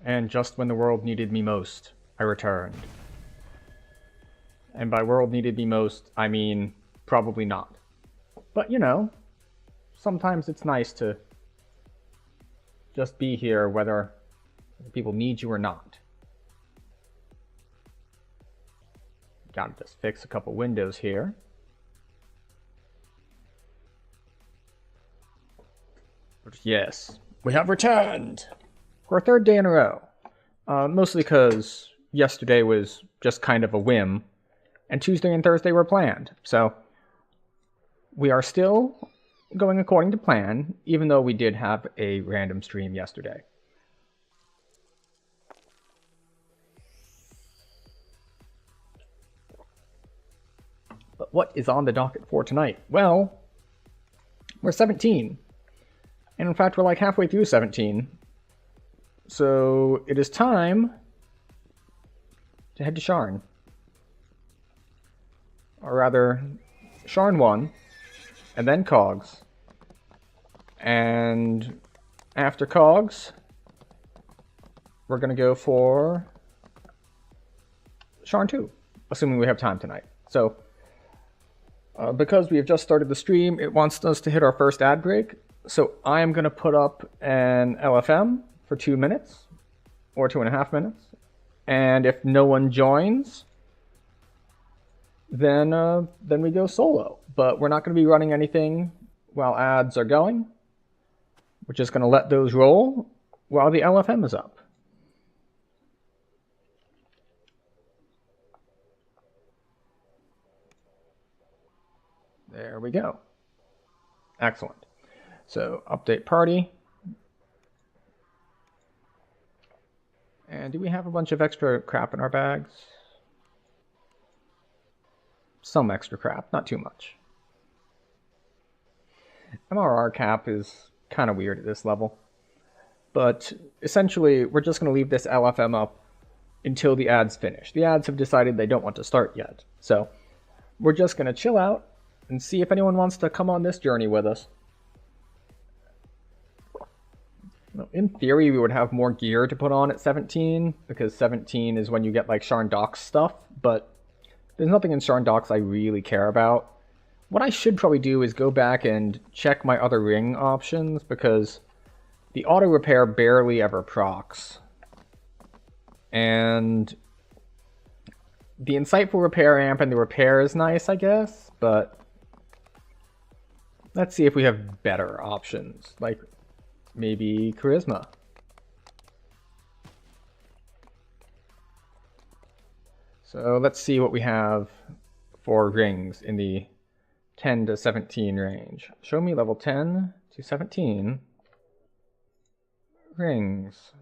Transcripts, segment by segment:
And just when the world needed me most, I returned. And by world needed me most, I mean probably not. But you know, sometimes it's nice to just be here whether people need you or not. Gotta just fix a couple windows here. But yes, we have returned for a third day in a row. Mostly because yesterday was just kind of a whim, and Tuesday and Thursday were planned. So we are still going according to plan, even though we did have a random stream yesterday. But what is on the docket for tonight? Well, we're 17. And in fact, we're like halfway through 17. So it is time to head to Sharn. Or rather, Sharn 1, and then Cogs. And after Cogs, we're going to go for Sharn 2, assuming we have time tonight. So, because we have just started the stream, it wants us to hit our first ad break. So I am going to put up an LFM for 2 minutes, or 2.5 minutes. And if no one joins, then we go solo. But we're not going to be running anything while ads are going. We're just going to let those roll while the LFM is up. There we go. Excellent. So, update party. And do we have a bunch of extra crap in our bags? Some extra crap, not too much. MRR cap is kind of weird at this level. But essentially, we're just going to leave this LFM up until the ads finish. The ads have decided they don't want to start yet. So, we're just going to chill out and see if anyone wants to come on this journey with us. In theory, we would have more gear to put on at 17, because 17 is when you get like Sharn Docks stuff, but there's nothing in Sharn Docks I really care about. What I should probably do is go back and check my other ring options, because the auto repair barely ever procs. And the insightful repair amp and the repair is nice, I guess, but let's see if we have better options, like maybe charisma. So let's see what we have for rings in the 10 to 17 range. Show me level 10 to 17 rings.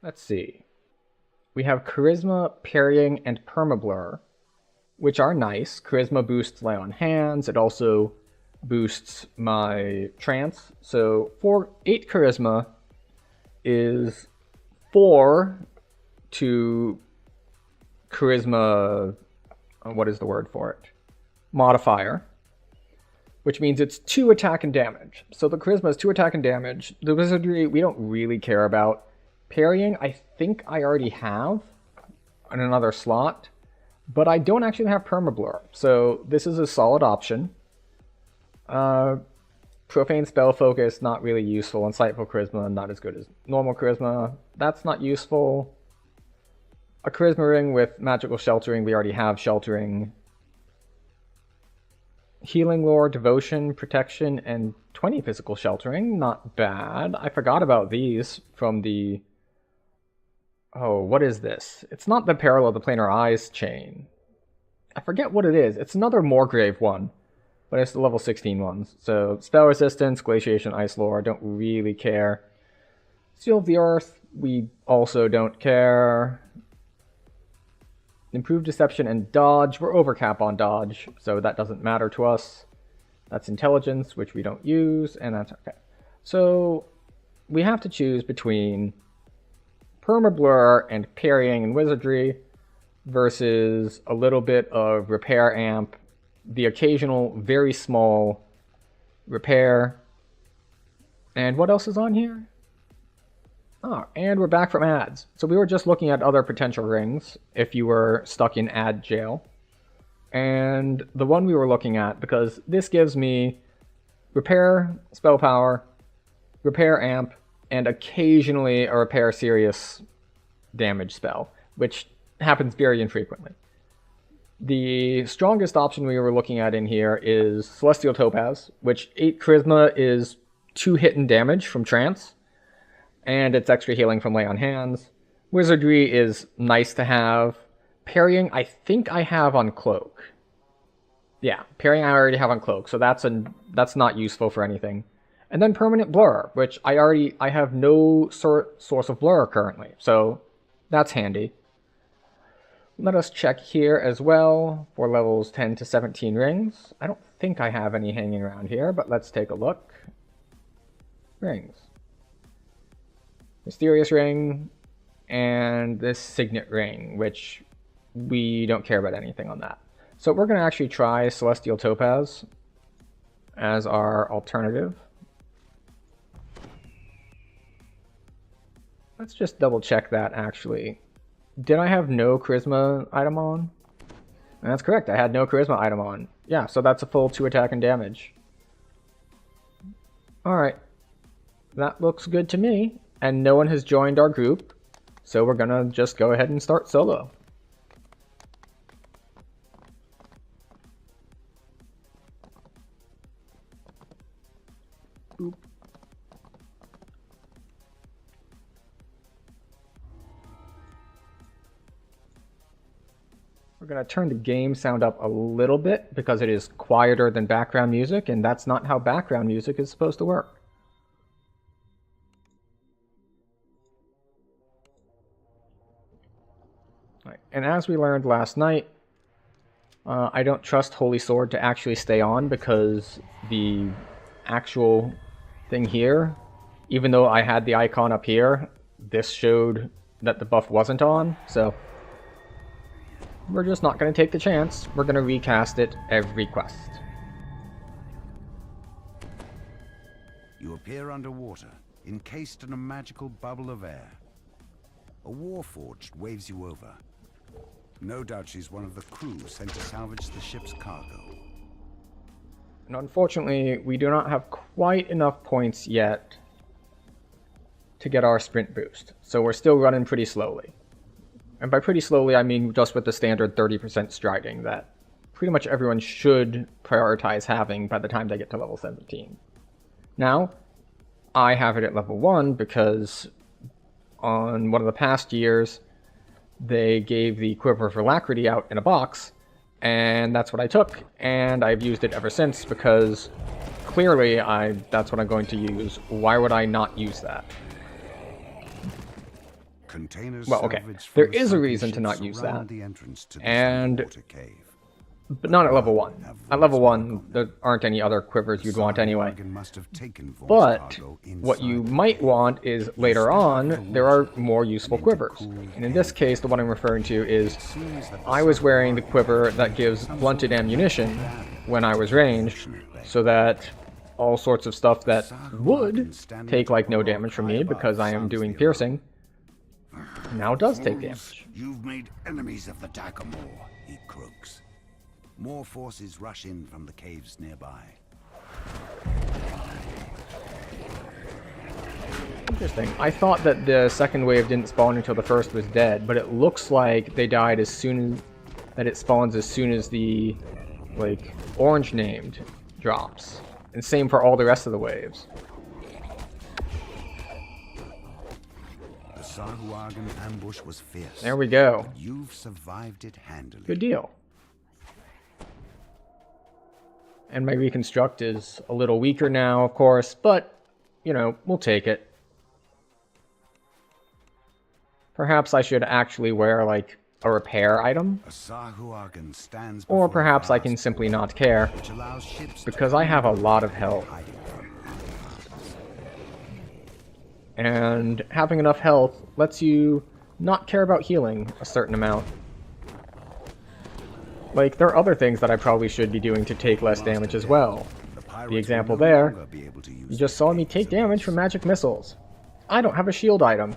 Let's see. We have charisma, parrying, and permablur, which are nice. Charisma boosts lay on hands. It also boosts my trance. So 8 charisma is 4 to charisma, what is the word for it? Modifier, which means it's 2 attack and damage. So the charisma is 2 attack and damage. The wizardry we don't really care about. Parrying I think I already have in another slot, but I don't actually have permablur, so this is a solid option. Profane spell focus, not really useful. Insightful charisma, not as good as normal charisma. That's not useful. A charisma ring with magical sheltering, we already have sheltering. Healing lore, devotion, protection, and 20 physical sheltering, not bad. I forgot about these from the... Oh, what is this? It's not the Peril of the Planar Eyes chain. I forget what it is. It's another Moorgrave one, but it's the level 16 ones. So, spell resistance, glaciation, ice lore, don't really care. Seal of the Earth, we also don't care. Improved deception and dodge. We're overcap on dodge, so that doesn't matter to us. That's intelligence, which we don't use, and that's okay. So, we have to choose between permablur and parrying and wizardry versus a little bit of repair amp, the occasional very small repair, And what else is on here? Oh, and we're back from ads. So we were just looking at other potential rings if you were stuck in ad jail. And the one we were looking at, because this gives me repair spell power, repair amp, and occasionally a repair serious damage spell, which happens very infrequently. The strongest option we were looking at in here is Celestial Topaz, which 8 Charisma is 2 hit and damage from Trance, and it's extra healing from Lay on Hands. Wizardry is nice to have. Parrying, I think I have on Cloak. Yeah, parrying I already have on Cloak, so that's not useful for anything. And then Permanent Blur, which I have no source of blur currently, so that's handy. Let us check here as well for levels 10 to 17 rings. I don't think I have any hanging around here, but let's take a look. Rings. Mysterious Ring, and this Signet Ring, which we don't care about anything on that. So we're going to actually try Celestial Topaz as our alternative. Let's just double check that actually. Did I have no Charisma item on? That's correct, I had no Charisma item on. Yeah, so that's a full 2 attack and damage. Alright. That looks good to me. And no one has joined our group. So we're gonna just go ahead and start solo. Oop. We're going to turn the game sound up a little bit because it is quieter than background music, and that's not how background music is supposed to work. Right. And as we learned last night, I don't trust Holy Sword to actually stay on because the actual thing here, even though I had the icon up here, this showed that the buff wasn't on, so we're just not going to take the chance. We're going to recast it every quest. You appear underwater, encased in a magical bubble of air. A warforged waves you over. No doubt she's one of the crew sent to salvage the ship's cargo. And unfortunately, we do not have quite enough points yet to get our sprint boost. So we're still running pretty slowly. And by pretty slowly, I mean just with the standard 30% striding that pretty much everyone should prioritize having by the time they get to level 17. Now, I have it at level 1 because on one of the past years, they gave the Quiver of Alacrity out in a box, and that's what I took, and I've used it ever since because clearly that's what I'm going to use. Why would I not use that? Well, okay, there is a reason to not use that, but not at level 1. At level 1, there aren't any other quivers you'd want anyway. But what you might want is, later on, there are more useful quivers. And in this case, the one I'm referring to is, I was wearing the quiver that gives blunted ammunition when I was ranged, so that all sorts of stuff that would take like no damage from me because I am doing piercing, now does take damage. You've made enemies of the Daggermore, he croaks. More forces rush in from the caves nearby. Interesting. I thought that the second wave didn't spawn until the first was dead, but it looks like they died as soon as that it spawns as soon as the like orange named drops. And same for all the rest of the waves. Sahuagin ambush was fierce. There we go. You've survived it handily. Good deal. And my reconstruct is a little weaker now, of course, but, you know, we'll take it. Perhaps I should actually wear, like, a repair item. Or perhaps I can simply not care, because I have a lot of health. And having enough health lets you not care about healing a certain amount. Like, there are other things that I probably should be doing to take less damage as well. the example there, you just saw me take damage from magic missiles. I don't have a shield item.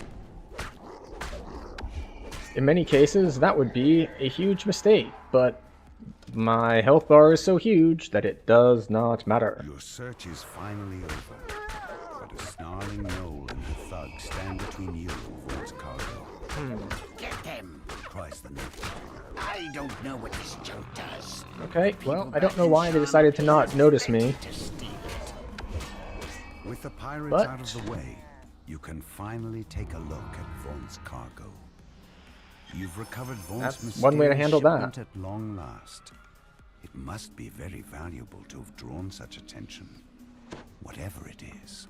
In many cases, that would be a huge mistake, but my health bar is so huge that it does not matter. Your search is finally over, but a snarling gnoll and the thug stand between you and Vault's cargo. Get them! Cries the knight. I don't know what this junk does. Okay, well, I don't know why they decided to not notice me. With the pirates But out of the way, you can finally take a look at Vaughn's cargo. You've recovered Vaughn's that's one way to handle that. shipment at long last. It must be very valuable to have drawn such attention, whatever it is.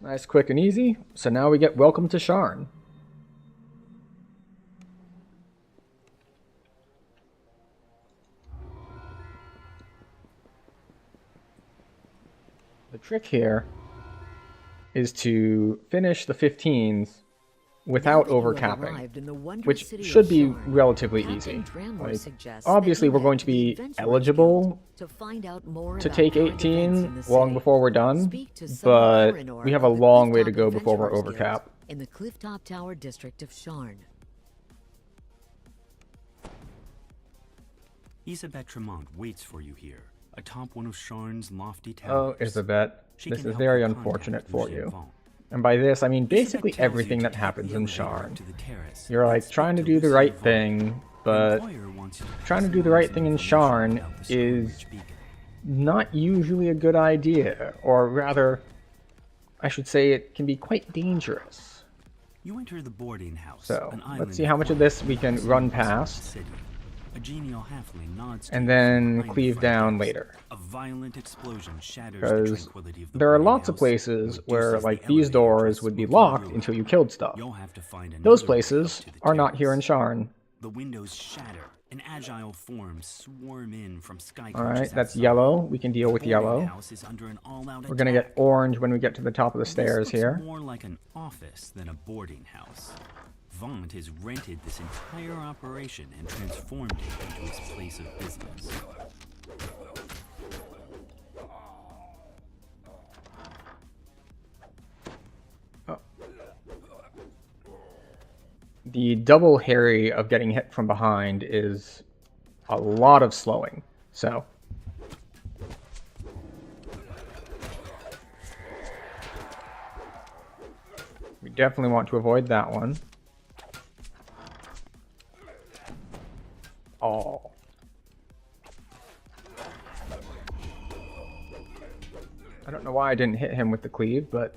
Nice, quick, and easy. So now we get Welcome to Sharn. The trick here is to finish the 15s without overcapping, which should be relatively easy. Like, obviously, we're going to be eligible to take 18 long before we're done, but we have a long way to go before we're overcap. In the Clifftop Tower district of Sharn. Isabet Tremont waits for you here, atop one of Sharn's lofty towers. Oh, Isabet, this is very unfortunate for you. And by this, I mean basically everything that happens in Sharn. You're like trying to do the right thing, but trying to do the right thing in Sharn is not usually a good idea. Or rather, I should say it can be quite dangerous. You enter the boarding house. So, let's see how much of this we can run past. A genial halfling nods and then cleave down later. A violent explosion shatters Because the tranquility of the there are boarding lots of house, places where, reduces like, the these elevator doors transport would be to the locked room. until you killed stuff. You'll have to find Those another way places up to the are not here in terrace. Sharn. The windows shatter, and agile forms swarm in from sky. Alright, that's yellow. We can deal with yellow. House is under an all-out We're gonna get orange when we get to the top of the stairs this looks here. more like an office than a boarding house. Vaughn has rented this entire operation and transformed it into his place of business. Oh. The double Harry of getting hit from behind is a lot of slowing, so... we definitely want to avoid that one. Oh. I don't know why I didn't hit him with the cleave, but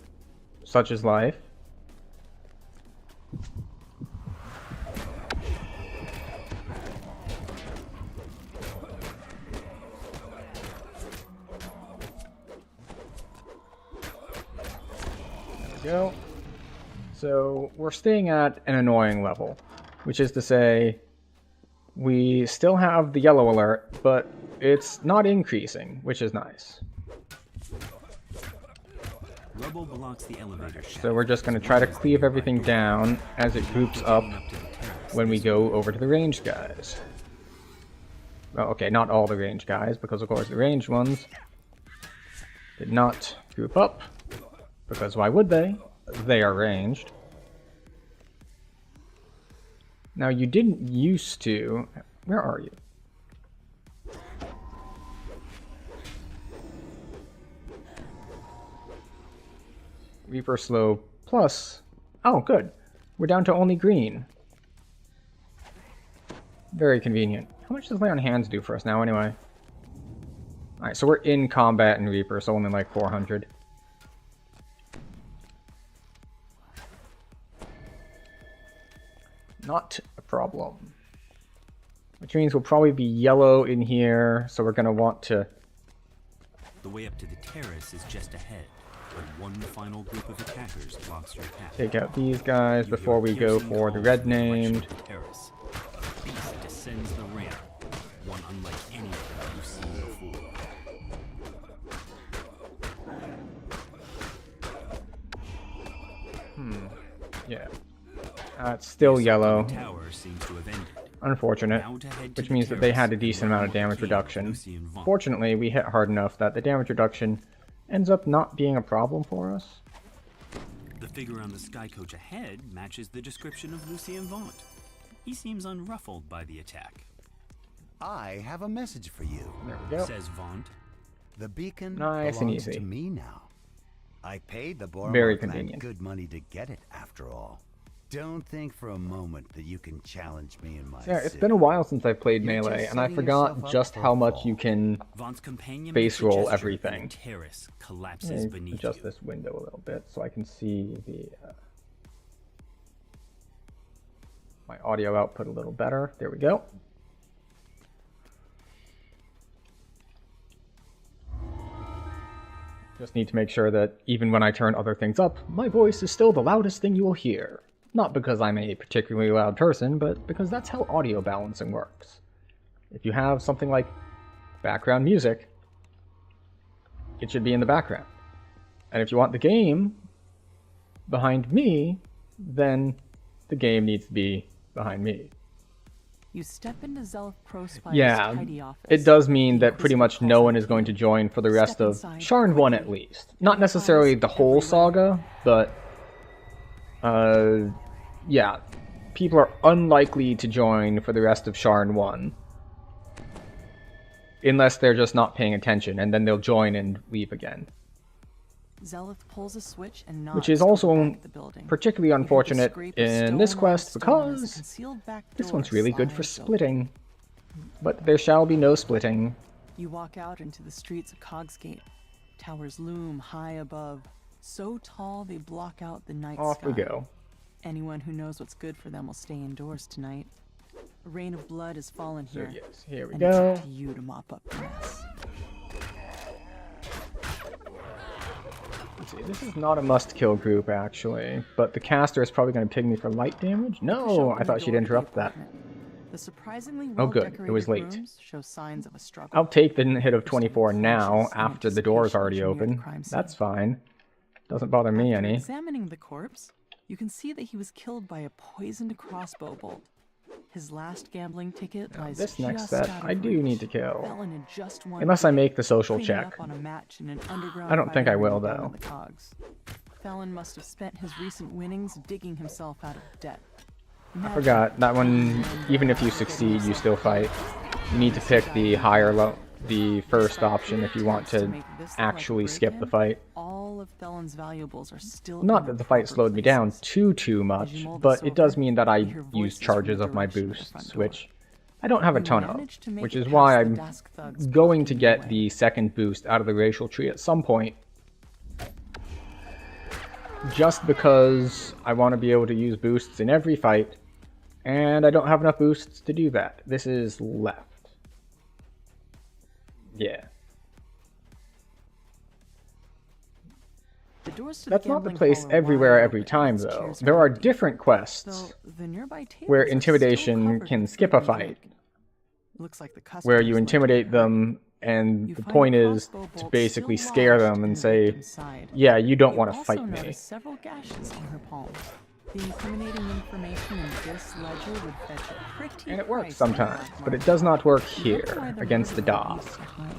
such is life. There we go. So we're staying at an annoying level, which is to say, we still have the yellow alert, but it's not increasing, which is nice. Rubble blocks the elevator shaft. So we're just going to try to cleave everything down as it groups up when we go over to the ranged guys. Well, okay, not all the ranged guys, because of course the ranged ones did not group up, because why would they? They are ranged. Now, you didn't used to... Where are you? Reaper slow plus... Oh, good. We're down to only green. Very convenient. How much does Lay on Hands do for us now, anyway? Alright, so we're in combat in Reaper, so only like 400. Not a problem. Which means we'll probably be yellow in here, so we're going to want to... The way up to the terrace is just ahead, but one final group of attackers blocks your path. take out these guys before we go for the red named. Terrace. Beast descends the ramp, one unlike anything you've seen before. Yeah. It's still yellow. The tower seems to have ended. Unfortunate. Now to head to Which the means that they had a terrace decent and amount of learn damage more about reduction. Lucy and Vaughn. Fortunately, we hit hard enough that the damage reduction ends up not being a problem for us. The figure on the sky coach ahead matches the description of Lucy and Vaughn. He seems unruffled by the attack. I have a message for you. There we go. Says Vaughn. The beacon Nice and belongs easy. to me now. I paid the Very Boromar clan convenient. good money to get it, after all. Don't think for a moment that you can challenge me in my Yeah, it's suit. been a while since I played You're just Melee, and I setting forgot yourself up just for how a much fall. you can Vaughn's companion base makes a roll gesture, everything. and the terrace Let collapses me beneath adjust you. this window a little bit so I can see the my audio output a little better. There we go. Just need to make sure that even when I turn other things up, my voice is still the loudest thing you will hear. Not because I'm a particularly loud person, but because that's how audio balancing works. If you have something like background music, it should be in the background. And if you want the game behind me, then the game needs to be behind me. You step into Zelf Prospire's Yeah, tidy office. it does mean The that pretty Inquisitor much calls no out one is to going you. to join for the rest Step of inside Sharn 1 at quickly. least. Not necessarily the whole saga, but yeah, people are unlikely to join for the rest of Sharn 1. Unless they're just not paying attention, and then they'll join and leave again. Zelith pulls a switch and nods Which is toward the also back of the building. particularly You hear the unfortunate scrape of in this stone on quest stone as the because concealed back this door one's really good for slides open. splitting. But there shall be no splitting. You walk out into the streets of Cogsgate. Towers loom high above, so tall they block out the night Off sky. we go. Anyone who knows what's good for them will stay indoors tonight. A rain of blood has fallen So here. yes, here we and it's go. up to you to mop up the mess. Let's see, this is not a must-kill group, actually. But the caster is probably going to ping me for light damage? Push No, open I the thought she'd door to the interrupt that. apartment. The surprisingly Oh, good. well-decorated It was late. rooms show signs of a struggle. I'll take the hit of There's 24 some now, flashes in after the door's anticipation already as you near the open. crime scene. That's fine. Doesn't bother me After any. examining the corpse, you can see that he was killed by a poisoned crossbow bolt. His last gambling ticket lies This next just set, out of I do reach. need to kill. Felon had just won Unless I big, make the social cleaning check. up on a match in an underground I don't think I fighting will, ring down though. in the Cogs. Felon must have spent his recent winnings digging himself out of debt. I forgot, that one, even if you succeed, you still fight. You need to pick the the first option if you want to actually skip the fight. All of Felon's valuables are still Not in that the their fight proper slowed me down places. too much, As you mull but this it does over, mean that I you hear use voices from charges the of my direction of the front boosts, door. which I don't have a You ton of, manage to make which it is why past the I'm Dusk thugs going to blocking get your the way. second boost out of the racial tree at some point. Just because I want to be able to use boosts in every fight, and I don't have enough boosts to do that. This is left. Yeah. The doors to That's not the gambling place hall are everywhere wide every open, time, and its though. chairs There are empty, different quests though the nearby tables where are still intimidation covered can with skip a food and fight, drink. Looks like the where customers you like to intimidate get them, and You the find a point is crossbow to bolt basically still scare lodged them in and the say, victim's side. yeah, you don't You want to also fight me. notice several gashes on her palms. The incriminating information in this ledger would fetch a pretty And it works price on the sometimes, black but it market. does not work You wonder here, why the against the murderer leaves DOS. behind.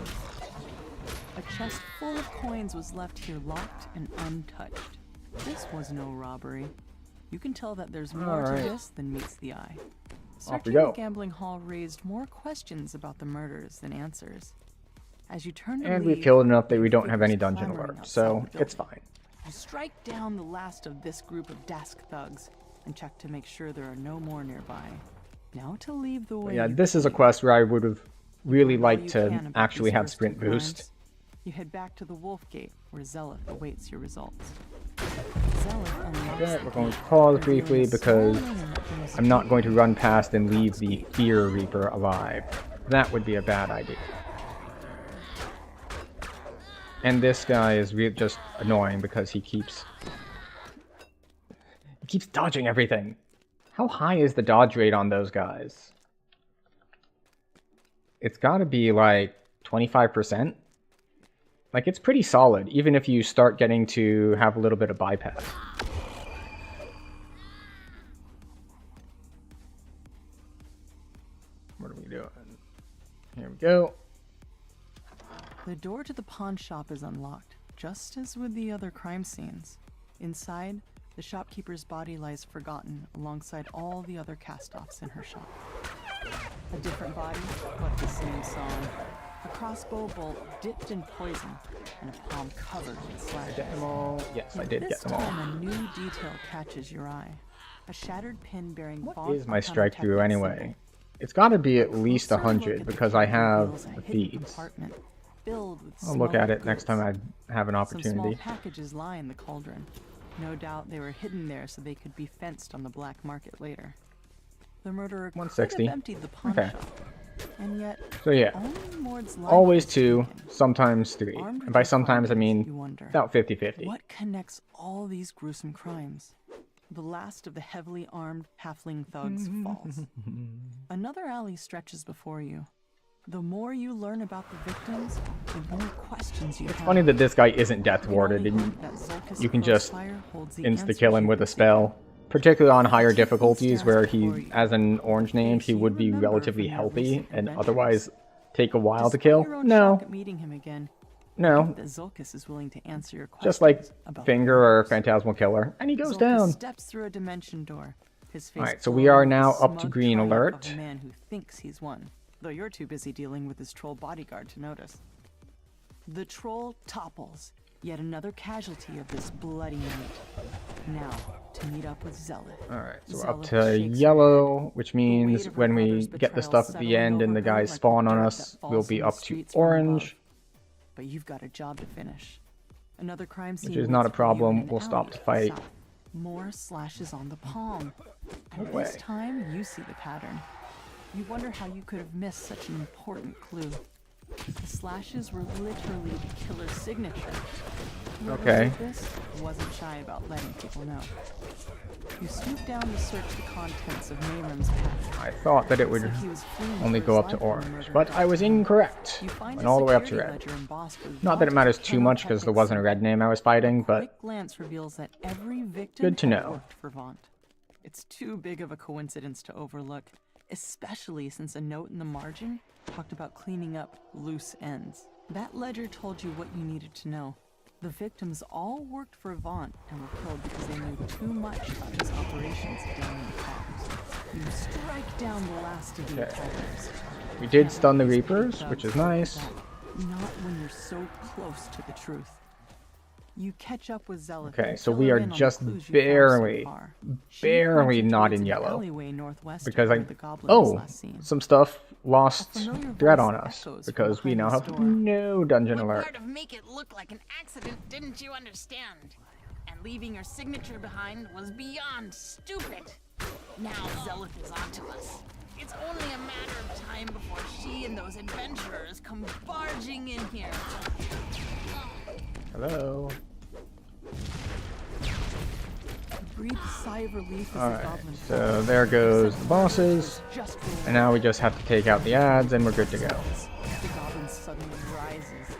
A chest full of coins was left here locked and untouched. This was no robbery. You can tell that there's more Alright. to this than meets the eye. Off we Searching go. the gambling hall raised more questions about the murders than answers. As you turn to And leave, we've killed enough that you we hear don't have any figures dungeon clamoring alerts, outside so the it's building. fine. You strike down the last of this group of Dask thugs and check to make sure there are no more nearby. Now to leave the But way yeah, you this is a came. quest where I would have really Learn all liked you to can about actually these have first sprint two boost. crimes. You head back to the Wolf Gate, where Zelith awaits your results. Zelith unlocks Okay, the we're going to gate, pause revealing briefly a because small room that brings I'm you not going to run past and leave Cogs the Gate. Fear Reaper alive. That would be a bad idea. And this guy is just annoying because he keeps dodging everything. How high is the dodge rate on those guys? It's got to be like 25%. Like, it's pretty solid, even if you start getting to have a little bit of bypass. doing? Here we go. The door to the pawn shop is unlocked, just as with the other crime scenes. Inside, the shopkeeper's body lies forgotten alongside all the other cast-offs in her shop. A different body, but the same song. A crossbow bolt dipped in poison, and a palm covered in slashes. Get them all. Yes, I did get them all. This time, a new detail catches your eye. A shattered pin bearing What is my strike through anyway? It's got to be at least 100 because I have the feeds. I'll look at it next time I have an Some small opportunity. packages lie in the cauldron. No doubt they were hidden there so they could be fenced on the black market later. The murderer could 160. have emptied the pawn Okay. shop, and yet So yeah, only Mord's life always was 2, taken. sometimes 3. Armed with And by your sometimes I findings, you mean wonder, about 50-50. what connects all these gruesome crimes? The last of the heavily armed halfling thugs falls. Another alley stretches before you. The more you learn about the victims, the more questions you have. Funny that this guy isn't death warded and you can just insta-kill him with a spell. Particularly on higher difficulties where he, as an orange name, he would be relatively healthy and otherwise take a while to kill. No, Meeting him again, no. that Zulkus is willing to answer your questions. Just like about Finger or Phantasmal Killer. And he goes Zulkus down. steps through a dimension door. His face Alright, so we glowing are with now the up to smug green triumph alert. of a man who thinks he's won, though you're too busy dealing with his troll bodyguard to notice. The troll topples, yet another casualty of this bloody night. Now, to meet up with Zelith. Alright, so we're up Zelith to shakes yellow, which The weight means of her when we brother's get the betrayal stuff at the settling end and over the her guys like the spawn on dirt us, that we'll falls be from the up to streets from above. orange, But you've got a job to finish. Another crime scene which is not a waits for you in problem. an We'll stop alley to fight. south. More slashes on the palm. And No this way. time, you see the pattern. You wonder how you could have missed such an important clue. The slashes were literally the killer's signature. Whoever Okay. did this wasn't shy about letting people know. You swoop down to search the contents of Mayrim's pack. I thought that it would Like he was fleeing only for go his up to life when the orange, murder but got I was to him. incorrect. You find Went a all the way up to security red. ledger embossed with Not that it matters too Vaught much because there wasn't a red name I was fighting, but quick glance reveals that every victim Good to had know. worked for Vaught. It's too big of a coincidence to overlook, especially since a note in the margin talked about cleaning up loose ends. That ledger told you what you needed to know. The victims all worked for Vaught and were killed because they knew too much about his operations down in the cars. You strike down the last of the Okay. attackers. we did stun the These Reapers, thugs which is like nice. that, not when you're so close to the truth. You catch up with Zelith. Okay, and so fill we her are in on the just clues you found so barely, far. She barely points you not towards in an yellow. alleyway northwest Because where I, the goblin was oh, last seen. some stuff lost A familiar thread voice on us echoes because from we now behind have this door. no dungeon What alert. part of make it look like an accident didn't you understand? And leaving your signature behind was beyond stupid. Now Zelith is onto us. It's only a matter of time before she and those adventurers come barging in here. Hello. Breathe a sigh of relief as the Alright, goblin so there goes the bosses, just and now we just have to take out the ads and we're good to go. The goblin suddenly rises.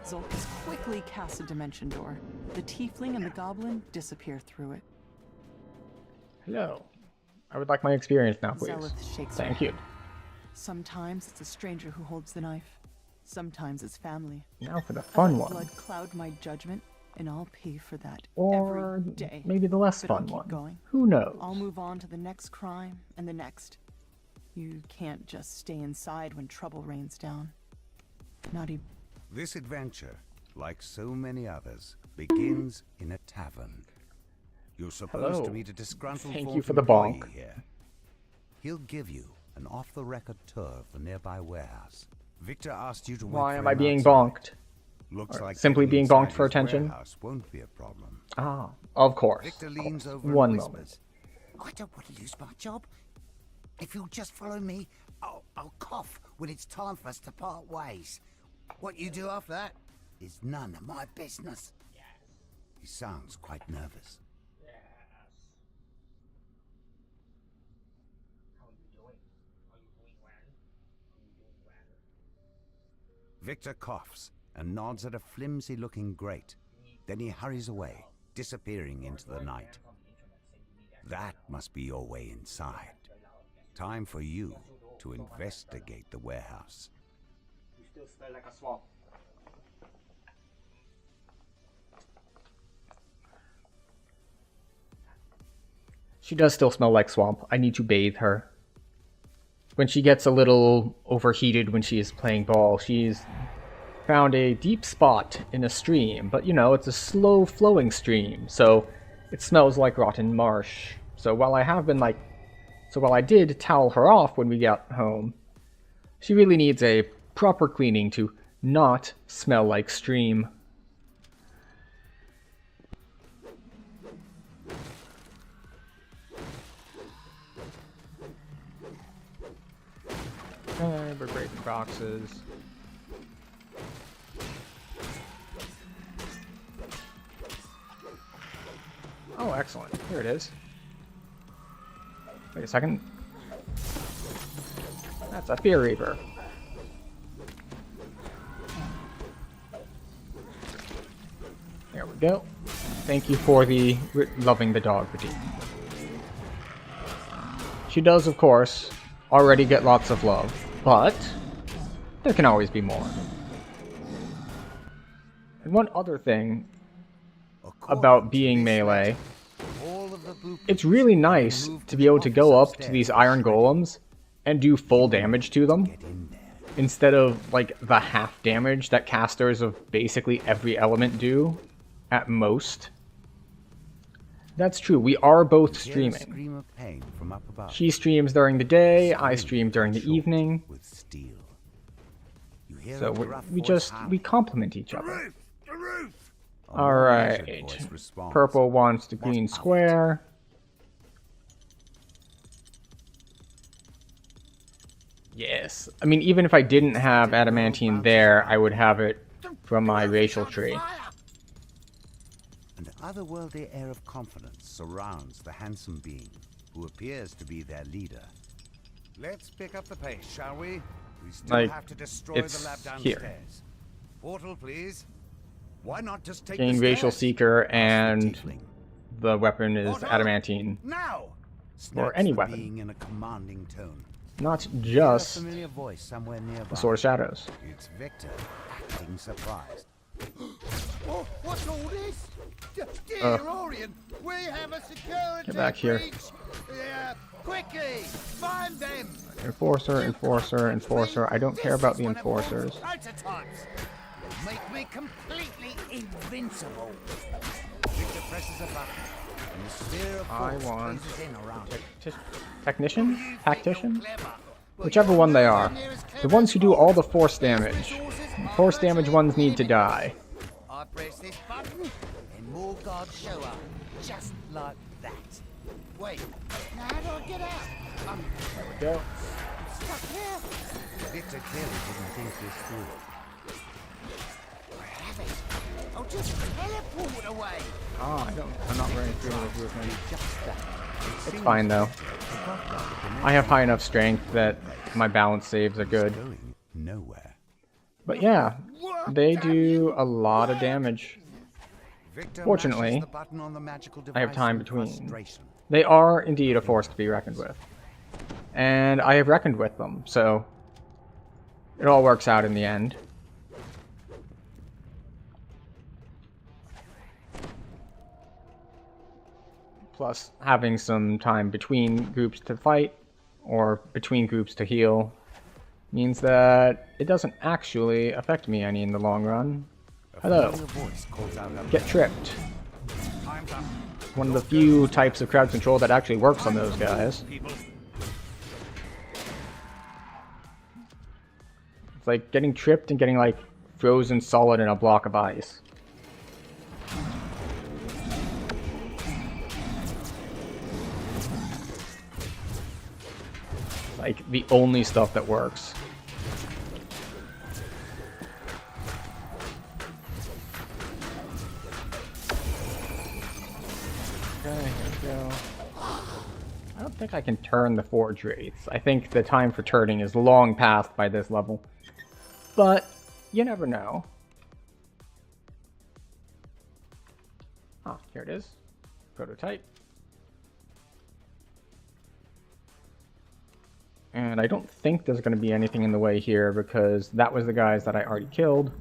Zulkus quickly casts a dimension door. The tiefling and the goblin disappear through it. Hello. I would like my experience now, please. Zelith shakes Thank her you. head. Sometimes it's a stranger who holds the knife. Sometimes it's family. Now for the I fun let one. blood cloud my judgment, and I'll pay for that Or every day. maybe the less But I'll fun keep one. going. Who knows? I'll move on to the next crime and the next. You can't just stay inside when trouble rains down. Not even. This adventure, like so many others, begins in a tavern. You're supposed Hello. to meet a disgruntled Thank Vault you for the employee bonk. here. He'll give you an off-the-record tour of the nearby warehouse. Victor asked you to wait Why for am I him being outside. bonked? Looks Or like simply getting being inside bonked for his attention? warehouse won't be a problem. Ah, of course. Victor of leans course. over One and moment. whispers. I don't want to lose my job. If you'll just follow me, I'll cough when it's time for us to part ways. What you do after that is none of my business. He sounds quite nervous. Victor coughs and nods at a flimsy-looking grate. Then he hurries away, disappearing into the night. That must be your way inside. Time for you to investigate the warehouse. You still smell like a swamp. She does still smell like swamp. I need to bathe her. When she gets a little overheated when she is playing ball, she's found a deep spot in a stream. But, you know, it's a slow-flowing stream, so it smells like rotten marsh. So while I did towel her off when we got home, she really needs a proper cleaning to not smell like stream. Okay, we're breaking boxes. Oh, excellent. Here it is. Wait a second. That's a Fear Reaper. There we go. Thank you for the loving the dog routine. She does, of course, already get lots of love, but there can always be more. And one other thing about being melee, it's really nice to be able to go up to these iron golems and do full damage to them, instead of like the half damage that casters of basically every element do at most. That's true, we are both streaming. She streams during the day, I stream during the evening. So we complement each other. Alright. Purple wants the green square. Yes. I mean, even if I didn't have adamantine there, I would have it from my racial tree. An otherworldly air of confidence surrounds the handsome being, who appears to be their leader. Let's pick up the pace, shall we? We still have to destroy the lab downstairs. Here. Portal, please. Why not just take Gain racial seeker, and the weapon is adamantine. Now! Or any weapon. Being in a commanding tone. Not just voice somewhere nearby. the Sword of Shadows. It's Victor, acting surprised. Oh, what's all this? Dear Orion, we have a security Get back here. Quickly, find them. Enforcer, enforcer, enforcer. I don't care about the enforcers. Make me completely invincible. Victor presses a button, and the sphere of I force want closes in around him. technician? Tactician? Whichever one they are. The ones who do all the force damage. Force damage ones need to die. I press this button, and more guards show up, just like that. Wait, now how do I get out? There we go. Stuck here. Victor clearly didn't think this through. I have it. I'll just teleport away. Oh, I'm not running through the movement. It's fine though. I have high enough strength that my balance saves are good. Nowhere. But yeah, they do a lot of damage. Fortunately, I have time between. They are indeed a force to be reckoned with. And I have reckoned with them, so it all works out in the end. Plus, having some time between groups to fight, or between groups to heal, means that it doesn't actually affect me any in the long run. Hello. Get tripped. One of the few types of crowd control that actually works on those guys. It's like getting tripped and getting like frozen solid in a block of ice. Like the only stuff that works. Okay, here we go. I don't think I can turn the forge wraiths. I think the time for turning is long past by this level. But you never know. Ah, here it is. Prototype. And I don't think there's going to be anything in the way here because that was the guys that I already killed.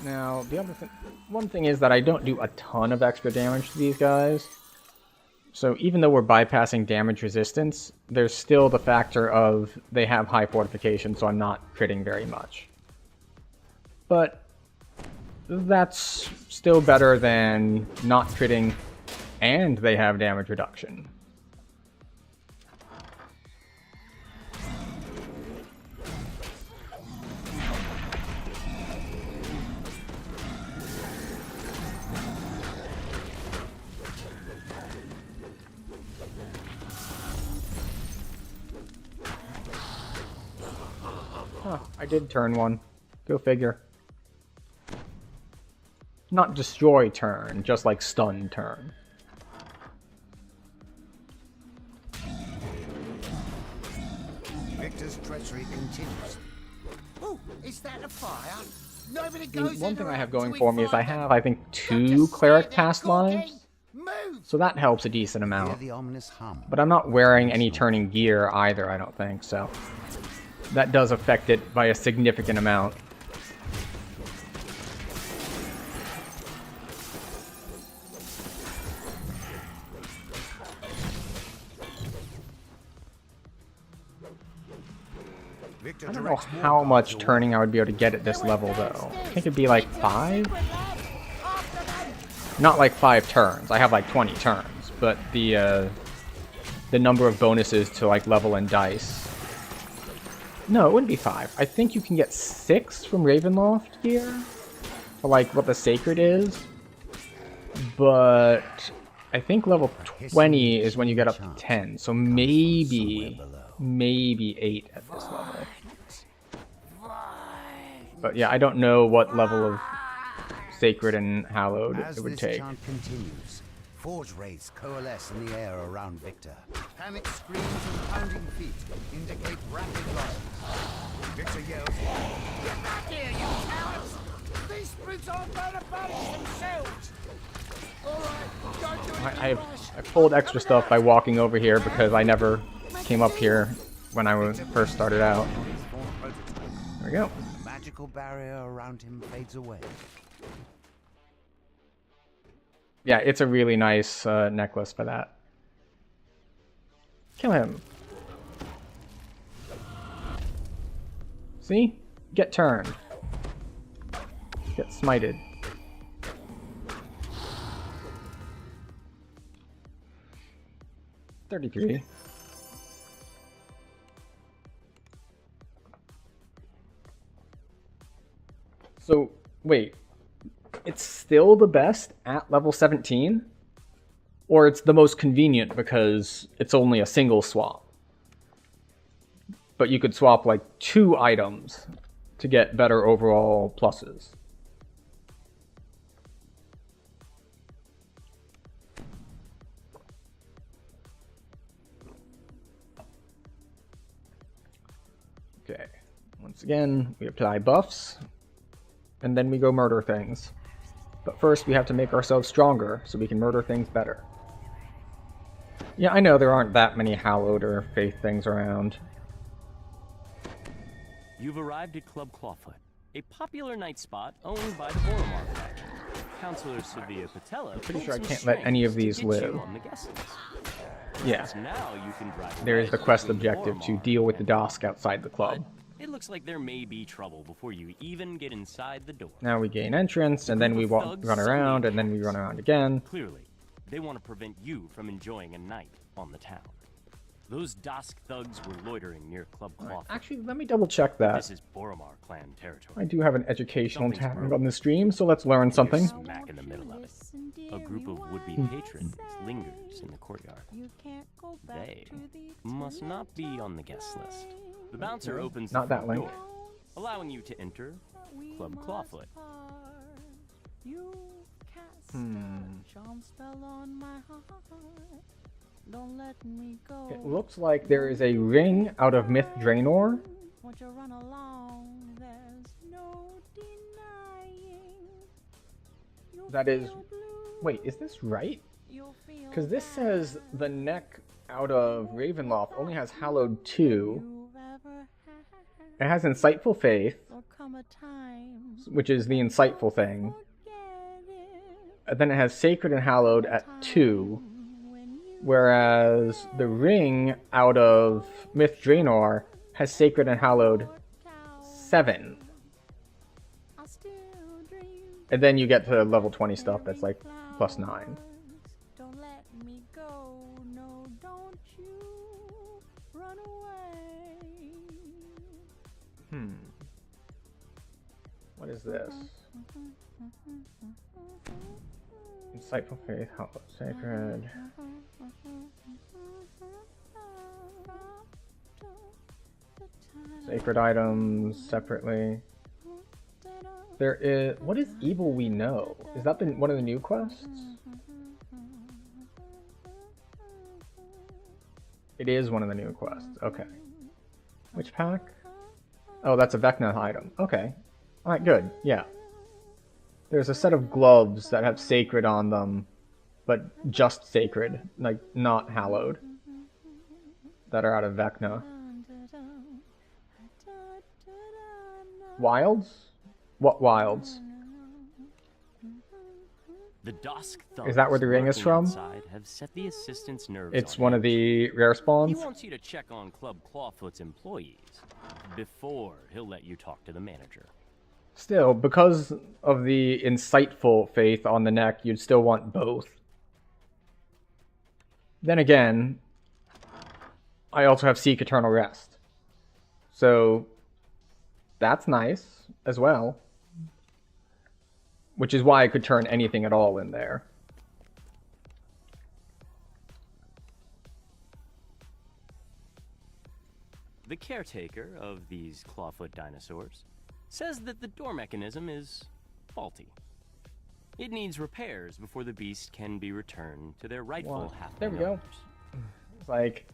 Now, the other thing, one thing is that I don't do a ton of extra damage to these guys. So even though we're bypassing damage resistance, there's still the factor of they have high fortification, so I'm not critting very much. But that's still better than not critting and they have damage reduction. Huh, I did turn one. Go figure. Not destroy turn, just like stun turn. Victor's treachery continues. Oh, is that a fire? Nobody The goes one in thing I around have till going we for me is I find them. have, I think, Not 2 just cleric stand there task cooking. lives, Move! so that helps a decent Hear amount. the ominous hum. But I'm not wearing any turning gear either, I don't think, so that does affect it by a significant amount. Victor I don't know directs more how guards much away. turning I would be able to get at this level, though. I think it'd be like 5? Not like 5 turns. I have like 20 turns, but the number of bonuses to like level and dice. No, it wouldn't be 5. I think you can get 6 from Ravenloft gear, for like what the Sacred is. But I think level 20 is when you get up to 10, so maybe 8 at this level. But yeah, I don't know what level of Sacred and Hallowed As it would this take. chant continues, forge wraiths coalesce in the air around Victor. Panic screams and pounding feet indicate rapid losses. Victor yells, Get back here, you cowards! These brutes aren't going to punish themselves! Alright, don't do anything rash. I pulled extra stuff by walking over here because I never came up here when I first started out. There we go. the magical barrier around him fades away. Yeah, it's a really nice necklace for that. Kill him. See? Get turned. Get smited. $33. So, wait. It's still the best at level 17? Or it's the most convenient because it's only a single swap? But you could swap like 2 items to get better overall pluses. Okay, once again, we apply buffs, and then we go murder things. But first, we have to make ourselves stronger so we can murder things better. Yeah, I know there aren't that many Hallowed or Faith things around. You've arrived at Club Clawfoot, a popular night spot owned by the Boromar faction. Counselor Sevilla Patella. Pretty sure I can't let any of these live. On the guest list. Yeah, Now you can drive there is the right quest between the objective to Boromar deal with the and Dosk outside the club. It looks like there may be trouble before you even get inside the door. Now we gain entrance, and then we run around, and then we run around again. Clearly, they want to prevent you from enjoying a night on the town. Those Dosk thugs were loitering near Club Clawfoot. Actually, let me double check that. This is Boromar clan territory. I do have an educational Something's tab broken. on the stream, so let's learn something. Smack in the middle of it. A group of would-be patrons lingers in the courtyard. They must not be on the guest list. The bouncer opens Not the that front link. door, allowing you to enter Club Clawfoot. It looks like there is a ring out of Myth Draenor. That is... Wait, is this right? Because this says the neck out of Ravenloft only has Hallowed 2. It has Insightful Faith, which is the insightful thing. And then it has Sacred and Hallowed at 2. Whereas the ring out of Myth Draenor has Sacred and Hallowed 7. And then you get to level 20 stuff that's like plus 9. What is this? Insightful Faith, Hallowed, Sacred. Sacred items separately. There is... What is Evil We Know? Is that one of the new quests? It is one of the new quests. Okay. Which pack? Oh, that's a Vecna item. Okay. Alright, good. Yeah. There's a set of gloves that have Sacred on them, but just Sacred, like not Hallowed, that are out of Vecna. Wilds? What wilds? The Dusk Is that where the ring is from? Have set the assistant's nerves It's on one edge. of the rare He spawns? wants you to check on Club Clawfoot's employees before he'll let you talk to the manager. Still, because of the insightful faith on the neck, you'd still want both. Then again, I also have Seek Eternal Rest. So, that's nice as well. Which is why I could turn anything at all in there. The caretaker of these clawfoot dinosaurs says that the door mechanism is faulty. It needs repairs before the beast can be returned to their rightful half. There we go. It's like,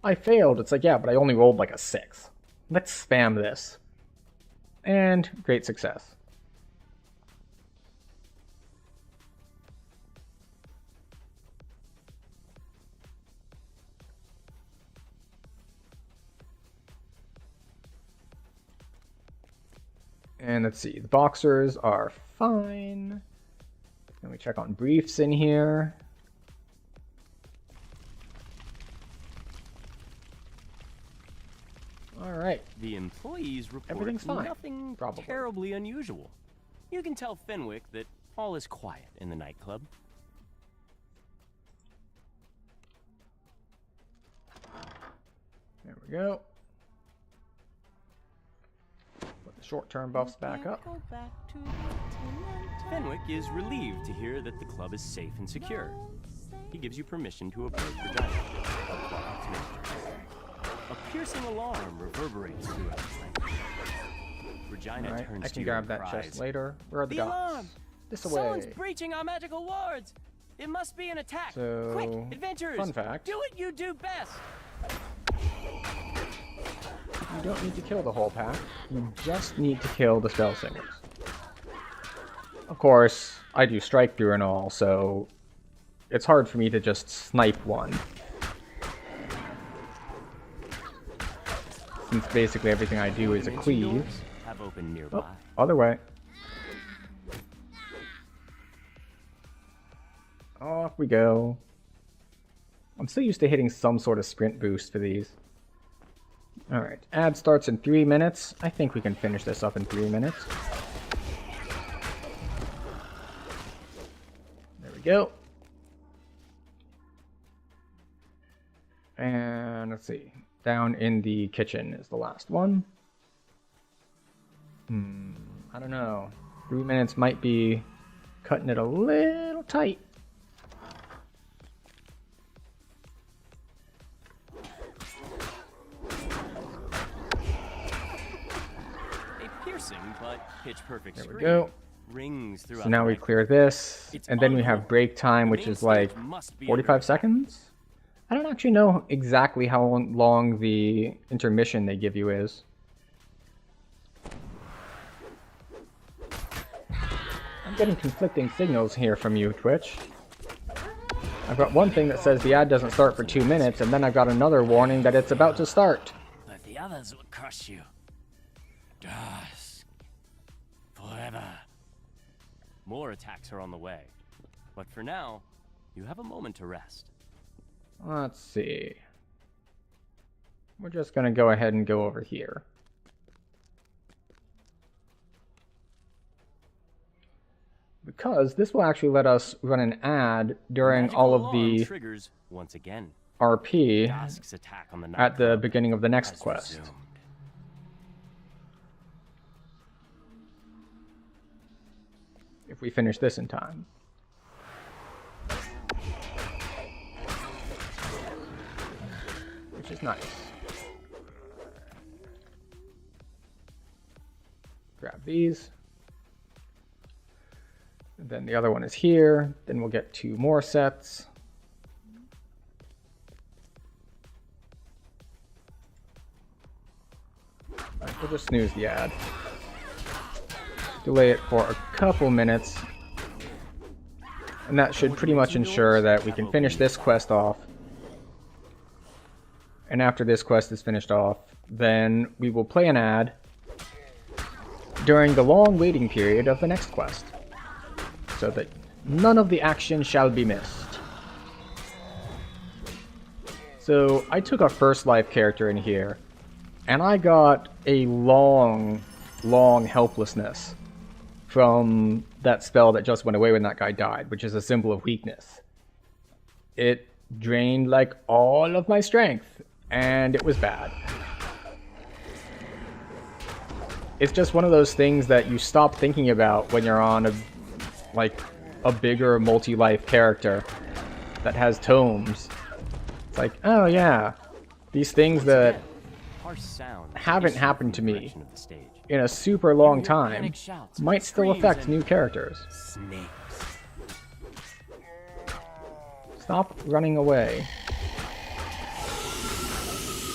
I failed. It's like, yeah, but I only rolled like a 6. Let's spam this. And great success. And let's see, the boxers are fine. Then we check on briefs in here. All right. The employees report Everything's fine, nothing probably. terribly unusual. You can tell Fenwick that all is quiet in the nightclub. There we go. Put the short-term buffs back up. Fenwick is relieved to hear that the club is safe and secure. He gives you permission to approach Regina. A piercing alarm reverberates throughout the place. Regina All right, turns I to can you grab and that cries, chest later. Where are the "The dots? alarm! This Someone's away. breaching our magical wards! It must be an attack! So, Quick, adventurers! fun fact. Do what you do best! You don't need to kill the whole pack. You just need to kill the spell singers. Of course, I do strike through and all, so it's hard for me to just snipe one. Since basically everything I do is a Dimension cleave. doors have opened nearby. Oh, other way. Off we go. I'm still used to hitting some sort of sprint boost for these. Alright, ad starts in 3 minutes. I think we can finish this up in 3 minutes. There we go. And let's see. Down in the kitchen is the last one. I don't know. 3 minutes might be cutting it a little tight. A piercing but pitch-perfect There we scream go. rings throughout So now the we night. clear this, It's and then we have unholy. break time, The which main is like stage must be 45 under attack. seconds? I don't actually know exactly how long the intermission they give you is. I'm getting conflicting signals here from you, Twitch. I've got one thing that says the ad doesn't start for 2 minutes, and then I've got another warning that it's about to start. But the others will crush you. Dusk. Forever. More attacks are on the way. But for now, you have a moment to rest. Let's see. We're just going to go ahead and go over here. Because this will actually let us run an ad during Magical all of alarm the triggers once again. RP Dusk's attack on the at the nightclub beginning of the next has quest. resumed. If we finish this in time. Which is nice. Grab these. And then the other one is here. Then we'll get 2 more sets. Right, we'll just snooze the ad. Delay it for a couple minutes. And that should pretty much ensure that we can finish this quest off. And after this quest is finished off, then we will play an ad during the long waiting period of the next quest, so that none of the action shall be missed. So I took a first life character in here, and I got a long helplessness from that spell that just went away when that guy died, which is a symbol of weakness. It drained like all of my strength, and it was bad. It's just one of those things that you stop thinking about when you're on a bigger multi-life character that has tomes. It's like, oh yeah, these things that haven't happened to me in a super long time might still affect new characters. Stop running away.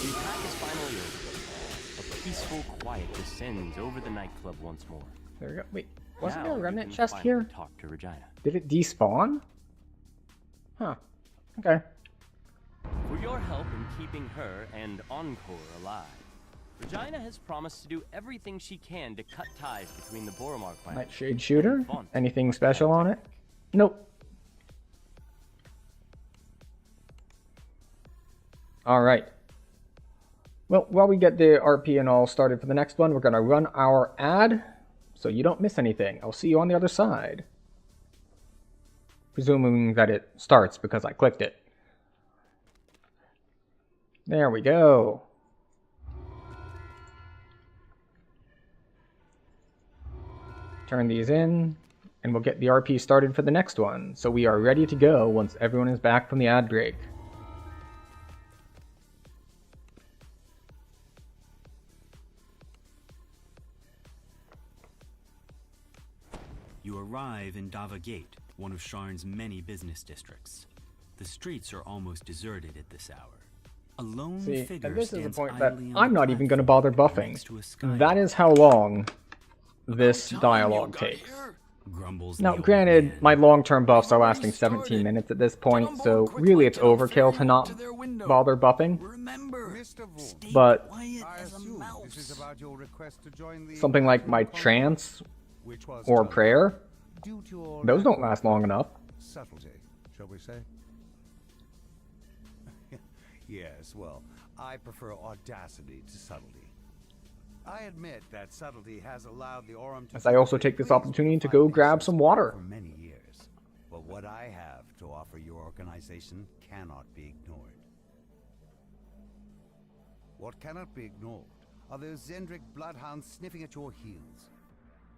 The attack is finally over. A peaceful quiet descends over the nightclub once more. There we go. Wait, wasn't Now there a you remnant can chest finally here? Talk to Regina. Did it despawn? Huh. Okay. For your help in keeping her and Encore alive, Regina has promised to do everything she can to cut ties between the Boromar clan. Nightshade shooter? Anything special on it? Nope. Alright. Well, while we get the RP and all started for the next one, we're going to run our ad so you don't miss anything. I'll see you on the other side. Presuming that it starts because I clicked it. There we go. Turn these in, and we'll get the RP started for the next one, so we are ready to go once everyone is back from the ad break. You arrive in Dava Gate, one of Sharn's many business districts. The streets are almost deserted at this hour. A lone See, figure and this is the stands point that idly on I'm the not even going to bother platform next buffing. to a sky That is how long this dialogue takes. grumbles Now, the old granted, man. my long-term buffs are lasting 17 minutes at this point, so really it's overkill to not bother buffing. Remember, Mr. Vaughan, But I assume this is about your request to join the something like my trance which was or done prayer, due to your those don't last long enough. subtlety, shall we say? Yes, well, I prefer audacity to subtlety. I admit that subtlety has allowed the Aurum to... As I also take this opportunity to go grab some water. ...for many years. But what I have to offer your organization cannot be ignored. What cannot be ignored are those Zendrick bloodhounds sniffing at your heels.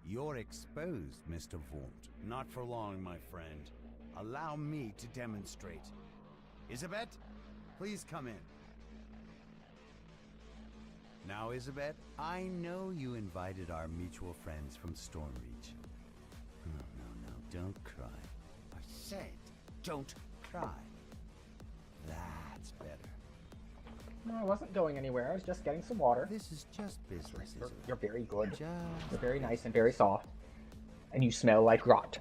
You're exposed, Mr. Vaunt. Not for long, my friend. Allow me to demonstrate. Isabet, please come in. Now, Isabet, I know you invited our mutual friends from Stormreach. No, don't cry. I said, don't cry. That's better. No, I wasn't going anywhere. I was just getting some water. This is just business, Isabet. You're very good. Just You're very nice and very soft. And you smell like rot.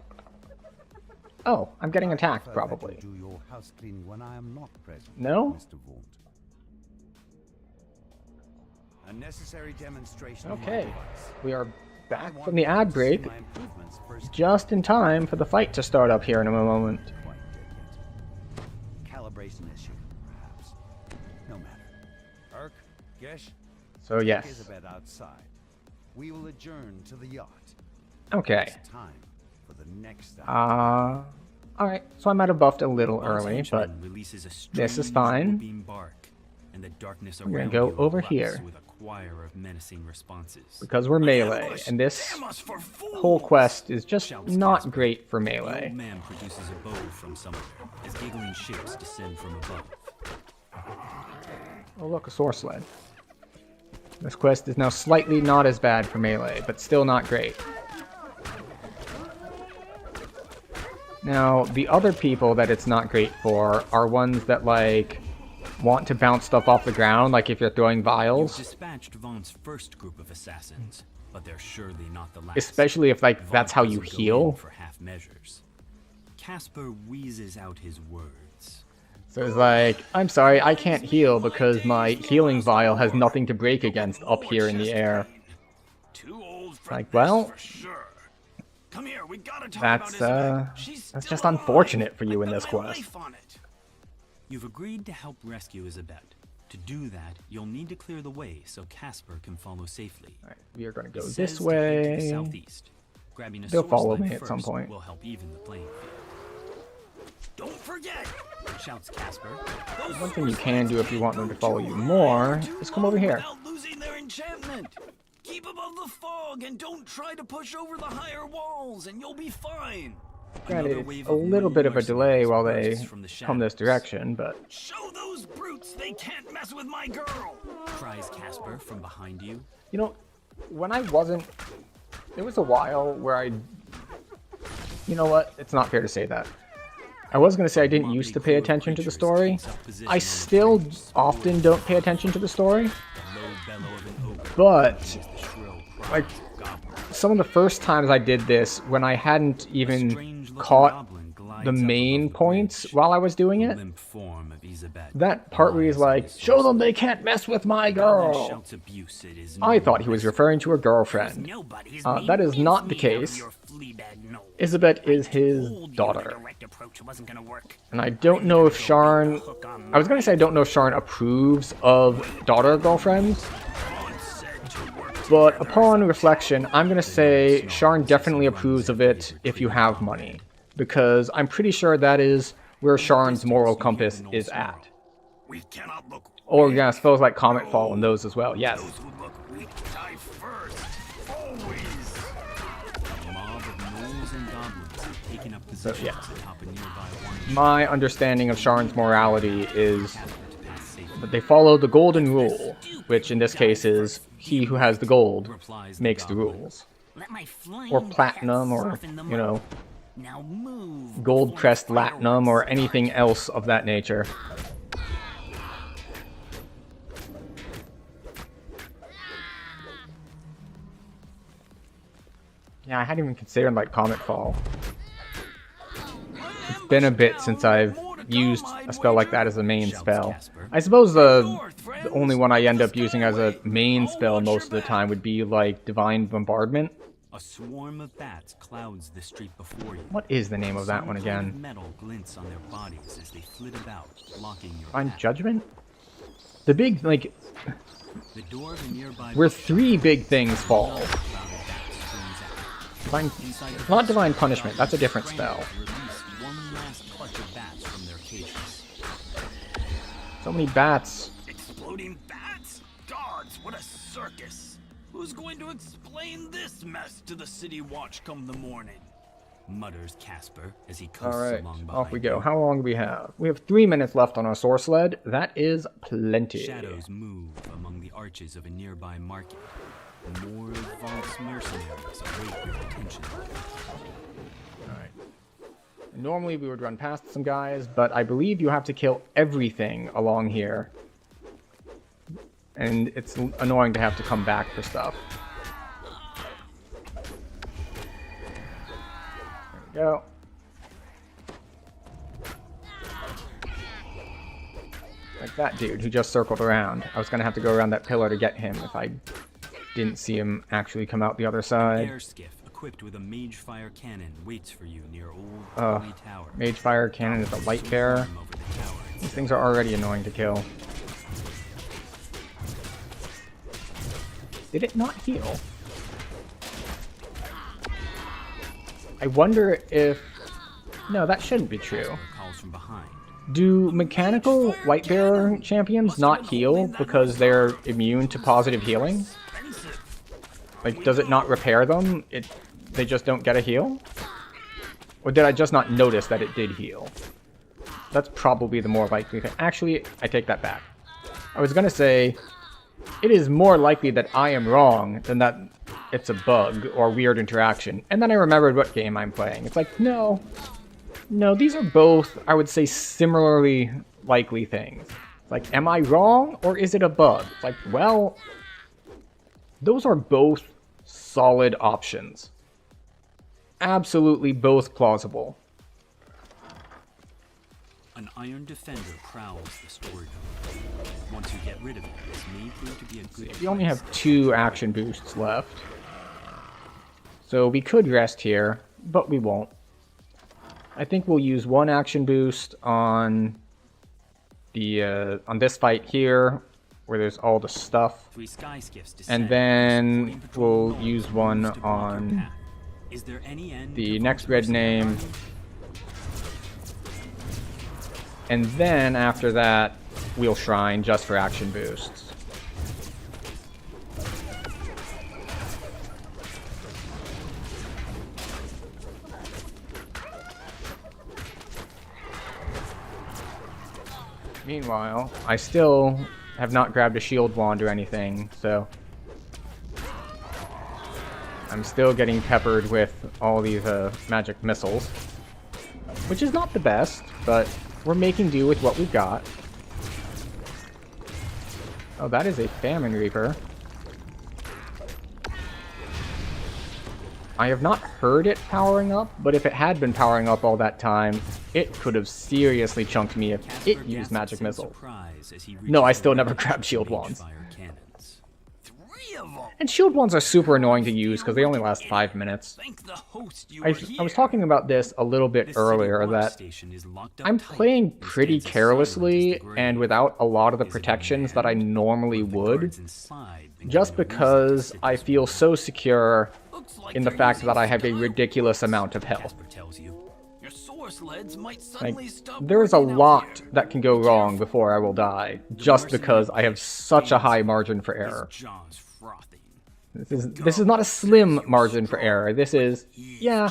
Oh, I'm getting I attacked, prefer that probably. you do your house cleaning when I am not present, No? Mr. Vaunt. A necessary demonstration of my Okay. device. We are I back want from the you ad to see break, my improvements first. just in time for the fight to start up here in a moment. Quite dead yet. Calibration issue, perhaps. No matter. Urk, Gish, So take yes. Isabel outside. We will adjourn to the yacht. Okay. It's time for the next act. Alright, so I might have buffed a little Vaunt's early, but henchman releases a this is strange fine. whooping bark, and the darkness I'm gonna around go you over erupts here. with a choir of menacing responses. because we're melee, and this whole quest is just Shouts not Casper. great for The old melee. man produces a bow from somewhere as giggling shapes descend from above. Oh look, a source sled. This quest is now slightly not as bad for melee, but still not great. Now, the other people that it's not great for are ones that, like, want to bounce stuff off the ground, like if you're throwing You've vials. dispatched Vaughn's first group of assassins, but they're surely not the last. Especially if, like, Vaughn that's how you doesn't go heal. in for half measures. Casper wheezes out his words. So it's like, I'm sorry, I can't heal because my healing vial has nothing to break against up here in the air. Too old for Like, this well, for sure. Come here, we gotta talk that's, about Isabel. She's that's still just alive. unfortunate for you I in bet this my quest. life on it. You've agreed to help rescue Isabet. To do that, you'll need to clear the way so Casper can follow safely. Alright, we are going to He go says this to head to the way. southeast. Grabbing a They'll source follow line me at some first point. will help even the playing field. Don't forget. Shouts Casper. One thing you can do if you want them to follow you more is come over here. Without losing their enchantment. Keep above the fog and don't try to push over the higher walls and you'll be fine. Granted, Another it's wave a of little bit of a delay mercenaries while they bursts from the come this shadows. direction, but Show those brutes they can't mess with my girl. Cries Casper from behind you. you know, when I wasn't, there was a while where I, you know what, it's not fair to say that. I was going to say I didn't used to pay attention to the story. I still often don't pay attention to the story, The low bellow of an oak. but The shrill cry like of a goblin. some of the first times I did this when I hadn't even Strange-looking caught goblin glides the up main above the points bridge. while I was doing The it, limp form of Isabet that part where he's lies on like, his show them doorstep. they can't mess with my Goblin girl. shouts abuse at his I thought he new was referring to her girlfriend. Nobody's That is not the case. Isabet is his daughter. Direct approach wasn't gonna work. And I don't know if Sharn... I was going to say I don't know if Sharn approves of daughter girlfriends. But upon reflection, I'm going to say Sharn definitely approves of it if you have money. Because I'm pretty sure that is where Sharn's moral compass is at. We cannot look. Or yeah, I suppose like Cometfall and those as well, yes. Those who look weak die first. Always. A mob of gnolls and goblins have taken up positions yeah. atop a nearby wine My understanding of Sharn's morality is shop to pass safely. that they follow the golden rule, which in this case is he who has the gold Replies the makes the goblin. rules. Let my flying Or platinum, or, soften them you know, up. Now move. gold before crest fireworks latinum, or start. anything else of that nature. Yeah, I hadn't even considered like Cometfall. It's been a bit since I've used a spell like that as a main spell. I suppose the only one I end up using as a main spell most of the time would be like Divine Bombardment. A swarm of bats clouds the street before you. What is the name of that one Some kind of again? metal glints on their bodies as they flit about, blocking your Divine path. Judgment? The big, like, The door of a nearby where bookshop, three big things fall. another cloud of bats streams out. Divine, Inside the not Divine bookshop, Punishment, that's a different trainers spell. release one last clutch of bats from their cages. So many bats. Exploding bats? Gods, what a circus! Who's going to explain this mess to the city watch come the morning? Mutters Casper as he coasts Alright, along behind off we go. you. How long do we have? We have 3 minutes left on our source sled. That is plenty. Shadows move among the arches of a nearby market. More Vaunt's mercenaries await your attention. Normally we would run past some guys, but I believe you have to kill everything along here. And it's annoying to have to come back for stuff. There we go. Like that dude who just circled around. I was gonna have to go around that pillar to get him if I didn't see him actually come out the other side. Air skiff equipped with a mage fire cannon waits for you near old Holy Tower. Mage fire cannon is a light bearer. Over the tower. These things are already annoying to kill. Did it not heal? I wonder if... No, that shouldn't be true. Calls from behind. Do mechanical light bearer champions not heal because they're immune to positive healing? Like, does it not repair them? They just don't get a heal? Or did I just not notice that it did heal? That's probably the more likely thing. Actually, I take that back. I was gonna say, it is more likely that I am wrong than that it's a bug or weird interaction. And then I remembered what game I'm playing. It's like, no, these are both, I would say, similarly likely things. It's like, am I wrong or is it a bug? It's like, well, those are both solid options. Absolutely both plausible. An iron defender prowls the storage room. Once you get rid of it, this may prove to be a good. We only have 2 action boosts left. So we could rest here, but we won't. I think we'll use 1 action boost on the on this fight here, where there's all the stuff. 3 sky skiffs descend. And then we'll use 1 on Is there any end the to next red name. And then after that, we'll shrine just for action boosts. Meanwhile, I still have not grabbed a shield wand or anything, so I'm still getting peppered with all these magic missiles, which is not the best, but we're making do with what we've got. Oh, that is a Famine Reaper. I have not heard it powering up, but if it had been powering up all that time, it could have seriously chunked me if it used magic missiles. No, I still never grabbed shield wands. And shield wands are super annoying to use because they only last 5 minutes. I was talking about this a little bit earlier, that I'm playing pretty carelessly and without a lot of the protections that I normally would, just because I feel so secure in the fact that I have a ridiculous amount of health. Like, there's a lot that can go wrong before I will die, just because I have such a high margin for error. This is not a slim margin for error. This is, yeah,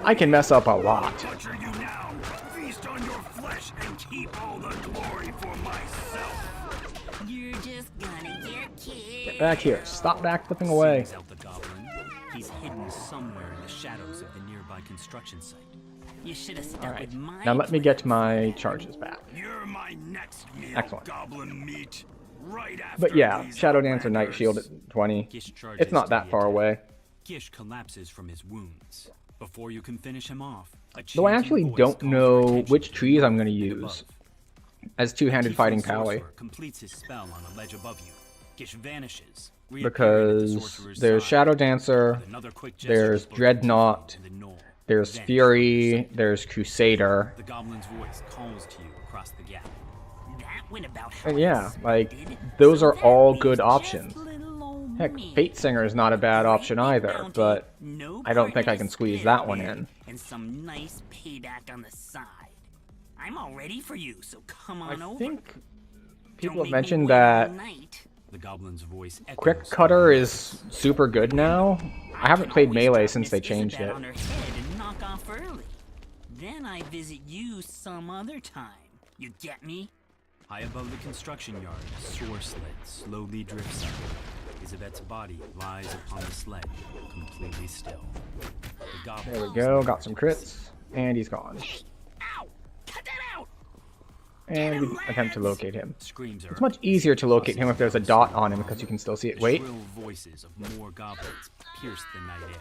I can mess up a lot. Get back here. Stop backflipping away. He's hidden somewhere in the shadows of the nearby construction site. You should have stuck Alright, with my now let me get my charges back. You're my next meal, Excellent. goblin meat. Right after But yeah, these Shadow Dancer Night Shield at 20. It's not that far away. Gish collapses from his wounds. Before you can finish him off, Though I actually don't know which trees I'm going to use as two-handed fighting Pally. completes his spell on a ledge above you. Gish vanishes, Because there's Shadow Dancer, there's Dreadnought, there's Fury, there's Crusader. The goblin's voice calls to you across the gap. And yeah, like, those are all good options. Heck, Fate Singer is not a bad option either, but I don't think I can squeeze that one in. And some nice payback on the side. I'm all ready for you, so come on over. I think people have mentioned that The goblin's voice Quick Cutter is super good now. I haven't played Melee since they changed it. Then I visit you some other time. You get me? High above the construction yard, a soar sled slowly drifts up. Isabet's body lies upon the sled, completely still. The goblin There we go, got some crits, and he's gone. Ow! Cut that out! And we attempt to locate him. screams It's much easier to locate him if there's a dot on him because you can still see it. The Wait. shrill voices of more goblins pierce the night air.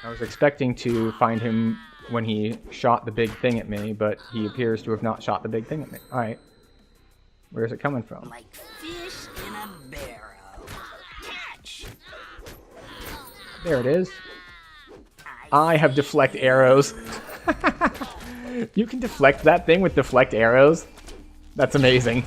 I was expecting to find him when he shot the big thing at me, but he appears to have not shot the big thing at me. Alright. Where's it coming from? Like fish in a barrel. Catch! There it is. I have deflect arrows. You can deflect that thing with deflect arrows? That's amazing.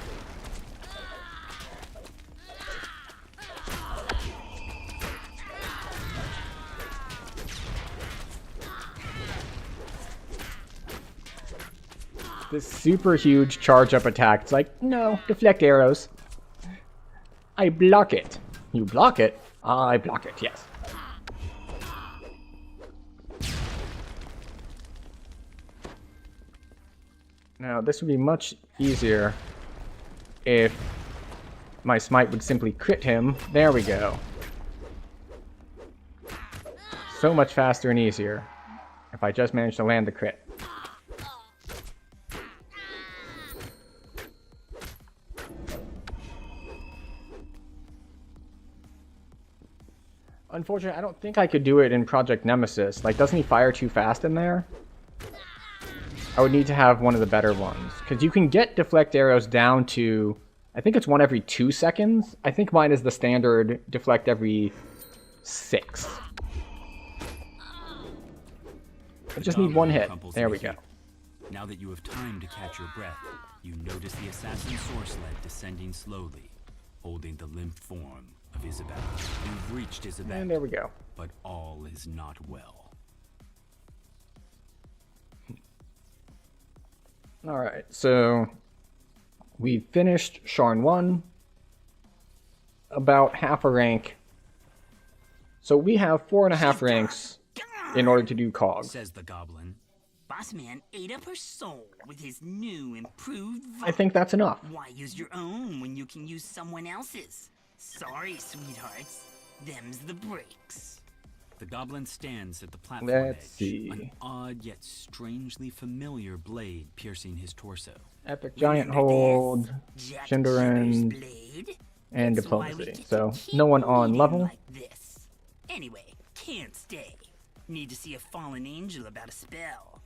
This super huge charge up attack. It's like, no, deflect arrows. I block it. You block it? I block it, yes. Now, this would be much easier if my smite would simply crit him. There we go. So much faster and easier if I just managed to land the crit. Unfortunately, I don't think I could do it in Project Nemesis. Like, doesn't he fire too fast in there? I would need to have one of the better ones. Because you can get deflect arrows down to, I think it's one every 2 seconds. I think mine is the standard deflect every 6. I just need one hit. There we go. Now that you have time to catch your breath, you notice the assassin sword sled descending slowly, holding the limp form of Isabel. You've reached Isabel. And there we go. But all is not well. Alright, so we finished Sharn 1, about half a rank. So we have 4.5 ranks in order to do COG. Says the goblin. Bossman ate up her soul with his new improved I think that's enough. Why use your own when you can use someone else's? Sorry, sweethearts. Them's the breaks. The goblin stands at the platform Let's edge, see. an odd yet strangely familiar blade piercing his torso. Epic Giant Hold, Shinderin, and Diplomacy. So, no one on level. Like this. Anyway, can't stay. Need to see a fallen angel about a spell.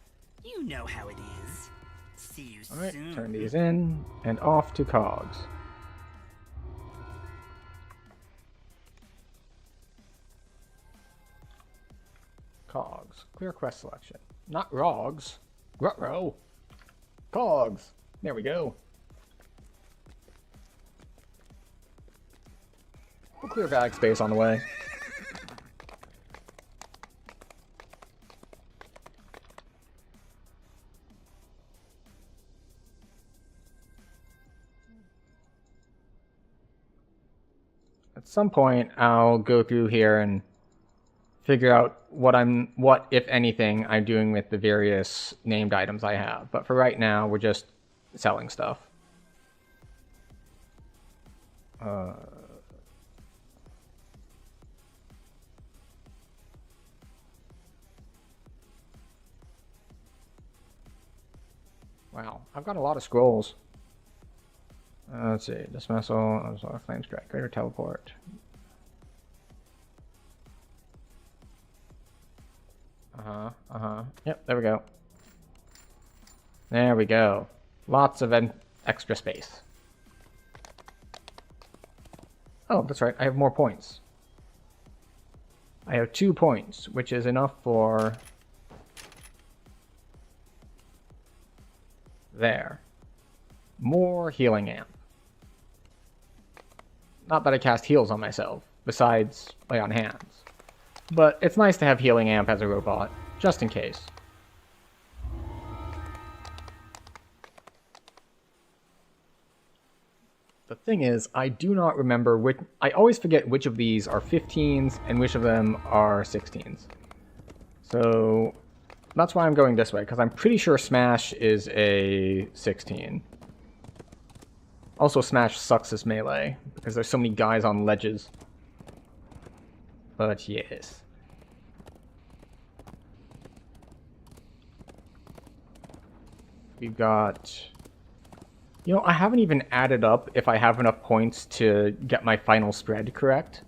You know how it is. See you Alright, soon. turn these in, and off to COGs. COGs. Clear quest selection. Not ROGs. Ruh-roh. COGs. There we go. We'll clear bag space on the way. At some point, I'll go through here and figure out what, if anything, I'm doing with the various named items I have. But for right now, we're just selling stuff. Wow, I've got a lot of scrolls. Let's see, dismissal, flame strike, greater teleport. Yep, there we go. There we go. Lots of extra space. Oh, that's right, I have more points. I have 2 points, which is enough for... There. More healing amp. Not that I cast heals on myself, besides lay on hands. But it's nice to have healing amp as a robot, just in case. The thing is, I do not remember which... I always forget which of these are 15s and which of them are 16s. So that's why I'm going this way, because I'm pretty sure Smash is a 16. Also, Smash sucks as melee, because there's so many guys on ledges. But yes. We've got... You know, I haven't even added up if I have enough points to get my final spread correct.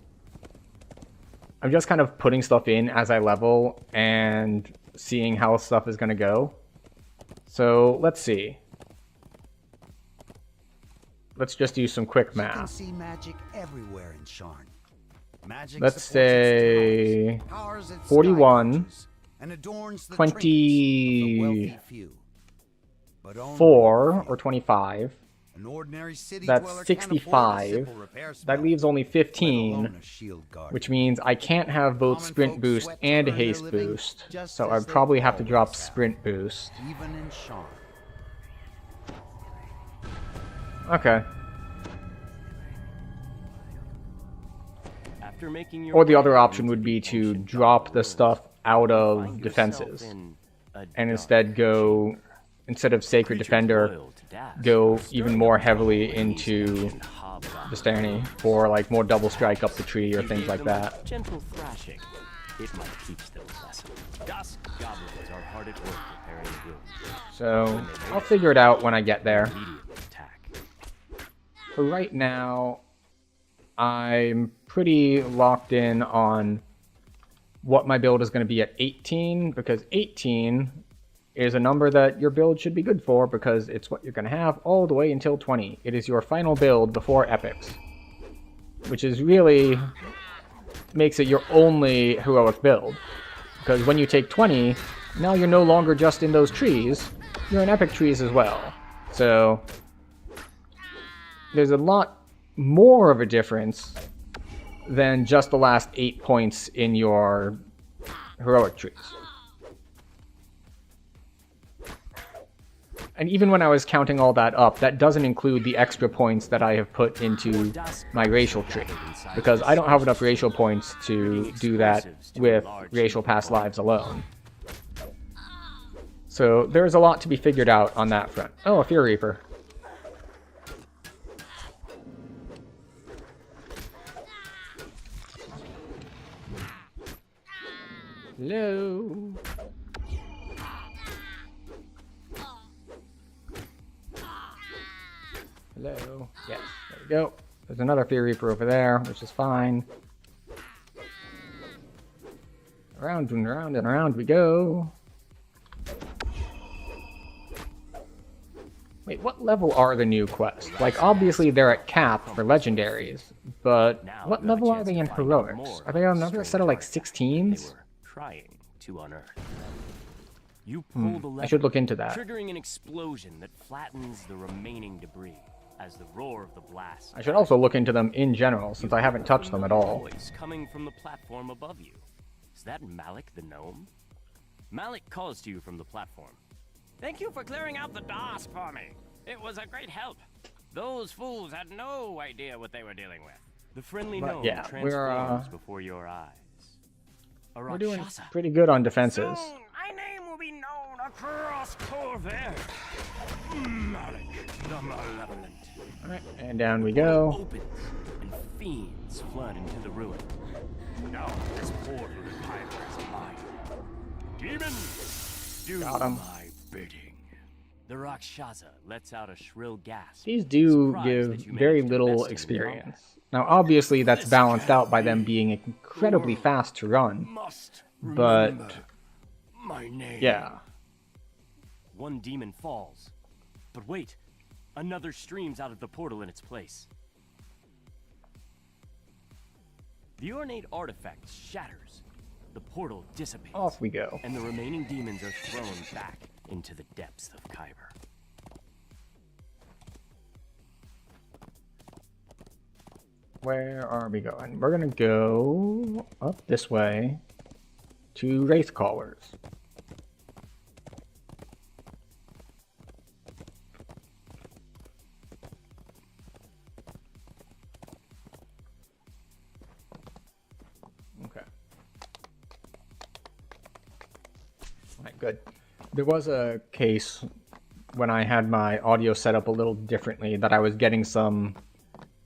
I'm just kind of putting stuff in as I level, and seeing how stuff is going to go. So let's see. Let's just do some quick You can math. see magic everywhere in Sharn. Magic Let's supports say its powers its 41, sky and adorns the trinkets of the wealthy few. But only 4 the few. or 25. An ordinary city That's dweller can't afford a 65. simple repair spell, That leaves only let 15, alone a shield guard. which means I can't have both Common sprint folk boost sweat to and earn their haste living, boost. just So as I'd they probably have to always drop have, sprint boost. even in Sharn. Okay. After making your Or the way other option into would be the to ancient drop Dark the Ruins, stuff out you'll of find defenses. yourself in a And dark instead go, chamber. instead of Sacred Creatures Defender, loyal to Dask go are even stirring more up trouble heavily with into these ancient hobgoblins. the Stanny for like more double strike up the tree or You things gave like them a that. gentle thrashing. It might teach them a lesson. Dusk goblins are hard at work repairing the ruins. So I'll figure it out when I get there. Immediately attack. For right now, I'm pretty locked in on what my build is going to be at 18, because 18 is a number that your build should be good for, because it's what you're going to have all the way until 20. It is your final build before epics, which is really makes it your only heroic build, because when you take 20, now you're no longer just in those trees, you're in epic trees as well. So there's a lot more of a difference than just the last 8 points in your heroic trees. And even when I was counting all that up, that doesn't include the extra points that I have put into my racial tree, because I don't have enough racial points to do that with racial past lives alone. So there's a lot to be figured out on that front. Oh, a Fear Reaper. Hello. Hello. Yes, there we go. There's another Fear Reaper over there, which is fine. Around and around and around we go. Wait, what level are the new quests? Like, obviously they're at cap for legendaries, but what level are they in heroics? Are they on another set of like 16s? Trying to unearth. You pull the lever, I should look into that. triggering an explosion that flattens the remaining debris as the roar of the blast. I should also look into them in general, since I haven't touched them at all. Voice coming from the platform above you. Is that Malik the gnome? Malik calls to you from the platform. Thank you for clearing out the DOS for me. It was a great help. Those fools had no idea what they were dealing with. The friendly gnome yeah, transforms before your eyes. A We're doing Rakshasa. pretty good on defenses. Soon, my name will be known across Corvair. Malik the Malevolent. Alright, and down we go. Opens, and fiends flood into the ruin. Now this portal in Pyre is mine. Demon, do Got him. my bidding. The Rakshasa lets out a shrill gasp. These do surprised give that you very managed to little best him in experience. Now, obviously, that's balanced out by them being incredibly fast to run, Must but remember my name. yeah. One demon falls. But wait, another streams out of the portal in its place. The ornate artifact shatters. The portal dissipates. Off we go. And the remaining demons are thrown back into the depths of Kyber. Where are we going? We're gonna go up this way to Wraith Callers. Okay. Alright, good. There was a case when I had my audio set up a little differently that I was getting some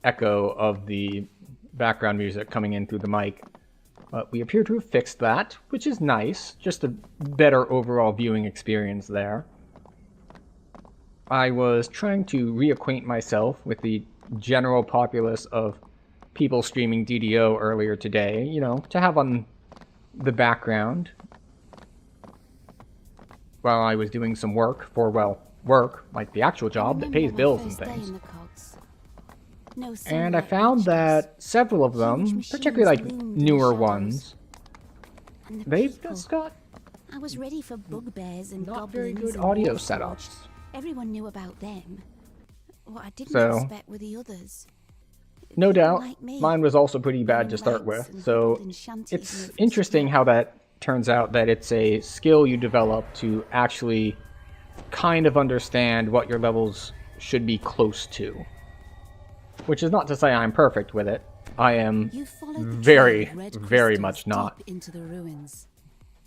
echo of the background music coming in through the mic. But we appear to have fixed that, which is nice. Just a better overall viewing experience there. I was trying to reacquaint myself with the general populace of people streaming DDO earlier today, you know, to have on the background. while I was doing some work for, well, work, like the actual job that pays bills and things. And I found that several of them, particularly like newer ones, they've just got I was ready for bugbears and not very goblins good and audio warforged. setups. Everyone knew about them. What I didn't So, expect were the others. no doubt, Like me, mine was also pretty bad running to start rags with, and so golden shanties it's and interesting how that turns out that it's a skill you develop to actually kind of understand what your levels should be close to. Which is not to say I'm perfect with it. I am You followed the very, trail of red very crystals much not. deep into the ruins.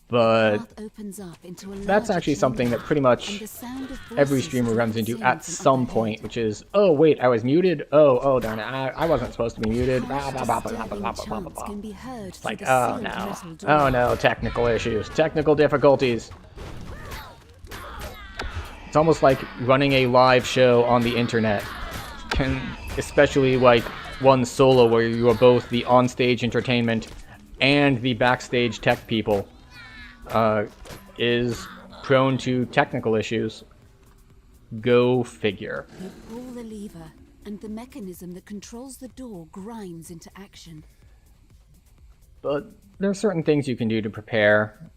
But Path opens up into a that's larger actually something that chamber, pretty and much the sound of every voices streamer runs drifts into in at from some up point, ahead. which is, oh wait, I was muted? Oh darn it, I wasn't supposed to be muted. Blah, blah, blah, blah, blah, Disturbing blah, blah, blah, chants blah. can be heard It's through like, the oh sealed no, metal door. oh no, technical issues, technical difficulties. It's almost like running a live show on the internet, especially like one solo where you are both the onstage entertainment and the backstage tech people, is prone to technical issues. Go figure. You pull the lever, and the mechanism that controls the door grinds into action. But there are certain things you can do to prepare.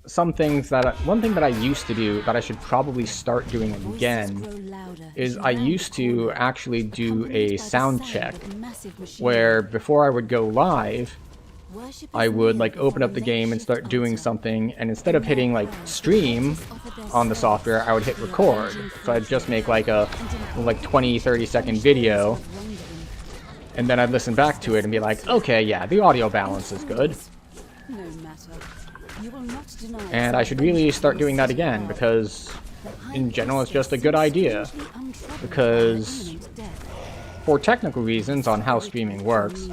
Some things that one thing that I used to do that I should probably start doing Voices again grow louder is as you I round the used to corner, actually do accompanied a by the sound check of massive machinery. where before I would go live, Worship I is would kneel like open before up the a game and makeshift start doing altar. something, and instead of hitting like stream on the software, I would hit record. So I'd just make like a 20-30 second video, and then I'd listen back to it and be like, okay, yeah, the audio balance is good. No matter. You will not deny And I should really start doing that again, because in general it's just a good idea. Because for technical reasons on how streaming works,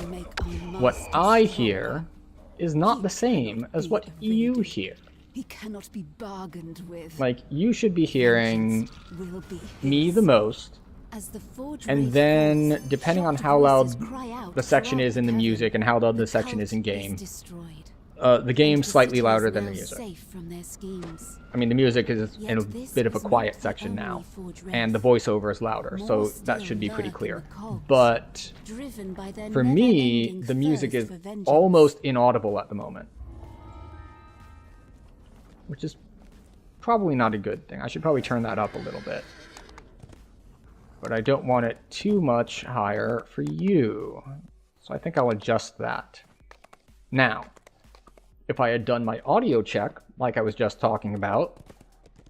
what I hear is not the same as what you hear. He cannot be bargained with. Like, you should be hearing Will be me his. the most, As the forge and wraith then falls, depending on shocked how loud voices cry out the section throughout is in the cavern. music and how loud the The section is in cult game. destroyed. The game's The slightly city louder is than the now music. safe from their schemes. I mean, the music is in a Yet this bit of a is not quiet the section only now, forge and the wraith. voiceover is louder, so More that still should be pretty lurk in clear. the cogs, But driven by their for me, never-ending the music thirst is for vengeance. almost inaudible at the moment, which is probably not a good thing. I should probably turn that up a little bit. But I don't want it too much higher for you. So I think I'll adjust that. Now, if I had done my audio check, like I was just talking about,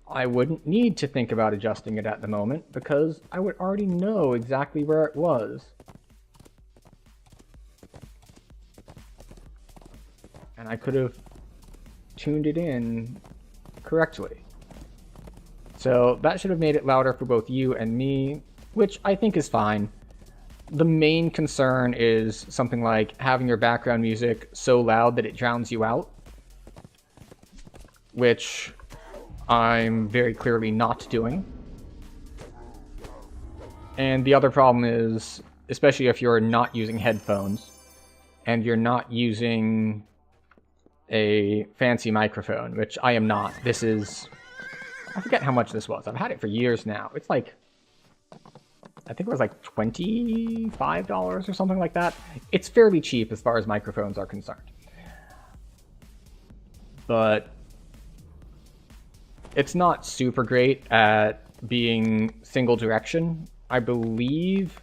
I wouldn't need to think about adjusting it at the moment, because I would already know exactly where it was. And I could have tuned it in correctly. So that should have made it louder for both you and me, which I think is fine. The main concern is something like having your background music so loud that it drowns you out, which I'm very clearly not doing. And the other problem is, especially if you're not using headphones and you're not using a fancy microphone, which I am not. This is, I forget how much this was. I've had it for years now. It's like, I think it was like $25 or something like that. It's fairly cheap as far as microphones are concerned. But it's not super great at being single direction. I believe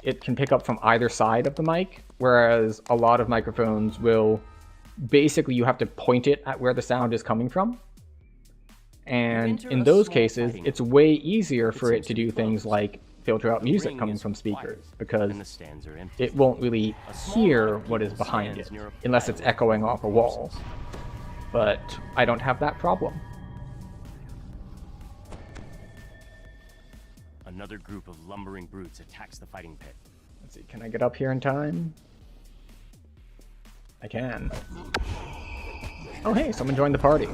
it can pick up from either side of the mic, whereas a lot of microphones will basically, you have to point it at where the sound is coming from. And in those cases, it's way easier for it to do things like filter out music coming from speakers, because it won't really hear what is behind it, unless it's echoing off a wall. But I don't have that problem. Another group of lumbering brutes attacks the fighting pit. Let's see, can I get up here in time? I can. Oh hey, someone joined the party.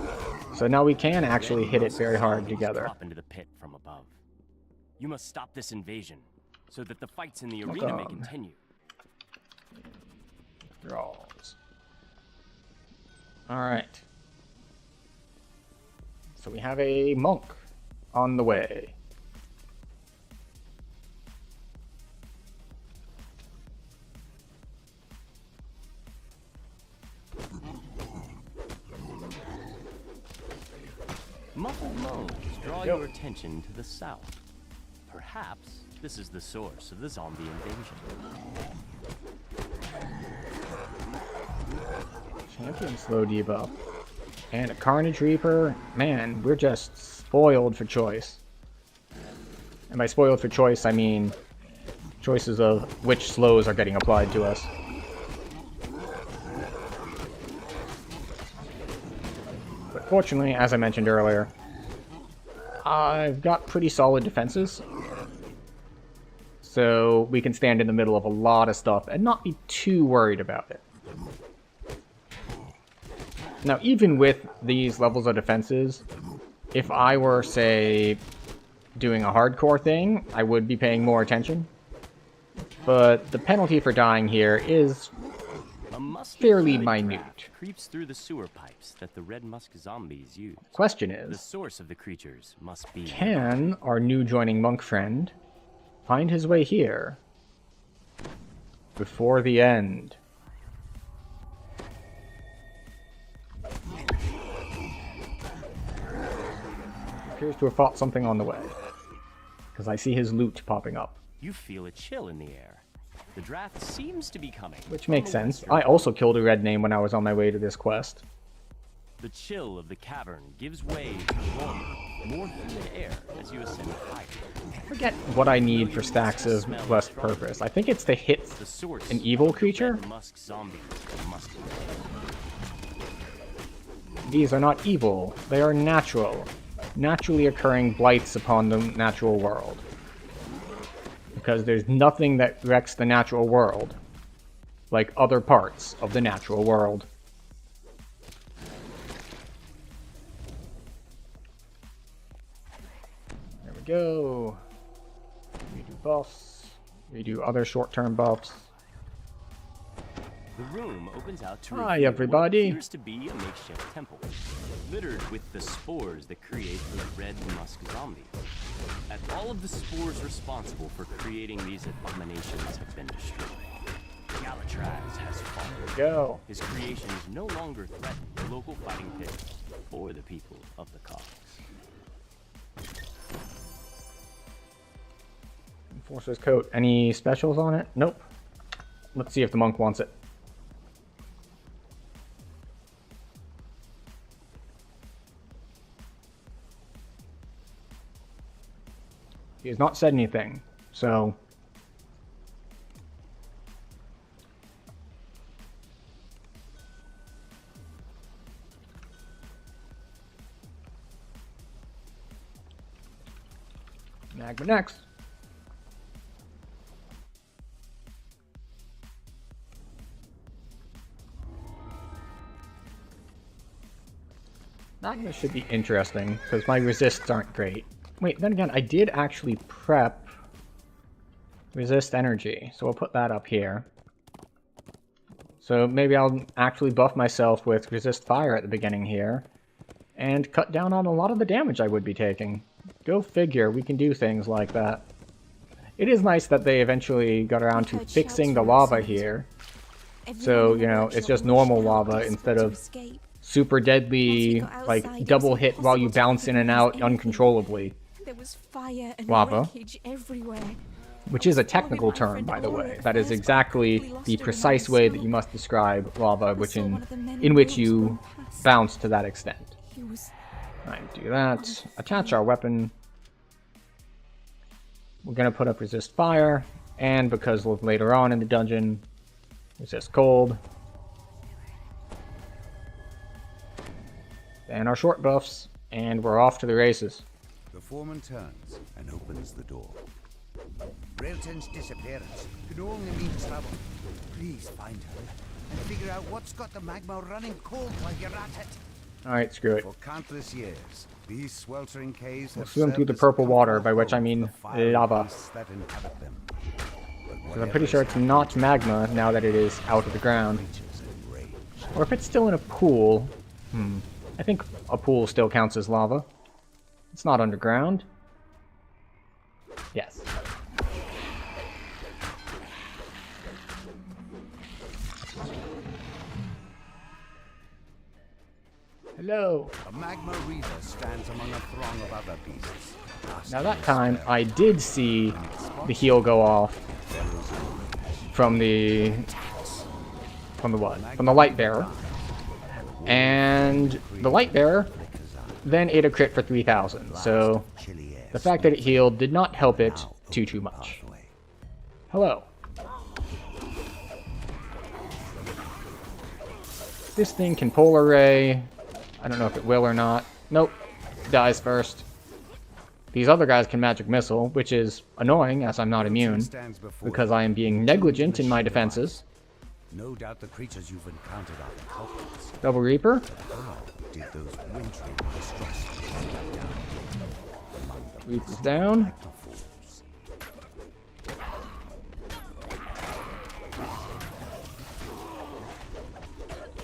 So now we can actually hit it very hard together. Drop into the pit from above. You must stop this invasion, so that the fights in the arena may continue. Draws. Alright. So we have a monk on the way. Muffled moans draw your attention to the south. Perhaps this is the source of the zombie invasion. Champion slow debuff. And a Carnage Reaper. Man, we're just spoiled for choice. And by spoiled for choice, I mean choices of which slows are getting applied to us. But fortunately, as I mentioned earlier, I've got pretty solid defenses. So we can stand in the middle of a lot of stuff and not be too worried about it. Now, even with these levels of defenses, if I were, say, doing a hardcore thing, I would be paying more attention. But the penalty for dying here is fairly minute. Creeps through the sewer pipes that the Red Musk zombies use. Question The is, source of the creatures must be... can our new joining monk friend find his way here before the end? Appears to have fought something on the way, because I see his loot popping up. You feel a chill in the air. The draft seems to be coming. Which makes sense. I also killed a red name when I was on my way to this quest. The chill of the cavern gives way to warmer, more humid air as you ascend higher. I forget what I need for Stax's quest purpose. I think it's to hit The source an evil of the creature. Red Musk zombies must be. These are not evil. They are natural. Naturally occurring blights upon the natural world. Because there's nothing that wrecks the natural world like other parts of the natural world. There we go. We do buffs. We do other short-term buffs. The room opens out to Hi, reveal everybody. what appears to be a makeshift temple, littered with the spores that create the Red Musk zombie. And all of the spores responsible for creating these abominations have been destroyed. Galatraz has fallen. There we go. His creations no longer threaten the local fighting pit or the people of the Cogs. Enforcer's coat. Any specials on it? Nope. Let's see if the monk wants it. He has not said anything, so... Magma next. Magma should be interesting, because my resists aren't great. Wait, then again, I did actually prep resist energy, so we'll put that up here. So maybe I'll actually buff myself with resist fire at the beginning here, and cut down on a lot of the damage I would be taking. Go figure, we can do things like that. It is nice that they eventually got around to fixing the lava here. So, you know, it's just normal lava instead of super deadly, like, double hit while you bounce in and out uncontrollably. There was fire and Lava. wreckage everywhere. Which is a technical term, by the way. That is exactly the precise way that you must describe lava, in which you bounce to that extent. Alright, do that. Attach our weapon. We're gonna put up resist fire, and because later on in the dungeon, resist cold. And our short buffs, and we're off to the races. The foreman turns and opens the door. Railton's disappearance could only mean trouble. Please find her and figure out what's got the magma running cold while you're at it. Alright, screw it. For countless years, these sweltering caves We'll have swim through served the as a purple water, comfortable by which I home mean for the fiery lava. beasts that inhabit them. Because I'm pretty sure it's not magma now that it is out of the ground. Or if it's still in a pool. I think a pool still counts as lava. It's not underground. Yes. Hello. A magma reaver stands among a throng of other beasts. Now that time, I did see the heel go off from the what? From the light bearer. And the light bearer then ate a crit for 3,000. So the fact that it healed did not help it too much. Hello. This thing can polar ray. I don't know if it will or not. Nope. Dies first. These other guys can magic missile, which is annoying as I'm not immune, because I am being negligent in my defenses. No doubt the creatures you've encountered are the culprits. Double Reaper. How did those wintry monstrosities get down among the Reaper's down. fools?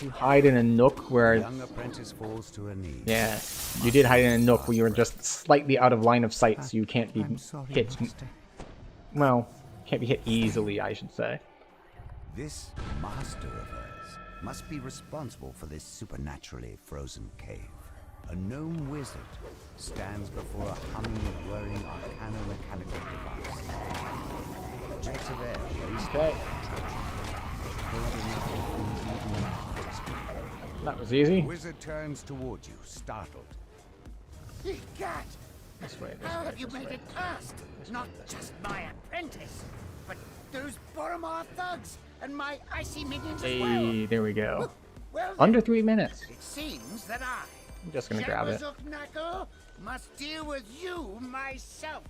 You hide in a nook where... Young apprentice falls to her knees. Yes, you did hide in a nook where you were just slightly out of line of sight, so you can't be hit. Well, can't be hit easily, I should say. This master of hers must be responsible for this supernaturally frozen cave. A gnome wizard stands before a humming, whirring arcano-mechanical device. Jets of air raised Okay. That was easy. The wizard turns toward you, startled. Egad! This way, this How way, have you this made way. it past? Not just my apprentice, but those Boromar thugs and my icy minions as well. Hey, there we go. Well, then, Under 3 minutes. it seems that I, I'm just gonna grab it. Shemazuk-Nako, must deal with you myself.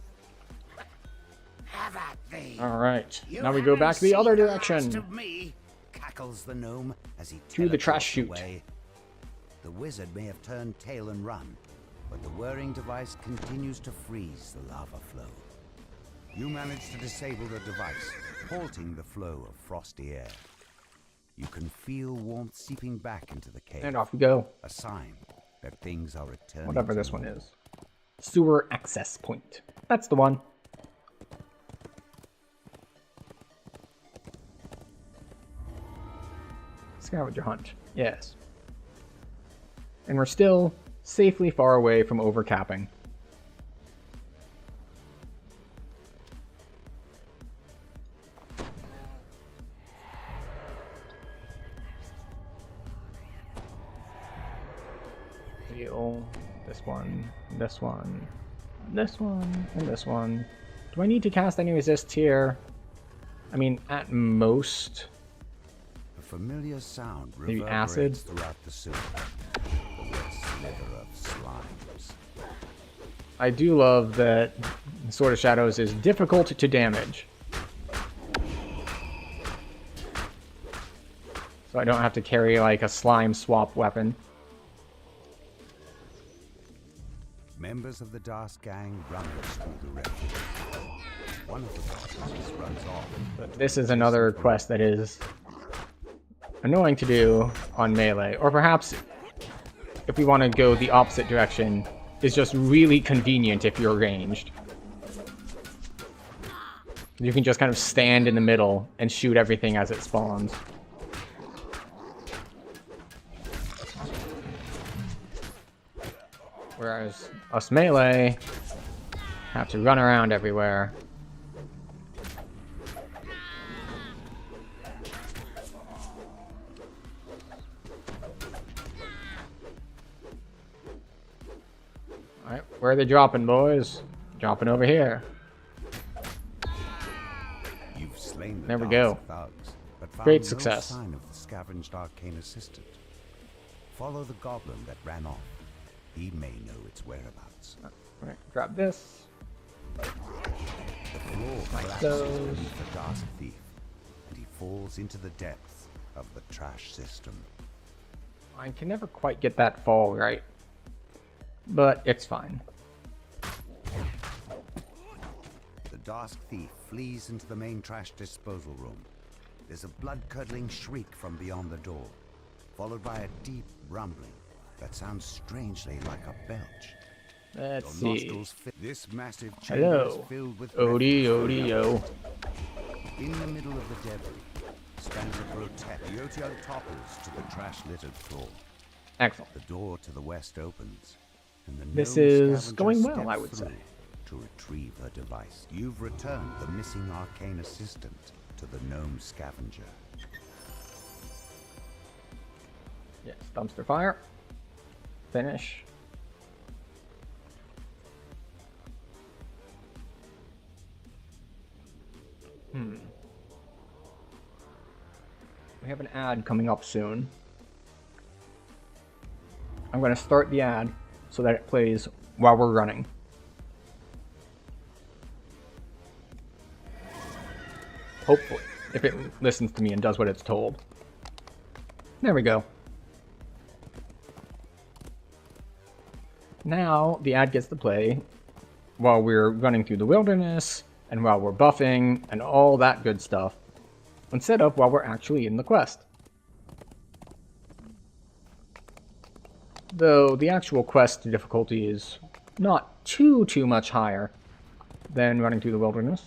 Have at thee. Alright, You now we go back to the haven't other seen the last direction. of me. Cackles the gnome as he Through the trash teleports chute. away. The wizard may have turned tail and run, but the whirring device continues to freeze the lava flow. You manage to disable the device, halting the flow of frosty air. You can feel warmth seeping back into the cave. And off we go. A sign that things are returning. Whatever to this one normal. is. Sewer access point. That's the one. Scavenger hunt. Yes. And we're still safely far away from overcapping. Deal. This one, this one, this one, and this one. Do I need to cast any resist here? I mean, at most. A familiar sound Maybe reverberates acid? throughout the sewer. The wet slither of slimes. I do love that Sword of Shadows is difficult to damage. So I don't have to carry like a slime swap weapon. Members of the Das gang rummage through the refuge. One of the bosses runs off. But this is another quest that is annoying to do on melee. Or perhaps, if we want to go the opposite direction, is just really convenient if you're ranged. You can just kind of stand in the middle and shoot everything as it spawns. Whereas us melee have to run around everywhere. Alright, where are they dropping, boys? Dropping over here. You've slain the There we Das go. thugs, but found Great no success. sign of the scavenged arcane assistant. Follow the goblin that ran off. He may know its whereabouts. Alright, grab this. The floor Like collapses those. beneath the Dask thief, and he falls into the depths of the trash system. I can never quite get that fall right. But it's fine. The Dask thief flees into the main trash disposal room. There's a blood-curdling shriek from beyond the door, followed by a deep rumbling that sounds strangely like a belch. Let's Your see. nostrils this massive chamber Hello. is filled with Odie, Odie, yo. In the middle of the debris stands a grotesque. The Otium topples to the trash-littered floor. Excellent. The door to the west opens, and the This gnome is scavenger going well, steps I would through say. to retrieve her device. You've returned the missing arcane assistant to the gnome scavenger. Yes, dumpster fire. Finish. We have an ad coming up soon. I'm going to start the ad so that it plays while we're running. Hopefully, if it listens to me and does what it's told. There we go. Now the ad gets to play while we're running through the wilderness and while we're buffing and all that good stuff, instead of while we're actually in the quest. Though the actual quest difficulty is not too much higher than running through the wilderness.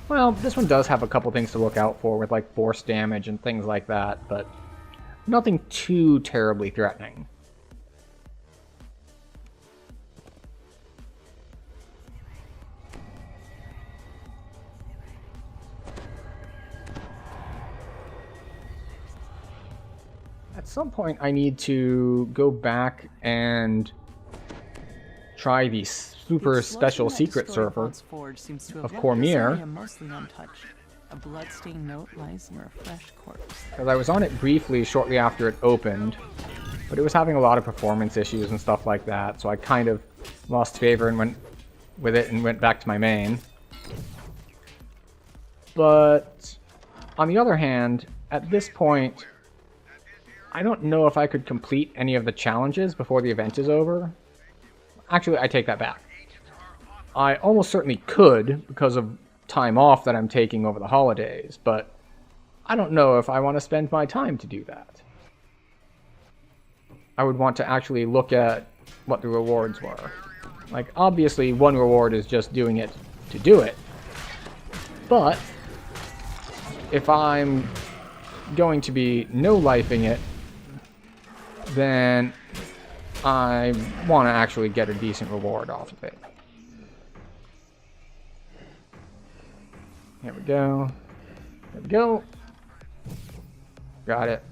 Well, this one does have a couple things to look out for with like force damage and things like that, but nothing too terribly threatening. At some point, I need to go back and try the super special secret server of Cormier. Mostly untouched. A bloodstained note lies near a fresh corpse. Because I was on it briefly shortly after it opened, but it was having a lot of performance issues and stuff like that, so I kind of lost favor and went with it and went back to my main. But on the other hand, at this point, I don't know if I could complete any of the challenges before the event is over. Actually, I take that back. I almost certainly could because of time off that I'm taking over the holidays, but I don't know if I want to spend my time to do that. I would want to actually look at what the rewards were. Like, obviously, one reward is just doing it to do it. But if I'm going to be no-lifing it, then I want to actually get a decent reward off of it. Here we go. There we go. Got it.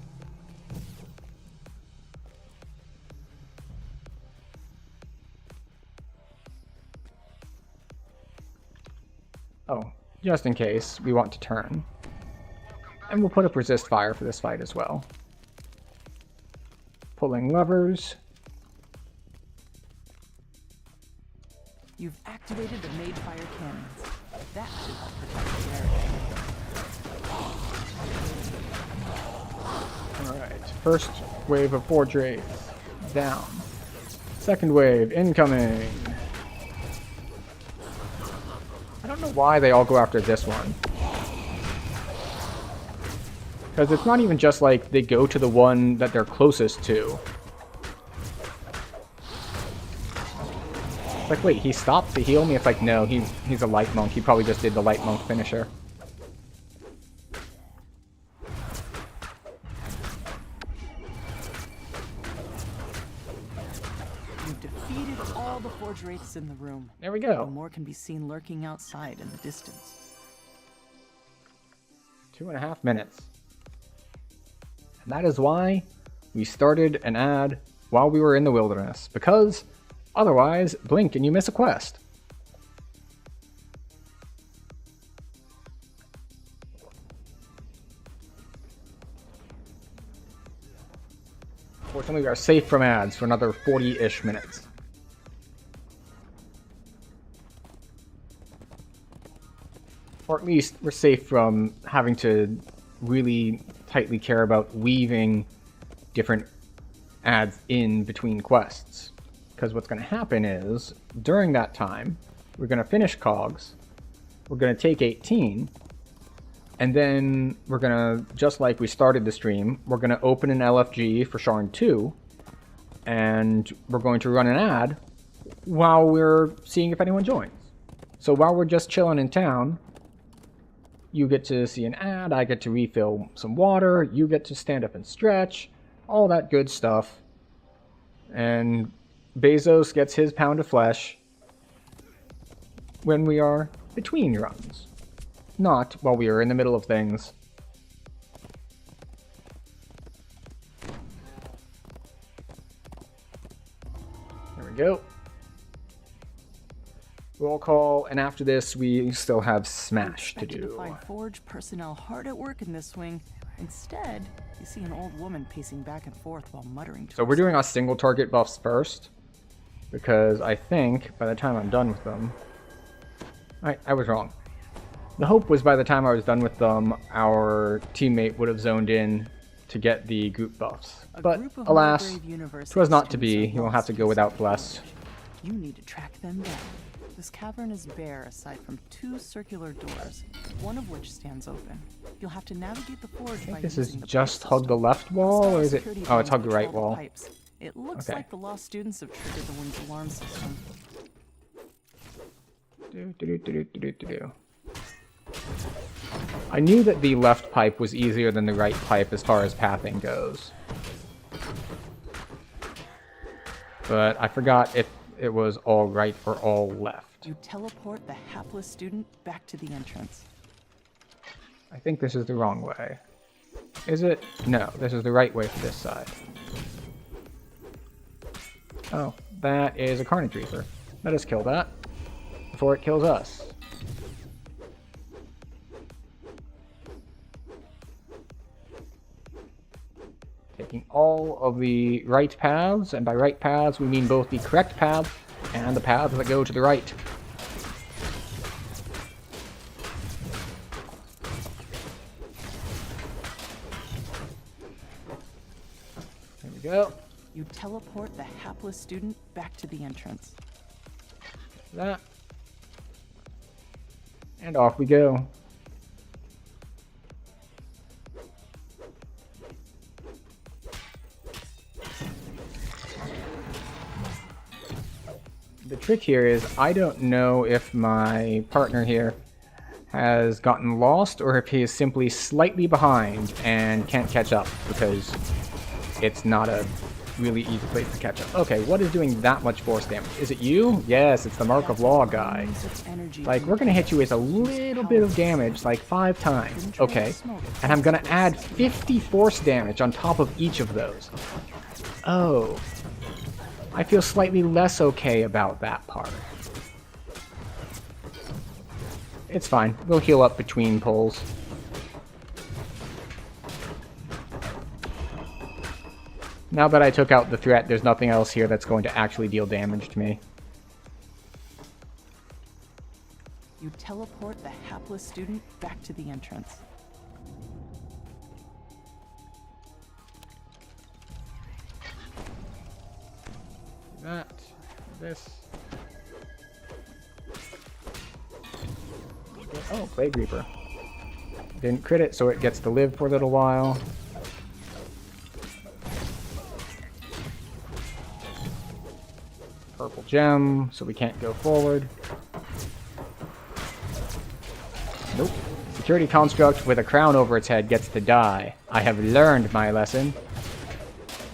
Oh, just in case we want to turn. And we'll put up resist fire for this fight as well. Pulling levers. You've activated the made fire cannons. That should help protect the area. Alright, first wave of Forge Wraiths. Down. Second wave, incoming. I don't know why they all go after this one. Because it's not even just like they go to the one that they're closest to. It's like, wait, he stopped to heal me? It's like, no, he's a light monk. He probably just did the light monk finisher. You've defeated all the Forge Wraiths in the room. There we go. More can be seen lurking outside in the distance. 2.5 minutes. And that is why we started an ad while we were in the wilderness, because otherwise, blink and you miss a quest. Fortunately, we are safe from ads for another 40-ish minutes. Or at least we're safe from having to really tightly care about weaving different ads in between quests. Because what's going to happen is, during that time, we're going to finish Cogs, we're going to take 18, and then we're going to, just like we started the stream, we're going to open an LFG for Sharn 2, and we're going to run an ad while we're seeing if anyone joins. So while we're just chilling in town, you get to see an ad, I get to refill some water, you get to stand up and stretch, all that good stuff. And Bezos gets his pound of flesh when we are between runs, not while we are in the middle of things. There we go. Roll call, and after this, we still have Smash to do. To find Forge personnel hard at work in this wing. Instead, you see an old woman pacing back and forth while muttering to So we're doing our single target buffs first, because I think by the time I'm done with them... I was wrong. The hope was by the time I was done with them, our teammate would have zoned in to get the group buffs. But alas, 'twas not to be. You will have to go without Bless. You need to track them down. This cavern is bare aside from 2 circular doors, one of which stands open. You'll have to navigate the forge by This is using the just pipe hug the system. left wall, or is it... Security Oh, it's beams hug the right patrol wall. pipes. It looks Okay. like the lost students have triggered the wing's alarm system. I knew that the left pipe was easier than the right pipe as far as pathing goes. But I forgot if it was all right or all left. You teleport the hapless student back to the entrance. I think this is the wrong way. Is it? No, this is the right way for this side. Oh, that is a Carnage Reaper. Let us kill that before it kills us. Taking all of the right paths, and by right paths we mean both the correct path and the paths that go to the right. There we go. You teleport the hapless student back to the entrance. That. And off we go. The trick here is I don't know if my partner here has gotten lost or if he is simply slightly behind and can't catch up because it's not a really easy place to catch up. Okay, what is doing that much force damage? Is it you? Yes, it's the Mark of Law guy. Like, we're gonna hit you with a little bit of damage, like 5 times. Okay, and I'm gonna add 50 force damage on top of each of those. Oh. I feel slightly less okay about that part. It's fine. We'll heal up between pulls. Now that I took out the threat, there's nothing else here that's going to actually deal damage to me. You teleport the hapless student back to the entrance. That. This. Oh, Plague Reaper. Didn't crit it, so it gets to live for a little while. Purple gem, so we can't go forward. Nope. Security construct with a crown over its head gets to die. I have learned my lesson.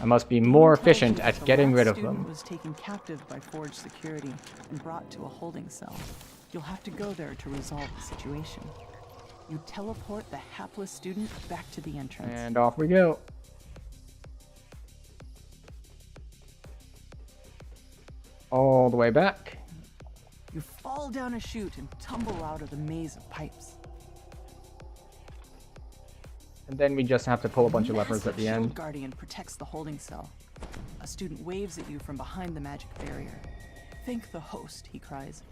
I must be more efficient at getting rid of them. Was taken captive by Forge security and brought to a holding cell. You'll have to go there to resolve the situation. You teleport the hapless student back to the entrance. And off we go. All the way back. You fall down a chute and tumble out of the maze of pipes. And then we just have to pull a bunch of levers at the Shield end. Guardian protects the holding cell. A student waves at you from behind the magic barrier. Thank the host, he cries.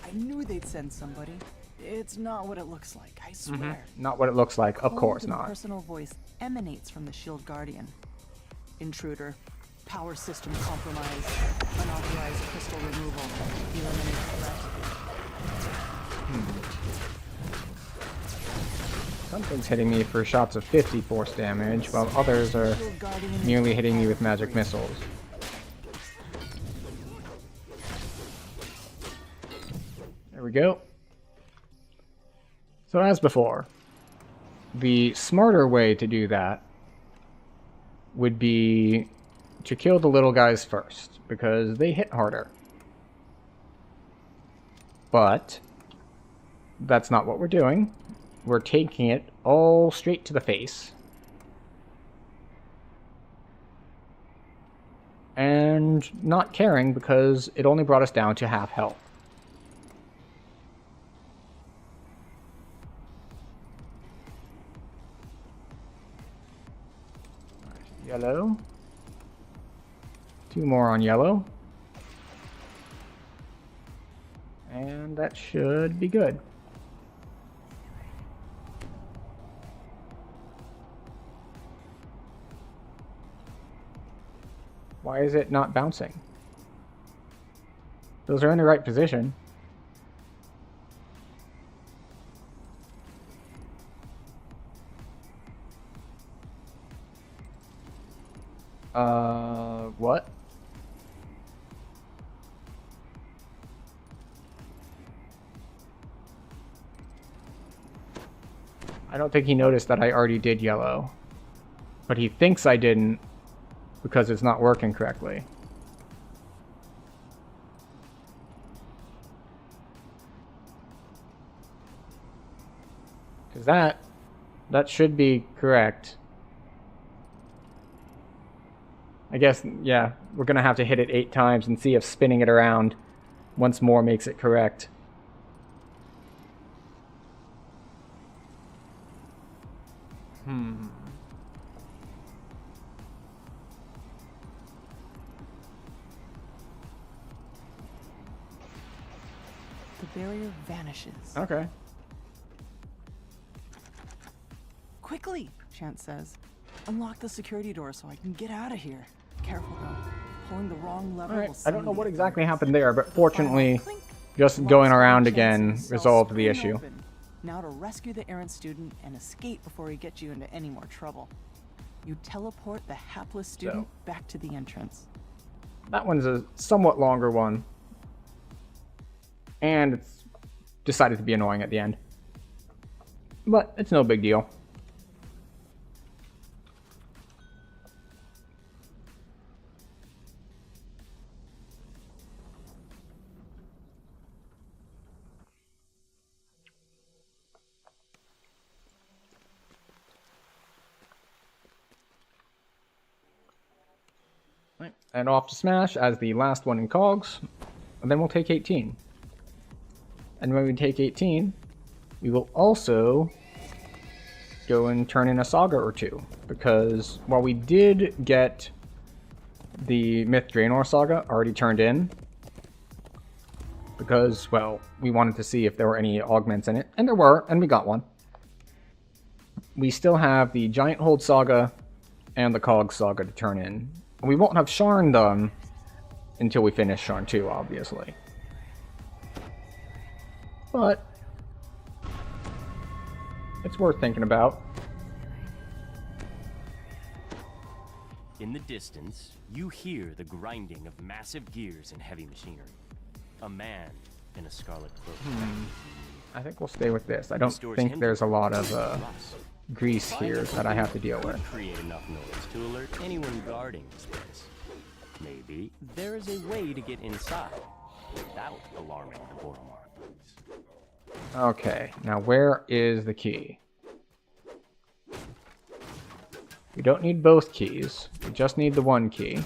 I knew they'd send somebody. It's not what it looks like, I swear. Not what it looks like, of course Cold and not. personal voice emanates from the Shield Guardian. Intruder, power system compromise, unauthorized crystal removal, eliminate threat. Something's hitting me for shots of 50 force damage, while others are merely hitting me with magic missiles. we go. So as before, the smarter way to do that would be to kill the little guys first, because they hit harder. But that's not what we're doing. We're taking it all straight to the face. And not caring because it only brought us down to half health. Yellow. 2 more on yellow. And that should be good. Why is it not bouncing? Those are in the right position. What? I don't think he noticed that I already did yellow. But he thinks I didn't because it's not working correctly. Because that should be correct. I guess, yeah, we're going to have to hit it 8 times and see if spinning it around once more makes it correct. The barrier vanishes. Okay. Quickly, Chance says. Unlock the security door so I can get out of here. Careful though. Pulling the wrong lever Alright, will I don't know suddenly what get exactly through. happened there, but fortunately, Clink. just Lights going on around Chance's again cell resolved the spring issue. open. Now to rescue the errant student and escape before he gets you into any more trouble. You teleport the hapless student back to the entrance. That one's a somewhat longer one. And it's decided to be annoying at the end. But it's no big deal. And off to Smash as the last one in Cogs, and then we'll take 18. And when we take 18, we will also go and turn in a Saga or 2, because while we did get the Myth Draenor Saga already turned in, because, well, we wanted to see if there were any augments in it, and there were, and we got one. We still have the Giant Hold Saga and the Cogs Saga to turn in. We won't have Sharn done until we finish Sharn 2, obviously. But it's worth thinking about. In the distance, you hear the grinding of massive gears and heavy machinery. A man in a scarlet cloak. I think we'll stay with this. I don't think there's a lot of grease here that I have to deal with. Create enough noise to alert anyone guarding this place. Maybe there is a way to get inside without alarming the Boromar. Okay, now where is the key? We don't need both keys. We just need the one key.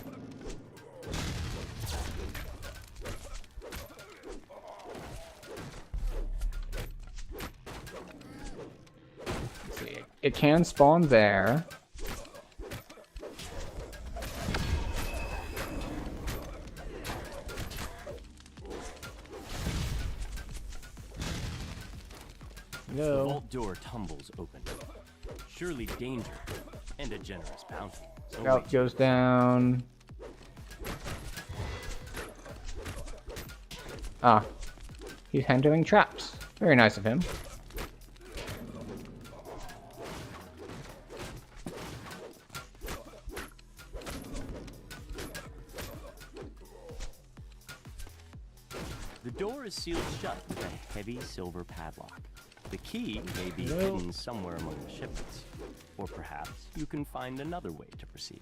Let's see. It can spawn there. The vault door tumbles open. Surely danger and a generous bounty. Scout goes down. Ah, he's handling traps. Very nice of him. The The door is sealed shut with a heavy silver padlock. The key may be hidden somewhere among the shipments, or perhaps you can find another way to proceed.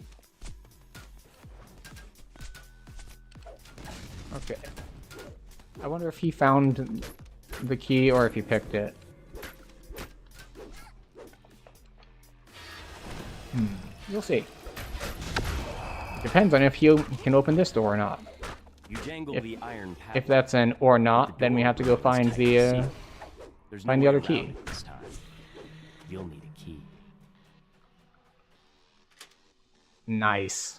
Okay. I wonder if he found the key or if he picked it. You'll see. It depends on if he can open this door or not. You jangle the iron padlock. If that's an or not, then we have to go find the find the other key. This time. You'll need a key. Nice.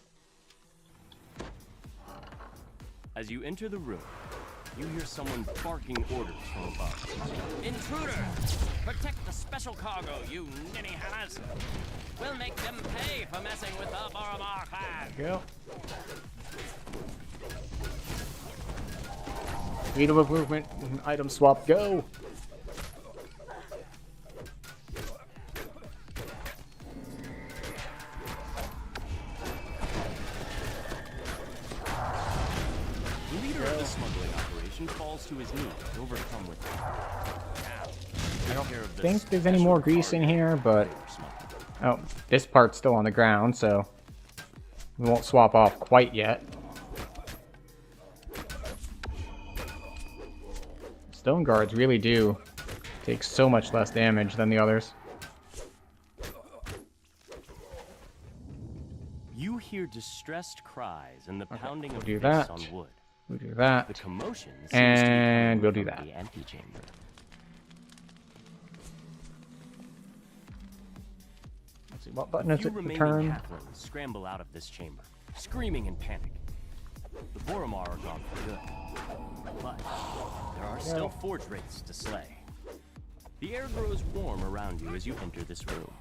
As you enter the room, you hear someone barking orders from above. Intruder! Protect the special cargo, you ninny hammers! We'll make them pay for messing with the Boromar clan! Go. Freedom of movement, item swap, go! The leader of the smuggling operation falls to his knees, overcome with I don't think there's any more grease in here, but... Oh, this part's still on the ground, so... we won't swap off quite yet. Stone guards really do take so much less damage than the others. You hear distressed cries and the pounding of do fists that. on wood. We'll do that. The commotion seems And to be we'll do from that. the antechamber. Let's see, what button is You it to remaining turn? halflings scramble out of this chamber, screaming in panic. The Boromar are gone for good, but there are still forge wraiths to slay. The air grows warm around you as you enter this room.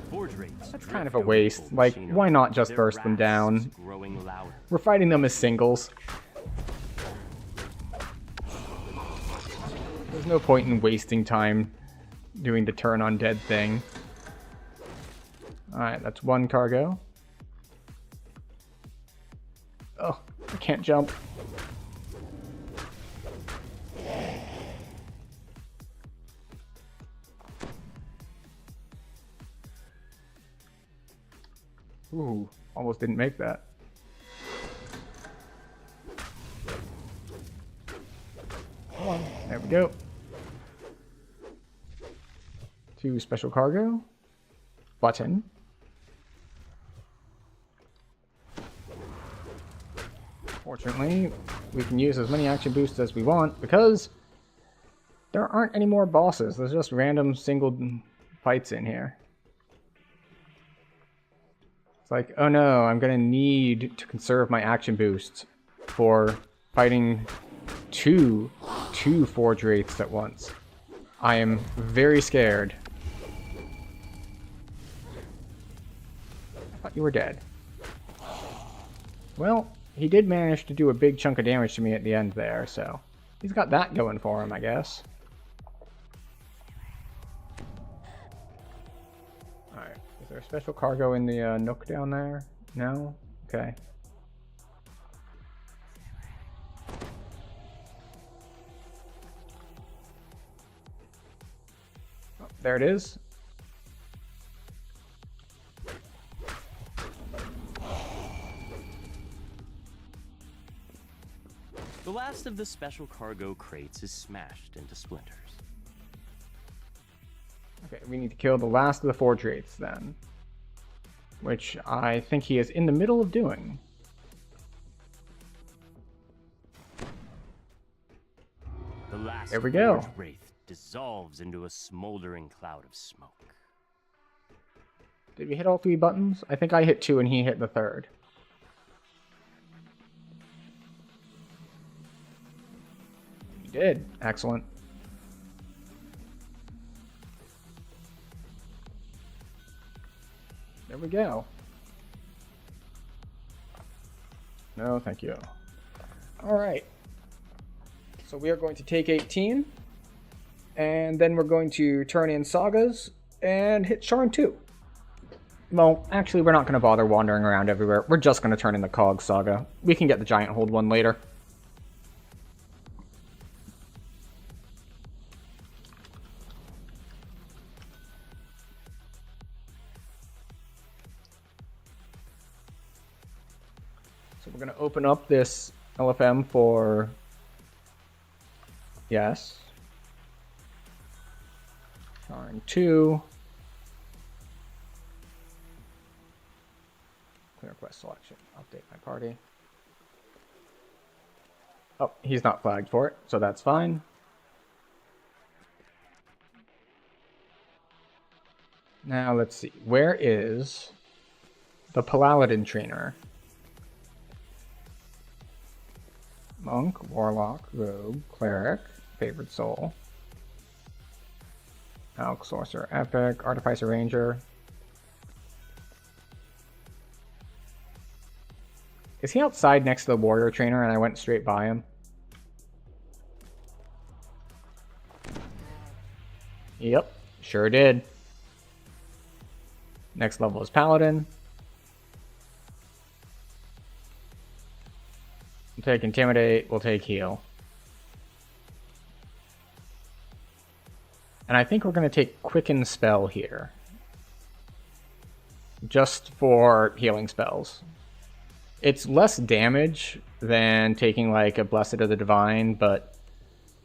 Forge wraiths. That's kind of a waste. Like, why not just burst them down? Growing louder. We're fighting them as singles. There's no point in wasting time doing the turn undead thing. Alright, that's one cargo. Oh, I can't jump. Ooh, almost didn't make that. Come on, there we go. 2 special cargo. Button. Fortunately, we can use as many action boosts as we want because there aren't any more bosses. There's just random single fights in here. It's like, oh no, I'm gonna need to conserve my action boosts for fighting two Forge Wraiths at once. I am very scared. I thought you were dead. Well, he did manage to do a big chunk of damage to me at the end there, so he's got that going for him, I guess. Alright, is there a special cargo in the nook down there? No? Okay. Oh, there it is. The last of the special cargo crates is smashed into splinters. Okay, we need to kill the last of the Forge Wraiths then. Which I think he is in the middle of doing. The last There we go. Forge Wraith dissolves into a smoldering cloud of smoke. Did we hit all 3 buttons? I think I hit 2 and he hit the 3rd. He did. Excellent. There we go. No, thank you. Alright. So we are going to take 18. And then we're going to turn in Sagas and hit Sharn 2. Well, actually, we're not going to bother wandering around everywhere. We're just going to turn in the Cog Saga. We can get the Giant Hold one later. So we're going to open up this LFM for... Yes. Sharn 2. Clear quest selection. Update my party. Oh, he's not flagged for it, so that's fine. Now let's see. Where is the paladin trainer? Monk, warlock, rogue, cleric, favored soul. Elk, sorcerer, epic, artificer, ranger. Is he outside next to the warrior trainer and I went straight by him? Yep, sure did. Next level is paladin. We'll take intimidate, we'll take heal. And I think we're going to take quicken spell here. Just for healing spells. It's less damage than taking like a Blessed of the Divine, but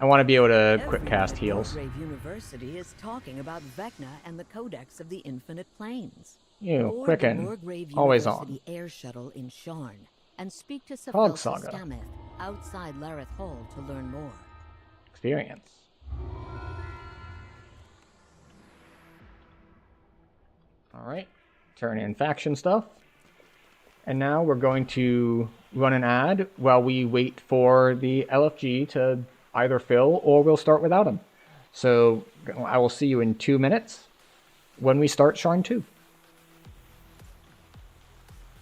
I want to be able to quick cast heals. Wargrave University is talking about Vecna and the Codex of the Infinite Planes. You, Board quicken. the Wargrave Always University on. air shuttle in Sharn and speak to Fog Sephelsa Saga. Stameth outside Lareth Hall to learn more. Experience. Alright, turn in faction stuff. And now we're going to run an ad while we wait for the LFG to either fill or we'll start without him. So I will see you in 2 minutes when we start Sharn 2.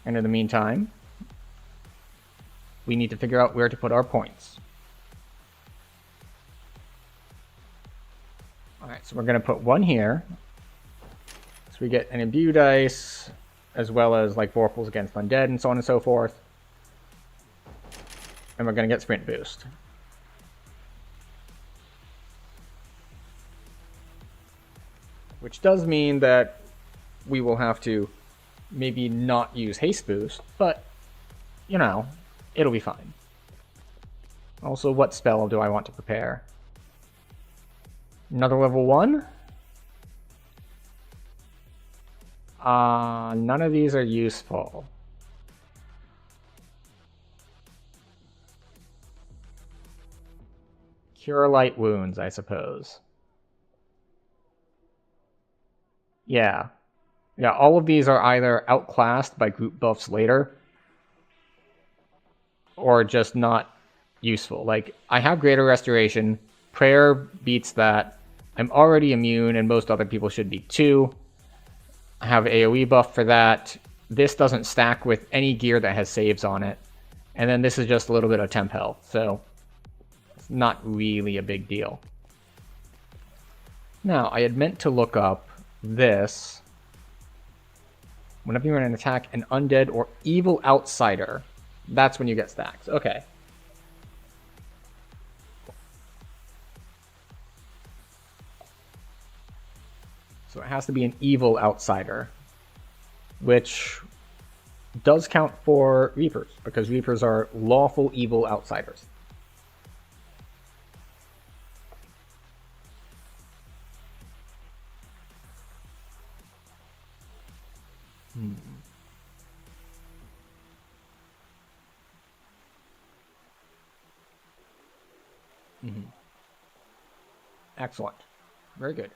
And in the meantime, we need to figure out where to put our points. Alright, so we're going to put one here. So we get an imbue dice, as well as like Vorpals against undead and so on and so forth. And we're going to get sprint boost. Which does mean that we will have to maybe not use haste boost, but, you know, it'll be fine. Also, what spell do I want to prepare? Another level 1? None of these are useful. Cure light wounds, I suppose. Yeah. Yeah, all of these are either outclassed by group buffs later, or just not useful. Like, I have Greater Restoration, Prayer beats that, I'm already immune, and most other people should be too. I have AoE buff for that. This doesn't stack with any gear that has saves on it. And then this is just a little bit of temp health, so it's not really a big deal. Now, I had meant to look up this. Whenever you run an attack, an undead or evil outsider, that's when you get stacks. Okay. So it has to be an evil outsider, which does count for Reapers, because Reapers are lawful evil outsiders. Excellent. Very good.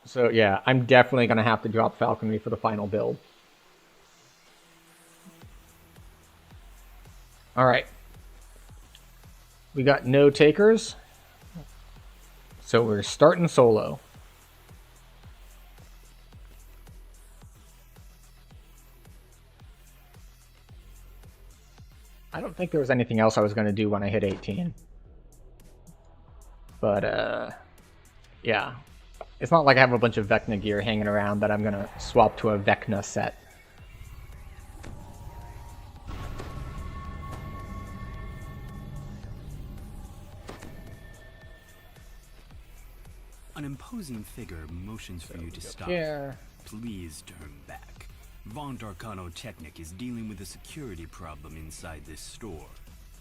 So yeah, I'm definitely going to have to drop Falconry for the final build. Alright. We got no takers. So we're starting solo. I don't think there was anything else I was going to do when I hit 18. But, yeah. It's not like I have a bunch of Vecna gear hanging around that I'm going to swap to a Vecna set. An imposing figure motions for you to stop. Here. Please turn back. Vaunt Arcano-Technic is dealing with a security problem inside this store.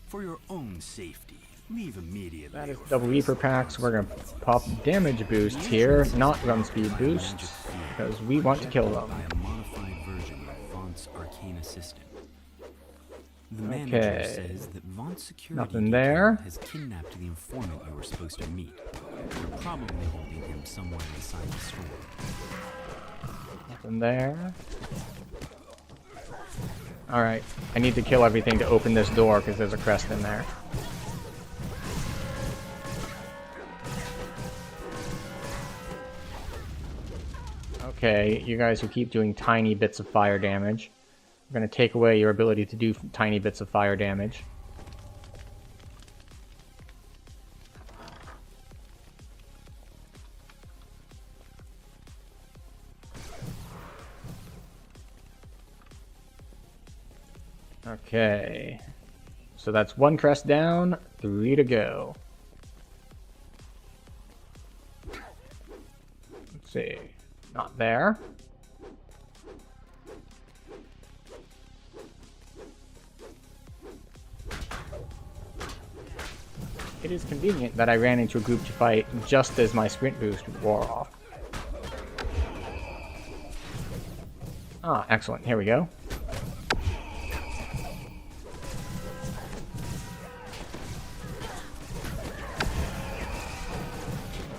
For your own safety, leave immediately. That is double Reaper packs. We're gonna pop damage boosts here, not run speed boosts, because we want to kill them. By a modified version of Vaunt's arcane assistant. The manager says that Vaunt's security Nothing there. has kidnapped the informant you were supposed to meet. You're probably holding him somewhere inside the store. Nothing there. Alright, I need to kill everything to open this door because there's a crest in there. Okay, you guys who keep doing tiny bits of fire damage, I'm going to take away your ability to do tiny bits of fire damage. Okay, so that's 1 crest down, 3 to go. Let's see, not there. It is convenient that I ran into a group to fight just as my sprint boost wore off. Ah, excellent, here we go.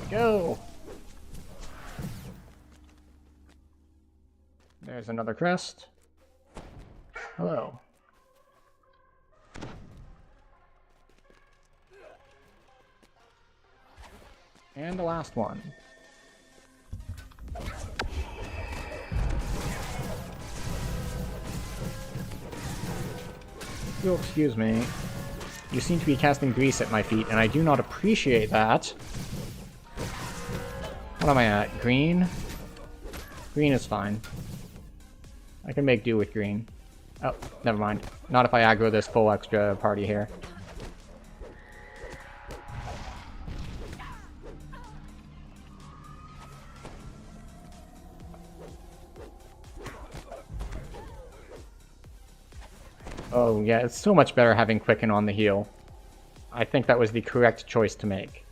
Go! There's another crest. Hello. And the last one. You'll excuse me. You seem to be casting grease at my feet, and I do not appreciate that. What am I at? Green? Green is fine. I can make do with green. Oh, never mind. Not if I aggro this full extra party here. Oh yeah, it's so much better having Quicken on the heal. I think that was the correct choice to make.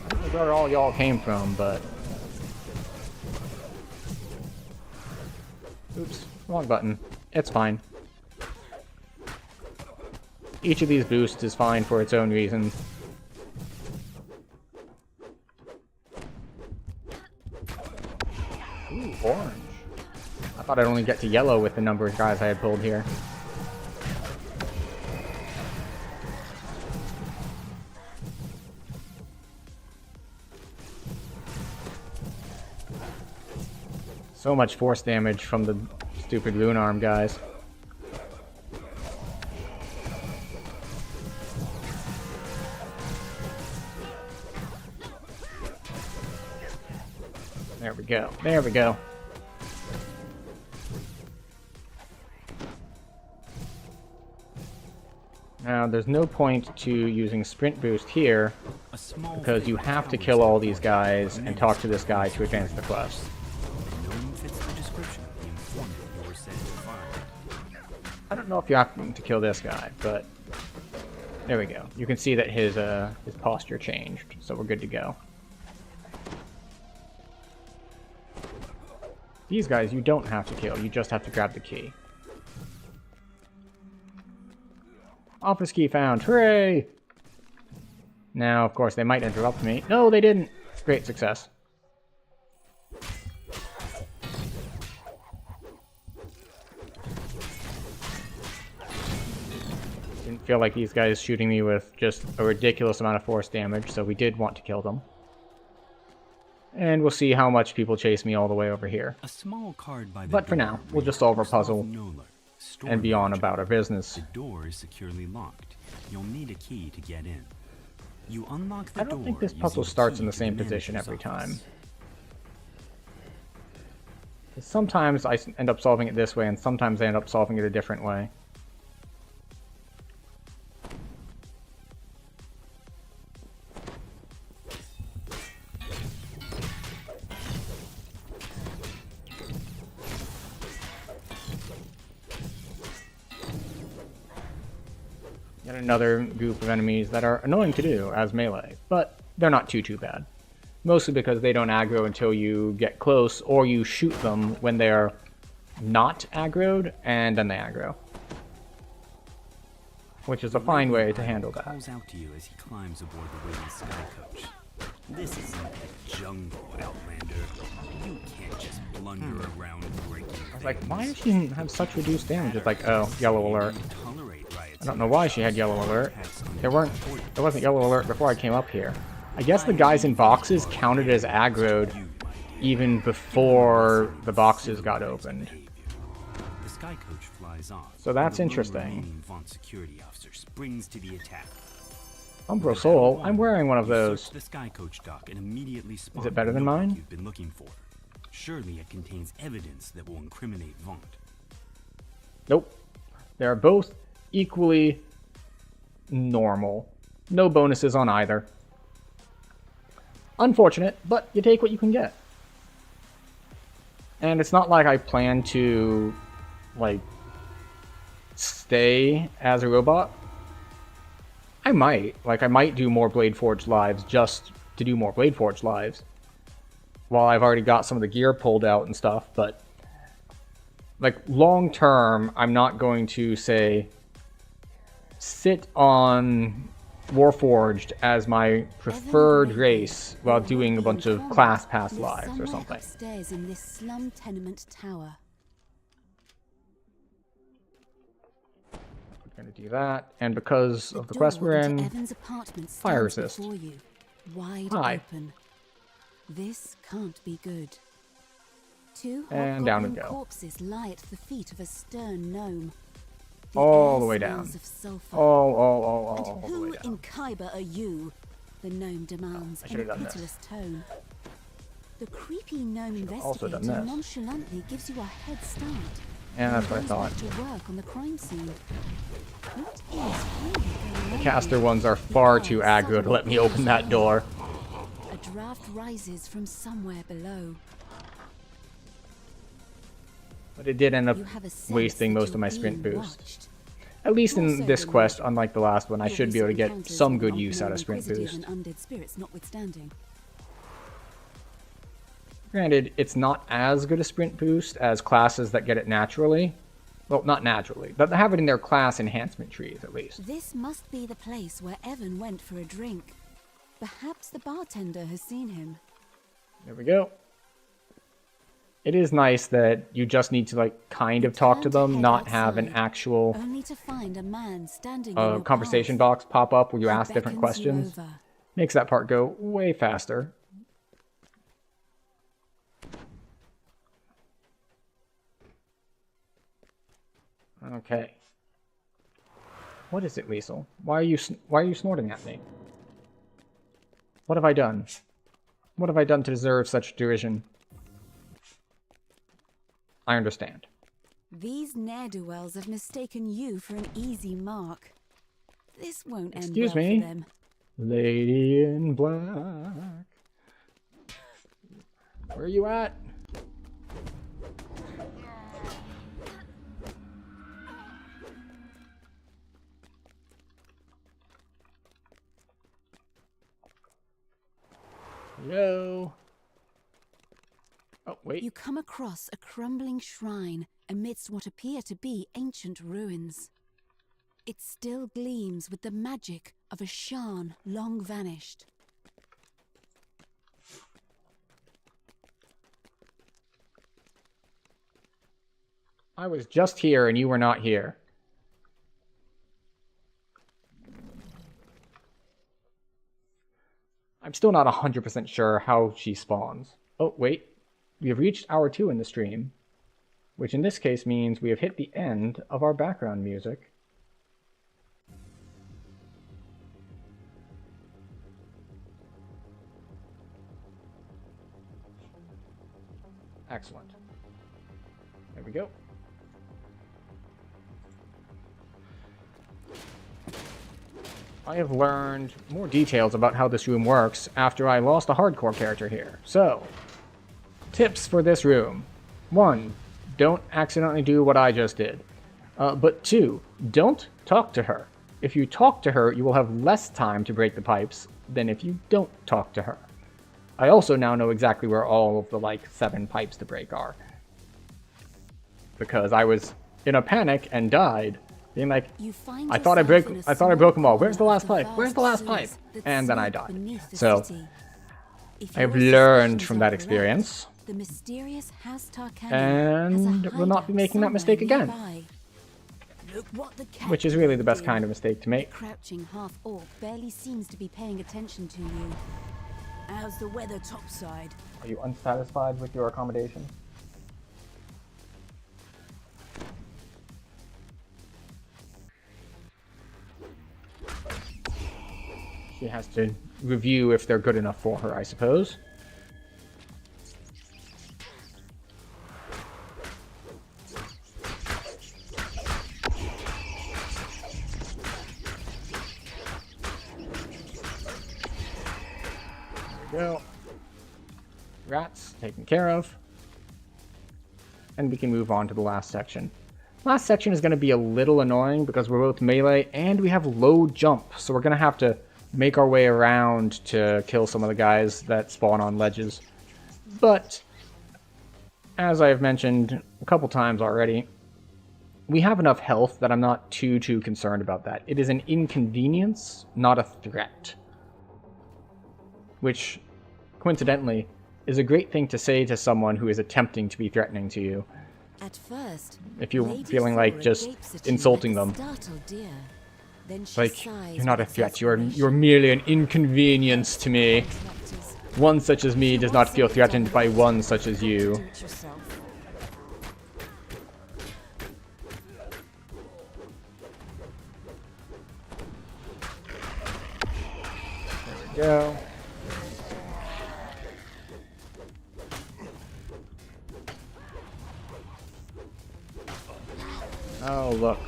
I don't know where all y'all came from, but... Oops, wrong button. It's fine. Each of these boosts is fine for its own reasons. Ooh, orange. I thought I'd only get to yellow with the number of guys I had pulled here. So much force damage from the stupid rune arm guys. There we go. There we go. Now, there's no point to using sprint boost here, because you have to kill all these guys and talk to this guy to advance the quest. I don't know if you have to kill this guy, but there we go. You can see that his posture changed, so we're good to go. These guys you don't have to kill, you just have to grab the key. Office key found, hooray! Now, of course, they might interrupt me. No, they didn't! Great success. Didn't feel like these guys shooting me with just a ridiculous amount of force damage, so we did want to kill them. And we'll see how much people chase me all the way over here. A small card by the but for now, we'll just solve our puzzle and be on about our business. The door is securely locked. You'll need a key to get in. You unlock the door. I don't think this puzzle starts in the same position every time. Sometimes I end up solving it this way, and sometimes I end up solving it a different way. Yet another group of enemies that are annoying to do as melee, but they're not too bad. Mostly because they don't aggro until you get close, or you shoot them when they're not aggroed, and then they aggro. Which is a fine way to handle that. Calls out to you as he climbs aboard the waiting sky coach. This isn't a jungle, Outlander. You can't just blunder around breaking things. I was like, why does she have such reduced damage? It's like, oh, yellow alert. I don't know why she had yellow alert. There wasn't yellow alert before I came up here. I guess the guys in boxes counted as aggroed even before the boxes got opened. The sky coach flies off. So that's interesting. Vaunt security officer springs to the attack. Umbro Soul, I'm wearing one of those. The sky coach dock and immediately Is it better than mine? You've been looking for. Surely it contains evidence that will incriminate Vaunt. Nope. They're both equally normal. No bonuses on either. Unfortunate, but you take what you can get. And it's not like I plan to, like, stay as a robot. I might do more Bladeforged lives just to do more Bladeforged lives. While I've already got some of the gear pulled out and stuff, but like long term, I'm not going to say sit on Warforged as my preferred race while doing a bunch of class pass lives or something. Upstairs in this slum tenement tower. I'm going to do that, and because of the quest we're in, fire resist. Wide open. This can't be good. Two and down we go. Corpses lie at the feet of a stern gnome. All the way down. All the way Who down. in Khyber are you? The gnome demands in a pitiless tone. The creepy gnome investigator nonchalantly gives you a head start. Yeah, that's what I thought. To work on the crime scene. What is really The caster ones are far too aggro to let me open that door. A draft rises from somewhere below. But it did end up wasting most of my sprint boost. At least in this quest, unlike the last one, I should be able to get some good use out of sprint boost. Granted, it's not as good a sprint boost as classes that get it naturally. Well, not naturally, but they have it in their class enhancement trees, at least. This must be the place where Evan went for a drink. Perhaps the bartender has seen him. There we go. It is nice that you just need to, like, kind of talk to them, not have an actual only to find a man standing conversation box pop up where you ask different questions. Makes that part go way faster. Okay. What is it, Liesel? Why are you snorting at me? What have I done? What have I done to deserve such derision? I understand. These ne'er-do-wells have mistaken you for an easy mark. This won't end Excuse well me, for them. Lady in Black. Where are you at? Hello. Oh, wait. You come across a crumbling shrine amidst what appear to be ancient ruins. It still gleams with the magic of a Shan long vanished. I was just here and you were not here. I'm still not 100% sure how she spawns. Oh, wait. We have reached hour 2 in the stream, which in this case means we have hit the end of our background music. Excellent. There we go. I have learned more details about how this room works after I lost a hardcore character here. So, tips for this room. 1. Don't accidentally do what I just did. But 2. Don't talk to her. if you talk to her, you will have less time to break the pipes than if you don't talk to her. I also now know exactly where all of the, like, 7 pipes to break are. Because I was in a panic and died, being like, I thought I broke them all. Where's the last pipe? Where's the last pipe? And then I died. So, I've learned from that experience. The mysterious And will not be making that mistake again. Which is really the best kind of mistake to make. The crouching half-orc barely seems to be paying attention to you. How's the weather topside? Are you unsatisfied with your accommodation? She has to review if they're good enough for her, I suppose. Go. Rats taken care of. And we can move on to the last section. Last section is going to be a little annoying because we're both melee and we have low jump. So we're going to have to make our way around to kill some of the guys that spawn on ledges. But, as I've mentioned a couple times already, we have enough health that I'm not too concerned about that. It is an inconvenience, not a threat. Which, coincidentally, is a great thing to say to someone who is attempting to be threatening to you. At first, if you're feeling like just insulting them. Like, you're not a threat, you're merely an inconvenience to me. One such as me does not feel threatened by one such as you. There we go. Oh, look.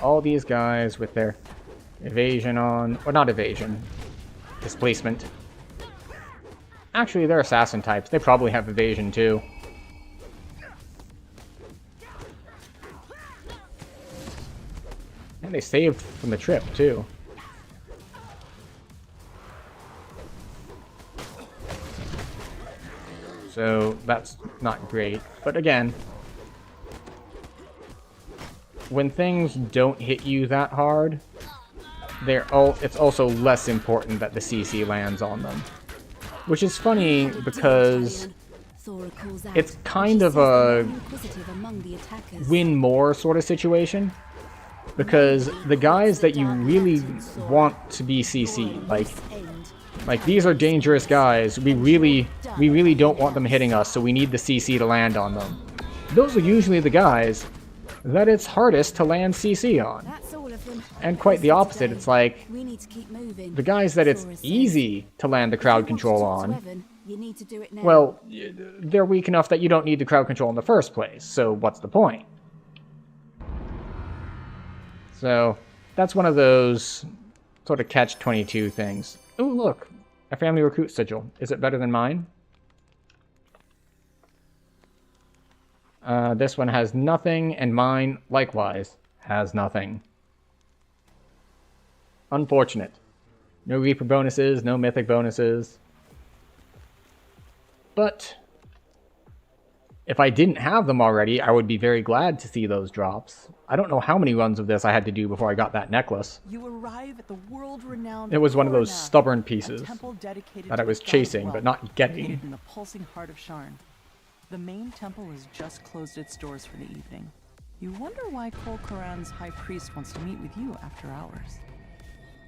All these guys with their evasion on, or not evasion, displacement. Actually, they're assassin types. They probably have evasion too. And they saved from the trip too. So that's not great. But again, when things don't hit you that hard, it's also less important that the CC lands on them. Which is funny because it's kind of a win more sort of situation. Because the guys that you really want to be CC, like these are dangerous guys, we really don't want them hitting us, so we need the CC to land on them. Those are usually the guys that it's hardest to land CC on. And quite the opposite, it's like the guys that it's easy to land the crowd control on, well, they're weak enough that you don't need the crowd control in the first place, so what's the point? So that's one of those sort of catch-22 things. Ooh, look, a family recruit sigil. Is it better than mine? This one has nothing, and mine, likewise, has nothing. Unfortunate. No Reaper bonuses, no Mythic bonuses. But if I didn't have them already, I would be very glad to see those drops. I don't know how many runs of this I had to do before I got that necklace. You arrive at the world-renowned It was one of those Corona, stubborn pieces dedicated that I to was the god chasing wealth, but not getting. located in the pulsing heart of Sharn. The main temple has just closed its doors for the evening. You wonder why Kol Koran's high priest wants to meet with you after hours.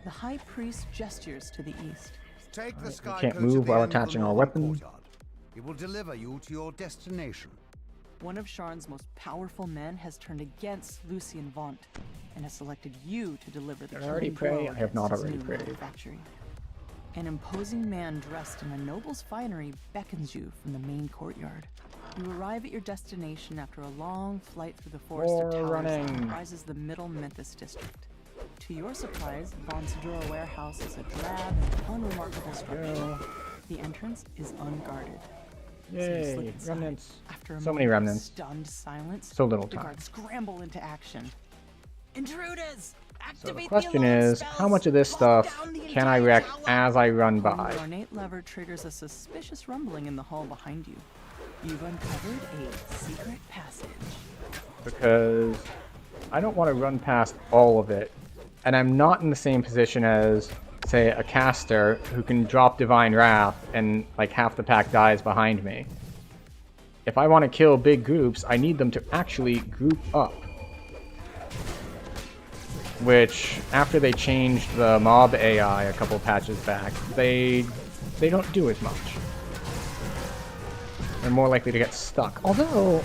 The high priest gestures to the east. Take the sky can't coach move at the while end of the attaching our northern weapon. courtyard. It will deliver you to your destination. One of Sharn's most powerful men has turned against Lucien Vaunt and has selected you to deliver the Did I already killing pray? blow I have not against his already new prayed. manufactory. An imposing man dressed in a noble's finery beckons you from the main courtyard. You arrive at your destination after a long flight through the forest of towers that comprises the Middle Memphis district. To your surprise, Von Sedura warehouse is a drab and unremarkable structure. The entrance is unguarded. Yay, remnants. After a So many moment of remnants. stunned silence, So little the time. guards scramble into action. Intruders! So the question is, how much of this stuff can I wreck as I run The by? ornate lever triggers a suspicious rumbling in the hall behind you. You've uncovered a secret passage. Because I don't want to run past all of it. And I'm not in the same position as, say, a caster who can drop Divine Wrath and like half the pack dies behind me. If I want to kill big groups, I need them to actually group up. Which, after they changed the mob AI a couple patches back, they don't do as much. They're more likely to get stuck. Although,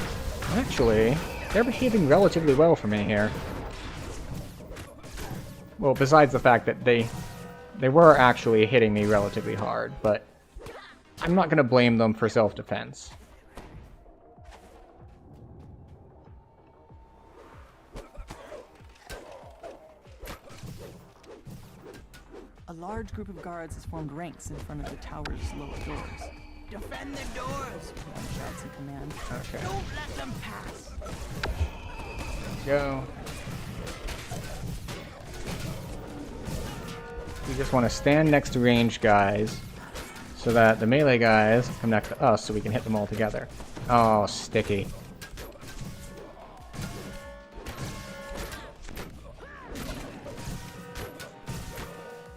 actually, they're behaving relatively well for me here. Well, besides the fact that they were actually hitting me relatively hard, but I'm not going to blame them for self-defense. A large group of guards has formed ranks in front of the tower's lower doors. Defend the doors! One shouts in command. Okay. Don't let them pass! Go. We just want to stand next to ranged guys so that the melee guys come next to us so we can hit them all together. Oh, sticky.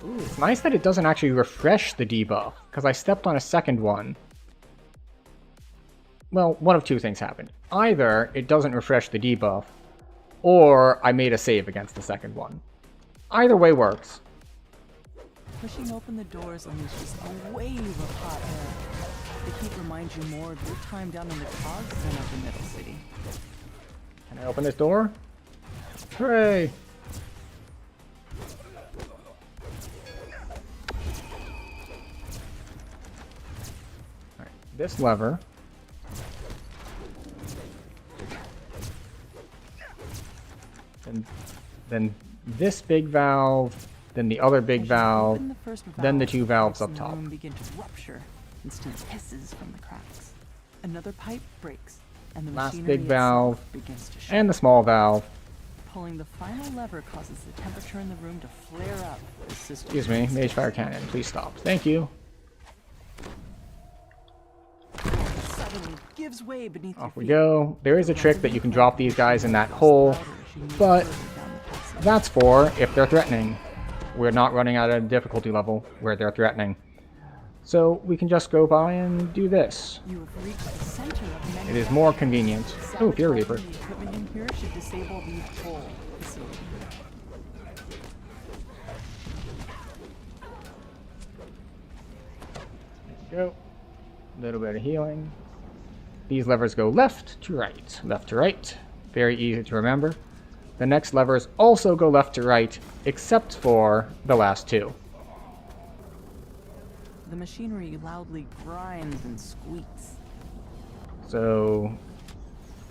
Ooh, it's nice that it doesn't actually refresh the debuff, because I stepped on a second one. Well, one of two things happened. Either it doesn't refresh the debuff, or I made a save against the second one. Either way works. Pushing open the doors unleashes a wave of hot air. The heat reminds you more of your time down in the cogs than of the Middle City. Can I open this door? Hooray! Alright, this lever. And then this big valve, then the other big valve, Open the first then the valve, two valves pipes up in the top. room begin to rupture, and steam hisses from the cracks. Another pipe breaks, and the Last machinery big valve, itself begins to shock. and the small valve. Pulling the final lever causes the temperature in the room to flare up. as systems Excuse me, Mage Fire Cannon, please stop. Thank you. suddenly gives way beneath Off your we feet. go. There is a trick that you can drop these guys in that hole, but that's for if they're threatening. We're not running at a difficulty level where they're threatening. So we can just go by and do this. You have reached the center of It is more convenient. Oh, Fear Reaper. The equipment in here should disable the whole facility. Go. A little bit of healing. These levers go left to right. Left to right. Very easy to remember. The next levers also go left to right, except for the last two. The machinery loudly grinds and squeaks. So,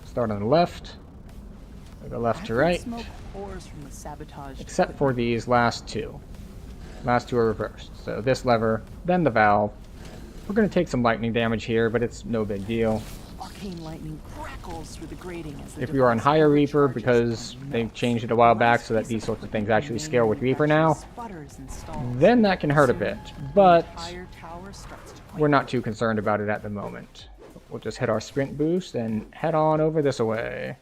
start on the left. We go left to Acrid right. Smoke pours from the sabotage. Except for these last two. Last two are reversed. So this lever, then the valve. We're going to take some lightning damage here, but it's no big deal. Arcane lightning crackles through the grating as the If you are on device higher Reaper, overcharges because and they melts. changed it a while back so that Piece these of sorts of things equipment actually scale with Reaper manufacturing now, sputters and stalls. then that can hurt a Soon, bit. the But entire tower starts to quake. we're not too concerned about it at the moment. We'll just hit our sprint boost and head on over this way.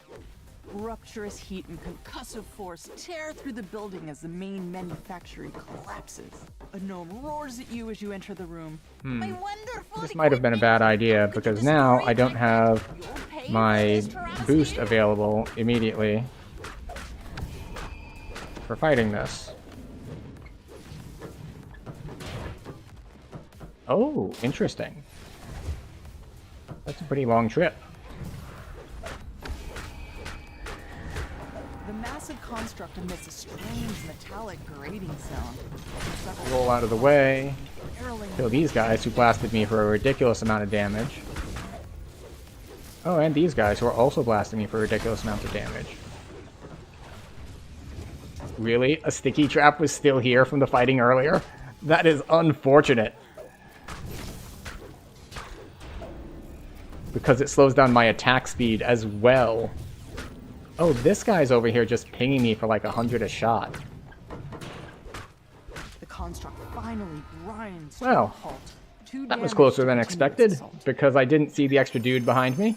Rupturous heat and concussive force tear through the building as the main manufactory collapses. A gnome roars at you as you enter the room. My wonderful This might have been a bad idea, because now I don't have You'll pay my for this, Tarrasque. boost available immediately for fighting this. Oh, interesting. That's a pretty long trip. The massive construct emits a strange metallic grating sound. Several Roll out of the way. barreling Kill these guys who blasted me for a ridiculous amount of damage. Oh, and these guys who are also blasting me for ridiculous amounts of damage. Really? A sticky trap was still here from the fighting earlier? That is unfortunate. Because it slows down my attack speed as well. Oh, this guy's over here just pinging me for like 100 a shot. construct finally grinds to a Well, halt. Too that was damaged closer to than continue its expected, assault. because I didn't see the extra dude behind me.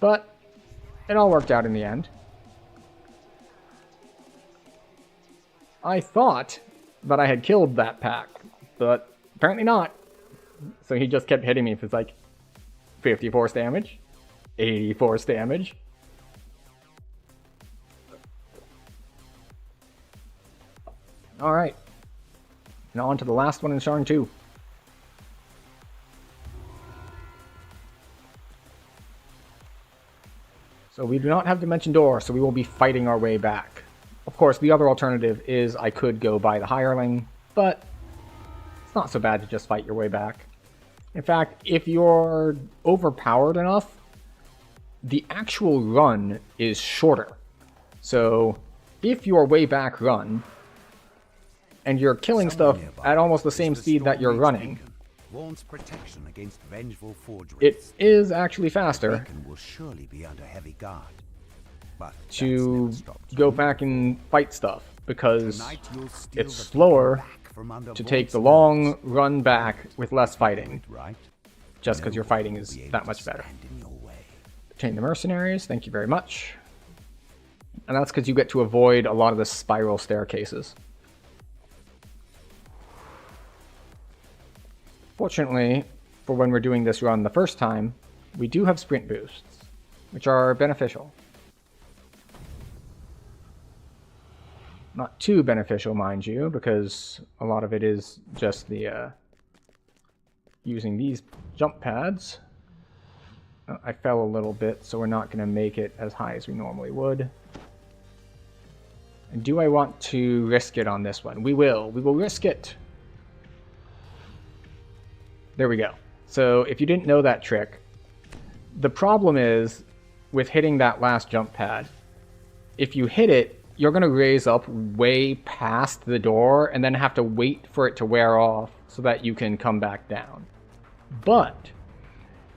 But it all worked out in the end. I thought that I had killed that pack, but apparently not. So he just kept hitting me for like 50 force damage, 80 force damage. Alright. Now on to the last one in Sharn 2. So we do not have Dimension Door, so we will be fighting our way back. Of course, the other alternative is I could go by the Hireling, but it's not so bad to just fight your way back. In fact, if you're overpowered enough, the actual run is shorter. So if your way back run, and you're killing stuff at almost the same speed that you're running, Vaunt's protection against vengeful forgeries. it is actually faster Beacon will surely be under heavy guard. But that's to never stopped go me. back and fight stuff, because Tonight you'll steal it's the slower people back from under to take Vaught's the long nose. run back with less fighting, Right? just because No your one fighting will is be able that to much better. stand in your way. Chain the mercenaries, thank you very much. And that's because you get to avoid a lot of the spiral staircases. Fortunately, for when we're doing this run the first time, we do have sprint boosts, which are beneficial. Not too beneficial, mind you, because a lot of it is just the using these jump pads. I fell a little bit, so we're not going to make it as high as we normally would. And do I want to risk it on this one? We will. We will risk it. There we go. So if you didn't know that trick, the problem is with hitting that last jump pad, if you hit it, you're going to raise up way past the door and then have to wait for it to wear off so that you can come back down. But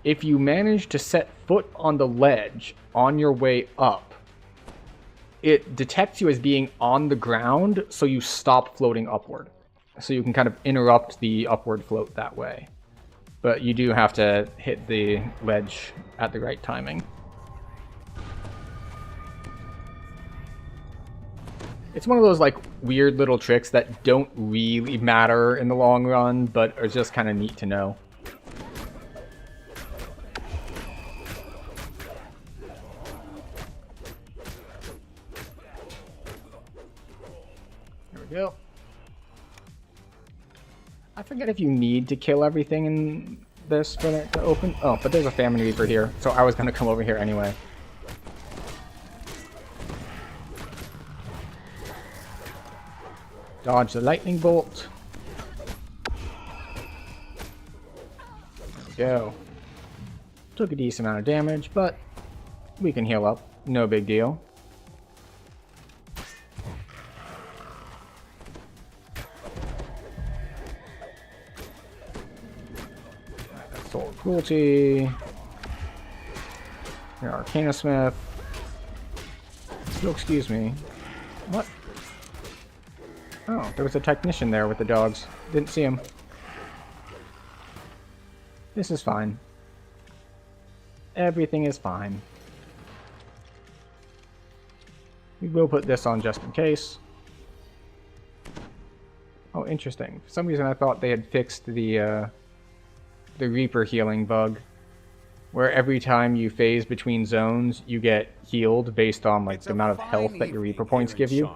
if you manage to set foot on the ledge on your way up, it detects you as being on the ground, so you stop floating upward. So you can kind of interrupt the upward float that way. But you do have to hit the ledge at the right timing. It's one of those like weird little tricks that don't really matter in the long run, but are just kind of neat to know. There we go. I forget if you need to kill everything in this for it to open. Oh, but there's a Famine Reaper here, so I was going to come over here anyway. Dodge the lightning bolt. There we go. Took a decent amount of damage, but we can heal up. No big deal. Soul of Cruelty. Here, Arcana Smith. Oh, excuse me. What? Oh, there was a technician there with the dogs. Didn't see him. This is fine. Everything is fine. We will put this on just in case. Oh, interesting. For some reason I thought they had fixed the Reaper healing bug, where every time you phase between zones, you get healed based on like the amount of health that your Reaper points give you.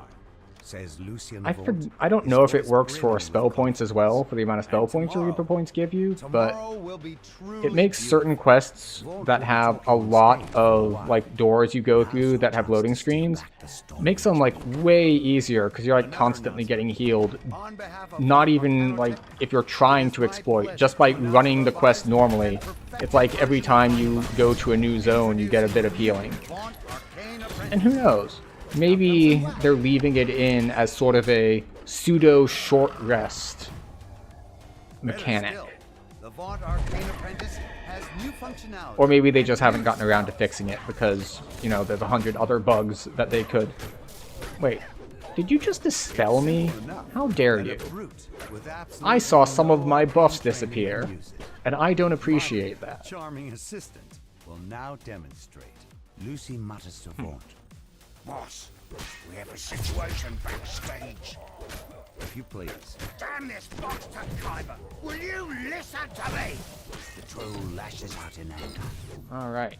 Says Lucian I Vaunt. don't know if it works for spell points as well, for the amount of spell points your Reaper points give you, but Tomorrow will be truly it makes certain quests that have a lot of like doors you go through that have loading screens, makes them like way easier because you're like constantly getting healed. on behalf of Not even like if you're trying to exploit, just by running the quest normally, it's like every time you go to a new zone you get a bit of healing. Vaunt Arcane Apprentice. And who knows? Maybe they're leaving it in as sort of a pseudo short rest mechanic. Better still, the Vaunt Arcane Apprentice has new functionality. Or maybe they just haven't gotten around to fixing it because, you know, there's 100 other bugs that they could... Wait, Did you just dispel me? Simple enough How dare that a you? brute with I saw absolutely some of no my buffs training disappear, can use it. and I don't appreciate My that. charming assistant will now demonstrate. Lucy mutters to Vaunt. Boss, we have a situation backstage. If you please. Damn this box to Kyber! Will you listen to me? The troll lashes out in anger. Alright.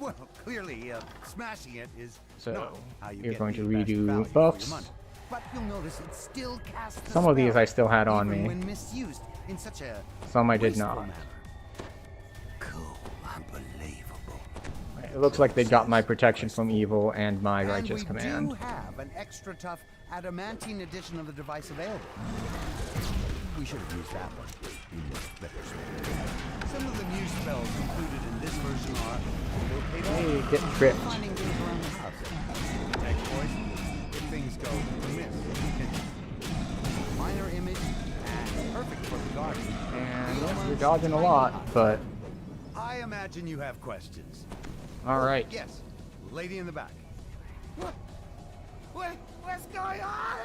Well, clearly, smashing it is So, not how you you're get going to the best redo value for your buffs. money. But you'll notice it still casts the Some of these spell, I still had on even me. when misused in such a Some I did wasteful not. manner. Cool, unbelievable. It looks like they got my protection from evil and my And righteous we command. do have an extra tough adamantine edition of the device available. We should have used that one in better spell. Some of the new spells included in this version are Hey, get tripped. finding ways around the house. Tech voice, if things go amiss, you can minor image and perfect for the garden. And yeah, you're dodging a lot, but I imagine you have questions. alright. Yes, lady in the back. What's going on?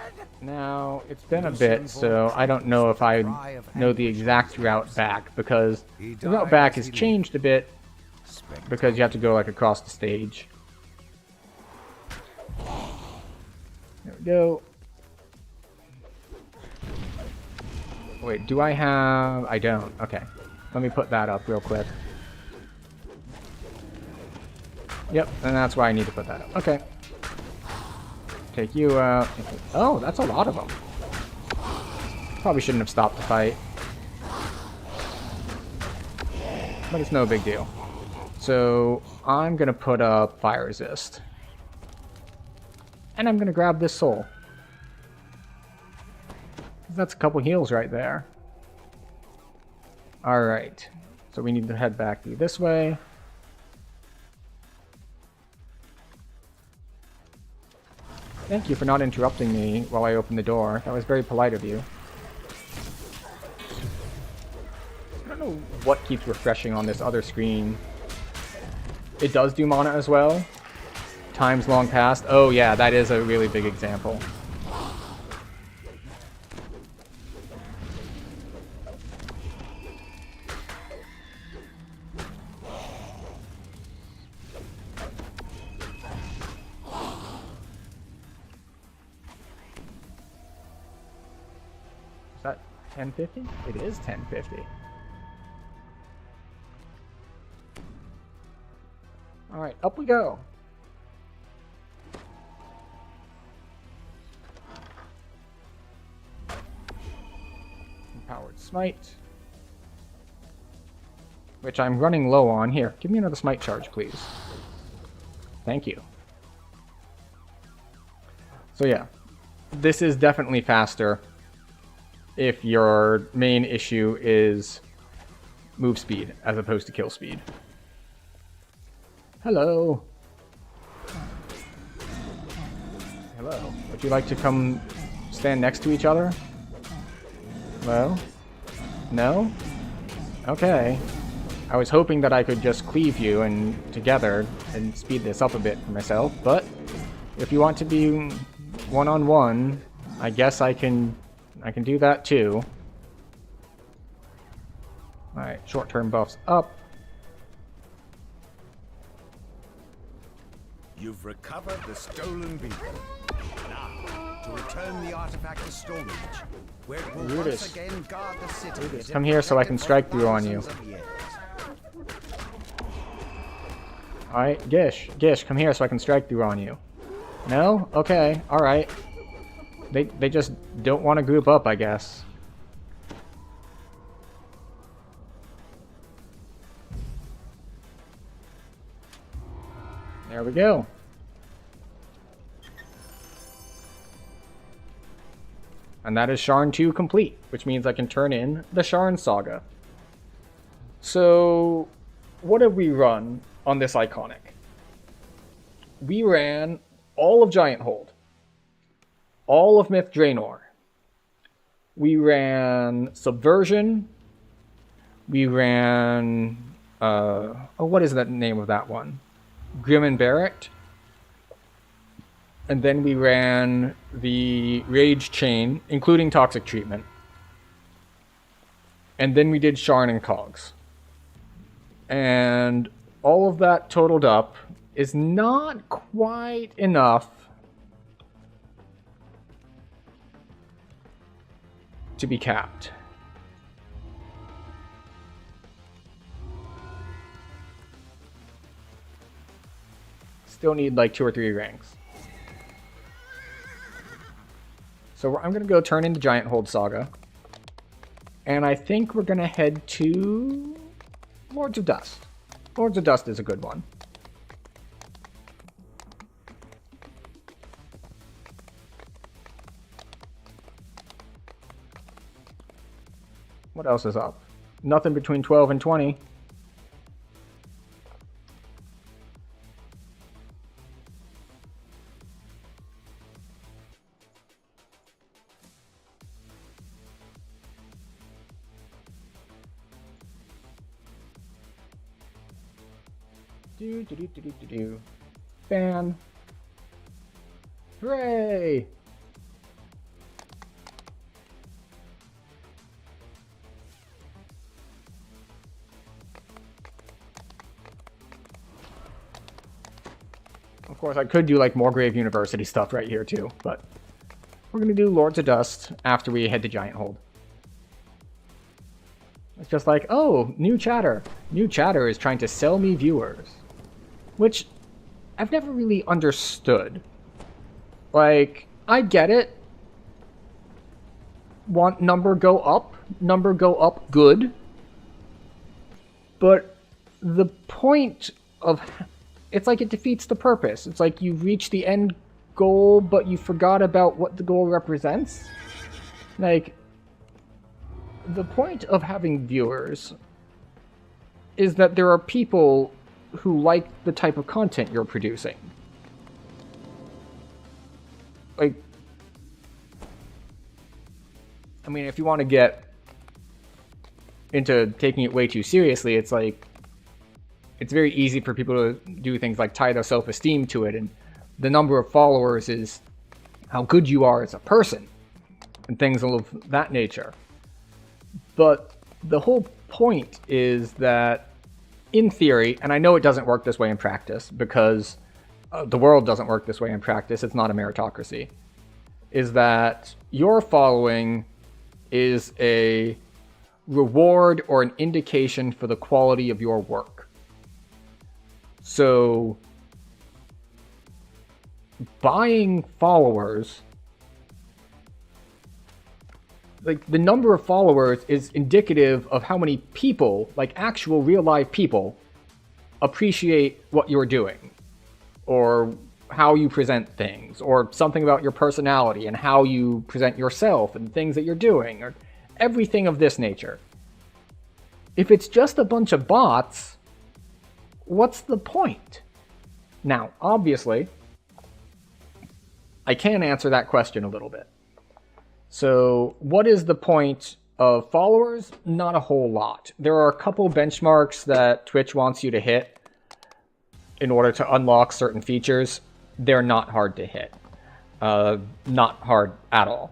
Now, it's been a bit, so I don't know if I know the exact route back, because the route back has changed a bit, because you have to go like across the stage. There we go. Wait, do I have... I don't. Okay. Let me put that up real quick. Yep, and that's why I need to put that up. Okay. Take you out. Oh, that's a lot of them. Probably shouldn't have stopped the fight. But it's no big deal. So, I'm going to put up fire resist. And I'm going to grab this soul. That's a couple heals right there. Alright. So we need to head back through this way. Thank you for not interrupting me while I opened the door. That was very polite of you. I don't know what keeps refreshing on this other screen. It does do mana as well. Times long past. Oh yeah, that is a really big example. Is that 1050? It is 1050. Alright, up we go. Empowered smite. Which I'm running low on. Here, give me another smite charge, please. Thank you. So yeah, this is definitely faster if your main issue is move speed as opposed to kill speed. Hello. Hello. Would you like to come stand next to each other? Hello? No? Okay. I was hoping that I could just cleave you and together and speed this up a bit for myself, but if you want to be one-on-one, I guess I can do that too. Alright, short-term buffs up. You've recovered the stolen beacon. Now, to return the artifact to Stormage, where it will Brutus. once again guard the city. Brutus, as it come here so I can protected strike for through on you. thousands of years. Alright, Gish, come here so I can strike through on you. No? Okay, alright. They just don't want to group up, I guess. There we go. And that is Sharn 2 complete, which means I can turn in the Sharn Saga. So, what have we run on this iconic? We ran all of Giant Hold, all of Myth Draenor. We ran Subversion. We ran, oh, what is that name of that one? Grim and Barrett. And then we ran the rage chain, including toxic treatment. And then we did Sharn and Cogs. And all of that totaled up is not quite enough to be capped. Still need like 2 or 3 ranks. So I'm going to go turn into Giant Hold Saga. And I think we're going to head to Lords of Dust. Lords of Dust is a good one. What else is up? Nothing between 12 and 20. Do. Ban. Hooray! Of course, I could do like more Grave University stuff right here too, but we're gonna do Lords of Dust after we head to Giant Hold. It's just like, oh, new chatter. New chatter is trying to sell me viewers. Which I've never really understood. Like, I get it. Want number go up good. But the point of... It's like it defeats the purpose. It's like you reach the end goal, but you forgot about what the goal represents. Like, the point of having viewers is that there are people who like the type of content you're producing. Like, I mean, if you want to get into taking it way too seriously, it's like, it's very easy for people to do things like tie their self-esteem to it, and the number of followers is how good you are as a person, and things of that nature. But the whole point is that, in theory, and I know it doesn't work this way in practice, because the world doesn't work this way in practice, it's not a meritocracy, is that your following is a reward or an indication for the quality of your work. So, buying followers, like, the number of followers is indicative of how many people, like actual real life people, appreciate what you're doing, or how you present things, or something about your personality and how you present yourself and things that you're doing, or everything of this nature. If it's just a bunch of bots, what's the point? Now, obviously, I can answer that question a little bit. So, what is the point of followers? Not a whole lot. There are a couple benchmarks that Twitch wants you to hit in order to unlock certain features. They're not hard to hit. Not hard at all.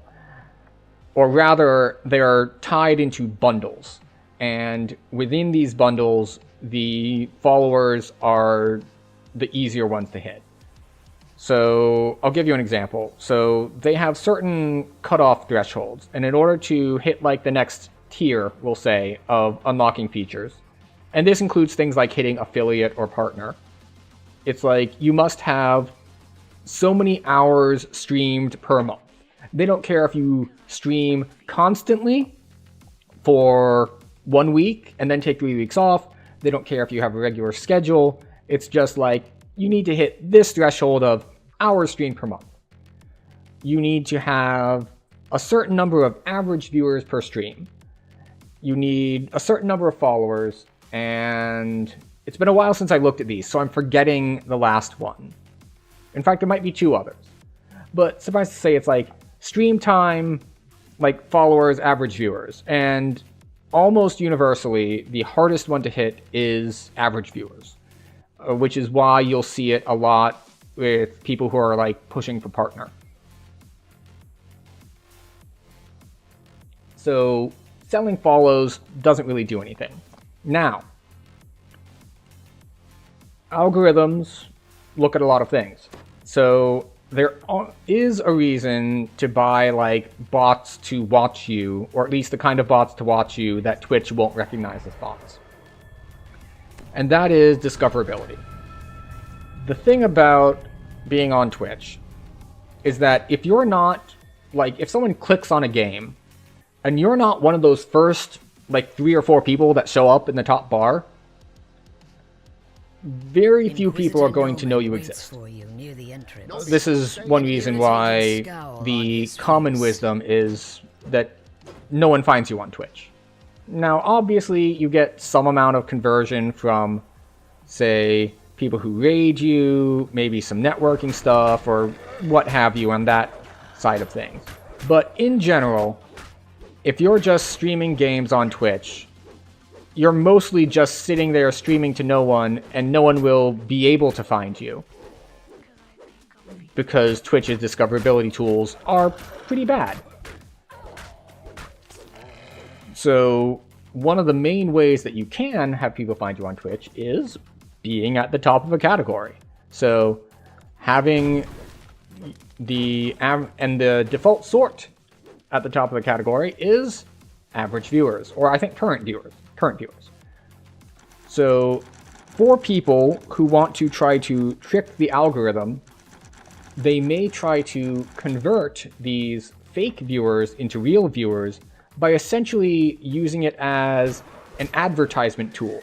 Or rather, they're tied into bundles. And within these bundles, the followers are the easier ones to hit. So I'll give you an example. So they have certain cutoff thresholds, and in order to hit like the next tier, we'll say, of unlocking features, and this includes things like hitting affiliate or partner, it's like you must have so many hours streamed per month. They don't care if you stream constantly for 1 week and then take 3 weeks off. They don't care if you have a regular schedule. It's just like, you need to hit this threshold of hours streamed per month. You need to have a certain number of average viewers per stream. You need a certain number of followers, and it's been a while since I looked at these, so I'm forgetting the last one. In fact, there might be 2 others. But suffice to say, it's like stream time, like followers, average viewers, and almost universally, the hardest one to hit is average viewers. Which is why you'll see it a lot with people who are like pushing for partner. So selling follows doesn't really do anything. Now, algorithms look at a lot of things. So there is a reason to buy like bots to watch you, or at least the kind of bots to watch you that Twitch won't recognize as bots. And that is discoverability. The thing about being on Twitch is that if you're not, like, if someone clicks on a game and you're not one of those first like 3 or 4 people that show up in the top bar, very few people are going to know you exist. This is one reason why the common wisdom is that no one finds you on Twitch. Now, obviously, you get some amount of conversion from, say, people who raid you, maybe some networking stuff, or what have you on that side of things. But in general, if you're just streaming games on Twitch, you're mostly just sitting there streaming to no one, and no one will be able to find you. Because Twitch's discoverability tools are pretty bad. So, one of the main ways that you can have people find you on Twitch is being at the top of a category. So, having the default sort at the top of the category is average viewers, or I think current viewers. So, for people who want to try to trick the algorithm, they may try to convert these fake viewers into real viewers by essentially using it as an advertisement tool.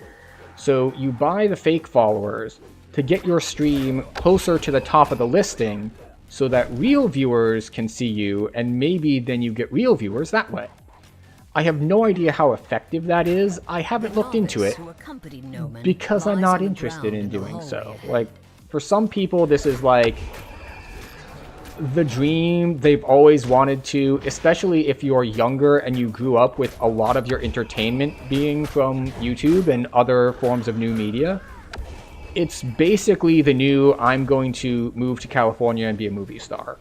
So you buy the fake followers to get your stream closer to the top of the listing so that real viewers can see you, and maybe then you get real viewers that way. I have no idea how effective that is. I haven't looked into it because I'm not interested in doing so. Like, for some people, this is like the dream they've always wanted to, especially if you're younger and you grew up with a lot of your entertainment being from YouTube and other forms of new media. It's basically the new, I'm going to move to California and be a movie star.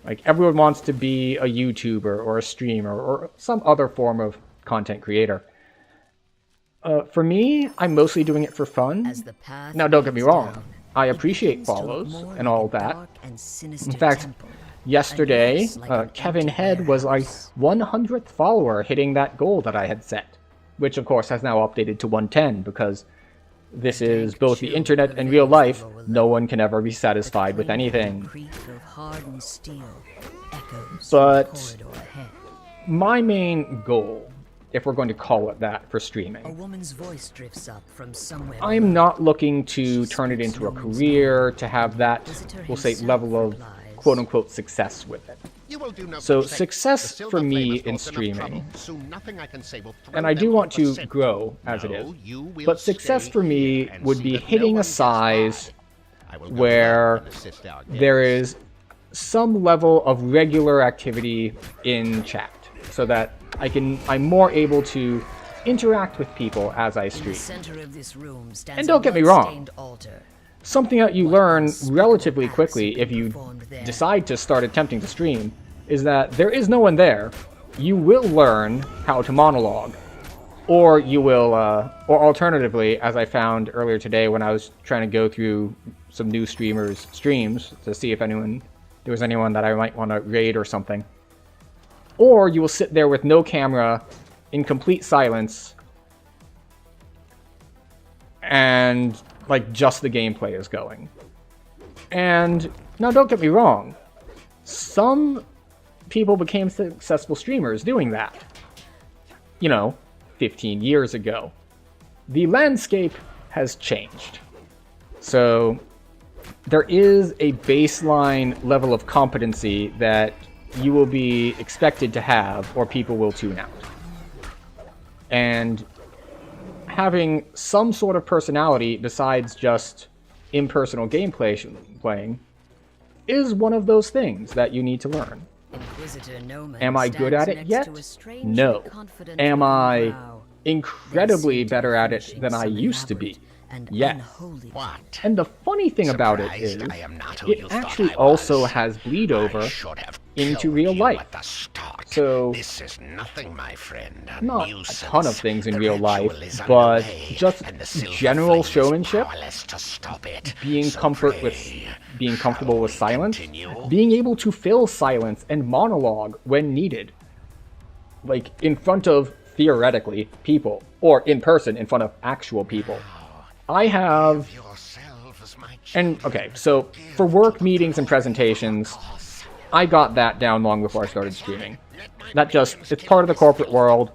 Like, everyone wants to be a YouTuber or a streamer or some other form of content creator. For me, I'm mostly doing it for fun. Now, don't get me wrong. I appreciate follows and all that. In fact, yesterday, Kevin Head was like 100th follower hitting that goal that I had set, which of course has now updated to 110 because this is both the internet and real life. No one can ever be satisfied with anything. But my main goal, if we're going to call it that for streaming, I'm not looking to turn it into a career, to have that, we'll say, level of quote-unquote success with it. So success for me in streaming, and I do want to grow as it is, but success for me would be hitting a size where there is some level of regular activity in chat, so that I'm more able to interact with people as I stream. And don't get me wrong, something that you learn relatively quickly if you decide to start attempting to stream is that there is no one there. You will learn how to monologue, or you will, or alternatively, as I found earlier today when I was trying to go through some new streamers' streams to see if there was anyone that I might want to raid or something. Or you will sit there with no camera, in complete silence, and like just the gameplay is going. And now don't get me wrong, some people became successful streamers doing that. 15 years ago. The landscape has changed. So there is a baseline level of competency that you will be expected to have, or people will tune out. And having some sort of personality besides just impersonal gameplay playing is one of those things that you need to learn. Am I good at it yet? No. Am I incredibly better at it than I used to be? and Yes. unholy. What? And the funny thing about it is, Surprised I am not who you it thought actually I also was. has bleed I over should have into killed real you life. at the start. So, this is nothing, my friend. A not nuisance. a ton of things in The real life, ritual is but underway, just and the silver general flame is showmanship, powerless to stop it. being So being comfortable with shall we silence, continue? being able to fill silence and monologue when needed, like in front of theoretically people, or in person in front of actual people. I have, and okay, so for work meetings and presentations, I got that down long before I started streaming. That just, it's part of the corporate world.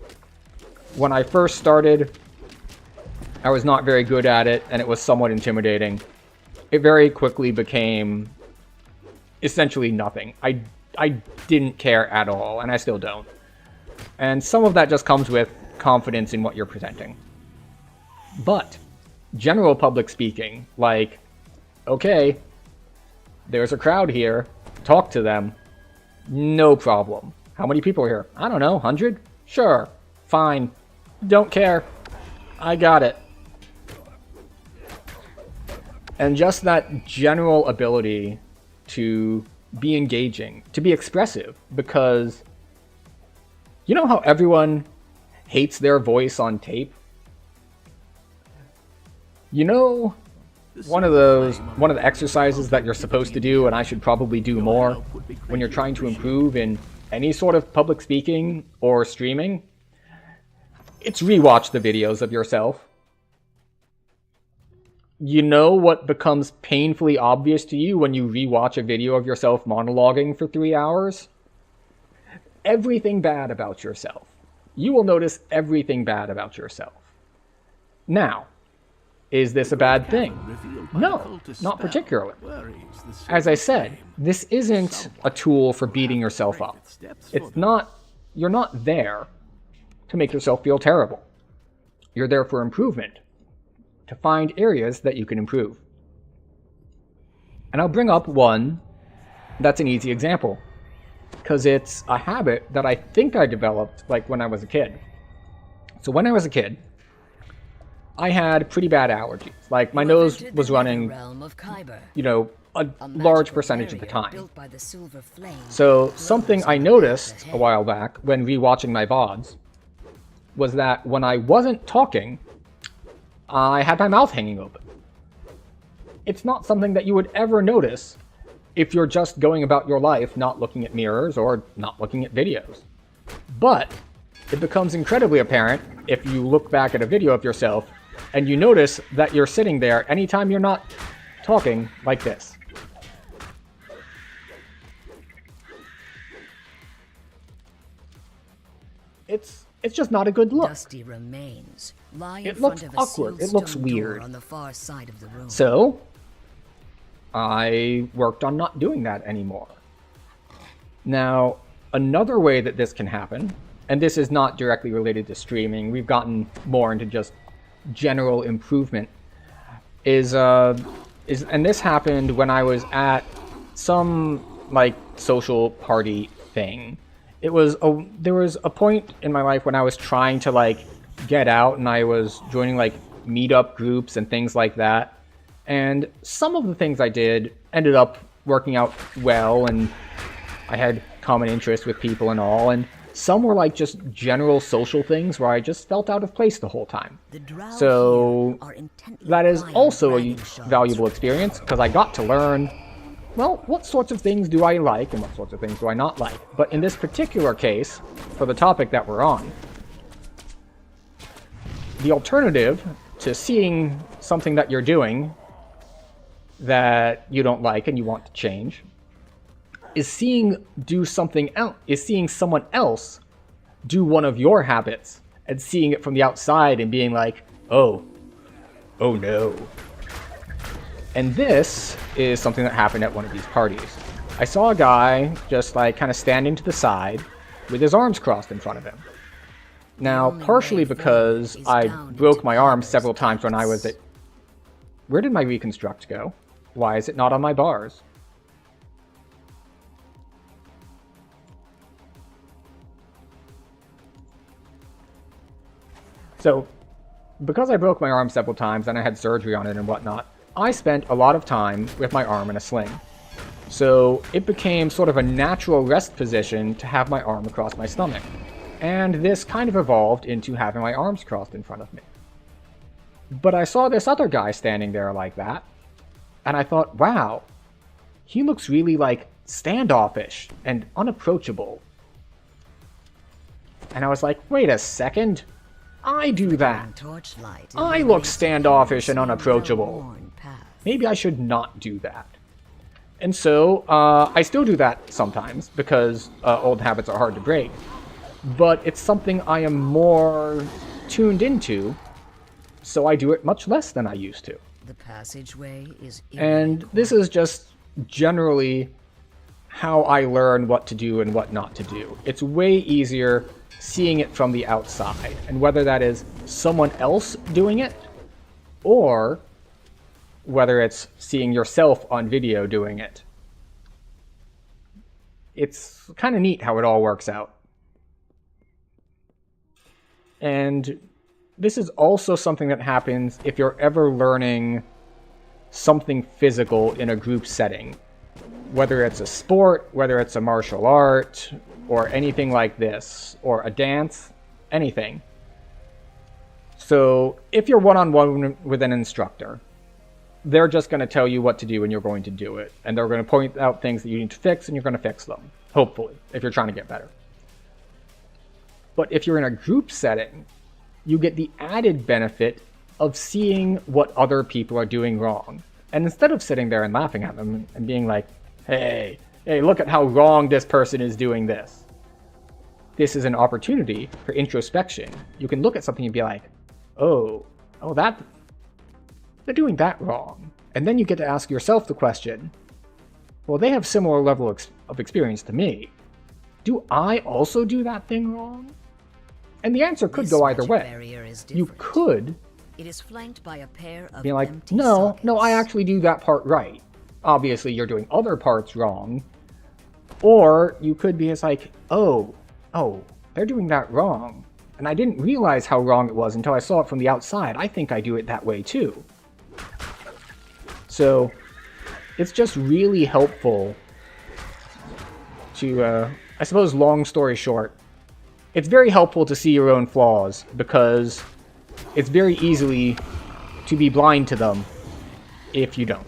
When I first started, I was not very good at it, and it was somewhat intimidating. It very quickly became essentially nothing. I didn't care at all, and I still don't. And some of that just comes with confidence in what you're presenting. But general public speaking, like, okay, there's a crowd here, talk to them, no problem. How many people are here? I don't know, 100? Sure, fine, don't care, I got it. And just that general ability to be engaging, to be expressive, because you know how everyone hates their voice on tape? You know, one of the exercises that you're supposed to do, and I should probably do more, when you're trying to improve in any sort of public speaking or streaming, it's rewatch the videos of yourself. You know what becomes painfully obvious to you when you rewatch a video of yourself monologuing for 3 hours? Everything bad about yourself. You will notice everything bad about yourself. Now, is this a bad thing? No, not particularly. As I said, this isn't a tool for beating yourself up. It's not, you're not there to make yourself feel terrible. You're there for improvement, to find areas that you can improve. And I'll bring up one that's an easy example, because it's a habit that I think I developed like when I was a kid. So when I was a kid, I had pretty bad allergies. Like my nose was running, you know, a large percentage of the time. So something I noticed a while back when rewatching my VODs was that when I wasn't talking, I had my mouth hanging open. It's not something that you would ever notice if you're just going about your life not looking at mirrors or not looking at videos. But it becomes incredibly apparent if you look back at a video of yourself and you notice that you're sitting there anytime you're not talking like this. It's just not a good look. Dusty remains lie in It looks front of a awkward. sealed It looks stone weird. door on the far side of the room. So I worked on not doing that anymore. Now, another way that this can happen, and this is not directly related to streaming, we've gotten more into just general improvement, is and this happened when I was at some like social party thing. There was a point in my life when I was trying to like get out, and I was joining like meetup groups and things like that. And some of the things I did ended up working out well, and I had common interests with people and all, and some were like just general social things where I just felt out of place the whole time. So that is also a valuable experience, because I got to learn, well, what sorts of things do I like and what sorts of things do I not like. But in this particular case, for the topic that we're on, the alternative to seeing something that you're doing that you don't like and you want to change is seeing someone else do one of your habits and seeing it from the outside and being like, oh no. And this is something that happened at one of these parties. I saw a guy just like kind of standing to the side with his arms crossed in front of him. Now, partially because I broke my arm several times when I was at... Where did my reconstruct go? Why is it not on my bars? So, because I broke my arm several times and I had surgery on it and whatnot, I spent a lot of time with my arm in a sling. So it became sort of a natural rest position to have my arm across my stomach. And this kind of evolved into having my arms crossed in front of me. But I saw this other guy standing there like that, and I thought, wow, he looks really like standoffish and unapproachable. And I was like, wait a second, I do that. I look standoffish and unapproachable. Maybe I should not do that. And so, I still do that sometimes, because old habits are hard to break. But it's something I am more tuned into, so I do it much less than I used to. The passageway is and this is just generally how I learn what to do and what not to do. It's way easier seeing it from the outside, and whether that is someone else doing it, or whether it's seeing yourself on video doing it. It's kind of neat how it all works out. And this is also something that happens if you're ever learning something physical in a group setting. Whether it's a sport, whether it's a martial art, or anything like this, or a dance, anything. So if you're one-on-one with an instructor, they're just going to tell you what to do and you're going to do it. And they're going to point out things that you need to fix and you're going to fix them. Hopefully, if you're trying to get better. But if you're in a group setting, you get the added benefit of seeing what other people are doing wrong. And instead of sitting there and laughing at them and being like, hey, look at how wrong this person is doing this. This is an opportunity for introspection. You can look at something and be like, oh, they're doing that wrong. And then you get to ask yourself the question, well, they have similar level of experience to me. Do I also do that thing wrong? And the answer could go either way. You could It is flanked by a pair of be like, empty no, sockets. I actually do that part right. Obviously, you're doing other parts wrong. Or you could be as like, oh, they're doing that wrong. And I didn't realize how wrong it was until I saw it from the outside. I think I do it that way too. So it's just really helpful to, I suppose, long story short, it's very helpful to see your own flaws because it's very easily to be blind to them if you don't.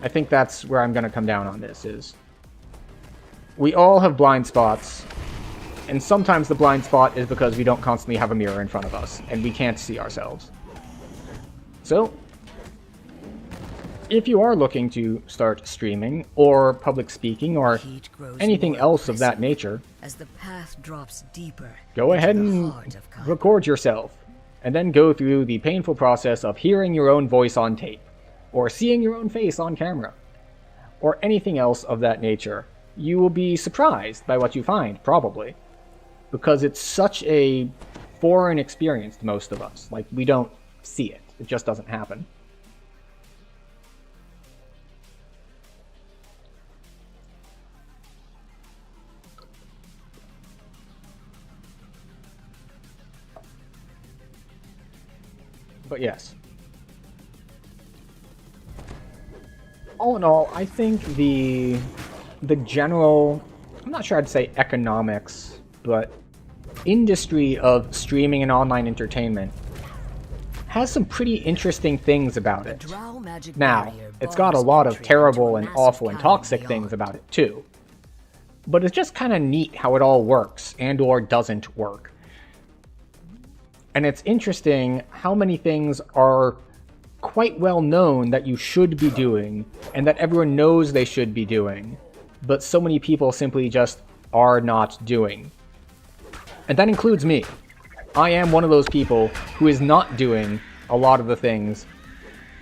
I think that's where I'm going to come down on this is we all have blind spots, and sometimes the blind spot is because we don't constantly have a mirror in front of us and we can't see ourselves. So if you are looking to start streaming or public speaking or anything else of that nature, as the path drops deeper, go ahead and record yourself and then go through the painful process of hearing your own voice on tape or seeing your own face on camera or anything else of that nature. You will be surprised by what you find, probably, because it's such a foreign experience to most of us. Like, we don't see it. It just doesn't happen. But yes. All in all, I think the general, I'm not sure I'd say economics, but industry of streaming and online entertainment has some pretty interesting things about it. Now, it's got a lot of terrible and awful and toxic things about it too. But it's just kind of neat how it all works and or doesn't work. And it's interesting how many things are quite well known that you should be doing and that everyone knows they should be doing, but so many people simply just are not doing. And that includes me. I am one of those people who is not doing a lot of the things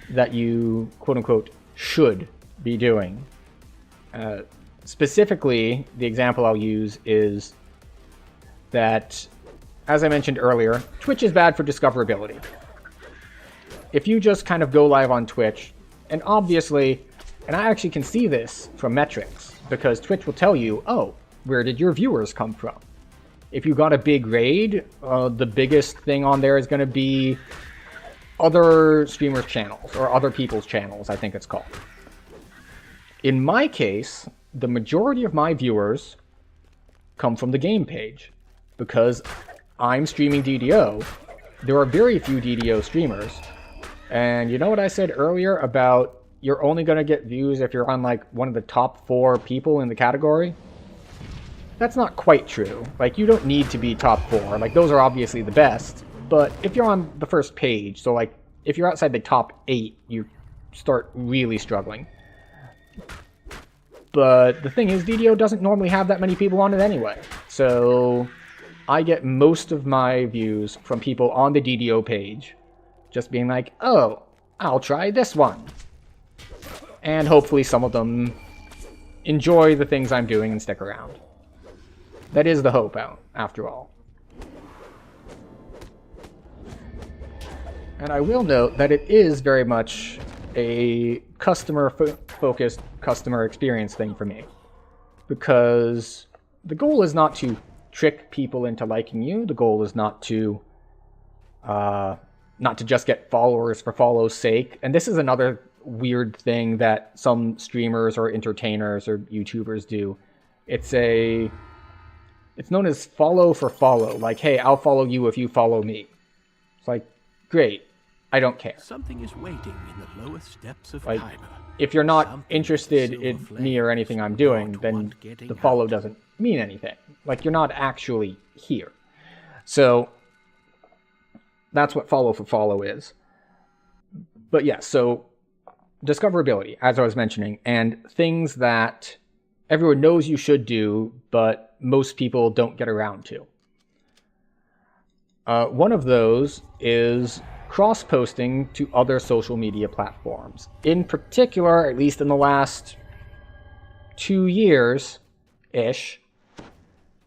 that you, quote-unquote, should be doing. Specifically, the example I'll use is that, as I mentioned earlier, Twitch is bad for discoverability. If you just kind of go live on Twitch, and obviously, and I actually can see this from metrics, because Twitch will tell you, oh, where did your viewers come from? if you got a big raid, the biggest thing on there is going to be other streamers' channels, or other people's channels, I think it's called. In my case, the majority of my viewers come from the game page, because I'm streaming DDO. There are very few DDO streamers, and you know what I said earlier about you're only going to get views if you're on like one of the top 4 people in the category? That's not quite true. Like, you don't need to be top 4. Like, those are obviously the best, but if you're on the first page, so like if you're outside the top 8, you start really struggling. But the thing is, DDO doesn't normally have that many people on it anyway. So I get most of my views from people on the DDO page just being like, oh, I'll try this one. And hopefully some of them enjoy the things I'm doing and stick around. That is the hope, after all. And I will note that it is very much a customer-focused customer experience thing for me. Because the goal is not to trick people into liking you. The goal is not to just get followers for follow's sake. And this is another weird thing that some streamers or entertainers or YouTubers do. It's known as follow for follow. Like, hey, I'll follow you if you follow me. It's like, great. I don't care. Something is waiting in the lowest depths of like, time. If you're not interested in me or anything I'm doing, then the follow doesn't mean anything. Like, you're not actually here. So that's what follow for follow is. But yeah, so discoverability, as I was mentioning, and things that everyone knows you should do, but most people don't get around to. One of those is cross-posting to other social media platforms. In particular, at least in the last 2 years-ish,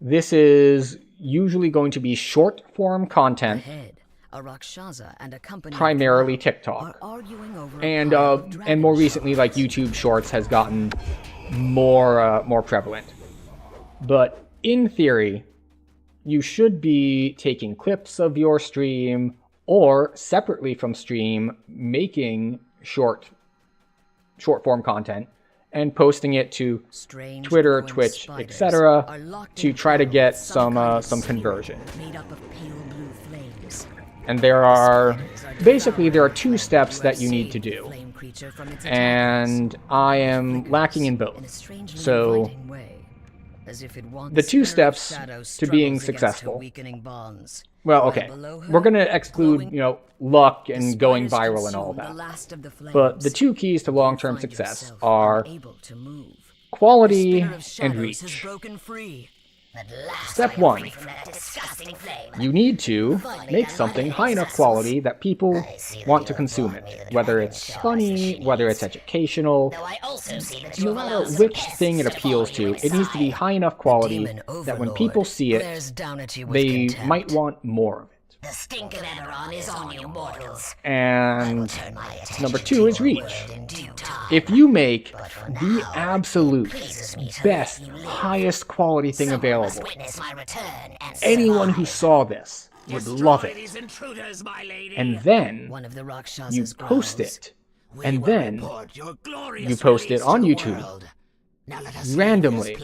this is usually going to be short-form content, primarily TikTok. And more recently, like YouTube Shorts has gotten more prevalent. But in theory, you should be taking clips of your stream or separately from stream, making short form content and posting it to Twitter, Twitch, etc. to try to get some conversion. And there are 2 steps that you need to do. And I am lacking in both. So the 2 steps to being successful. Well, okay, we're going to exclude, luck and going viral and all that. But the 2 keys to long-term success are quality and reach. Step 1, you need to make something high enough quality that people want to consume it. Whether it's funny, whether it's educational, no matter which thing it appeals to, it needs to be high enough quality that when people see it, they might want more of it. The stink of Eberron is on you mortals. And number 2 is reach. If you make the absolute best, highest quality thing available, anyone who saw this would love it. And then you post it. And then you post it on YouTube randomly,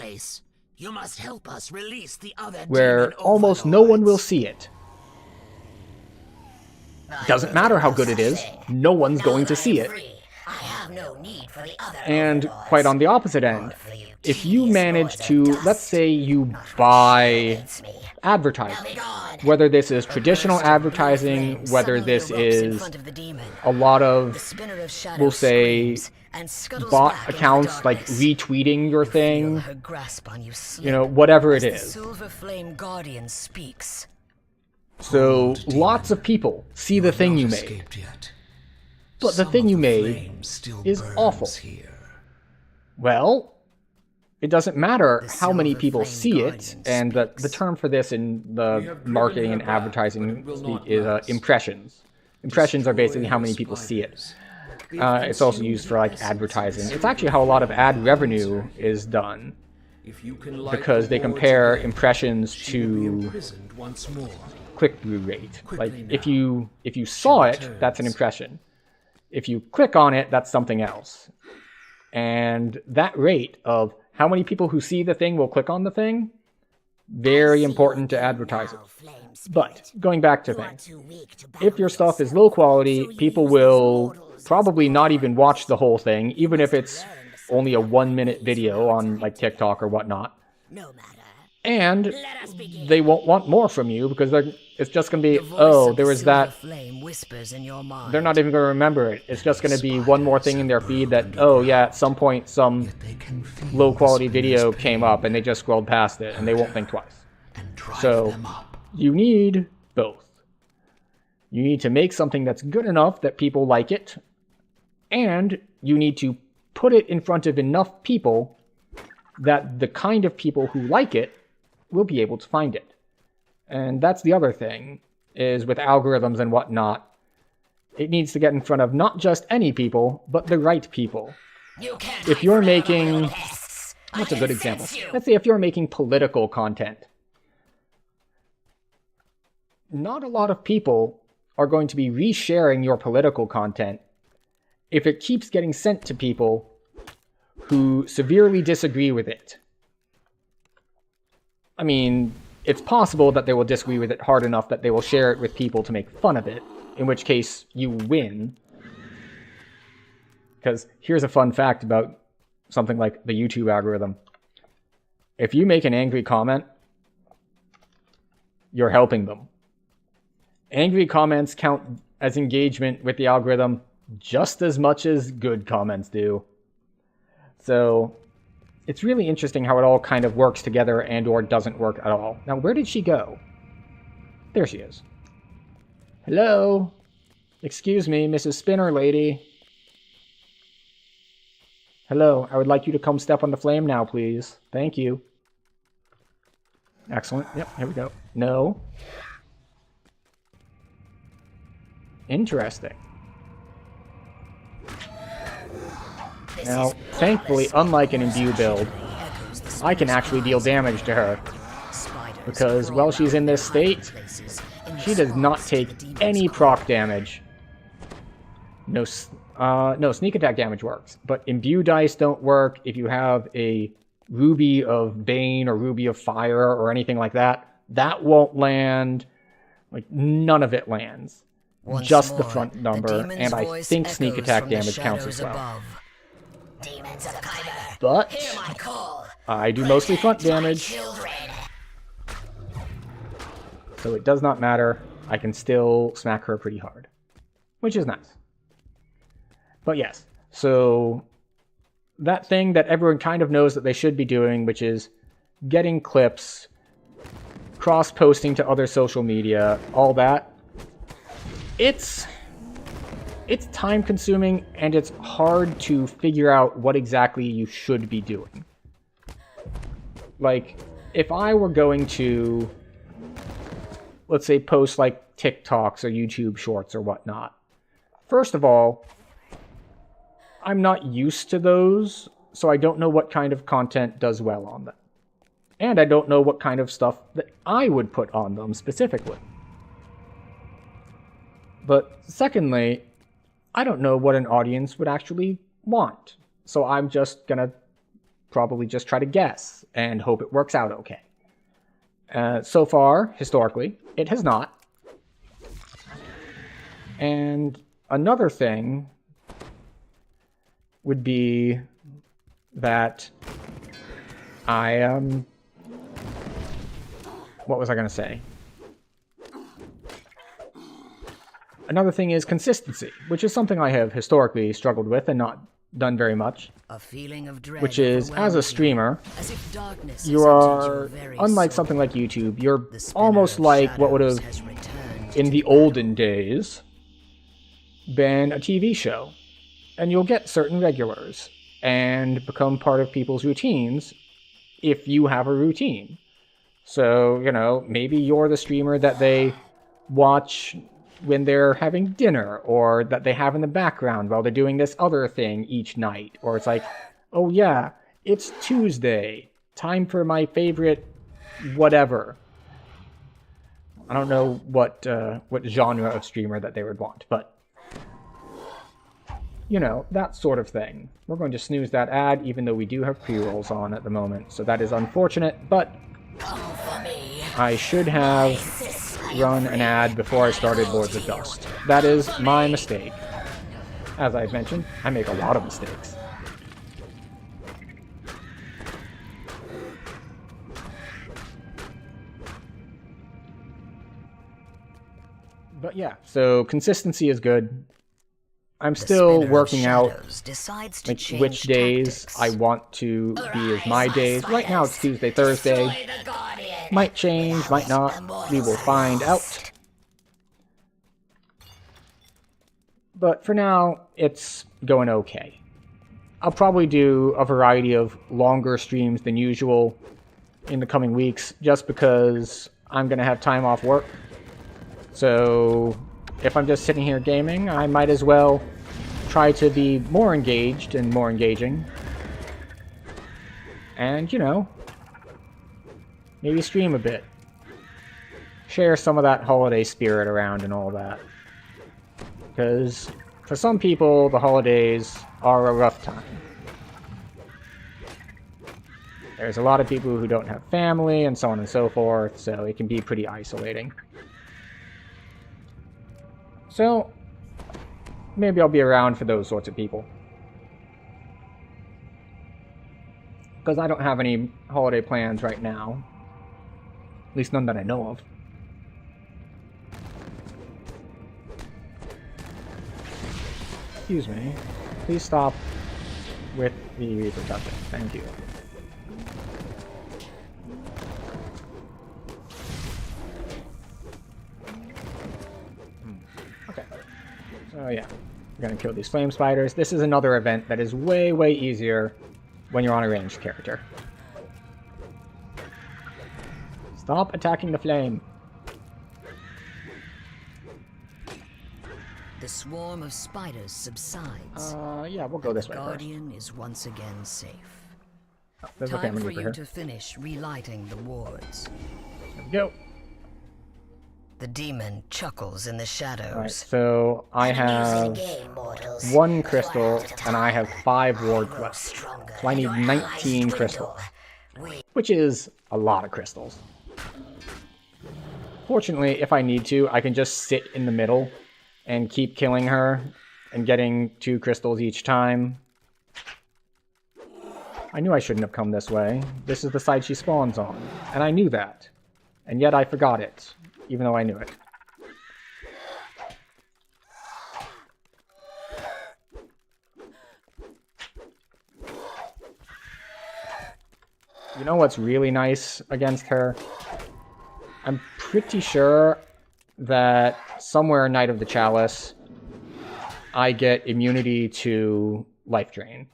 where almost no one will see it. Doesn't matter how good it is, no one's going to see it. And quite on the opposite end, if you manage to, let's say you buy advertising, whether this is traditional advertising, whether this is a lot of, we'll say, bot accounts like retweeting your thing, whatever it is. So lots of people see the thing you made, but the thing you made is awful. Well, it doesn't matter how many people see it, and the term for this in the marketing and advertising speak is impressions. Impressions are basically how many people see it. It's also used for like advertising. It's actually how a lot of ad revenue is done. If you can light because the they boards compare again, impressions she will be to imprisoned once more. click-through rate. Quickly Like, now. if you saw it, returns. that's an impression. If you click on it, that's something else. And that rate of how many people who see the thing will click on the thing, very important to advertisers. But going back to things, if your stuff is low quality, people will probably not even watch the whole thing, even if it's only a 1-minute video on like TikTok or whatnot. And they won't want more from you because it's just going to be, oh, there was that. Flame whispers in your mind. They're not even going to remember it. It's just going to be one more thing in their feed that, oh yeah, at some point some low quality video came up and they just scrolled past it and they won't think twice. So you need both. You need to make something that's good enough that people like it, and you need to put it in front of enough people that the kind of people who like it will be able to find it. And that's the other thing, is with algorithms and whatnot, it needs to get in front of not just any people, but the right people. If you're making... What's a good example? Let's say if you're making political content. Not a lot of people are going to be resharing your political content if it keeps getting sent to people who severely disagree with it. I mean, it's possible that they will disagree with it hard enough that they will share it with people to make fun of it, in which case you win. Because here's a fun fact about something like the YouTube algorithm. If you make an angry comment, you're helping them. Angry comments count as engagement with the algorithm just as much as good comments do. So it's really interesting how it all kind of works together and or doesn't work at all. Now, where did she go? There she is. Hello? Excuse me, Mrs. Spinner lady. Hello, I would like you to come step on the flame now, please. Thank you. Excellent. Yep, here we go. No. Interesting. Now, thankfully, unlike an imbue build, I can actually deal damage to her. Because while she's in this state, she does not take any proc damage. No sneak attack damage works, but imbue dice don't work if you have a Ruby of Bane or Ruby of Fire or anything like that. That won't land. Like, none of it lands. Just the front number, and I think sneak attack damage counts as well. But I do mostly front damage, so it does not matter. I can still smack her pretty hard, which is nice. But yes, so that thing that everyone kind of knows that they should be doing, which is getting clips, cross-posting to other social media, all that, it's time-consuming, and it's hard to figure out what exactly you should be doing. Like, if I were going to, let's say, post, like, TikToks or YouTube Shorts or whatnot, first of all, I'm not used to those, so I don't know what kind of content does well on them. And I don't know what kind of stuff that I would put on them specifically. But secondly, I don't know what an audience would actually want. So I'm just gonna probably just try to guess and hope it works out okay. So far, historically, it has not. And another thing would be that what was I going to say? Another thing is consistency, which is something I have historically struggled with and not done very much. A feeling of dread which is, as a streamer, as if darkness you are, unlike something like YouTube, you're almost like what would have, in the olden days, been a TV show. And you'll get certain regulars and become part of people's routines if you have a routine. So, you know, maybe you're the streamer that they watch when they're having dinner, or that they have in the background while they're doing this other thing each night. Or it's like, oh yeah, it's Tuesday. time for my favorite whatever. I don't know what genre of streamer that they would want, but you know, that sort of thing. We're going to snooze that ad, even though we do have pre-rolls on at the moment, so that is unfortunate, but I should have run an ad before I started Lords of Dust. That is my mistake. As I've mentioned, I make a lot of mistakes. But yeah, so consistency is good. I'm still working out which days I want to be as my days. Right now it's Tuesday, Thursday. Might change, might not. We will find out. But for now, it's going okay. I'll probably do a variety of longer streams than usual in the coming weeks, just because I'm going to have time off work. So if I'm just sitting here gaming, I might as well try to be more engaged and more engaging. And, you know, maybe stream a bit. Share some of that holiday spirit around and all that. Because for some people, the holidays are a rough time. There's a lot of people who don't have family and so on and so forth, so it can be pretty isolating. So, maybe I'll be around for those sorts of people. Because I don't have any holiday plans right now. At least none that I know of. Excuse me. Please stop with the reproduction. Thank you. Okay. So yeah, we're gonna kill these flame spiders. This is another event that is way, way easier when you're on a ranged character. Stop attacking the flame. The swarm of spiders subsides. Yeah, we'll go this way first. The Guardian is once again safe. Time for you to finish relighting the wards. There we go. The demon chuckles in the shadows. Alright, so I have 1 crystal, and I have 5 wards left. So I need 19 crystals. Which is a lot of crystals. Fortunately, if I need to, I can just sit in the middle and keep killing her and getting 2 crystals each time. I knew I shouldn't have come this way. This is the side she spawns on, and I knew that. And yet I forgot it, even though I knew it. You know what's really nice against her? I'm pretty sure that somewhere in Night of the Chalice, I get immunity to life drain.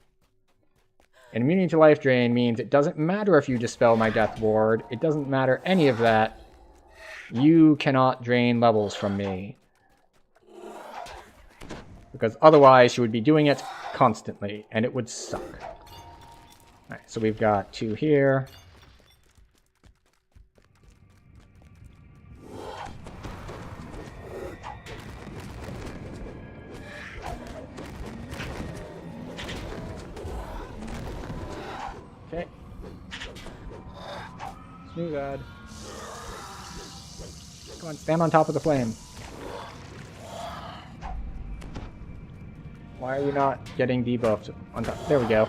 And immunity to life drain means it doesn't matter if you dispel my death ward, it doesn't matter any of that. You cannot drain levels from me. Because otherwise she would be doing it constantly, and it would suck. Alright, so we've got 2 here. Okay. Smooth ad. Come on, stand on top of the flame. Why are you not getting debuffed on top? There we go.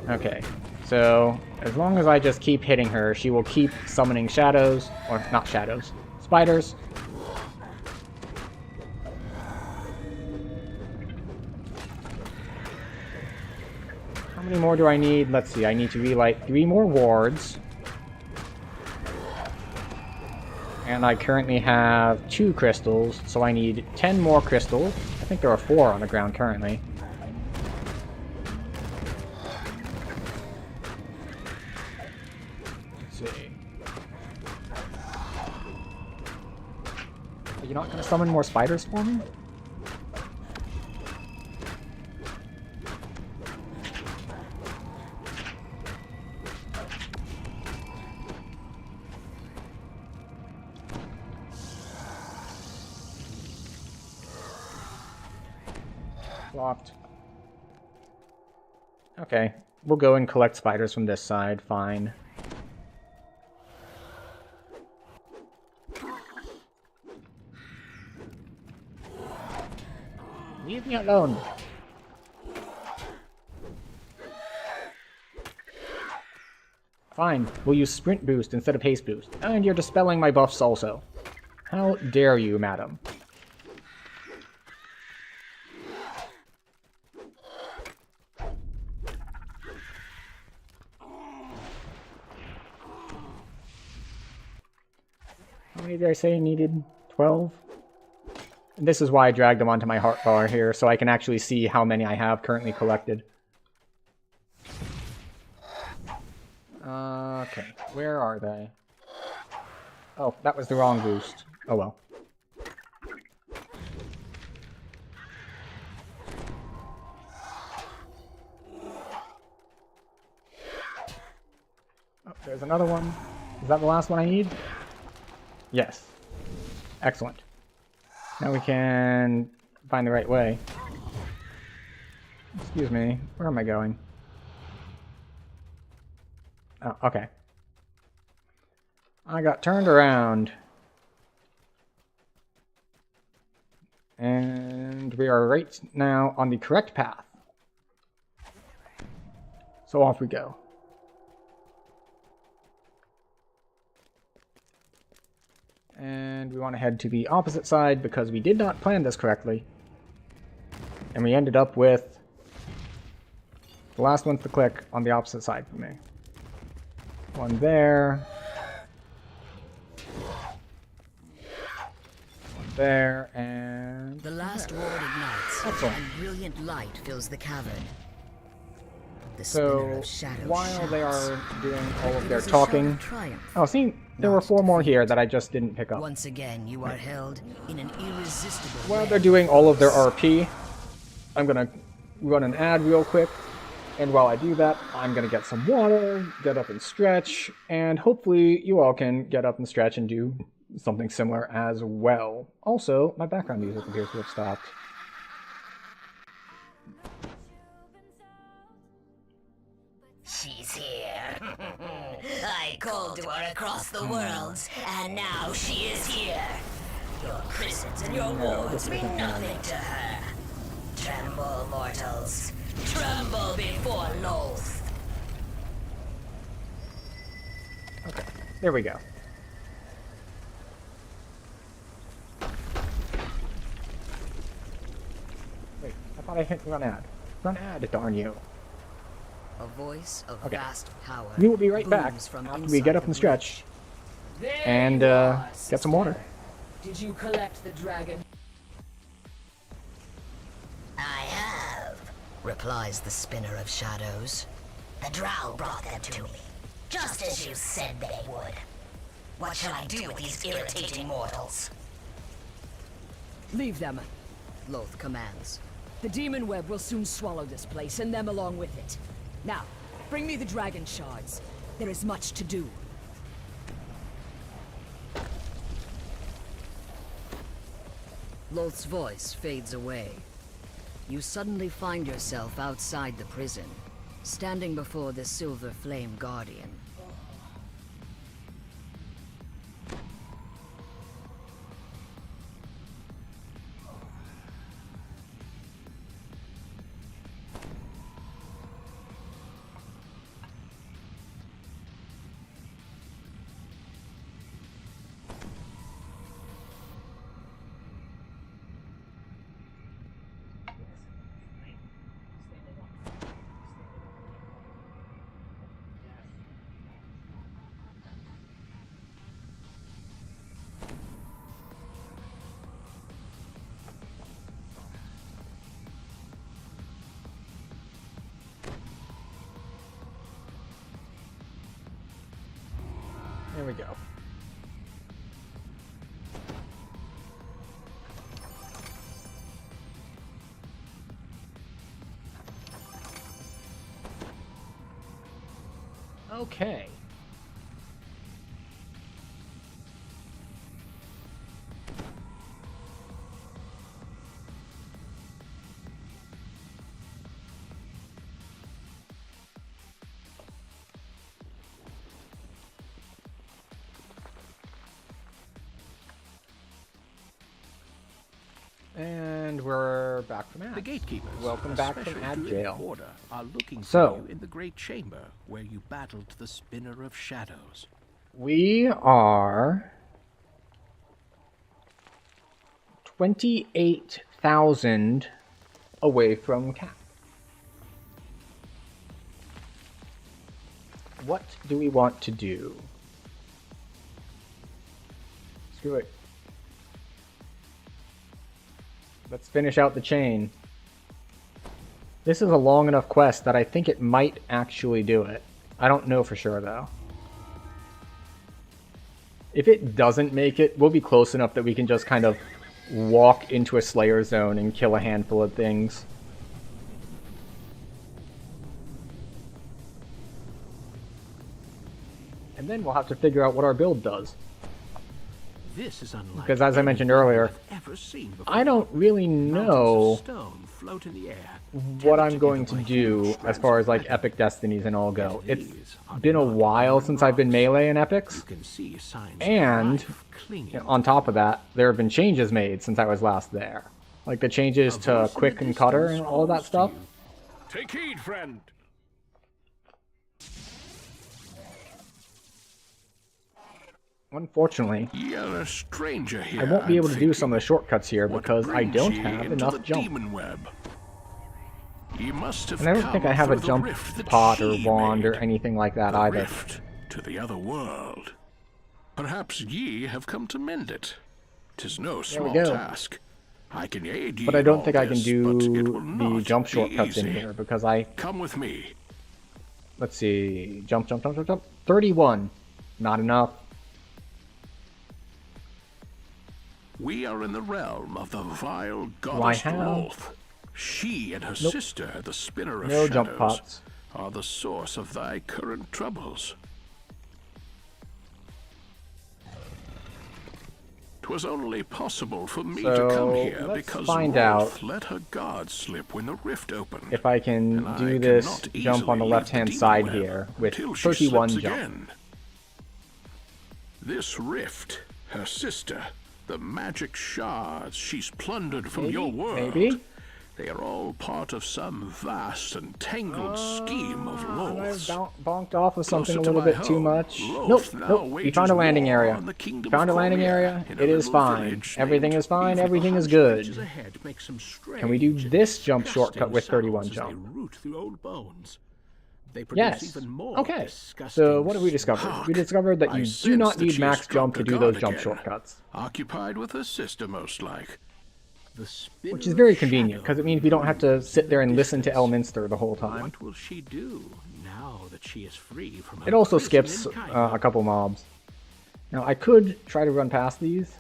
Okay, so as long as I just keep hitting her, she will keep summoning shadows, or not shadows, spiders. How many more do I need? Let's see, I need to relight 3 more wards. And I currently have 2 crystals, so I need 10 more crystals. I think there are 4 on the ground currently. Let's see. Are you not going to summon more spiders for me? Swapped. Okay, we'll go and collect spiders from this side, fine. Leave me alone. Fine, we'll use sprint boost instead of haste boost. And you're dispelling my buffs also. How dare you, madam? How many did I say needed? 12? And this is why I dragged them onto my heart bar here, so I can actually see how many I have currently collected. Okay, where are they? Oh, that was the wrong boost. Oh well. Oh, there's another one. Is that the last one I need? Yes. Excellent. Now we can find the right way. Excuse me, where am I going? Oh, okay. I got turned around. And we are right now on the correct path. So off we go. And we want to head to the opposite side because we did not plan this correctly. And we ended up with the last one to click on the opposite side for me. One there. One there, and... The last ward ignites, excellent. And brilliant light fills the cavern. The so, while shouts. they are doing all of their It is a talking... shout of triumph, Oh, see, there were 4 more here that I just didn't pick up. Once again, you are held in an irresistible While web they're doing all of their RP, I'm gonna run an ad real quick. And while I do that, I'm gonna get some water, get up and stretch, and hopefully you all can get up and stretch and do something similar as well. Also, my background music appears to have stopped. She's here. I called to her across the worlds, and now she is here. Your prisons and your wards mean nothing to her. Tremble, mortals. Tremble before Loth. Okay, there we go. Wait, I thought I hit run ad. Run ad, darn you. A voice of Okay. vast power. We will be right back booms from after we get up inside and the stretch There and you are, get some water. Did you collect the dragon? I have, replies the spinner of shadows. The drow brought them to me, just as you said they would. What shall I do with these irritating mortals? Leave them, Loth commands. The demon web will soon swallow this place, and them along with it. Now, bring me the dragon shards. There is much to do. Loth's voice fades away. You suddenly find yourself outside the prison, standing before the Silver Flame Guardian. There we go. Okay. And we're back from Ad. The gatekeepers, Welcome back from especially Ad Druid jail. Order, are looking So, for you in the Great Chamber, where you battled the Spinner of Shadows. we are 28,000 away from cap. What do we want to do? Screw it. Let's finish out the chain. This is a long enough quest that I think it might actually do it. I don't know for sure though. If it doesn't make it, we'll be close enough that we can just kind of walk into a Slayer zone and kill a handful of things. And then we'll have to figure out what our build does. This is unlike Because as I mentioned earlier, ever seen before. I don't really know Stone float in the air, what I'm going to do as far as like epic destinies and all go. It's been a while since I've been melee in epics, and on top of that, there have been changes made since I was last there. Like the changes to quick and cutter and all of that stuff. Take heed, friend. Unfortunately, You're a stranger here. I won't be able to do I'm some of the shortcuts here What because I brings don't ye have into enough the jump. demon web? You must have And I don't think I have a come through the jump rift that pot or she wand or made. anything like that The either. rift to the other world. Perhaps ye have come to mend it. 'Tis no There we small go. task. I can aid ye But I in don't all think I can this, do but it will the not jump be shortcuts in easy. here because I... Come with me. Let's see. Jump, jump, jump, jump, jump. 31. Not enough. We are in the realm of the vile I goddess have? Lolth. She and her Nope. sister, the Spinner of No Shadows, jump pots. are the source of thy current troubles. 'Twas only possible for me to come So, here let's because find Lolth out let her guard slip when the rift opened. if I can and do I this cannot jump on the easily left-hand leave the side demon web here with until she 31 slips jump. again. This rift, her sister, the magic shards she's plundered from your world. Maybe? They are all part of some vast and tangled scheme of I Lolth's. bonked off of something Closer a to little my bit too home, much. Lolth Nope, now nope. We wages found a landing war area. on the kingdom Found a of landing Coria area. in a It is little fine. village Everything named is fine. Evil. Everything is 100 bridges good. ahead make some strange Can we do and this jump disgusting shortcut with 31 sounds as they jump? root through old bones. They produce Yes. even more Okay. disgusting So what have we discovered? We discovered that I you do sense not that need she max has jump to struck do a those god jump again. shortcuts. Occupied with her sister, most like. The Spinner Which is very of convenient, because it means we don't have to sit there and listen to Elminster the whole time. What will she do now that she is free from her It also prison skips in Cairo? a couple mobs. Now, I could try to run past these.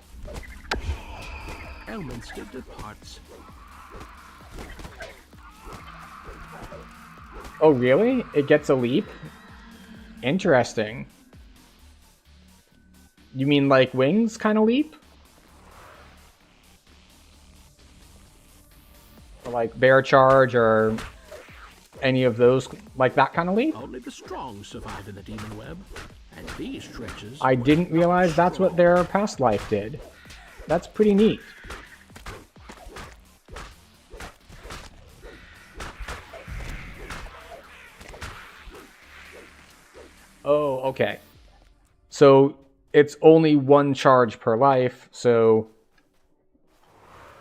Elminster departs. Oh, really? It gets a leap? Interesting. You mean like wings kind of leap? Or like bear charge or any of those, like that kind of leap? Only the strong survive in the demon web, and these treasures. I didn't realize that's what their past life did. That's pretty neat. Oh, okay. So it's only one charge per life, so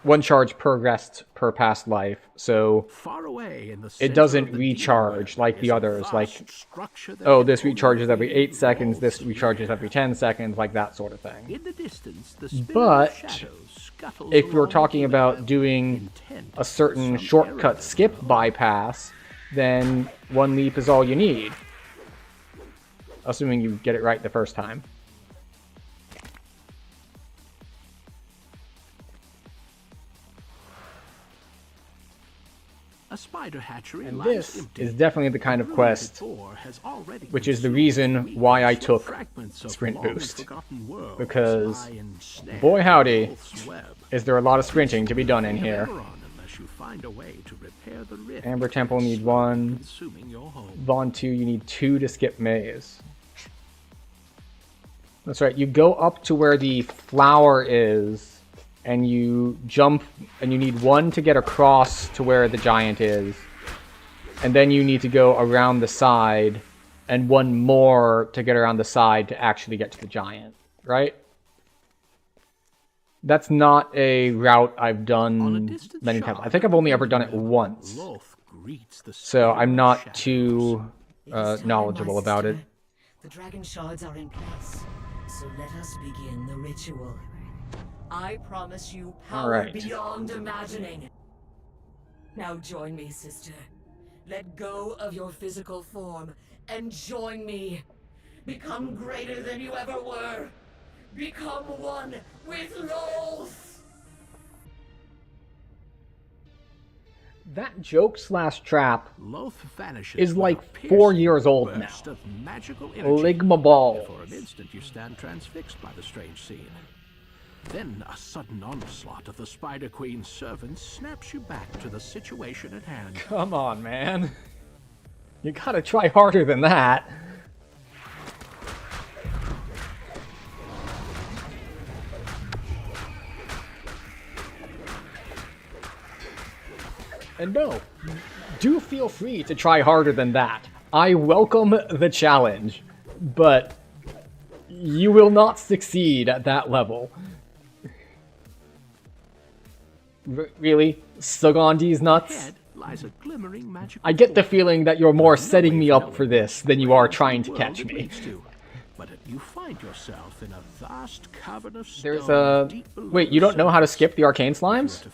one charge per rest per past life, so Far away in the it center doesn't of the demon recharge web like is the a others, like, vast structure that oh, can this only recharges every be 8 seconds, this Lolth's recharges lair. every 10 seconds, like that sort of thing. In the distance, the Spinner But of Shadows scuttles if we're along talking the about web, doing intent a certain on some shortcut errand. skip bypass, then one leap is all you need. Assuming you get it right the first time. A spider hatchery And lies this empty. is definitely the kind of The quest Boar has already which is the consumed reason weak why I and took fragments of Sprint long Boost. forgotten worlds Because, lie ensnared boy in howdy, Lolth's web. is there a lot of sprinting to be done in here. Never on unless you find a way to repair the rift Amber Temple that's need slowly 1. consuming your home. Vaughn 2, you need 2 to skip maze. That's right, you go up to where the flower is, and you jump, and you need one to get across to where the giant is, and then you need to go around the side, and one more to get around the side to actually get to the giant, right? That's not a route I've done many times. I think I've only ever done it once. So I'm not too knowledgeable about it. The dragon shards are in place, so let us begin the ritual. I promise you power beyond imagining. Now join me, sister. Let go of your physical form and join me. Become greater than you ever were. Become one with Lolth. That joke slash trap is like 4 years old now. Ligma balls. For an instant you stand transfixed by the strange scene. Then a sudden onslaught of the Spider Queen's servants snaps you back to the situation at hand. Come on, man. You gotta try harder than that. And no, do feel free to try harder than that. I welcome the challenge, but you will not succeed at that level. Really? Sugandi's nuts? I get the feeling that you're more setting me up for this than you are trying to catch me. But you find yourself in a vast cavern of stone. There's a... Wait, you don't know how to skip the arcane slimes?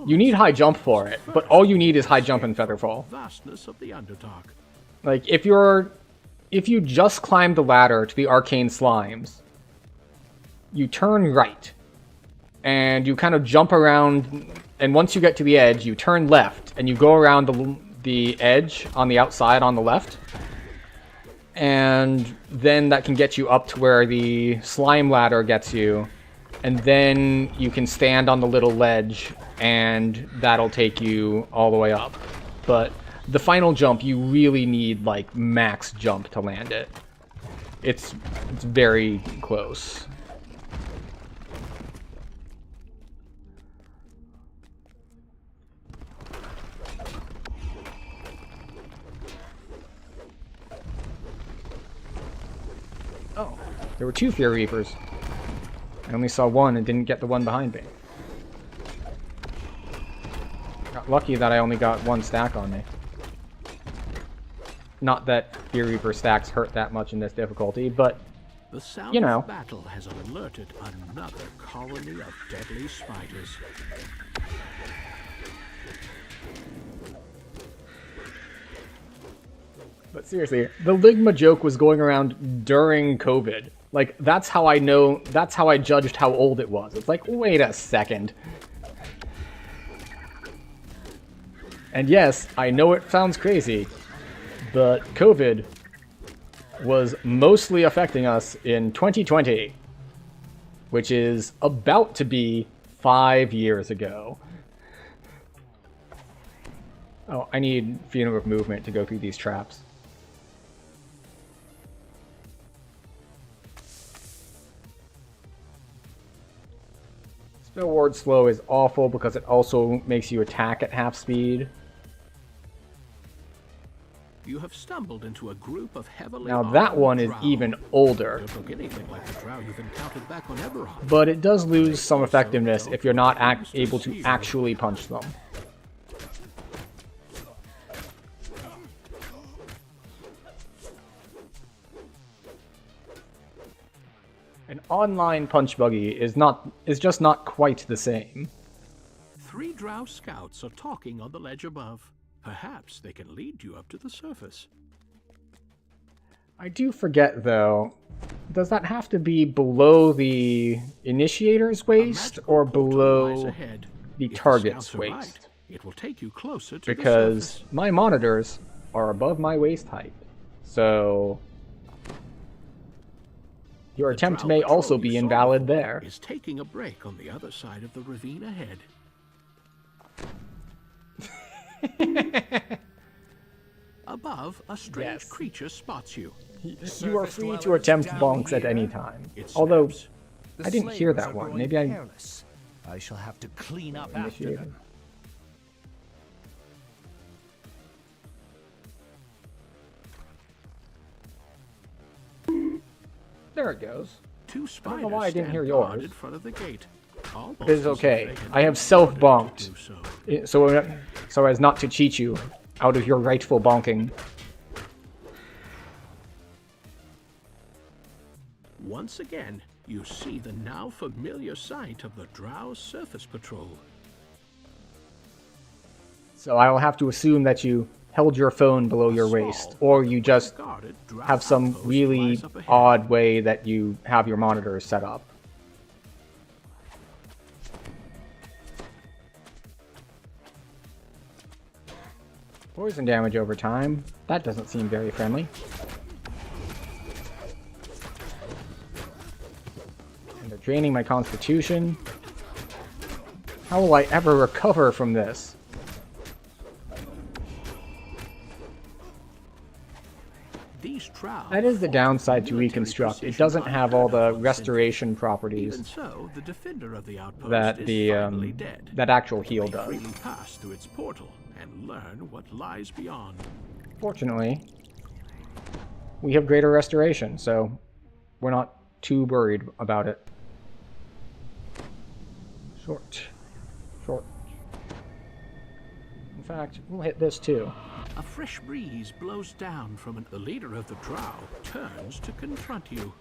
You need high jump for it, but all you need is high jump and featherfall. Vastness of the Underdark. Like, if you just climb the ladder to the arcane slimes, you turn right, and you kind of jump around, and once you get to the edge, you turn left, and you go around the edge on the outside on the left, and then that can get you up to where the slime ladder gets you, and then you can stand on the little ledge, and that'll take you all the way up. But the final jump, you really need, like, max jump to land it. It's very close. Oh, there were 2 Fear Reapers. I only saw one and didn't get the one behind me. Got lucky that I only got 1 stack on me. Not that Fear Reaper stacks hurt that much in this difficulty, but, The sound you know. of battle has alerted another colony of deadly spiders. But seriously, the Ligma joke was going around during COVID. Like, that's how I judged how old it was. It's like, wait a second. And yes, I know it sounds crazy, but COVID was mostly affecting us in 2020, which is about to be 5 years ago. Oh, I need Feeling of Movement to go through these traps. Spell Ward Slow is awful because it also makes you attack at half speed. You have stumbled into a group of heavily Now that one is drow. even older, Don't look anything like the drow you've encountered back on Eberron. but it does lose some effectiveness if you're not able to actually punch them. An online punch buggy is just not quite the same. 3 drow scouts are talking on the ledge above. Perhaps they can lead you up to the surface. I do forget, though, does that have to be below the initiator's waist or below the target's waist? It will take you closer to Because the surface. my monitors are above my waist height, so your attempt may also be invalid there. Is taking a break on the other side of the ravine ahead. Above, a strange creature spots you. You are free to attempt bonks at any time. Although, I didn't hear that one. Maybe I... I shall have to clean up after them. There it goes. Two I don't know why I didn't hear stand guard yours. in front of the gate. It is okay. I have self-bonked, so as not to cheat you out of your rightful bonking. Once again, you see the now familiar sight of the Drow's surface patrol. So I will have to assume that you held your phone below your waist, or you just have some really odd way that you have your monitors set up. Poison damage over time. That doesn't seem very friendly. And they're draining my constitution. How will I ever recover from this? That is the downside to Reconstruct. It doesn't have all the restoration properties So, the defender of the outpost that is finally dead. that actual heal May does. freely pass through its portal and learn what lies beyond. Fortunately, we have greater restoration, so we're not too worried about it. Short. In fact, we'll hit this too. A fresh breeze blows down from the leader of the Drow turns to confront you.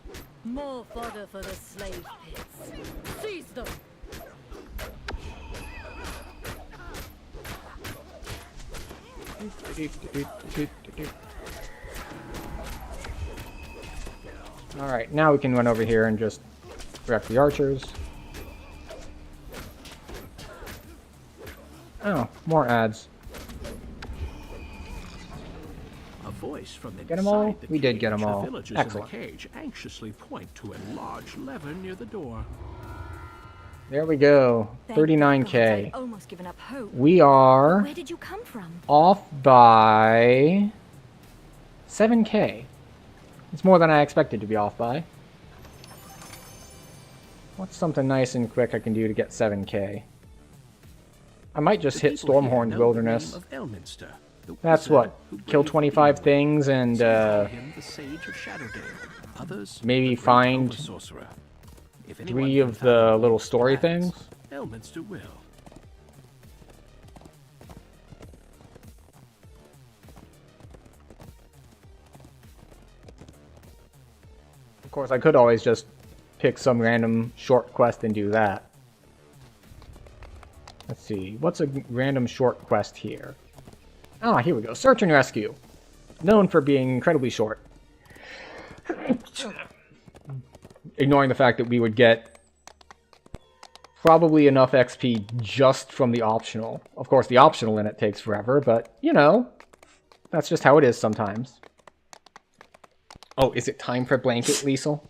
More fodder for the slave pits. Seize them! Alright, now we can run over here and just wreck the archers. Oh, more ads. A voice from Get 'em all? inside the We did get cage. 'em all. The villagers Excellent. in the cage anxiously point to a large lever near the door. There we go. Thank 39k. God, I'd almost given up hope. We are Where did you come from? off by 7k. It's more than I expected to be off by. What's something nice and quick I can do to get 7k? I might just hit people here Stormhorn's know the Wilderness. name of Elminster, the That's wizard what? who Kill braved 25 evil. things and Some call him the Sage of Shadowdale. Others, maybe the great find Over-Sorcerer. If anyone 3 can of the fathom little his story plans, things. Elminster will. Of course, I could always just pick some random short quest and do that. Let's see, what's a random short quest here? Ah, here we go. Search and Rescue. Known for being incredibly short. Ignoring the fact that we would get probably enough XP just from the optional. Of course, the optional in it takes forever, but, you know, that's just how it is sometimes. Oh, is it time for Blanket, Liesel?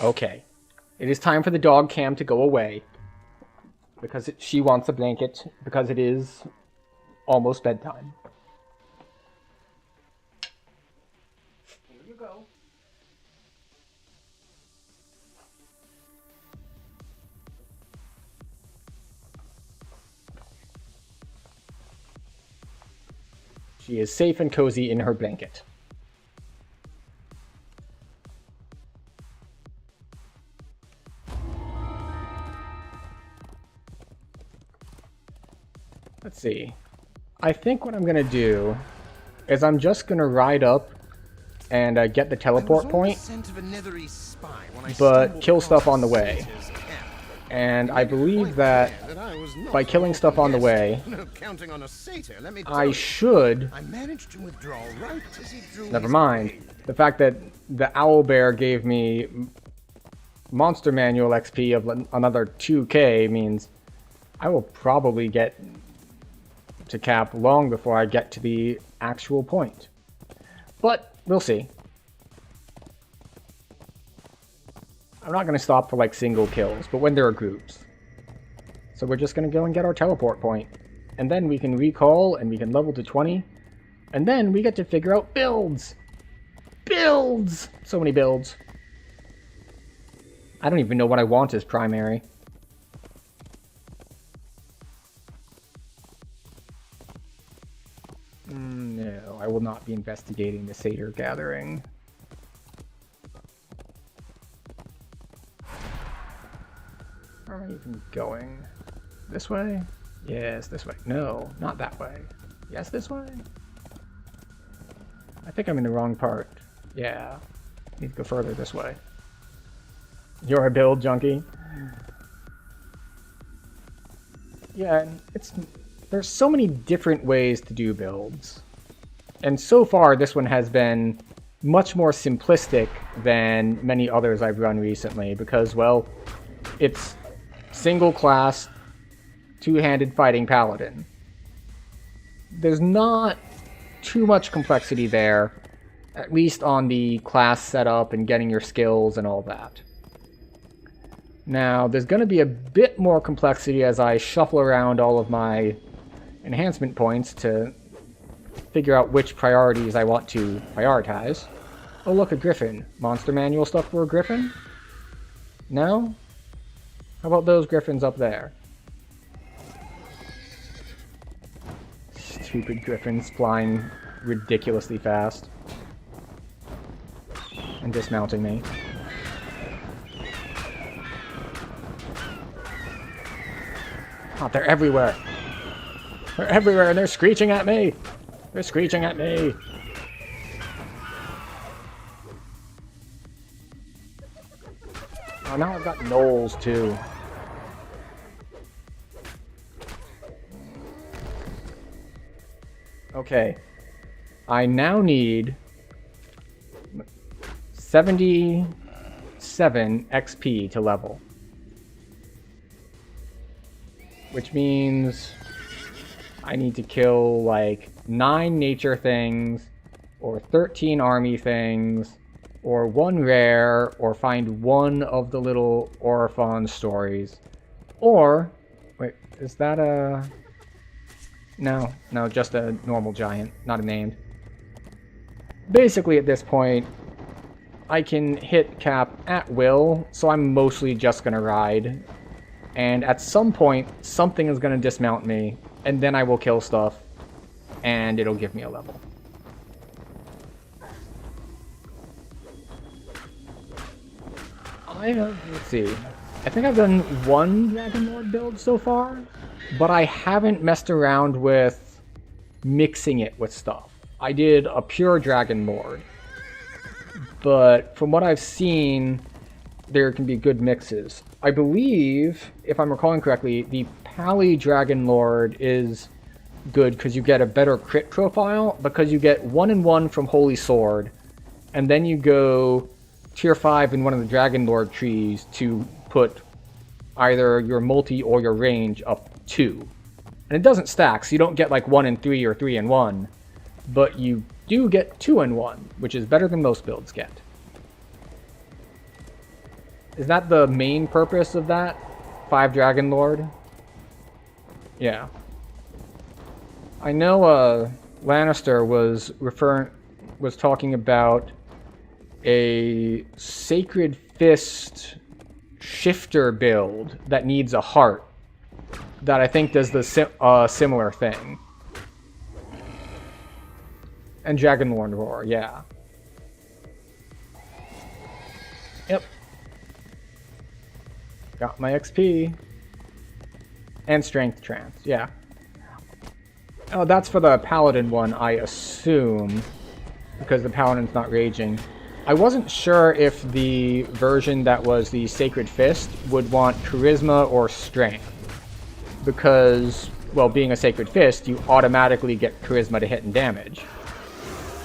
Okay. It is time for the dog cam to go away. Because she wants a blanket, because it is almost bedtime. Here you go. She is safe and cozy in her blanket. Let's see. I think what I'm going to do is I'm just going to ride up and get the teleport point, but kill stuff on the way. And I believe that by killing stuff on the way, I should... Never mind. The fact that the owlbear gave me monster manual XP of another 2k means I will probably get to cap long before I get to the actual point. But we'll see. I'm not going to stop for like single kills, but when there are groups. So we're just going to go and get our teleport point. And then we can recall and we can level to 20. And then we get to figure out builds! Builds! So many builds. I don't even know what I want as primary. not be investigating the Satyr Gathering. Where am I even going? This way? Yes, this way. No, not that way. Yes, this way? I think I'm in the wrong part. Yeah. Need to go further this way. You're a build junkie? Yeah, and there's so many different ways to do builds. And so far, this one has been much more simplistic than many others I've run recently because, well, it's single class, two-handed fighting paladin. There's not too much complexity there, at least on the class setup and getting your skills and all that. Now, there's going to be a bit more complexity as I shuffle around all of my enhancement points to figure out which priorities I want to prioritize. Oh, look, a griffin. Monster manual stuff for a griffin? No? How about those griffins up there? Stupid griffins flying ridiculously fast. And dismounting me. Oh, they're everywhere. They're everywhere and they're screeching at me. They're screeching at me. Oh, now I've got gnolls too. Okay. I now need 77 XP to level. Which means I need to kill like 9 nature things, or 13 army things, or 1 rare, or find 1 of the little Orphan stories. Or, wait, is that a... No, just a normal giant, not a named. Basically at this point, I can hit cap at will, so I'm mostly just gonna ride. And at some point, something is going to dismount me, and then I will kill stuff, and it'll give me a level. Let's see. I think I've done 1 Dragon Lord build so far, but I haven't messed around with mixing it with stuff. I did a pure Dragon Lord, but from what I've seen, there can be good mixes. I believe, if I'm recalling correctly, the Pally Dragon Lord is good because you get a better crit profile, because you get 1 and 1 from Holy Sword, and then you go tier 5 in one of the Dragon Lord trees to put either your multi or your range up 2. And it doesn't stack, so you don't get like 1 and 3 or 3 and 1, but you do get 2 and 1, which is better than most builds get. Is that the main purpose of that? 5 Dragon Lord? Yeah. I know Lannister was talking about a Sacred Fist shifter build that needs a heart that I think does the similar thing. And Dragonlord Roar, yeah. Yep. Got my XP. And Strength Trance, yeah. Oh, that's for the Paladin one, I assume. Because the Paladin's not raging. I wasn't sure if the version that was the Sacred Fist would want Charisma or Strength. Because, well, being a Sacred Fist, you automatically get Charisma to hit and damage.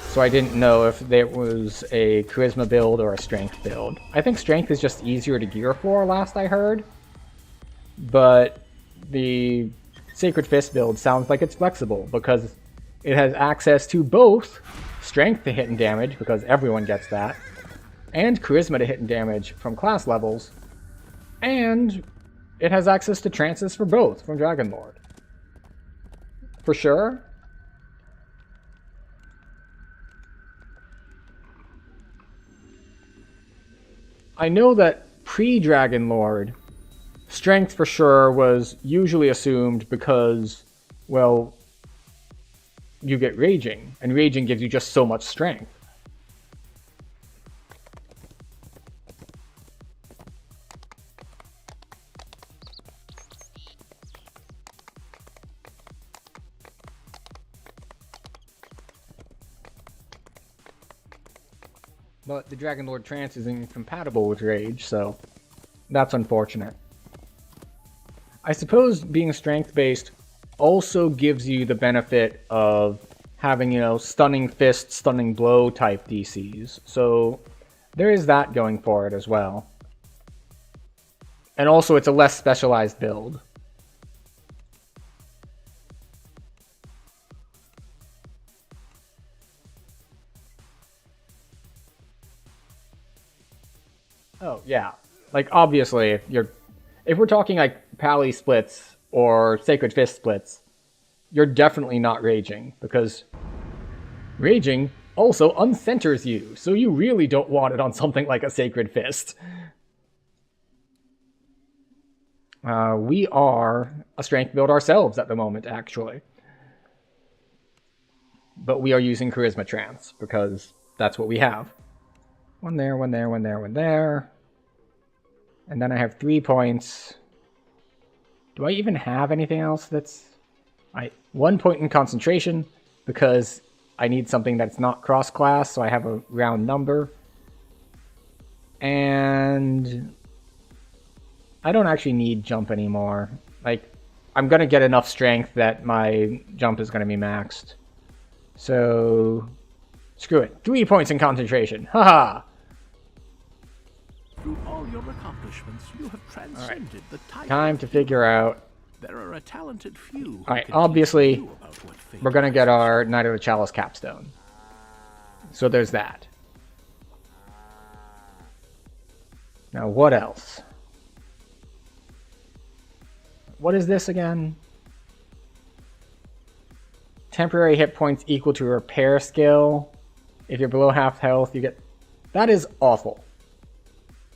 So I didn't know if there was a Charisma build or a Strength build. I think Strength is just easier to gear for, last I heard. But the Sacred Fist build sounds like it's flexible, because it has access to both Strength to hit and damage, because everyone gets that, and Charisma to hit and damage from class levels, and it has access to trances for both from Dragonlord. For sure. I know that pre-Dragonlord, Strength for sure was usually assumed because, well, you get raging, and raging gives you just so much strength. But the Dragon Lord Trance is incompatible with Rage, so that's unfortunate. I suppose being strength-based also gives you the benefit of having, you know, Stunning Fist, Stunning Blow type DCs. So there is that going for it as well. And also it's a less specialized build. Oh, yeah. Like, obviously, if we're talking, like, Pally splits or Sacred Fist splits, you're definitely not raging, because raging also uncenters you, so you really don't want it on something like a Sacred Fist. We are a strength build ourselves at the moment, actually. But we are using Charisma Trance, because that's what we have. One there, one there, one there, one there. And then I have 3 points. Do I even have anything else that's... 1 point in concentration, because I need something that's not cross-class, so I have a round number. And... I don't actually need jump anymore. Like, I'm gonna get enough strength that my jump is gonna be maxed. So... Screw it. 3 points in concentration. Haha! Through all your accomplishments, you have transcended the title. Time to figure out. There are a talented few. Alright, obviously, we're gonna get our Knight of the Chalice capstone. So there's that. Now, what else? What is this again? Temporary hit points equal to repair skill. If you're below half health, you get... That is awful.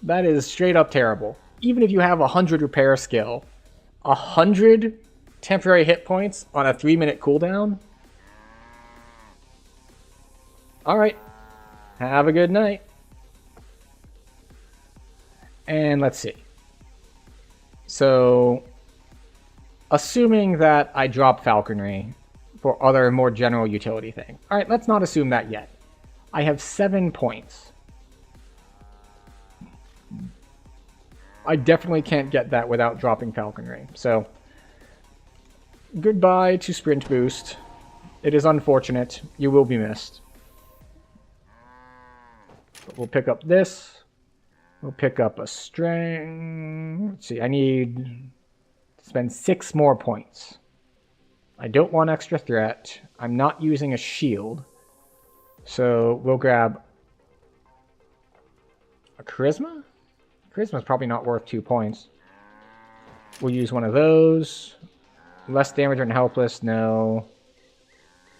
That is straight up terrible. Even if you have 100 repair skill, 100 temporary hit points on a 3-minute cooldown? Alright. Have a good night. And let's see. So, assuming that I drop Falconry for other more general utility thing. Alright, let's not assume that yet. I have 7 points. I definitely can't get that without dropping Falconry. So, goodbye to Sprint Boost. It is unfortunate. You will be missed. But we'll pick up this. We'll pick up a string. Let's see, I need to spend 6 more points. I don't want extra threat. I'm not using a shield. So, we'll grab a Charisma? Charisma's probably not worth 2 points. We'll use one of those. Less damage and helpless, no.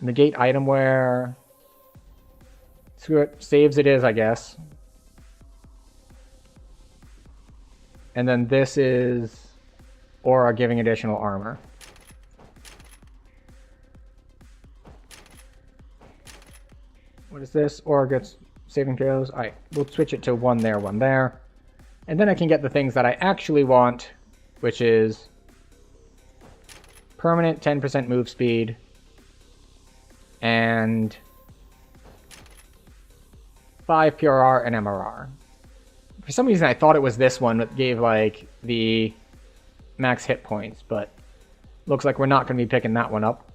Negate item wear. Screw it. Saves it is, I guess. And then this is Aura giving additional armor. What is this? Aura gets saving throws. Alright, we'll switch it to 1 there, 1 there. And then I can get the things that I actually want, which is permanent 10% move speed and 5 PRR and MRR. For some reason I thought it was this one that gave like the max hit points, but looks like we're not going to be picking that one up.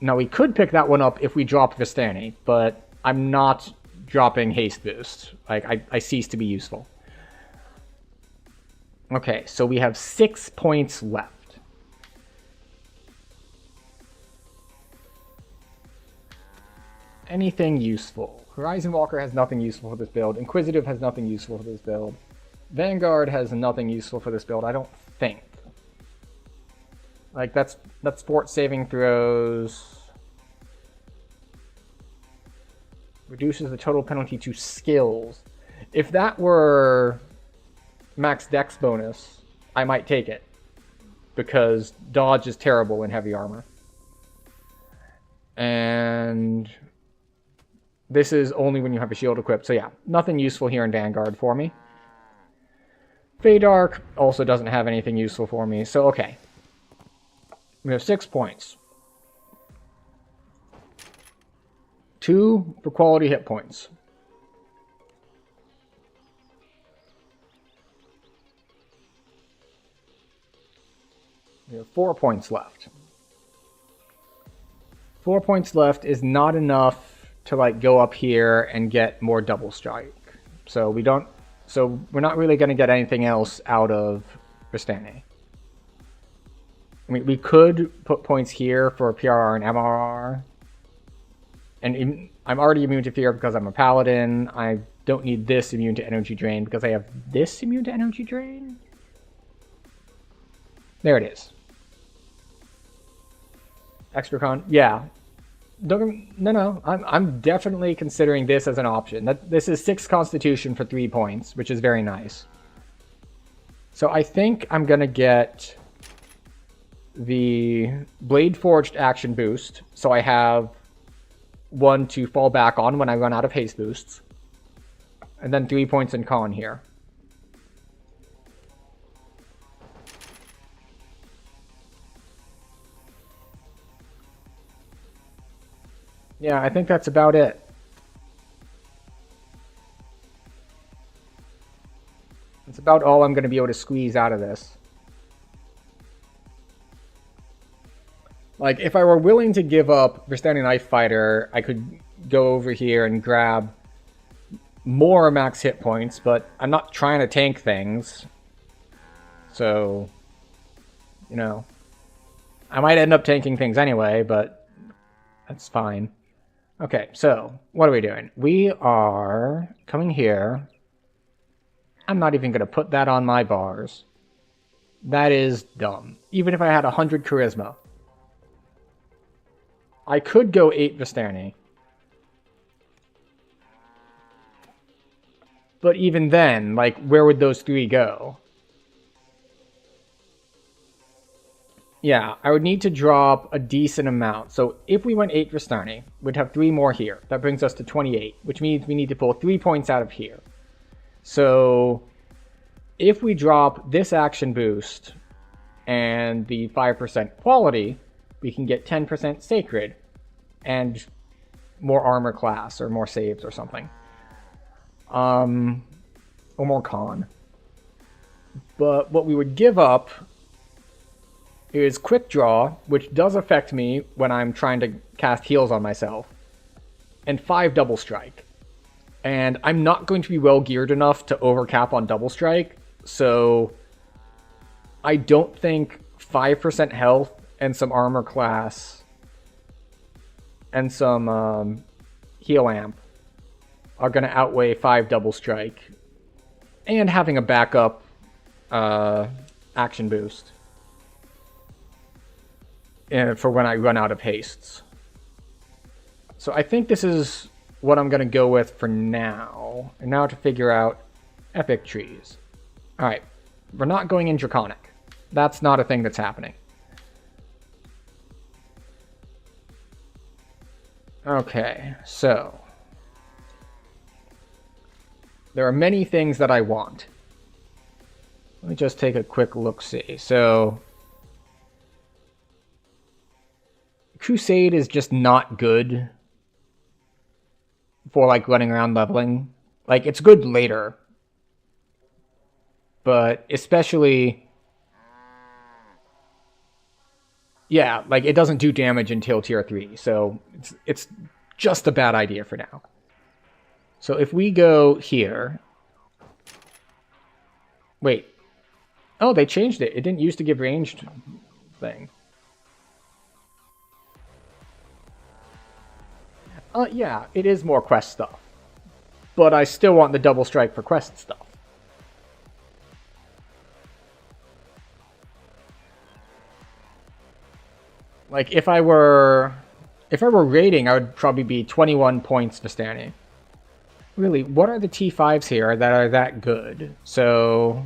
Now we could pick that one up if we drop Vistani, but I'm not dropping haste boost. Like, I cease to be useful. Okay, so we have 6 points left. Anything useful? Horizon Walker has nothing useful for this build. Inquisitive has nothing useful for this build. Vanguard has nothing useful for this build, I don't think. Like, that's fort saving throws. Reduces the total penalty to skills. If that were max dex bonus, I might take it. Because dodge is terrible in heavy armor. And this is only when you have a shield equipped. So yeah, nothing useful here in Vanguard for me. Feydark also doesn't have anything useful for me. So okay. We have 6 points. 2 for quality hit points. We have 4 points left. 4 points left is not enough to like go up here and get more double strike. So we're not really going to get anything else out of Vistani. I mean, we could put points here for PRR and MRR. And I'm already immune to fear because I'm a paladin. I don't need this immune to energy drain because I have this immune to energy drain. There it is. Extra con, yeah. No. I'm definitely considering this as an option. This is 6 Constitution for 3 points, which is very nice. So I think I'm gonna get the bladeforged action boost, so I have 1 to fall back on when I run out of haste boosts, and then 3 points in con here. Yeah, I think that's about it. That's about all I'm going to be able to squeeze out of this. Like, if I were willing to give up Vistani Knife Fighter, I could go over here and grab more max hit points, but I'm not trying to tank things. So, you know, I might end up tanking things anyway, but that's fine. Okay, so what are we doing? We are coming here. I'm not even going to put that on my bars. That is dumb. Even if I had 100 charisma. I could go 8 Vistani. But even then, like, where would those 3 go? Yeah, I would need to drop a decent amount. So if we went 8 Vistani, we'd have 3 more here. That brings us to 28, which means we need to pull 3 points out of here. So if we drop this action boost and the 5% quality, we can get 10% sacred and more armor class or more saves or something. Or more con. But what we would give up is quick draw, which does affect me when I'm trying to cast heals on myself, and 5 double strike. And I'm not going to be well geared enough to overcap on double strike, so I don't think 5% health and some armor class and some heal amp are going to outweigh 5 double strike and having a backup action boost for when I run out of hastes. So I think this is what I'm going to go with for now. And now to figure out epic trees. Alright, we're not going in Draconic. That's not a thing that's happening. Okay, so there are many things that I want. Let me just take a quick look-see. So Crusade is just not good for like running around leveling. Like, it's good later, but especially, yeah, like it doesn't do damage until tier 3, so it's just a bad idea for now. So if we go here, wait, oh, they changed it. It didn't used to give ranged thing. Yeah, it is more quest stuff. But I still want the double strike for quest stuff. Like, if I were raiding, I would probably be 21 points Vistani. Really, what are the T5s here that are that good? So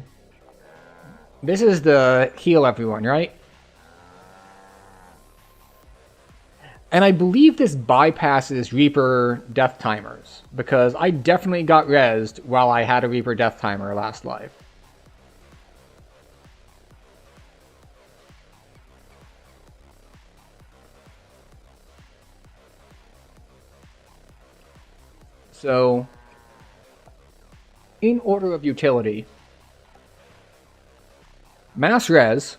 this is the heal everyone, right? And I believe this bypasses Reaper death timers, because I definitely got rezzed while I had a Reaper death timer last life. So, in order of utility, mass res,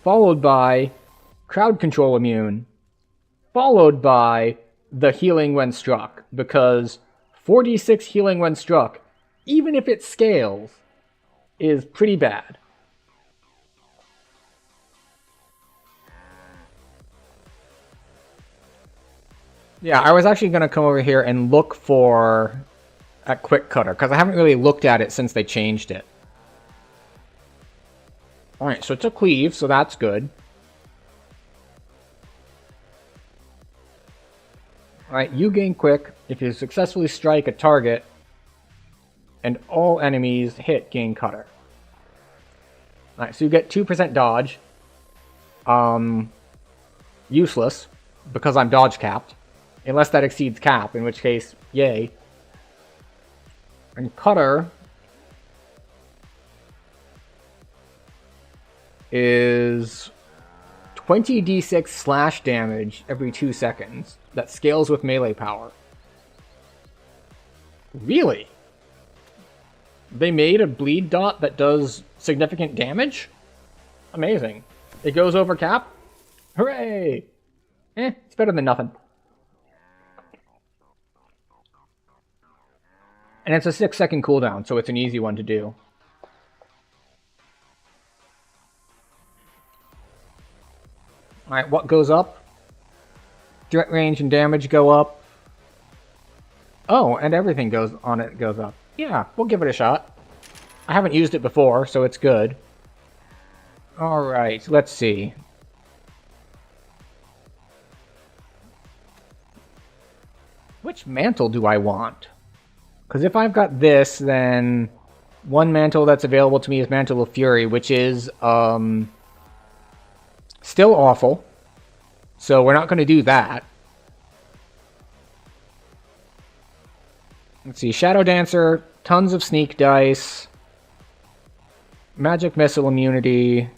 followed by crowd control immune, followed by the healing when struck, because 4d6 healing when struck, even if it scales, is pretty bad. Yeah, I was actually going to come over here and look for a quick cutter, because I haven't really looked at it since they changed it. Alright, so it's a cleave, so that's good. Alright, you gain quick if you successfully strike a target, and all enemies hit gain cutter. Alright, so you get 2% dodge. Useless, because I'm dodge capped. Unless that exceeds cap, in which case, yay. And cutter is 20d6 slash damage every 2 seconds. That scales with melee power. Really? They made a bleed dot that does significant damage? Amazing. It goes over cap? Hooray! It's better than nothing. And it's a 6-second cooldown, so it's an easy one to do. Alright, what goes up? Direct range and damage go up. Oh, and everything goes up. Yeah, we'll give it a shot. I haven't used it before, so it's good. Alright, let's see. Which mantle do I want? Because if I've got this, then one mantle that's available to me is Mantle of Fury, which is still awful. So we're not going to do that. Let's see, Shadow Dancer, tons of sneak dice, magic missile immunity.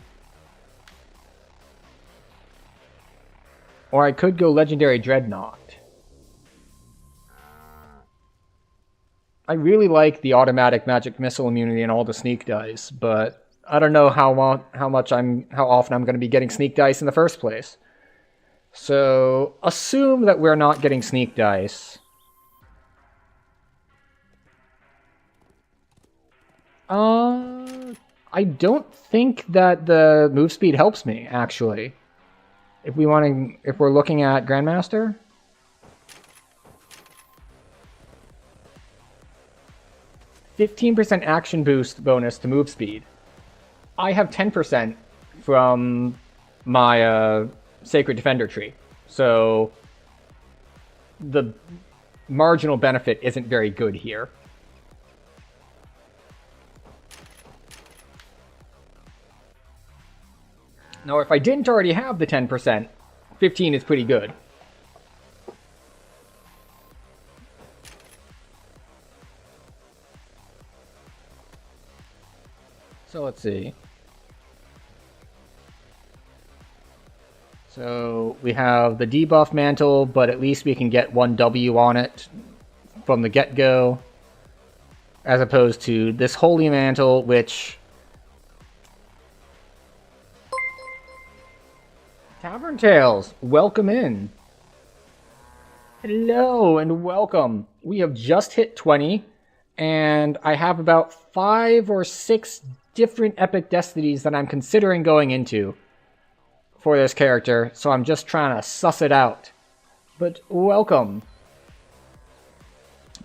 Or I could go Legendary Dreadnought. I really like the automatic magic missile immunity and all the sneak dice, but I don't know how often I'm going to be getting sneak dice in the first place. So assume that we're not getting sneak dice. I don't think that the move speed helps me, actually. If we're looking at Grandmaster. 15% action boost bonus to move speed. I have 10% from my Sacred Defender tree. So the marginal benefit isn't very good here. Now, if I didn't already have the 10%, 15 is pretty good. So let's see. So we have the debuff mantle, but at least we can get 1 W on it from the get-go, as opposed to this holy mantle, which... Tavern Tales, welcome in. Hello and welcome. We have just hit 20, and I have about 5 or 6 different epic destinies that I'm considering going into for this character, so I'm just trying to suss it out. But welcome.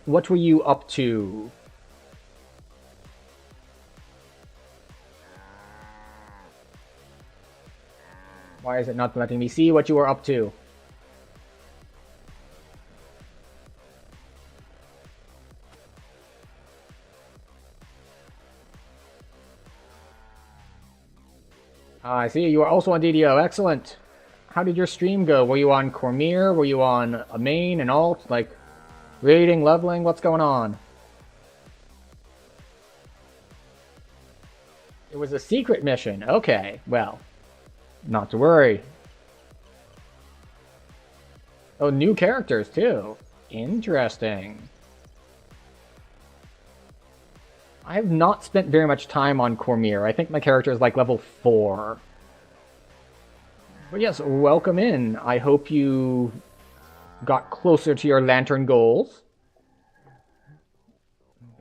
What were you up to? Why is it not letting me see what you were up to? I see, you are also on DDO. Excellent. How did your stream go? Were you on Cormier? Were you on a main, an alt? Like, raiding, leveling? What's going on? It was a secret mission. Okay, well, not to worry. Oh, new characters, too. Interesting. I have not spent very much time on Cormier. I think my character is like level 4. But yes, welcome in. I hope you got closer to your lantern goals.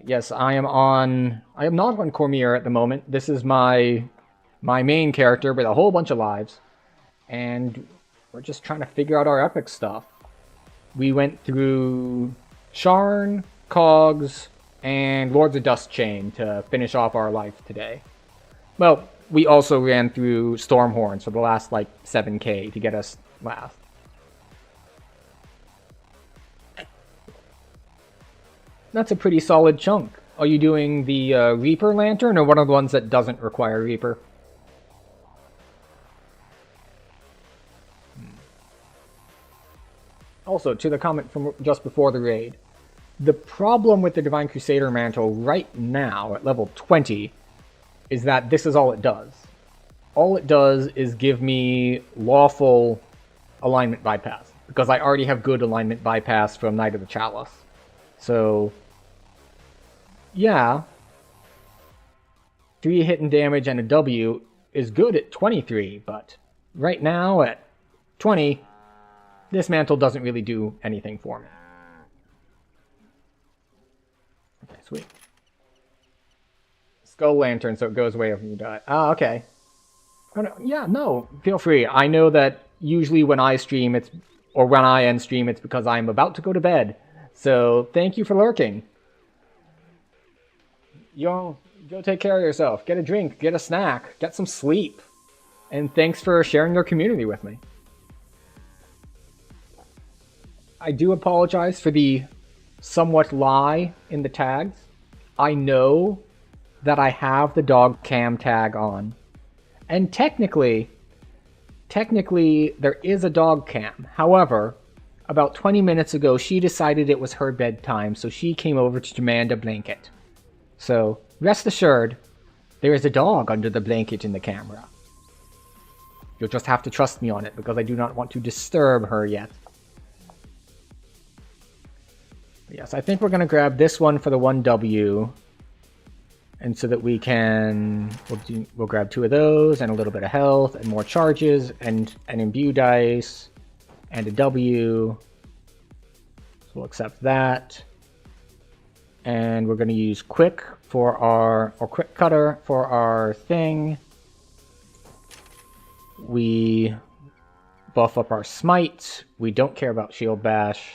Yes, I am not on Cormier at the moment. This is my main character with a whole bunch of lives. And we're just trying to figure out our epic stuff. We went through Sharn, Cogs, and Lords of Dust Chain to finish off our life today. Well, we also ran through Stormhorns for the last, like, 7k to get us last. That's a pretty solid chunk. Are you doing the Reaper Lantern, or one of the ones that doesn't require Reaper? Also, to the comment from just before the raid, the problem with the Divine Crusader Mantle right now, at level 20, is that this is all it does. All it does is give me lawful alignment bypass, because I already have good alignment bypass from Knight of the Chalice. So, yeah, 3 hit and damage and a W is good at 23, but right now at 20, this mantle doesn't really do anything for me. Okay, sweet. Skull Lantern, so it goes away when you die. Ah, okay. Oh, no, yeah, no, feel free. I know that usually when I stream, when I end stream, it's because I'm about to go to bed. So, thank you for lurking. Yo, go take care of yourself. Get a drink, get a snack, get some sleep. And thanks for sharing your community with me. I do apologize for the somewhat lie in the tags. I know that I have the dog cam tag on. And technically, there is a dog cam. However, about 20 minutes ago, she decided it was her bedtime, so she came over to demand a blanket. So, rest assured, there is a dog under the blanket in the camera. You'll just have to trust me on it, because I do not want to disturb her yet. Yes, I think we're going to grab this one for the 1W. And so that we can... We'll grab 2 of those, and a little bit of health, and more charges, and an imbue dice, and a W. So we'll accept that. And we're going to use quick for our... or quick cutter for our thing. We buff up our smite. We don't care about shield bash.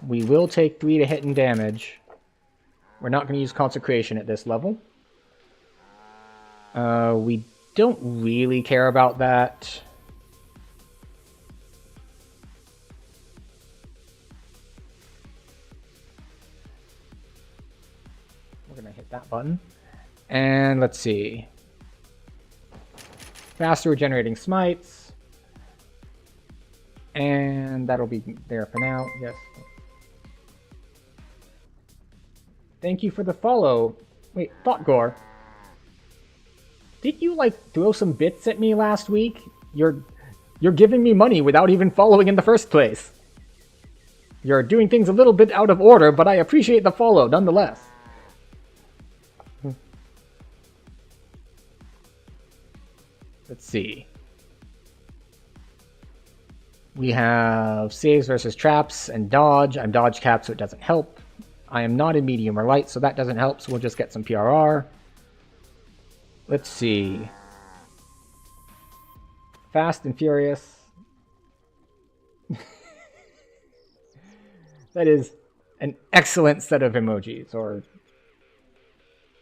We will take 3 to hit and damage. We're not going to use Consecration at this level. We don't really care about that. We're going to hit that button. And let's see. Faster regenerating smites. And that'll be there for now. Yes. Thank you for the follow. Wait, Thoughtgore. Did you, like, throw some bits at me last week? You're giving me money without even following in the first place. You're doing things a little bit out of order, but I appreciate the follow nonetheless. Let's see. We have saves versus traps and dodge. I'm dodge capped, so it doesn't help. I am not in medium or light, so that doesn't help, so we'll just get some PRR. Let's see. Fast and Furious. That is an excellent set of emojis, or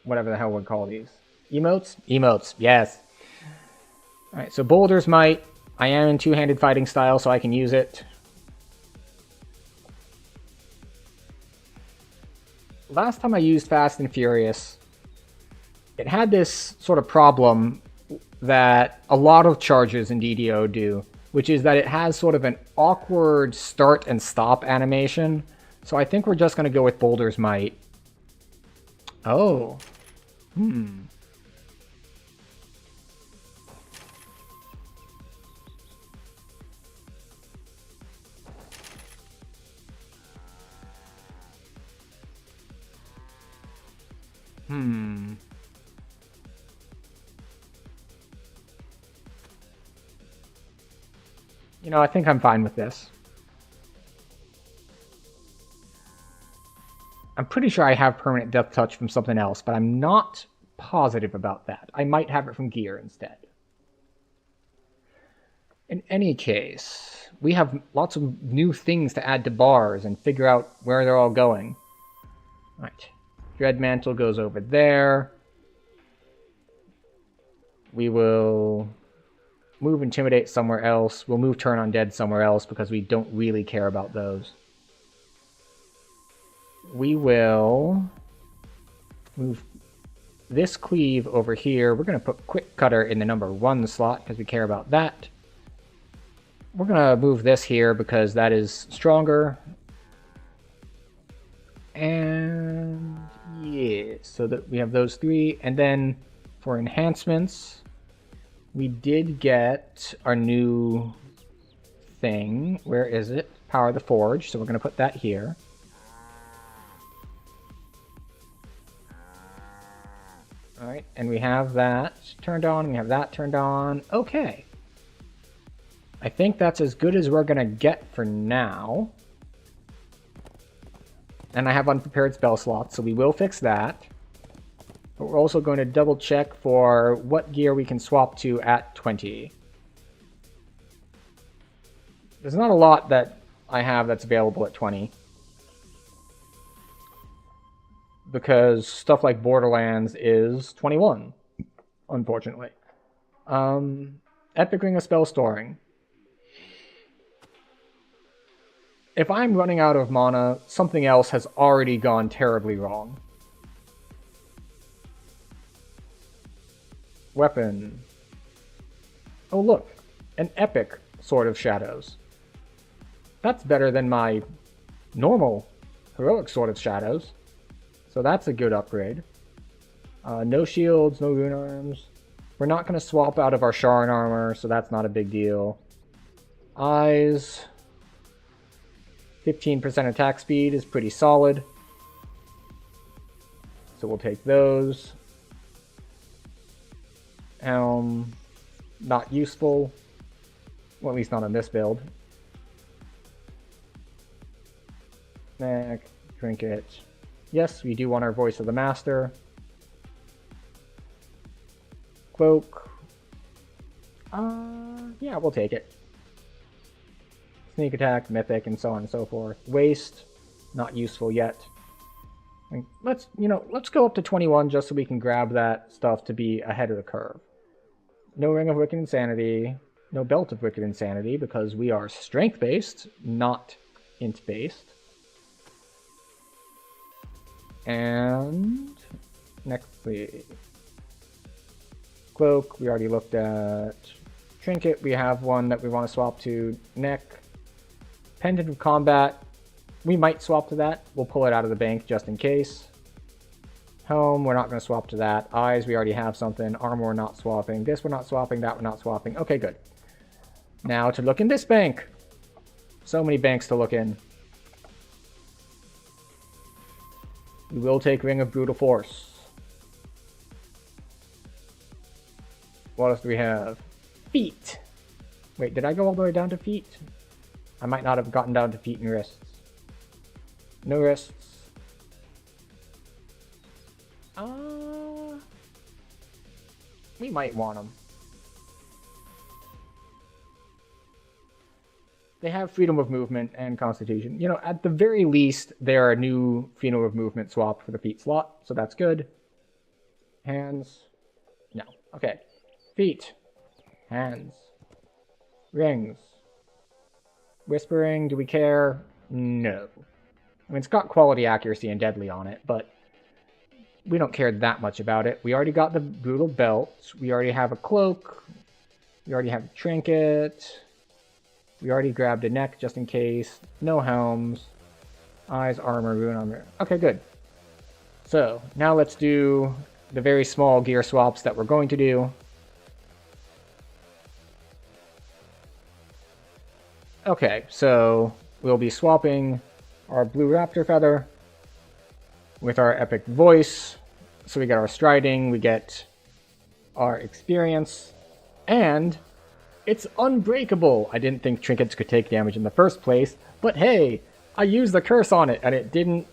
whatever the hell we'll call these. Emotes? Emotes, yes. Alright, so Boulder's Might. I am in two-handed fighting style, so I can use it. Last time I used Fast and Furious, it had this sort of problem that a lot of charges in DDO do, which is that it has sort of an awkward start and stop animation. So I think we're just going to go with Boulder's Might. Oh. You know, I think I'm fine with this. I'm pretty sure I have permanent death touch from something else, but I'm not positive about that. I might have it from gear instead. In any case, we have lots of new things to add to bars and figure out where they're all going. Right. Dread Mantle goes over there. We will move Intimidate somewhere else. We'll move Turn Undead somewhere else because we don't really care about those. We will move this Cleave over here. We're going to put Quick Cutter in the number 1 slot because we care about that. We're going to move this here because that is stronger. And yeah, so that we have those 3. And then for enhancements, we did get our new thing. Where is it? Power the Forge. So we're going to put that here. Alright, and we have that turned on, we have that turned on. Okay. I think that's as good as we're going to get for now. And I have unprepared spell slots, so we will fix that. But we're also going to double check for what gear we can swap to at 20. There's not a lot that I have that's available at 20. Because stuff like Borderlands is 21, unfortunately. Epic Ring of Spell Storing. If I'm running out of mana, something else has already gone terribly wrong. Weapon. Oh look, an epic Sword of Shadows. That's better than my normal heroic Sword of Shadows. So that's a good upgrade. No shields, no rune arms. We're not going to swap out of our Sharon armor, so that's not a big deal. Eyes. 15% attack speed is pretty solid. So we'll take those. Helm. Not useful. Well, at least not on this build. Neck. Trinket. Yes, we do want our Voice of the Master. Cloak. Yeah, we'll take it. Sneak attack, mythic, and so on and so forth. Waste, not useful yet. And let's go up to 21 just so we can grab that stuff to be ahead of the curve. No Ring of Wicked Insanity, no Belt of Wicked Insanity because we are strength-based, not int-based. And next, Cloak, we already looked at. Trinket, we have one that we want to swap to. Neck. Pendant of Combat, we might swap to that. We'll pull it out of the bank just in case. Helm, we're not going to swap to that. Eyes, we already have something. Armor, we're not swapping. This, we're not swapping. That, we're not swapping. Okay, good. Now to look in this bank. So many banks to look in. We will take Ring of Brutal Force. What else do we have? Feet. Wait, did I go all the way down to feet? I might not have gotten down to feet and wrists. No wrists. We might want them. They have freedom of movement and constitution. You know, at the very least, they're a new freedom of movement swap for the feet slot, so that's good. Hands. No. Okay. Feet. Hands. Rings. Whispering, do we care? No. I mean, it's got quality accuracy and deadly on it, but we don't care that much about it. We already got the brutal belt. We already have a cloak. We already have a trinket. We already grabbed a neck just in case. No helms. Eyes, armor, rune armor. Okay, good. So, now let's do the very small gear swaps that we're going to do. Okay, so we'll be swapping our blue raptor feather with our epic voice. So we get our striding, we get our experience, and it's unbreakable. I didn't think trinkets could take damage in the first place, but hey, I used the curse on it and it didn't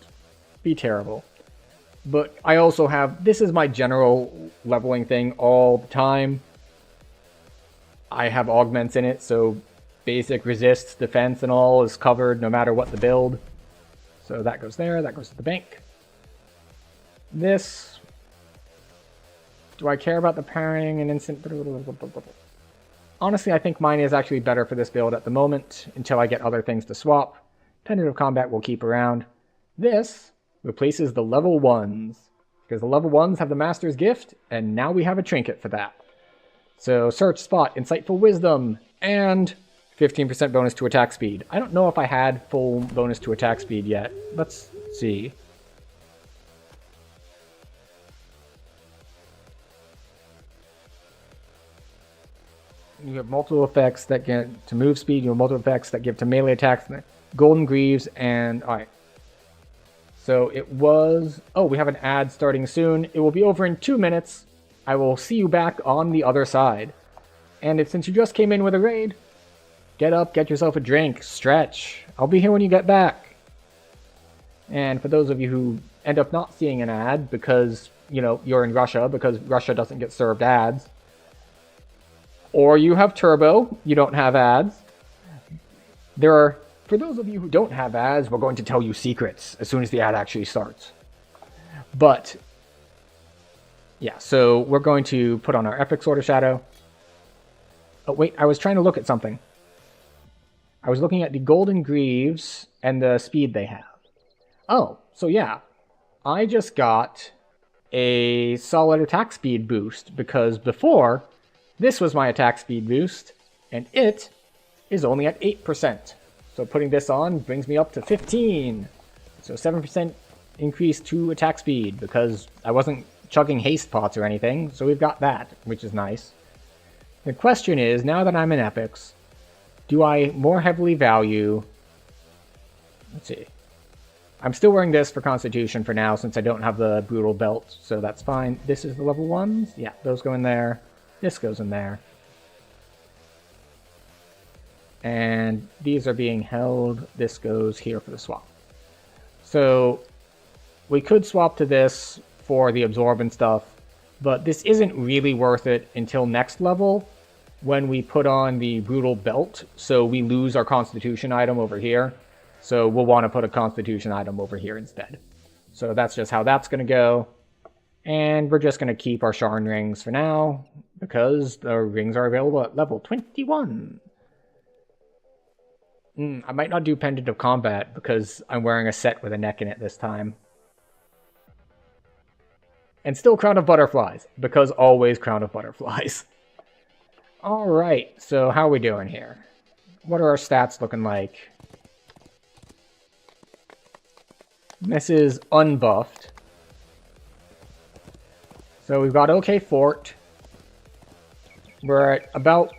be terrible. But I also have, this is my general leveling thing all the time. I have augments in it, so basic resist, defense, and all is covered no matter what the build. So that goes there, that goes to the bank. This, do I care about the parrying and instant? Honestly, I think mine is actually better for this build at the moment until I get other things to swap. Tentative combat we'll keep around. This replaces the level 1s, because the level 1s have the Master's Gift, and now we have a trinket for that. So search, spot, insightful wisdom, and 15% bonus to attack speed. I don't know if I had full bonus to attack speed yet. Let's see. You have multiple effects that get to move speed. You have multiple effects that give to melee attacks. Golden Greaves and... Alright. So it was... Oh, we have an ad starting soon. It will be over in 2 minutes. I will see you back on the other side. And since you just came in with a raid, get up, get yourself a drink, stretch. I'll be here when you get back. And for those of you who end up not seeing an ad because, you know, you're in Russia, because Russia doesn't get served ads, or you have Turbo, you don't have ads. For those of you who don't have ads, we're going to tell you secrets as soon as the ad actually starts. But, yeah, so we're going to put on our Epic Sword of Shadow. Oh, wait, I was trying to look at something. I was looking at the Golden Greaves and the speed they have. Oh, so yeah, I just got a solid attack speed boost because before, this was my attack speed boost, and it is only at 8%. So putting this on brings me up to 15. So 7% increase to attack speed because I wasn't chugging haste pots or anything, so we've got that, which is nice. The question is, now that I'm in Epics, do I more heavily value... Let's see. I'm still wearing this for Constitution for now since I don't have the Brutal Belt, so that's fine. This is the level 1s? Yeah, those go in there. This goes in there. And these are being held. This goes here for the swap. So we could swap to this for the absorb and stuff, but this isn't really worth it until next level when we put on the Brutal Belt, so we lose our Constitution item over here. So we'll want to put a Constitution item over here instead. So that's just how that's going to go. And we're just going to keep our Sharn rings for now, because the rings are available at level 21. I might not do Pendant of Combat, because I'm wearing a set with a neck in it this time. And still Crown of Butterflies, because always Crown of Butterflies. Alright, so how are we doing here? What are our stats looking like? This is unbuffed. So we've got OK Fort. We're at about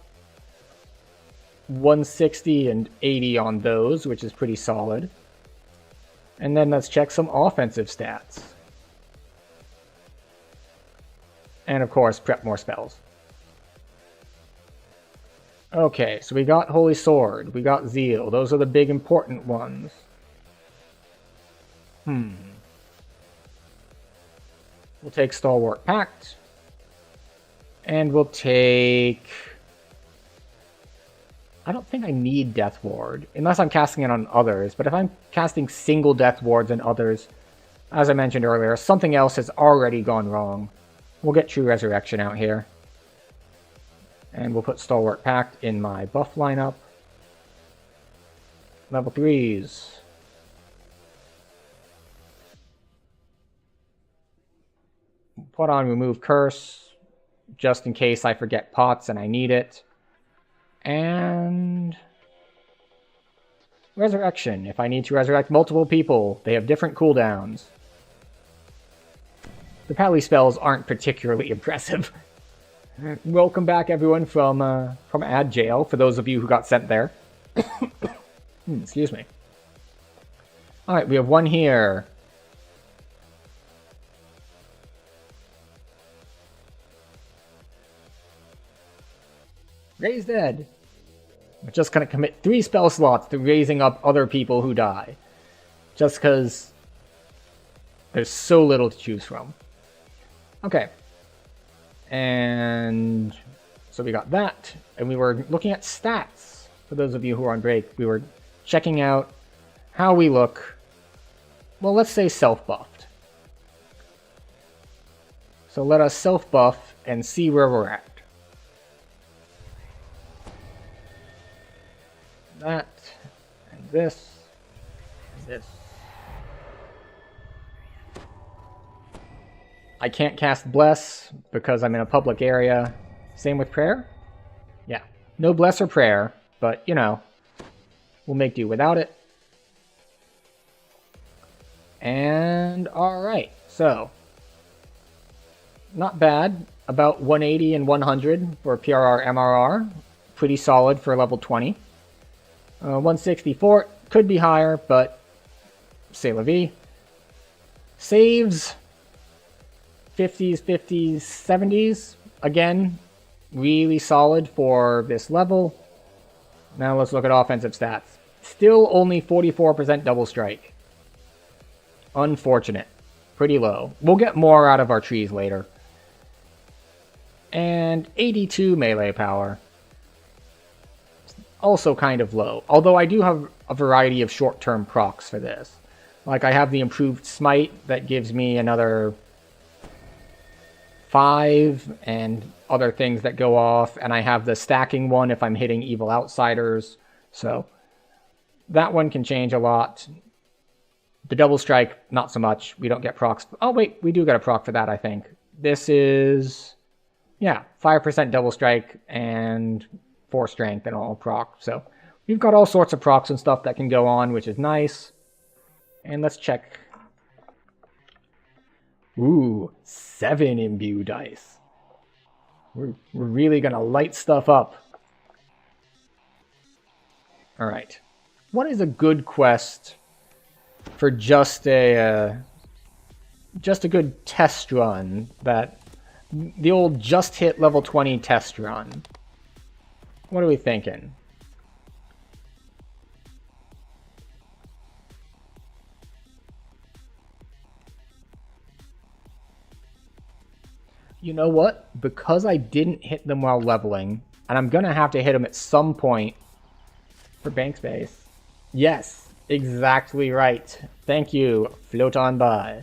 160 and 80 on those, which is pretty solid. And then let's check some offensive stats. And of course, prep more spells. Okay, so we got Holy Sword, we got Zeal. Those are the big important ones. We'll take Stalwart Pact. And we'll take... I don't think I need Death Ward, unless I'm casting it on others. But if I'm casting single Death Wards on others, as I mentioned earlier, something else has already gone wrong. We'll get True Resurrection out here. And we'll put Stalwart Pact in my buff lineup. Level 3s. Put on Remove Curse, just in case I forget pots and I need it. And Resurrection. If I need to resurrect multiple people, they have different cooldowns. The pally spells aren't particularly impressive. Welcome back, everyone, from ad jail, for those of you who got sent there. Excuse me. Alright, we have one here. Raise dead. We're just gonna commit 3 spell slots to raising up other people who die. Just because there's so little to choose from. Okay. And so we got that. And we were looking at stats. For those of you who are on break, we were checking out how we look. Well, let's say self-buffed. So let us self-buff and see where we're at. That, and this, and this. I can't cast Bless because I'm in a public area. Same with Prayer? Yeah. No Bless or Prayer, but, you know, we'll make do without it. And, alright, so. Not bad. About 180 and 100 for PRR MRR. Pretty solid for level 20. 164 could be higher, but c'est la vie. Saves 50s, 50s, 70s. Again, really solid for this level. Now let's look at offensive stats. Still only 44% double strike. Unfortunate. Pretty low. We'll get more out of our trees later. And 82 melee power. Also kind of low. Although I do have a variety of short-term procs for this. Like I have the improved smite that gives me another 5 and other things that go off. And I have the stacking one if I'm hitting evil outsiders. So that one can change a lot. The double strike, not so much. We don't get procs. Oh wait, we do get a proc for that, I think. This is, yeah, 5% double strike and 4 strength and all proc. So we've got all sorts of procs and stuff that can go on, which is nice. And let's check. Ooh, 7 imbue dice. We're really gonna light stuff up. Alright. What is a good quest for just a good test run? That the old just hit level 20 test run. What are we thinking? You know what? Because I didn't hit them while leveling, and I'm gonna have to hit them at some point for bank space. Yes, exactly right. Thank you. Float on by.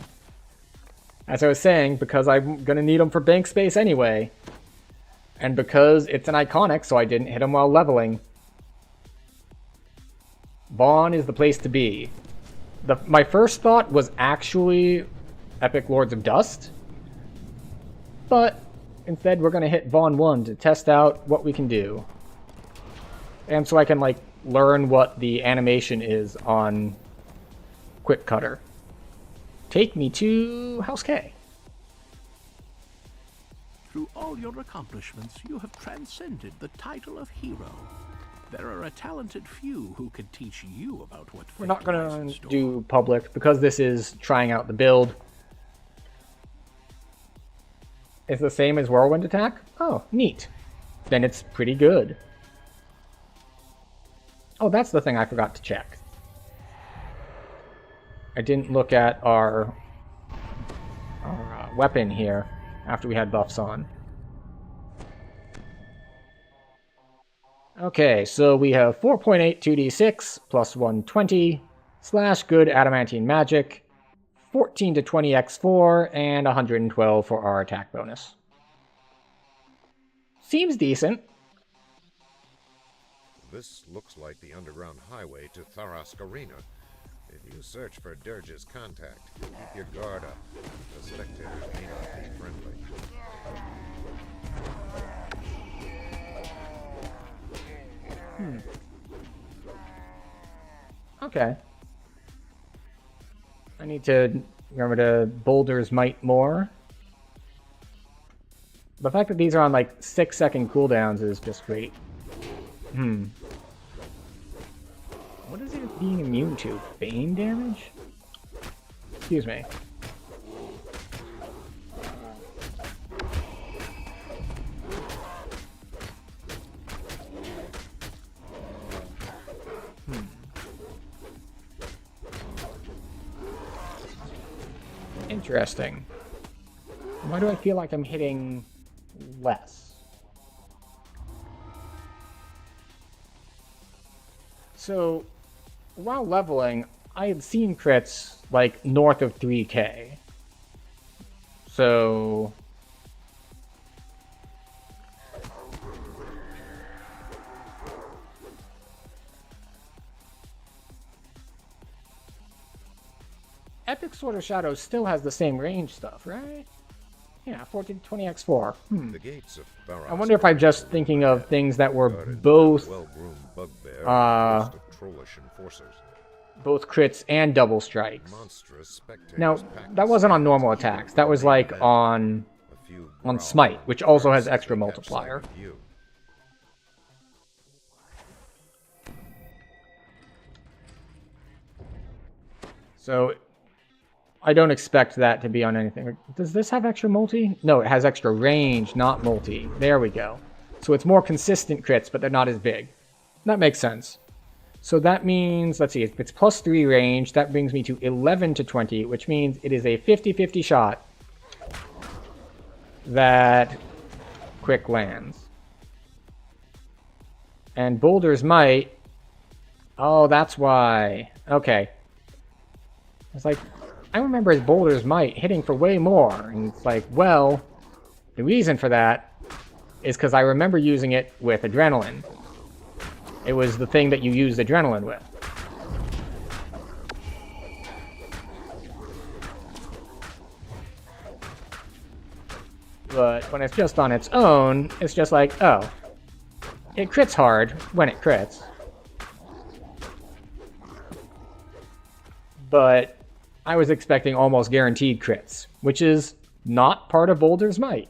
As I was saying, because I'm gonna need them for bank space anyway. And because it's an iconic, so I didn't hit him while leveling. Vaughn is the place to be. My first thought was actually Epic Lords of Dust. But instead we're going to hit Vaughn 1 to test out what we can do. And so I can like learn what the animation is on Quick Cutter. Take me to House K. Through all your accomplishments, you have transcended the title of hero. There are a talented few who can teach you about what we're not going to do public because this is trying out the build. It's the same as Whirlwind Attack? Oh, neat. Then it's pretty good. Oh, that's the thing I forgot to check. I didn't look at our weapon here after we had buffs on. Okay, so we have 4.8 2d6 plus 120 / good adamantine magic, 14 to 20 x4, and 112 for our attack bonus. Seems decent. This looks like the underground highway to Tharas Arena. If you search for Dirge's contact, keep your guard up. The spectators may not be friendly. Okay. I need to remember to Boulder's Might more. The fact that these are on like 6-second cooldowns is just great. What is it being immune to? Bane damage? Excuse me. Interesting. Why do I feel like I'm hitting less? So, while leveling, I had seen crits like north of 3k. So... Epic Sword of Shadows still has the same range stuff, right? Yeah, 1420x4. The gates of I wonder if I'm just thinking of things that were both both crits and double strikes. Now, that wasn't on normal attacks. That was like on Smite, which also has extra multiplier. So I don't expect that to be on anything. Does this have extra multi? No, it has extra range, not multi. There we go. So it's more consistent crits, but they're not as big. That makes sense. So that means, let's see, if it's +3 range, that brings me to 11 to 20, which means it is a 50-50 shot that quick lands. And Boulder's Might... Oh, that's why. Okay. It's like... I remember his Boulder's Might hitting for way more, and it's like, well, the reason for that is because I remember using it with Adrenaline. It was the thing that you used Adrenaline with. But when it's just on its own, it's just like, oh, it crits hard when it crits. But I was expecting almost guaranteed crits, which is not part of Boulder's Might.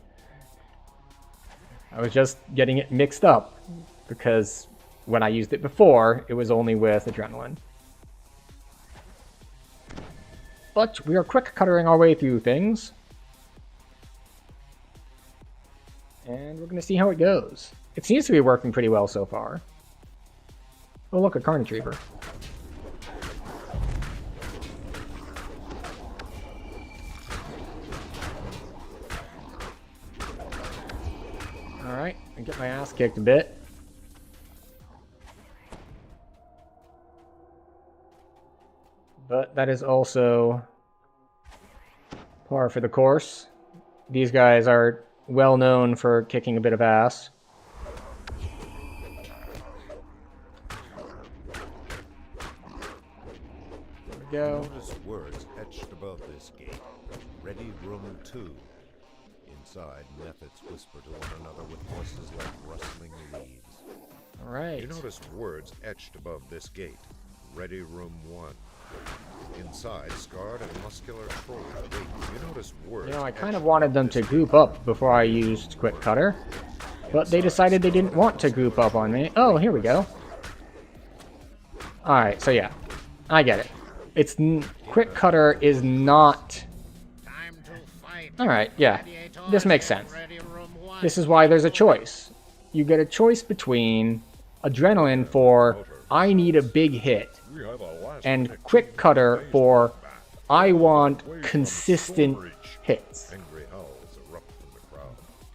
I was just getting it mixed up, because when I used it before, it was only with Adrenaline. But we are quick cuttering our way through things. And we're going to see how it goes. It seems to be working pretty well so far. Oh look, a Carnage Reaper. Alright, I get my ass kicked a bit. But that is also par for the course. These guys are well known for kicking a bit of ass. There we go. Notice words etched above this gate. Ready Room 2. Inside, methods whisper to one another with voices like rustling leaves. Alright. You notice words etched above this gate. Ready Room 1. Inside, scarred and muscular trolls wait. You notice words. You know, I kind of wanted them to group up before I used Quick Cutter, but they decided they didn't want to group up on me. Oh, here we go. Alright, so yeah. I get it. It's Quick Cutter is not... Alright, yeah. This makes sense. This is why there's a choice. You get a choice between Adrenaline for I need a big hit, and Quick Cutter for I want consistent hits.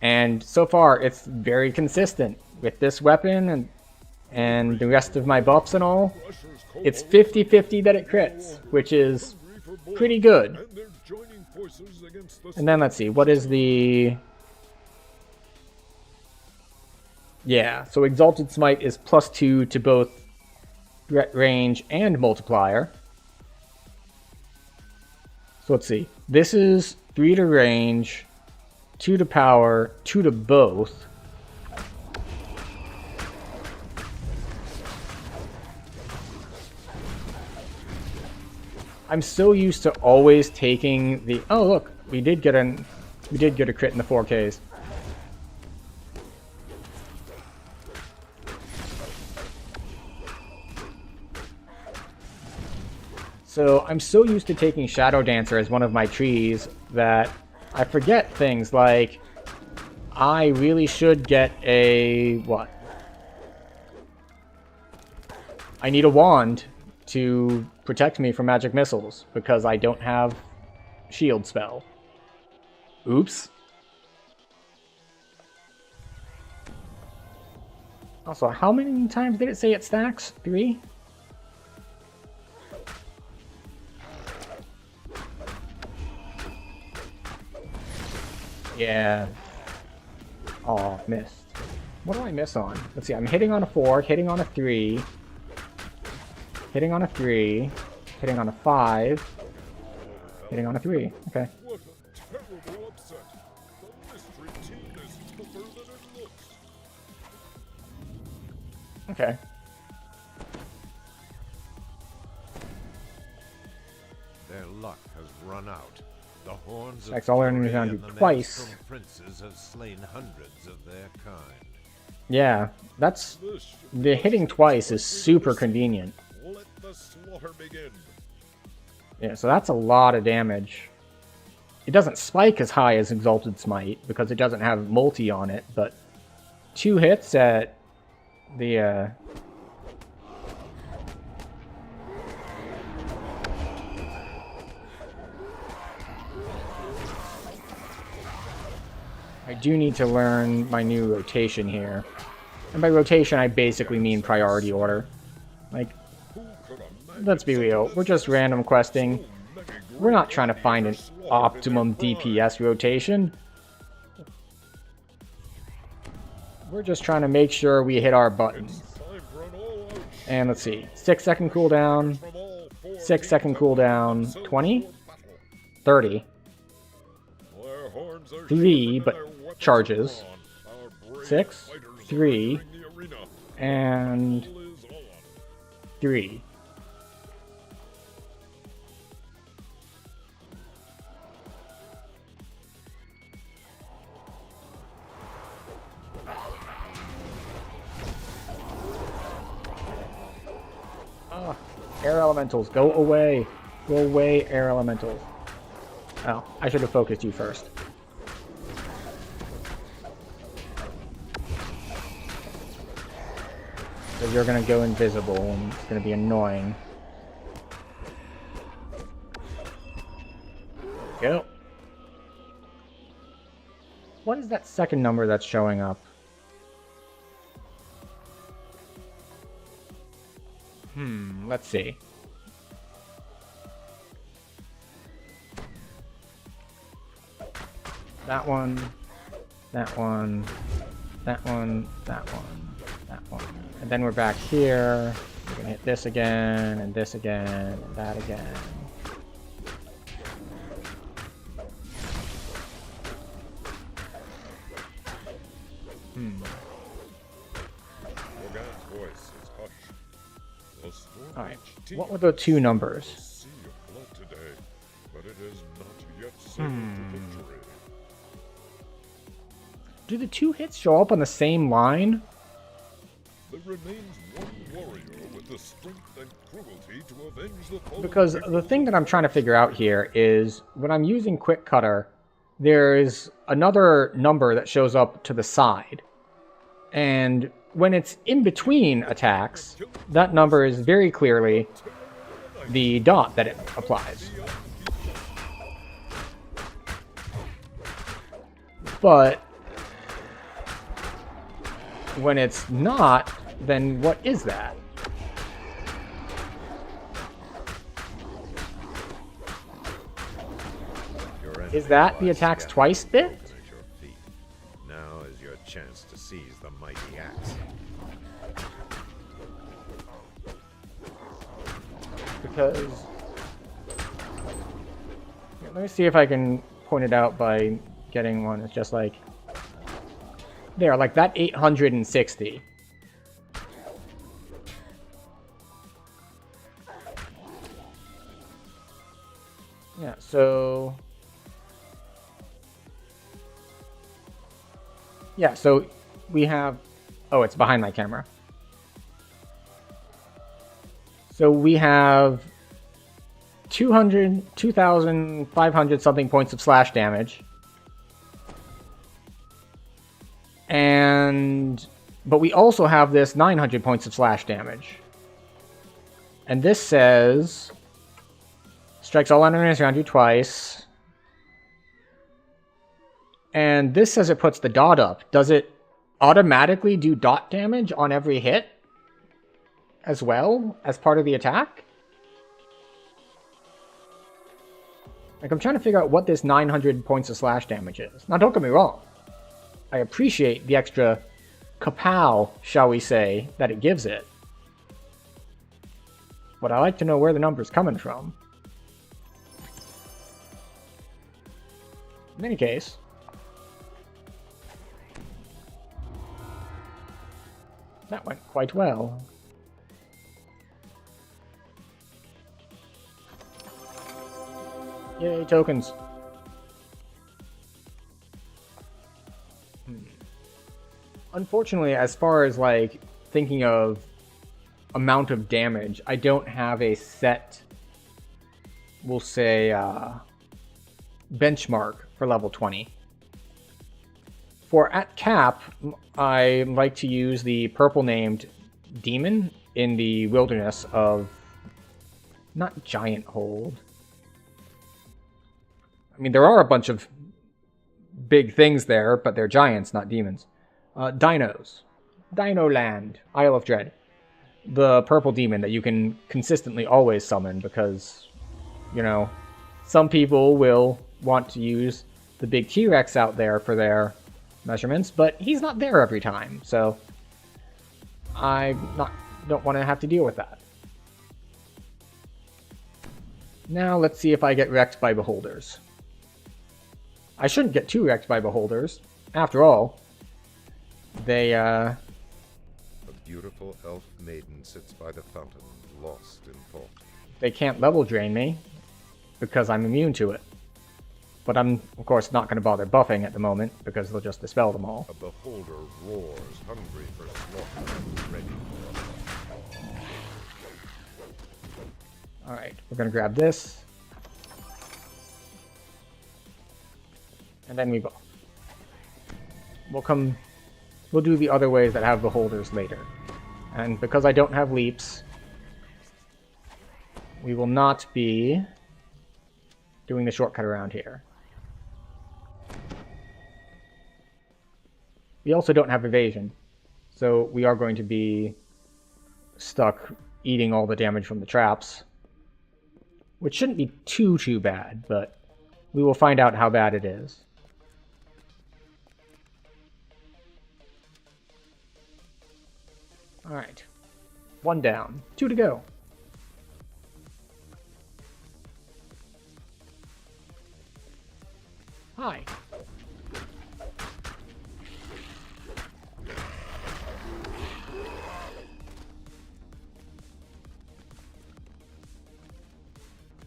And so far, it's very consistent with this weapon and the rest of my buffs and all. It's 50-50 that it crits, which is pretty good. And then let's see, what is the... Yeah, so Exalted Smite is +2 to both range and multiplier. So let's see. This is 3 to range, 2 to power, 2 to both. I'm so used to always taking the... Oh, look, we did get a crit in the 4Ks. So I'm so used to taking Shadow Dancer as one of my trees that I forget things like I really should get a... what? I need a wand to protect me from magic missiles because I don't have shield spell. Oops. Also, how many times did it say it stacks? 3? Yeah. Oh, missed. What do I miss on? Let's see, I'm hitting on a 4, hitting on a 3, hitting on a 3, hitting on a 5, hitting on a 3. Okay. What a terrible upset. The mystery team is tougher than it looks. Okay. Their luck has run out. The horns That's all enemies around you twice. Princes have slain hundreds of their kind. Yeah, that's... The hitting twice is super convenient. Let the slaughter begin. Yeah, so that's a lot of damage. It doesn't spike as high as Exalted Smite, because it doesn't have multi on it, but 2 hits at the, I do need to learn my new rotation here. And by rotation, I basically mean priority order. Like, let's be real, we're just random questing. We're not trying to find an optimum DPS rotation. We're just trying to make sure we hit our buttons. And let's see, 6-second cooldown, 6-second cooldown, 20? 30. 3, but charges. 6, 3, and 3. Ah, air elementals, go away. Go away, air elementals. Oh, I should have focused you first. So you're gonna go invisible, and it's gonna be annoying. Go. What is that second number that's showing up? Let's see. That one, that one, that one, that one, that one. And then we're back here. We're gonna hit this again, and this again, and that again. Alright, what were the 2 numbers? Do the 2 hits show up on the same line? There remains one warrior with the strength and cruelty to avenge the fallen. Because the thing that I'm trying to figure out here is when I'm using Quick Cutter, there's another number that shows up to the side. And when it's in between attacks, that number is very clearly the dot that it applies. But when it's not, then what is that? Is that the attacks twice bit? Now is your chance to seize the mighty axe. Because... let me see if I can point it out by getting one. It's just like... there, like that 860. So... yeah, so we have... oh, it's behind my camera. So we have 2,500 something points of slash damage. But we also have this 900 points of slash damage. And this says... strikes all enemies around you twice. And this says it puts the dot up. Does it automatically do dot damage on every hit? As well? As part of the attack? Like, I'm trying to figure out what this 900 points of slash damage is. Now, don't get me wrong. I appreciate the extra kapow, shall we say, that it gives it. But I like to know where the number's coming from. In any case... that went quite well. Yay, tokens. Unfortunately, as far as, like, thinking of amount of damage, I don't have a set, we'll say, benchmark for level 20. For at cap, I like to use the purple-named demon in the wilderness of... not Giant Hold. I mean, there are a bunch of big things there, but they're giants, not demons. Dinos. Dino Land. Isle of Dread. The purple demon that you can consistently always summon because, you know, some people will want to use the big T-Rex out there for their measurements, but he's not there every time, so I don't want to have to deal with that. Now let's see if I get wrecked by beholders. I shouldn't get too wrecked by beholders. After all, they A beautiful elf maiden sits by the fountain, lost in thought. They can't level drain me because I'm immune to it. But I'm, of course, not going to bother buffing at the moment, because they'll just dispel them all. A beholder roars, hungry for slaughter, ready for a Alright, we're going to grab this. And then we buff. We'll do the other ways that have beholders later. And because I don't have leaps, we will not be doing the shortcut around here. We also don't have evasion, so we are going to be stuck eating all the damage from the traps, which shouldn't be too bad, but we will find out how bad it is. Alright, 1 down, 2 to go. Hi.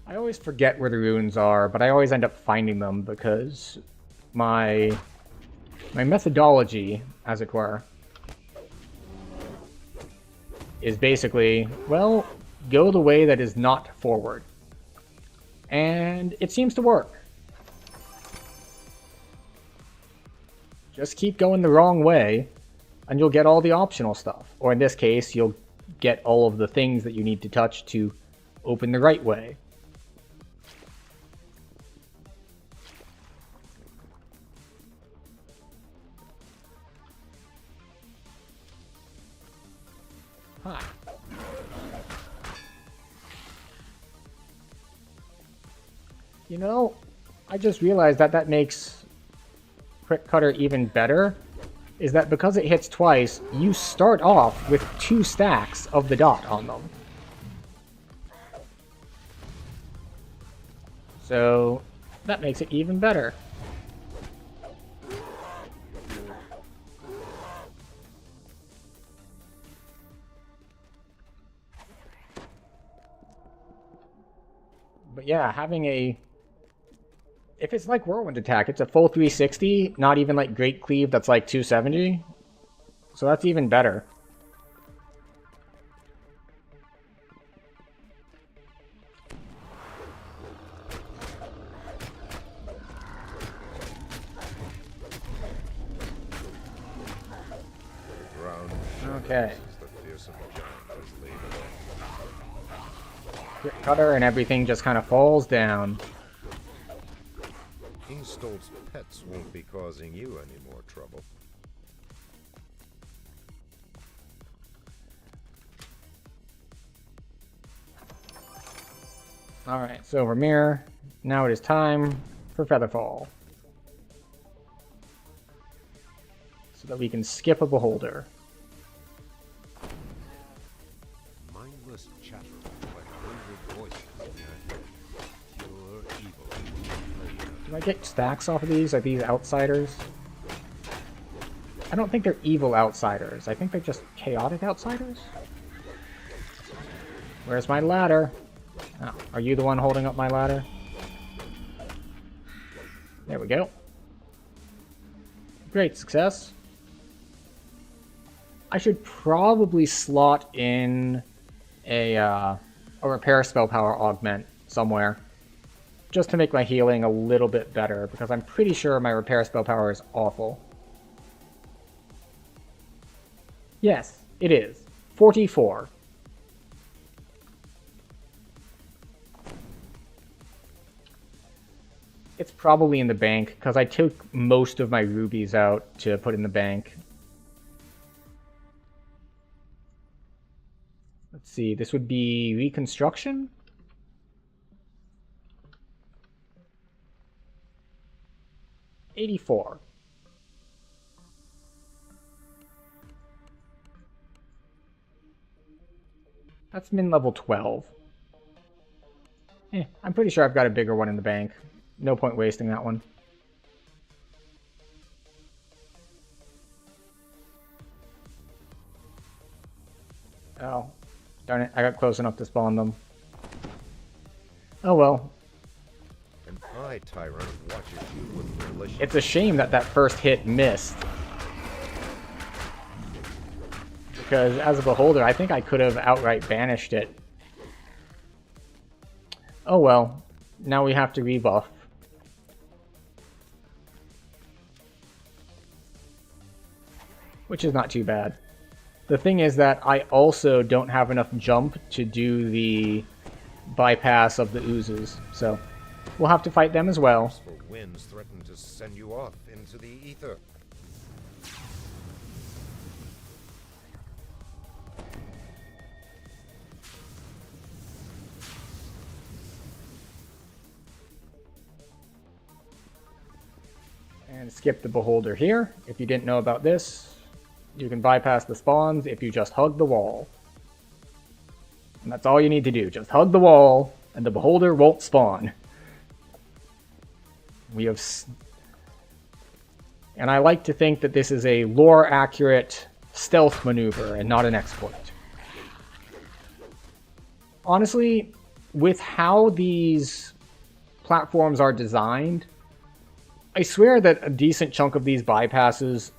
I always forget where the runes are, but I always end up finding them because my methodology, as it were, is basically, well, go the way that is not forward. And it seems to work. Just keep going the wrong way, and you'll get all the optional stuff. Or in this case, you'll get all of the things that you need to touch to open the right way. Hi. You know, I just realized that makes Quick Cutter even better, is that because it hits twice, you start off with 2 stacks of the dot on them. So that makes it even better. But yeah, having a If it's like Whirlwind Attack, it's a full 360, not even like Great Cleave that's like 270. So that's even better. Okay. Cutter and everything just kind of falls down. Ingstolt's pets won't be causing you any more trouble. Alright, so Vermeer. Now it is time for Featherfall. So that we can skip a Beholder. Mindless chatter like wayward voices in your head. Pure evil. Do I get stacks off of these? Are these outsiders? I don't think they're evil outsiders. I think they're just chaotic outsiders. Where's my ladder? Oh, are you the one holding up my ladder? There we go. Great success. I should probably slot in a repair spell power augment somewhere, just to make my healing a little bit better, because I'm pretty sure my repair spell power is awful. Yes, it is. 44. It's probably in the bank, because I took most of my rubies out to put in the bank. Let's see, this would be Reconstruction? $84. That's min level 12. I'm pretty sure I've got a bigger one in the bank. No point wasting that one. Oh, darn it, I got close enough to spawn them. Oh well. An eye tyrant watches you with malicious. It's a shame that that first hit missed. Because as a Beholder, I think I could have outright banished it. Oh well, now we have to rebuff. Which is not too bad. The thing is that I also don't have enough jump to do the bypass of the oozes, so we'll have to fight them as well. Forceful winds threaten to send you off into the ether. And skip the Beholder here. If you didn't know about this, you can bypass the spawns if you just hug the wall. And that's all you need to do. Just hug the wall, and the Beholder won't spawn. We have... And I like to think that this is a lore-accurate stealth maneuver and not an exploit. Honestly, with how these platforms are designed, I swear that a decent chunk of these bypasses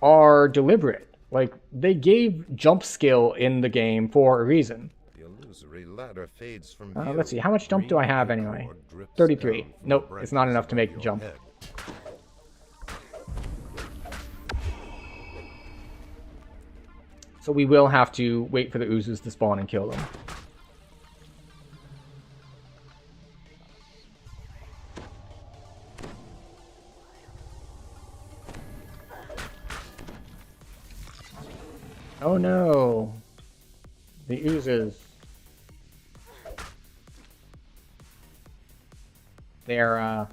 are deliberate. Like, they gave jump skill in the game for a reason. The illusory ladder fades from Let's see, how much jump do I have anyway? 33. Nope, it's not enough to make the jump. So we will have to wait for the oozes to spawn and kill them. Oh no! The oozes. They're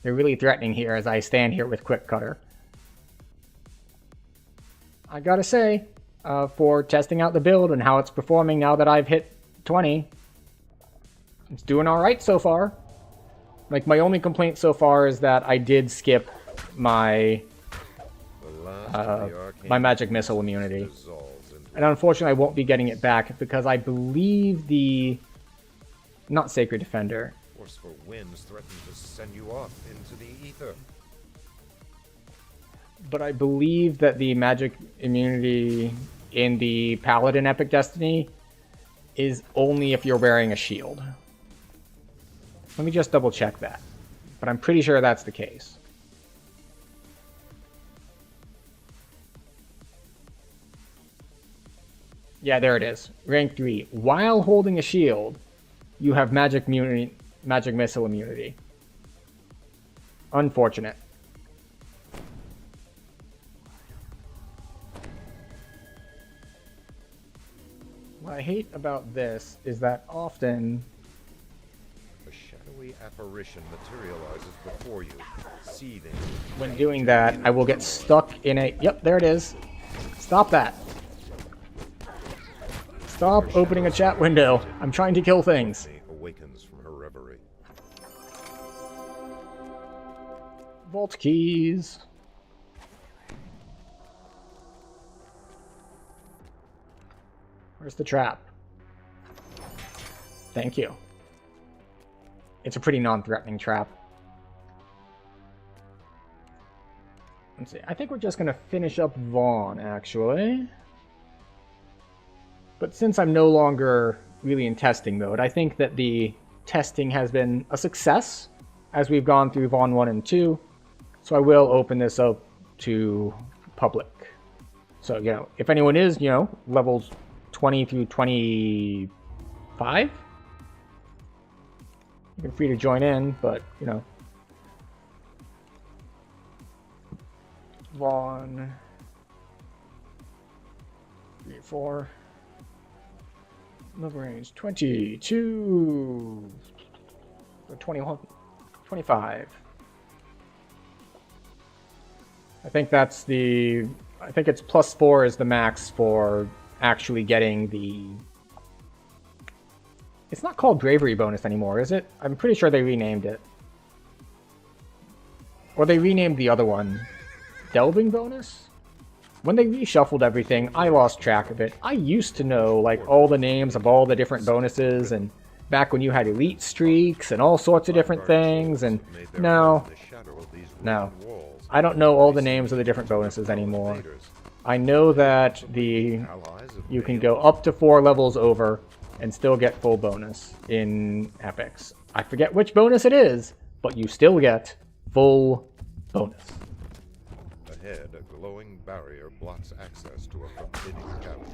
really threatening here as I stand here with Quick Cutter. I gotta say, for testing out the build and how it's performing now that I've hit 20, it's doing alright so far. Like, my only complaint so far is that I did skip my my magic missile immunity. And unfortunately I won't be getting it back because I believe the... Not Sacred Defender. forceful winds threaten to send you off into the ether. But I believe that the magic immunity in the paladin epic destiny is only if you're wearing a shield. Let me just double check that. But I'm pretty sure that's the case. Yeah, there it is. Rank 3. While holding a shield, you have magic missile immunity. Unfortunate. What I hate about this is that often A shadowy apparition materializes before you, seething. when doing that, I will get stuck in a... Yep, there it is. Stop that. Stop opening a chat window. I'm trying to kill things. Awakens from her reverie. Vault keys. Where's the trap? Thank you. It's a pretty non-threatening trap. Let's see. I think we're just going to finish up Vaughn, actually. But since I'm no longer really in testing mode, I think that the testing has been a success as we've gone through Vaughn 1 and 2. So I will open this up to public. So, you know, if anyone is, you know, levels 20 through 25, you're free to join in, but, you know. Vaughn 3, 4. Level range 22, 21, 25. I think that's the... I think it's +4 is the max for actually getting the... It's not called bravery bonus anymore, is it? I'm pretty sure they renamed it. Or they renamed the other one. Delving bonus? When they reshuffled everything, I lost track of it. I used to know, like, all the names of all the different bonuses, and back when you had elite streaks and all sorts of different things, and no. I don't know all the names of the different bonuses anymore. I know that you can go up to 4 levels over and still get full bonus in epics. I forget which bonus it is, but you still get full bonus. Ahead, a glowing barrier blocks access to a forbidding cavern.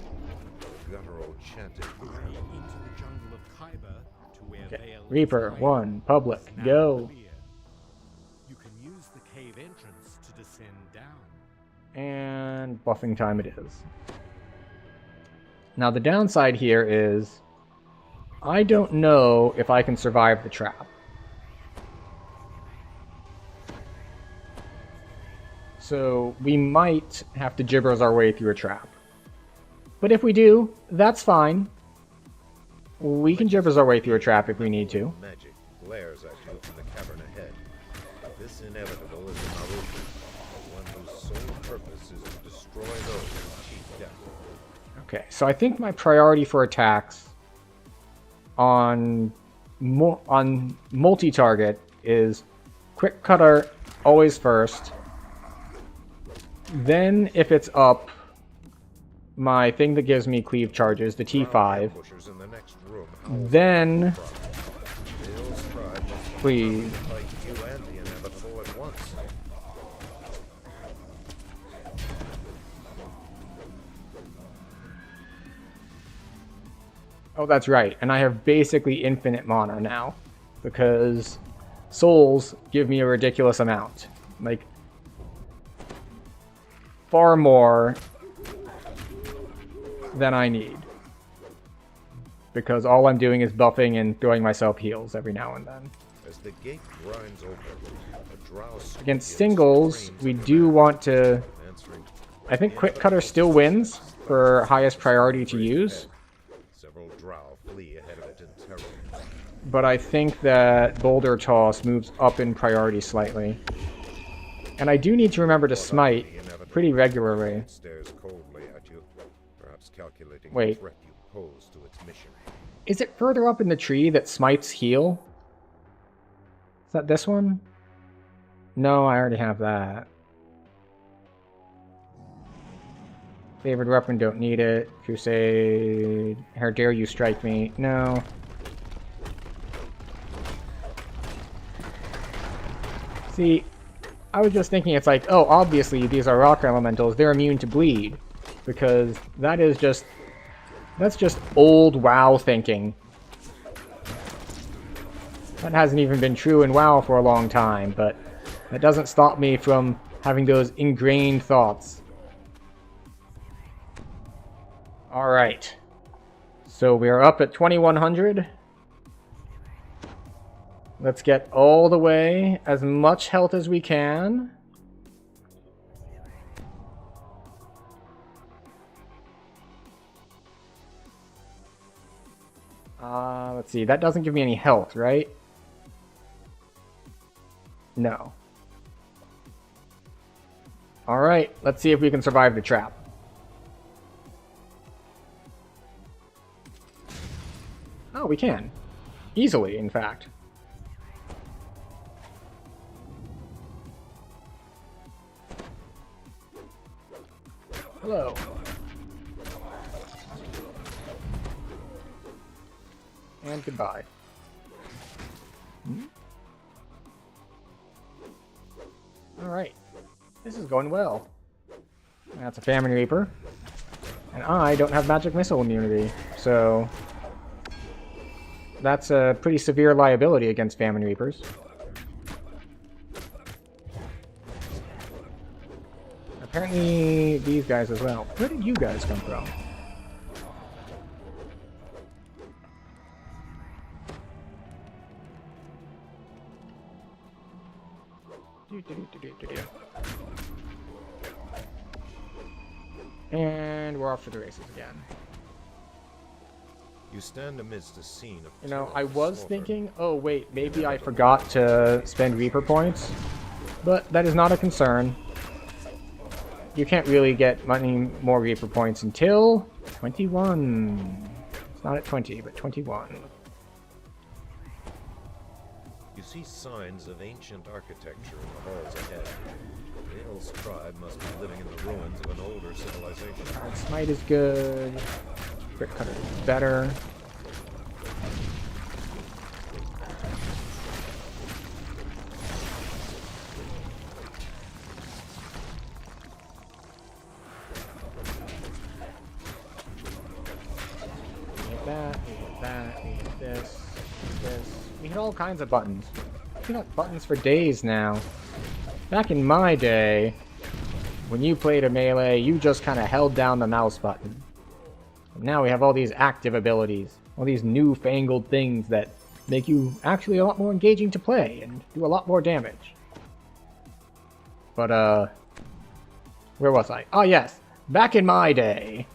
Guttural chanting. Into the jungle of Khyber to where Okay. Reaper 1, public, go. You can use the cave entrance to descend down. And buffing time it is. Now the downside here is I don't know if I can survive the trap. So we might have to gibbers our way through a trap. But if we do, that's fine. We can gibbers our way through a trap if we need to. Magic glares at you from the cavern ahead. This inevitable is a Maruti, one whose sole purpose is to destroy those who cheat death. Okay, so I think my priority for attacks on multi-target is quick cutter always first. Then, if it's up, my thing that gives me cleave charges, the T5. Then, please. Oh, that's right. And I have basically infinite mana now, because souls give me a ridiculous amount. Like, far more than I need. Because all I'm doing is buffing and throwing myself heals every now and then. As the gate grinds open, a drow Against singles, we do want to... I think Quick Cutter still wins for highest priority to use. Several drow flee ahead of it in terror. But I think that Boulder Toss moves up in priority slightly. And I do need to remember to smite pretty regularly. Stares coldly at you, perhaps calculating Wait. the threat you pose to its mission. Is it further up in the tree that smites heal? that this one? No, I already have that. Favored weapon, don't need it. Crusade. How dare you strike me? No. See, I was just thinking it's like, oh, obviously these are rock elementals. They're immune to bleed. Because that is just... that's just old WoW thinking. That hasn't even been true in WoW for a long time, but that doesn't stop me from having those ingrained thoughts. Alright. So we are up at 2100. Let's get all the way, as much health as we can. Let's see, that doesn't give me any health, right? No. Alright, let's see if we can survive the trap. Oh, we can. Easily, in fact. Hello. And goodbye. Alright. This is going well. That's a Famine Reaper. And I don't have magic missile immunity, so... that's a pretty severe liability against Famine Reapers. Apparently these guys as well. Where did you guys come from? And we're off to the races again. You stand amidst a scene of... you know, I was thinking, oh wait, maybe I forgot to spend Reaper points. But that is not a concern. You can't really get many more Reaper points until 21. It's not at 20, but 21. You see signs of ancient architecture in the halls ahead. Vale's tribe must be living in the ruins of an older civilization. Smite is good. Brick Cutter is better. We hit all kinds of buttons. We got buttons for days now. Back in my day, when you played a melee, you just kind of held down the mouse button. But now we have all these active abilities, all these newfangled things that make you actually a lot more engaging to play and do a lot more damage. But, where was I? Oh yes, back in my day,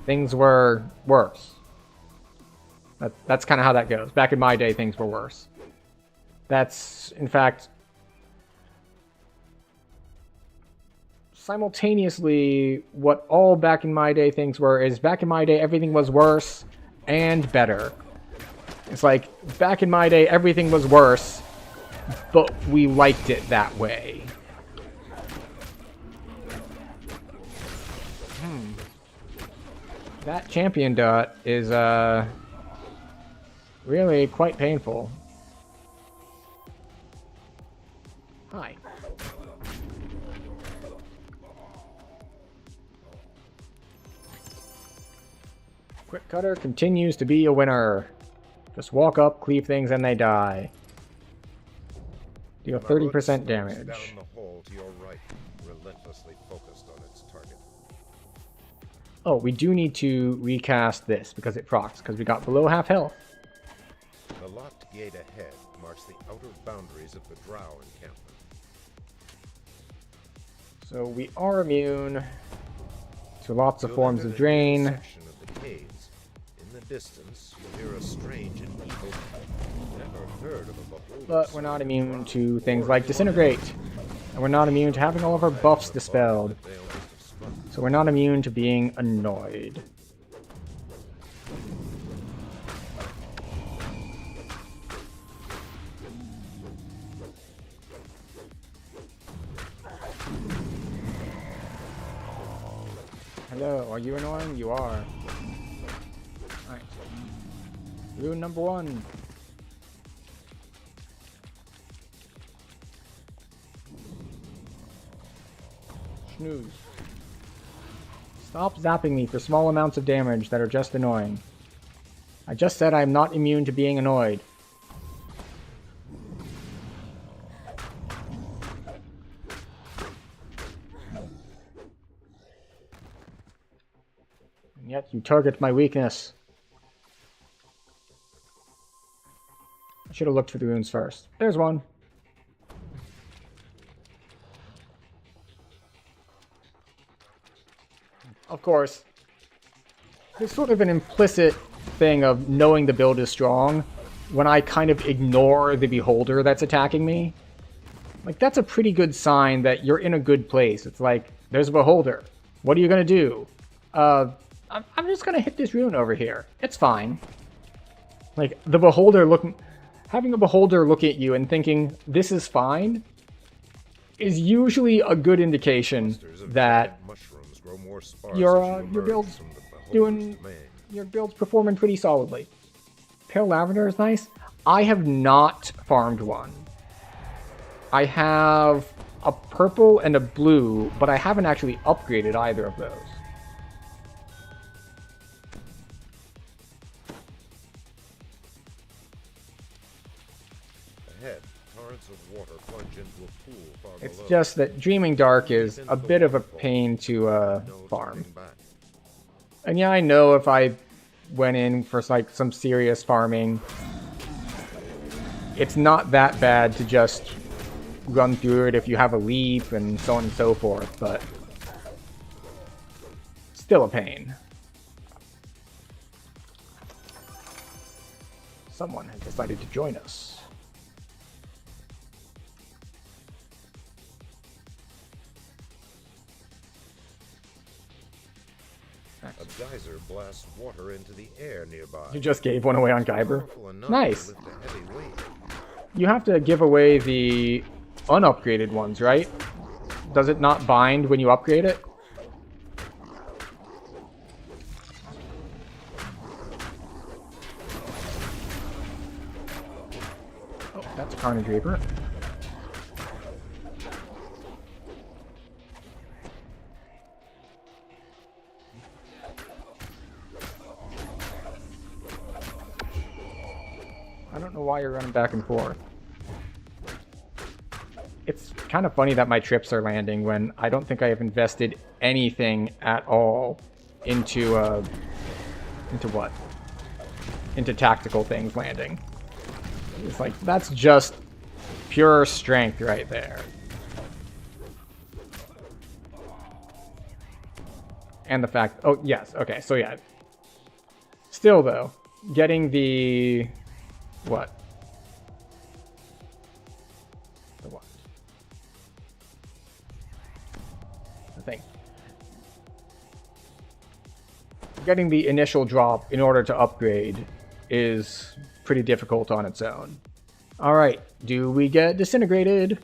things were worse. That's kind of how that goes. Back in my day, things were worse. That's, in fact, simultaneously what all back in my day things were. Is back in my day, everything was worse and better. It's like, back in my day, everything was worse, but we liked it that way. That champion dot is, really quite painful. Hi. Quick Cutter continues to be a winner. Just walk up, cleave things, and they die. Deal 30% damage. Down the hall to your right, relentlessly focused on its target. Oh, we do need to recast this because it procs, because we got below half health. The locked gate ahead marks the outer boundaries of the Drow encampment. So we are immune to lots of forms of drain. Section of the caves. In the distance, you hear a strange and evil. Never heard of a beholder. But we're not immune to things like disintegrate. And we're not immune to having all of our buffs dispelled. So we're not immune to being annoyed. Hello, are you annoying? You are. Alright. Rune number 1. Snooze. Stop zapping me for small amounts of damage that are just annoying. I just said I'm not immune to being annoyed. And yet you target my weakness. I should have looked for the runes first. There's one. Of course, there's sort of an implicit thing of knowing the build is strong when I kind of ignore the beholder that's attacking me. Like, that's a pretty good sign that you're in a good place. It's like, there's a beholder. What are you going to do? I'm just going to hit this rune over here. It's fine. Like, the beholder having a beholder look at you and thinking, this is fine, is usually a good indication that your build's performing pretty solidly. Pale lavender is nice. I have not farmed one. I have a purple and a blue, but I haven't actually upgraded either of those. Ahead, torrents of water plunge into a pool far It's below. just that Dreaming Dark is a bit of a pain to farm. And yeah, I know if I went in for like some serious farming, it's not that bad to just run through it if you have a leap and so on and so forth, but still a pain. Someone has decided to join us. A geyser blasts water into the air nearby. You just gave one away on Kyber. Powerful enough Nice. to lift a heavy weight. You have to give away the unupgraded ones, right? Does it not bind when you upgrade it? Oh, that's a Carnage Reaper. I don't know why you're running back and forth. It's kind of funny that my trips are landing when I don't think I have invested anything at all into what? Into tactical things landing. It's like, that's just pure strength right there. And the fact, oh yes, okay, so yeah. Still though, getting the, what? The what? The thing. Getting the initial drop in order to upgrade is pretty difficult on its own. Alright, do we get disintegrated?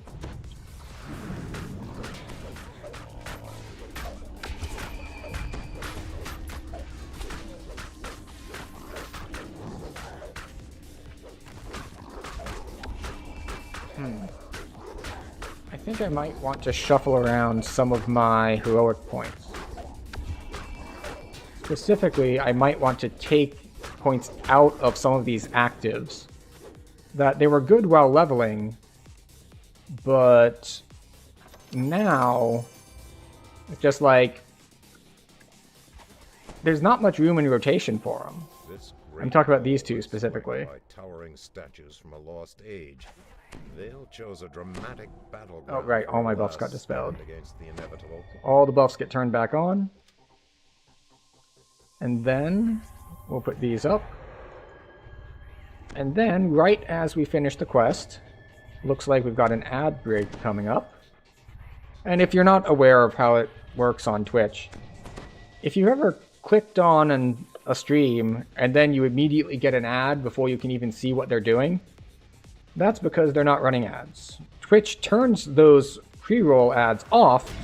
I think I might want to shuffle around some of my heroic points. Specifically, I might want to take points out of some of these actives. That they were good while leveling, but now it's just like there's not much room in rotation for them. I'm talking about these two specifically. By towering statues from a lost age. They'll chose a dramatic battleground. Oh right, all my buffs got dispelled. Against the inevitable. All the buffs get turned back on. And then we'll put these up. And then, right as we finish the quest, looks like we've got an ad break coming up. And if you're not aware of how it works on Twitch, if you've ever clicked on a stream and then you immediately get an ad before you can even see what they're doing, that's because they're not running ads. Twitch turns those pre-roll ads off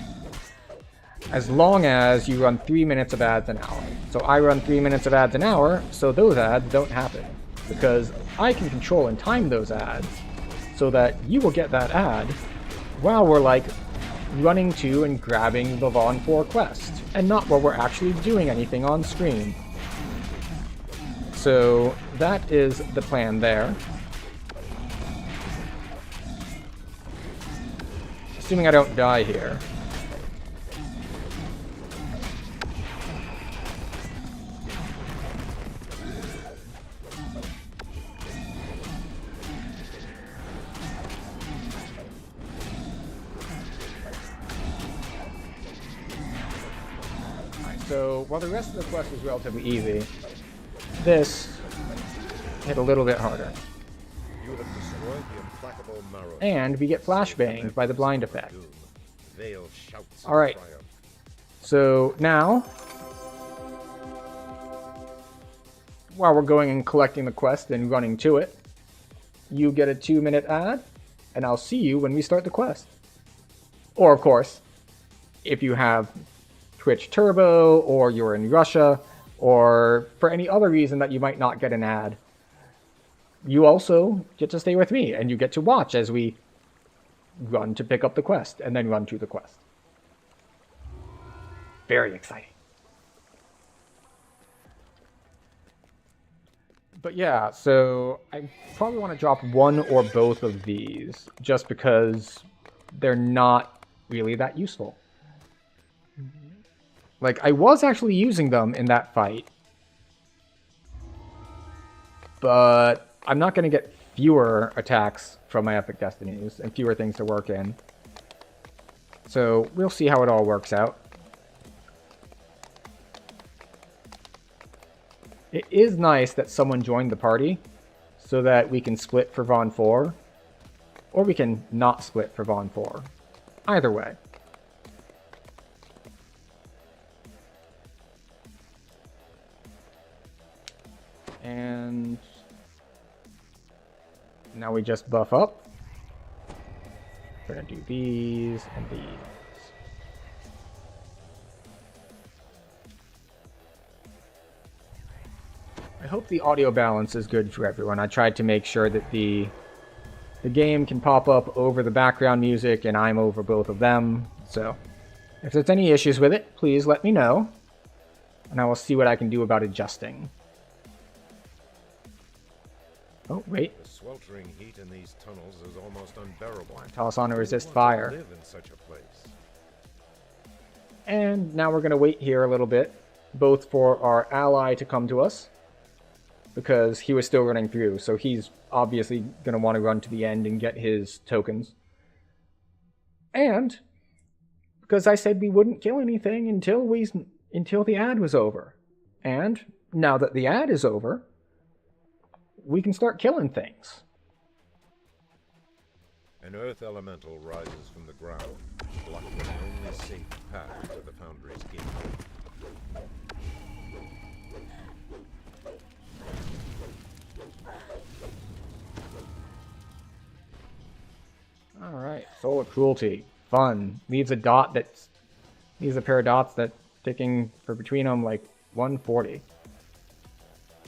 as long as you run 3 minutes of ads an hour. So I run 3 minutes of ads an hour, so those ads don't happen. Because I can control and time those ads so that you will get that ad while we're like running to and grabbing the Vaughn 4 quest, and not while we're actually doing anything on screen. So that is the plan there. Assuming I don't die here. So while the rest of the quest was relatively easy, this hit a little bit harder. You have destroyed the implacable marrow. And we get flashbanged by the blind effect. Alright, so now, while we're going and collecting the quest and running to it, you get a 2-minute ad, and I'll see you when we start the quest. Or of course, if you have Twitch Turbo, or you're in Russia, or for any other reason that you might not get an ad, you also get to stay with me, and you get to watch as we run to pick up the quest, and then run to the quest. Very exciting. But yeah, so I probably want to drop one or both of these, just because they're not really that useful. Like, I was actually using them in that fight, but I'm not going to get fewer attacks from my Epic Destinies and fewer things to work in. So we'll see how it all works out. It is nice that someone joined the party so that we can split for Vaughn 4, or we can not split for Vaughn 4. Either way. And now we just buff up. We're gonna do these and these. I hope the audio balance is good for everyone. I tried to make sure that the game can pop up over the background music and I'm over both of them. So if there's any issues with it, please let me know, and I will see what I can do about adjusting. Oh, wait. The sweltering heat in these tunnels is almost unbearable. Tell us on to resist fire. Live in such a place. And now we're going to wait here a little bit, both for our ally to come to us, because he was still running through, so he's obviously going to want to run to the end and get his tokens. And because I said we wouldn't kill anything until the ad was over. And now that the ad is over, we can start killing things. An earth elemental rises from the ground, blocking the only safe path to the Foundry's gate. Alright, Soul of Cruelty. Fun. Leaves a dot that's... Leaves a pair of dots that ticking for between them like 140.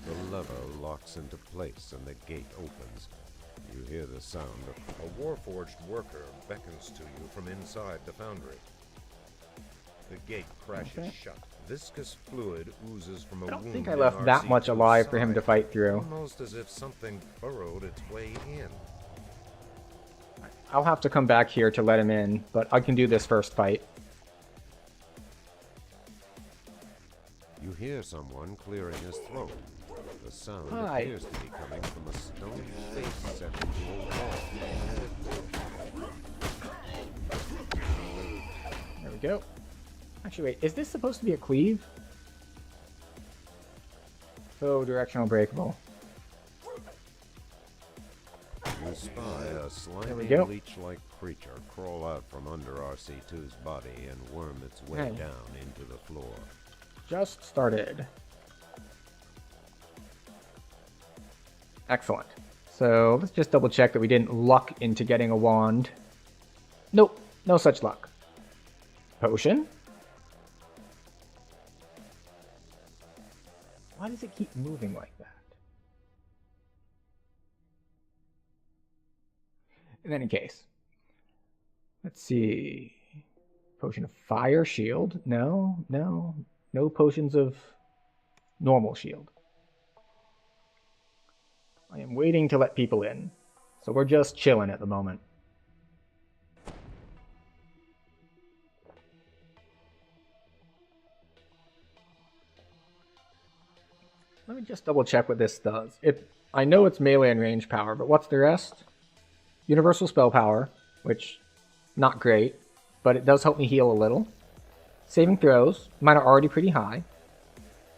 The lever locks into place and the gate opens. You hear the sound. A warforged worker beckons to you from inside the foundry. The gate crashes shut. Viscous fluid oozes from a wound. I don't think I left that much alive for him to fight through. Almost as if something burrowed its way in. I'll have to come back here to let him in, but I can do this first fight. You hear someone clearing his throat. The sound appears to be coming from a stone face set into a wall. There we go. Actually, wait, is this supposed to be a cleave? So, directional breakable. You spy a slimy leech-like creature crawl out from under RC2's body and worm its way down into the floor. Just started. Excellent. So let's just double check that we didn't luck into getting a wand. Nope, no such luck. Potion. Why does it keep moving like that? In any case, let's see. Potion of fire shield. No. No potions of normal shield. I am waiting to let people in. So we're just chilling at the moment. Let me just double check what this does. I know it's melee and range power, but what's the rest? Universal spell power, which, not great, but it does help me heal a little. Saving throws, mine are already pretty high.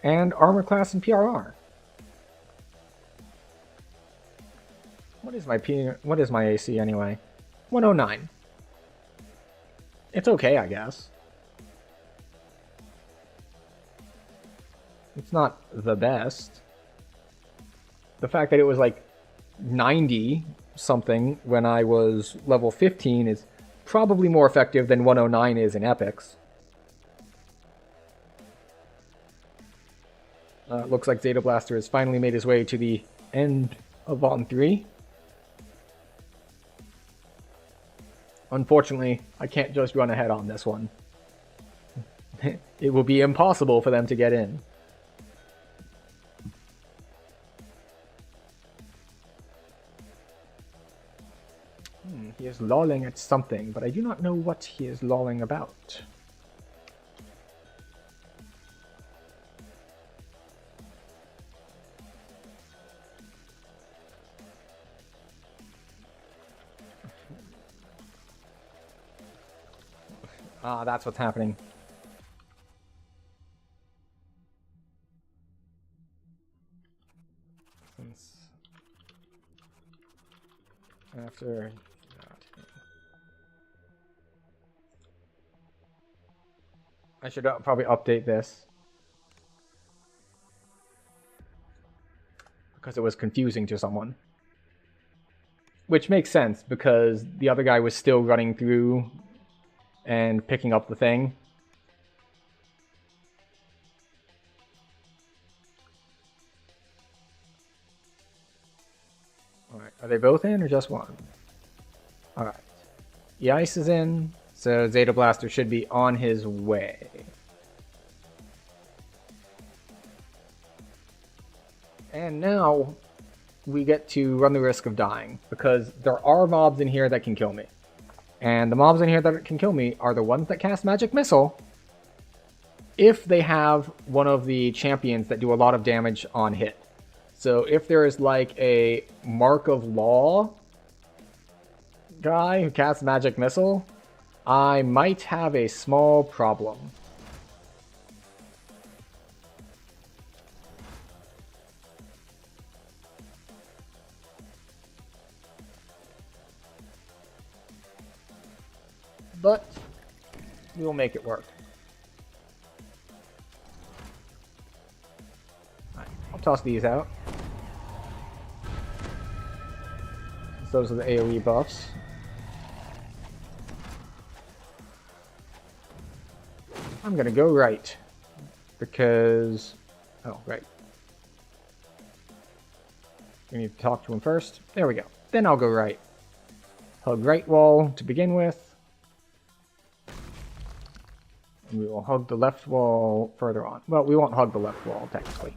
And armor class and PRR. What is my AC anyway? 109. It's okay, I guess. It's not the best. The fact that it was like 90 something when I was level 15 is probably more effective than 109 is in epics. Looks like Zeta Blaster has finally made his way to the end of Vault 3. Unfortunately, I can't just run ahead on this one. It will be impossible for them to get in. He is lolling at something, but I do not know what he is lolling about. Ah, that's what's happening. After... I should probably update this. Because it was confusing to someone. Which makes sense, because the other guy was still running through and picking up the thing. Alright, are they both in or just one? Alright. The ice is in, so Zeta Blaster should be on his way. And now we get to run the risk of dying, because there are mobs in here that can kill me. And the mobs in here that can kill me are the ones that cast Magic Missile, if they have one of the champions that do a lot of damage on hit. So if there is like a Mark of Law guy who casts Magic Missile, I might have a small problem. But we will make it work. Alright, I'll toss these out. Those are the AoE buffs. I'm gonna go right. Because... oh, right. We need to talk to him first. There we go. Then I'll go right. Hug right wall to begin with. And we will hug the left wall further on. Well, we won't hug the left wall, technically.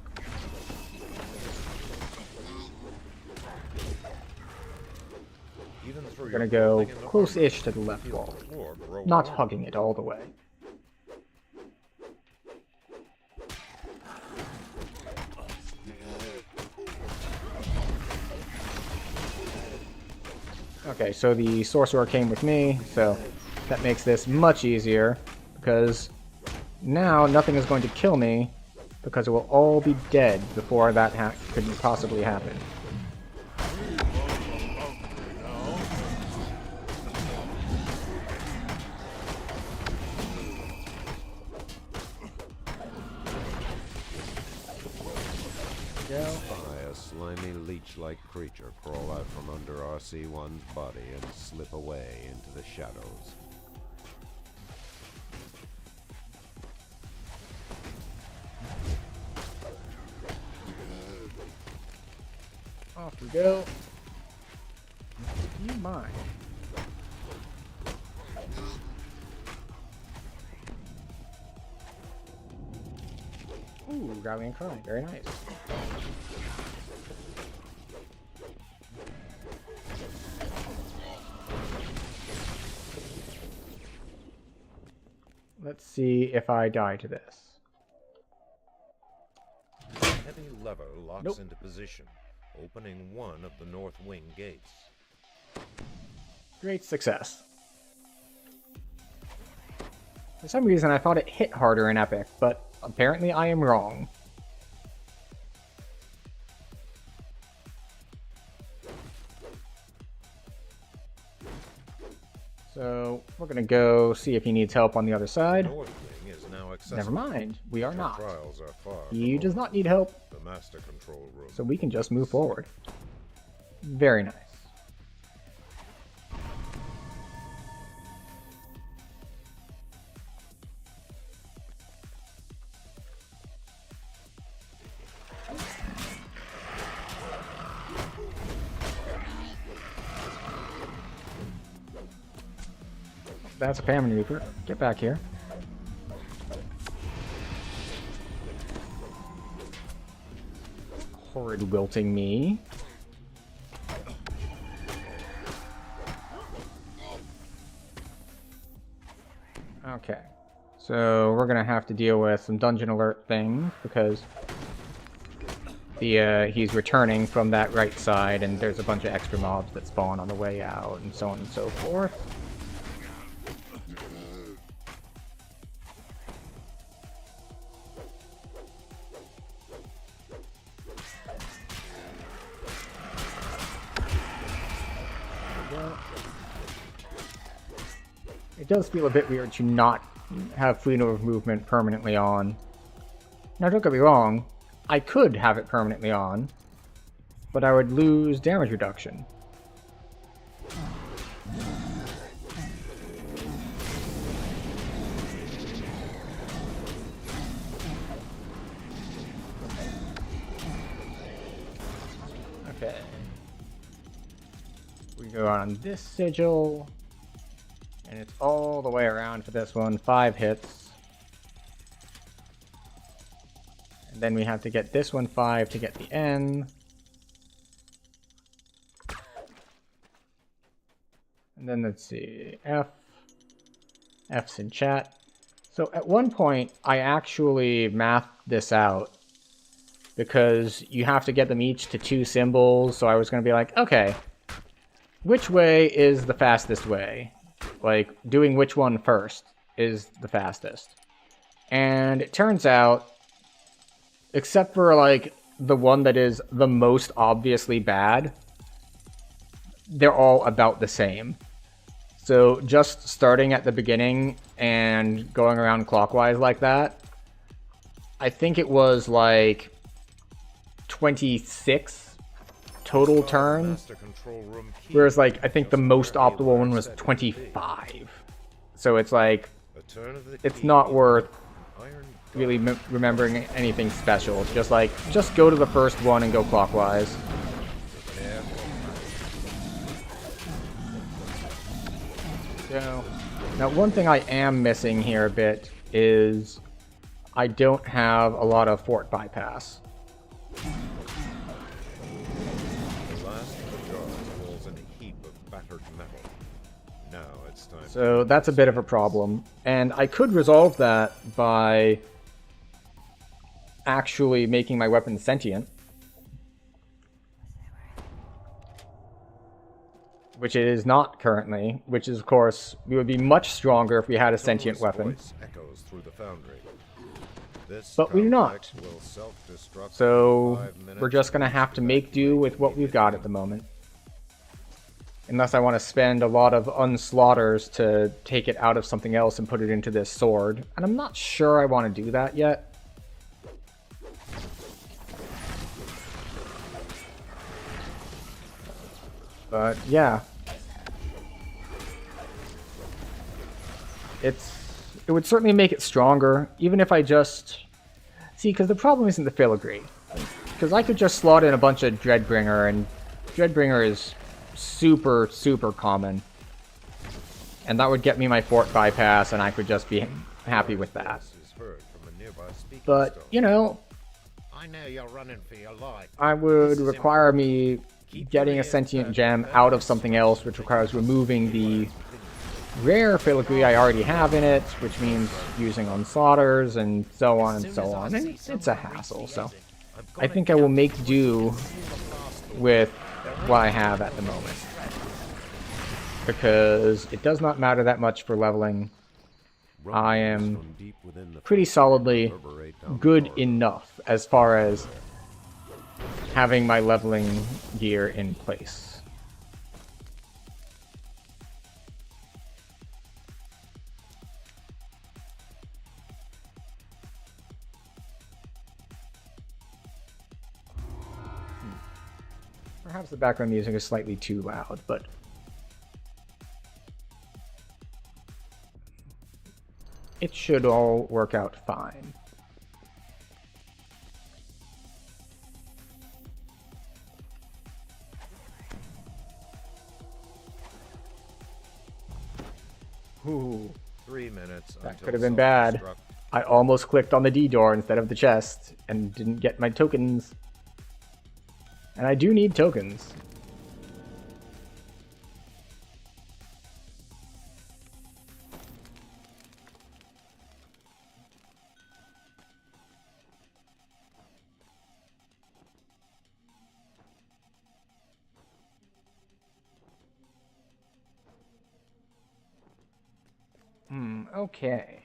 We're gonna go close-ish to the left wall. Not hugging it all the way. Okay, so the sorcerer came with me, so that makes this much easier, because now nothing is going to kill me, because it will all be dead before that could possibly happen. A slimy leech-like creature crawl out from under RC1's body and slip away into the shadows. we go. You mind? Ooh, rallying cry. Very nice. Let's see if I die to this. A heavy lever locks Nope. into position, opening one of the north wing gates. Great success. For some reason, I thought it hit harder in Epic, but apparently I am wrong. So, we're gonna go see if he needs help on the other side. North wing is now accessible. Never mind, we are Your not. trials are far He from does over. not need help, The master control room. so we can just move forward. Very nice. That's a Famine Reaper. Get back here. Horrid wilting me. Okay. So we're gonna have to deal with some dungeon alert things because he's returning from that right side and there's a bunch of extra mobs that spawn on the way out and so on and so forth. It does feel a bit weird to not have freedom of movement permanently on. Now don't get me wrong, I could have it permanently on, but I would lose damage reduction. Okay. We go on this sigil. And it's all the way around for this one. 5 hits. And then we have to get this one 5 to get the N. And then let's see. F. F's in chat. So at one point, I actually mathed this out. Because you have to get them each to 2 symbols. So I was going to be like, okay, which way is the fastest way? Like, doing which one first is the fastest. And it turns out, except for, like, the one that is the most obviously bad, they're all about the same. So just starting at the beginning and going around clockwise like that, I think it was, like, 26 total turns, whereas like I think the most optimal one was 25. So it's like it's not worth really remembering anything special. It's just like just go to the first one and go clockwise. So now one thing I am missing here a bit is I don't have a lot of fort bypass. So that's a bit of a problem, and I could resolve that by actually making my weapon sentient, which it is not currently, which is of course, we would be much stronger if we had a sentient weapon, but we do not. So we're just going to have to make do with what we've got at the moment. Unless I want to spend a lot of unslaughters to take it out of something else and put it into this sword. And I'm not sure I want to do that yet. But yeah. It would certainly make it stronger, even if I just... See, because the problem isn't the filigree. Because I could just slot in a bunch of Dreadbringer and Dreadbringer is super, super common. And that would get me my fort bypass, and I could just be happy with that. But, you know, I know you're running for your life. I would require me getting a sentient gem out of something else, which requires removing the rare filigree I already have in it, which means using onslaughters and so on and so on. And it's a hassle, so I think I will make do with what I have at the moment. Because it does not matter that much for leveling. I am pretty solidly good enough as far as having my leveling gear in place. Perhaps the background music is slightly too loud, but it should all work out fine. Ooh, 3 minutes. that could have been bad. I almost clicked on the D door instead of the chest and didn't get my tokens. And I do need tokens. Okay.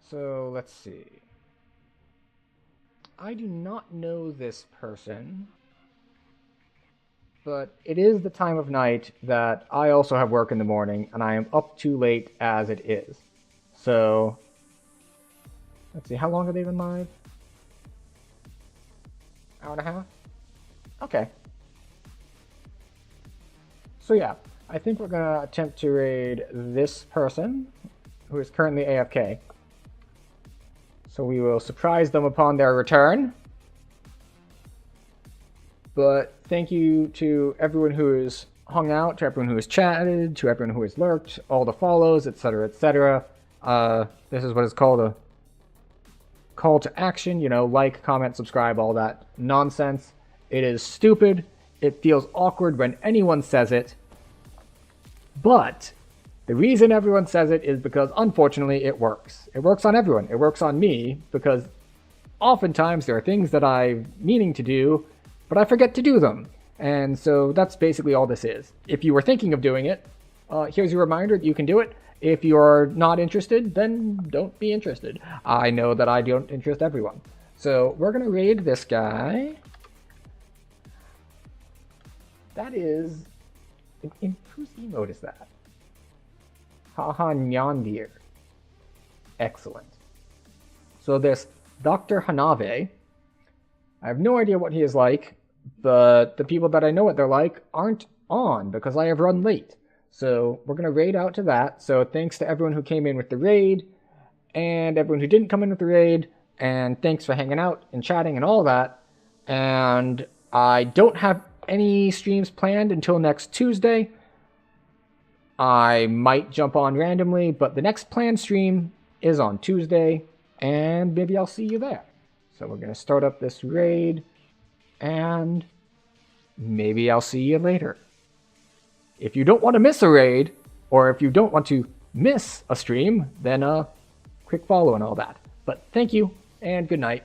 So, let's see. I do not know this person, but it is the time of night that I also have work in the morning, and I am up too late as it is. So, let's see, how long have they been live? Hour and a half? Okay. So yeah, I think we're gonna attempt to raid this person, who is currently AFK. So we will surprise them upon their return. But thank you to everyone who has hung out, to everyone who has chatted, to everyone who has lurked, all the follows, etc., etc. This is what is called a call to action, you know, like, comment, subscribe, all that nonsense. It is stupid. It feels awkward when anyone says it. But the reason everyone says it is because, unfortunately, it works. It works on everyone. It works on me because oftentimes there are things that I'm meaning to do, but I forget to do them. And so that's basically all this is. If you were thinking of doing it, here's your reminder that you can do it. If you're not interested, then don't be interested. I know that I don't interest everyone. So we're going to raid this guy. That is... whose emote is that? Haha Nyandir. Excellent. So this Dr. Hanave, I have no idea what he is like, but the people that I know what they're like aren't on because I have run late. So we're going to raid out to that. So thanks to everyone who came in with the raid and everyone who didn't come in with the raid. And thanks for hanging out and chatting and all that. And I don't have any streams planned until next Tuesday. I might jump on randomly, but the next planned stream is on Tuesday. And maybe I'll see you there. So we're going to start up this raid. And maybe I'll see you later. If you don't want to miss a raid, or if you don't want to miss a stream, then quick follow and all that. But thank you, and good night.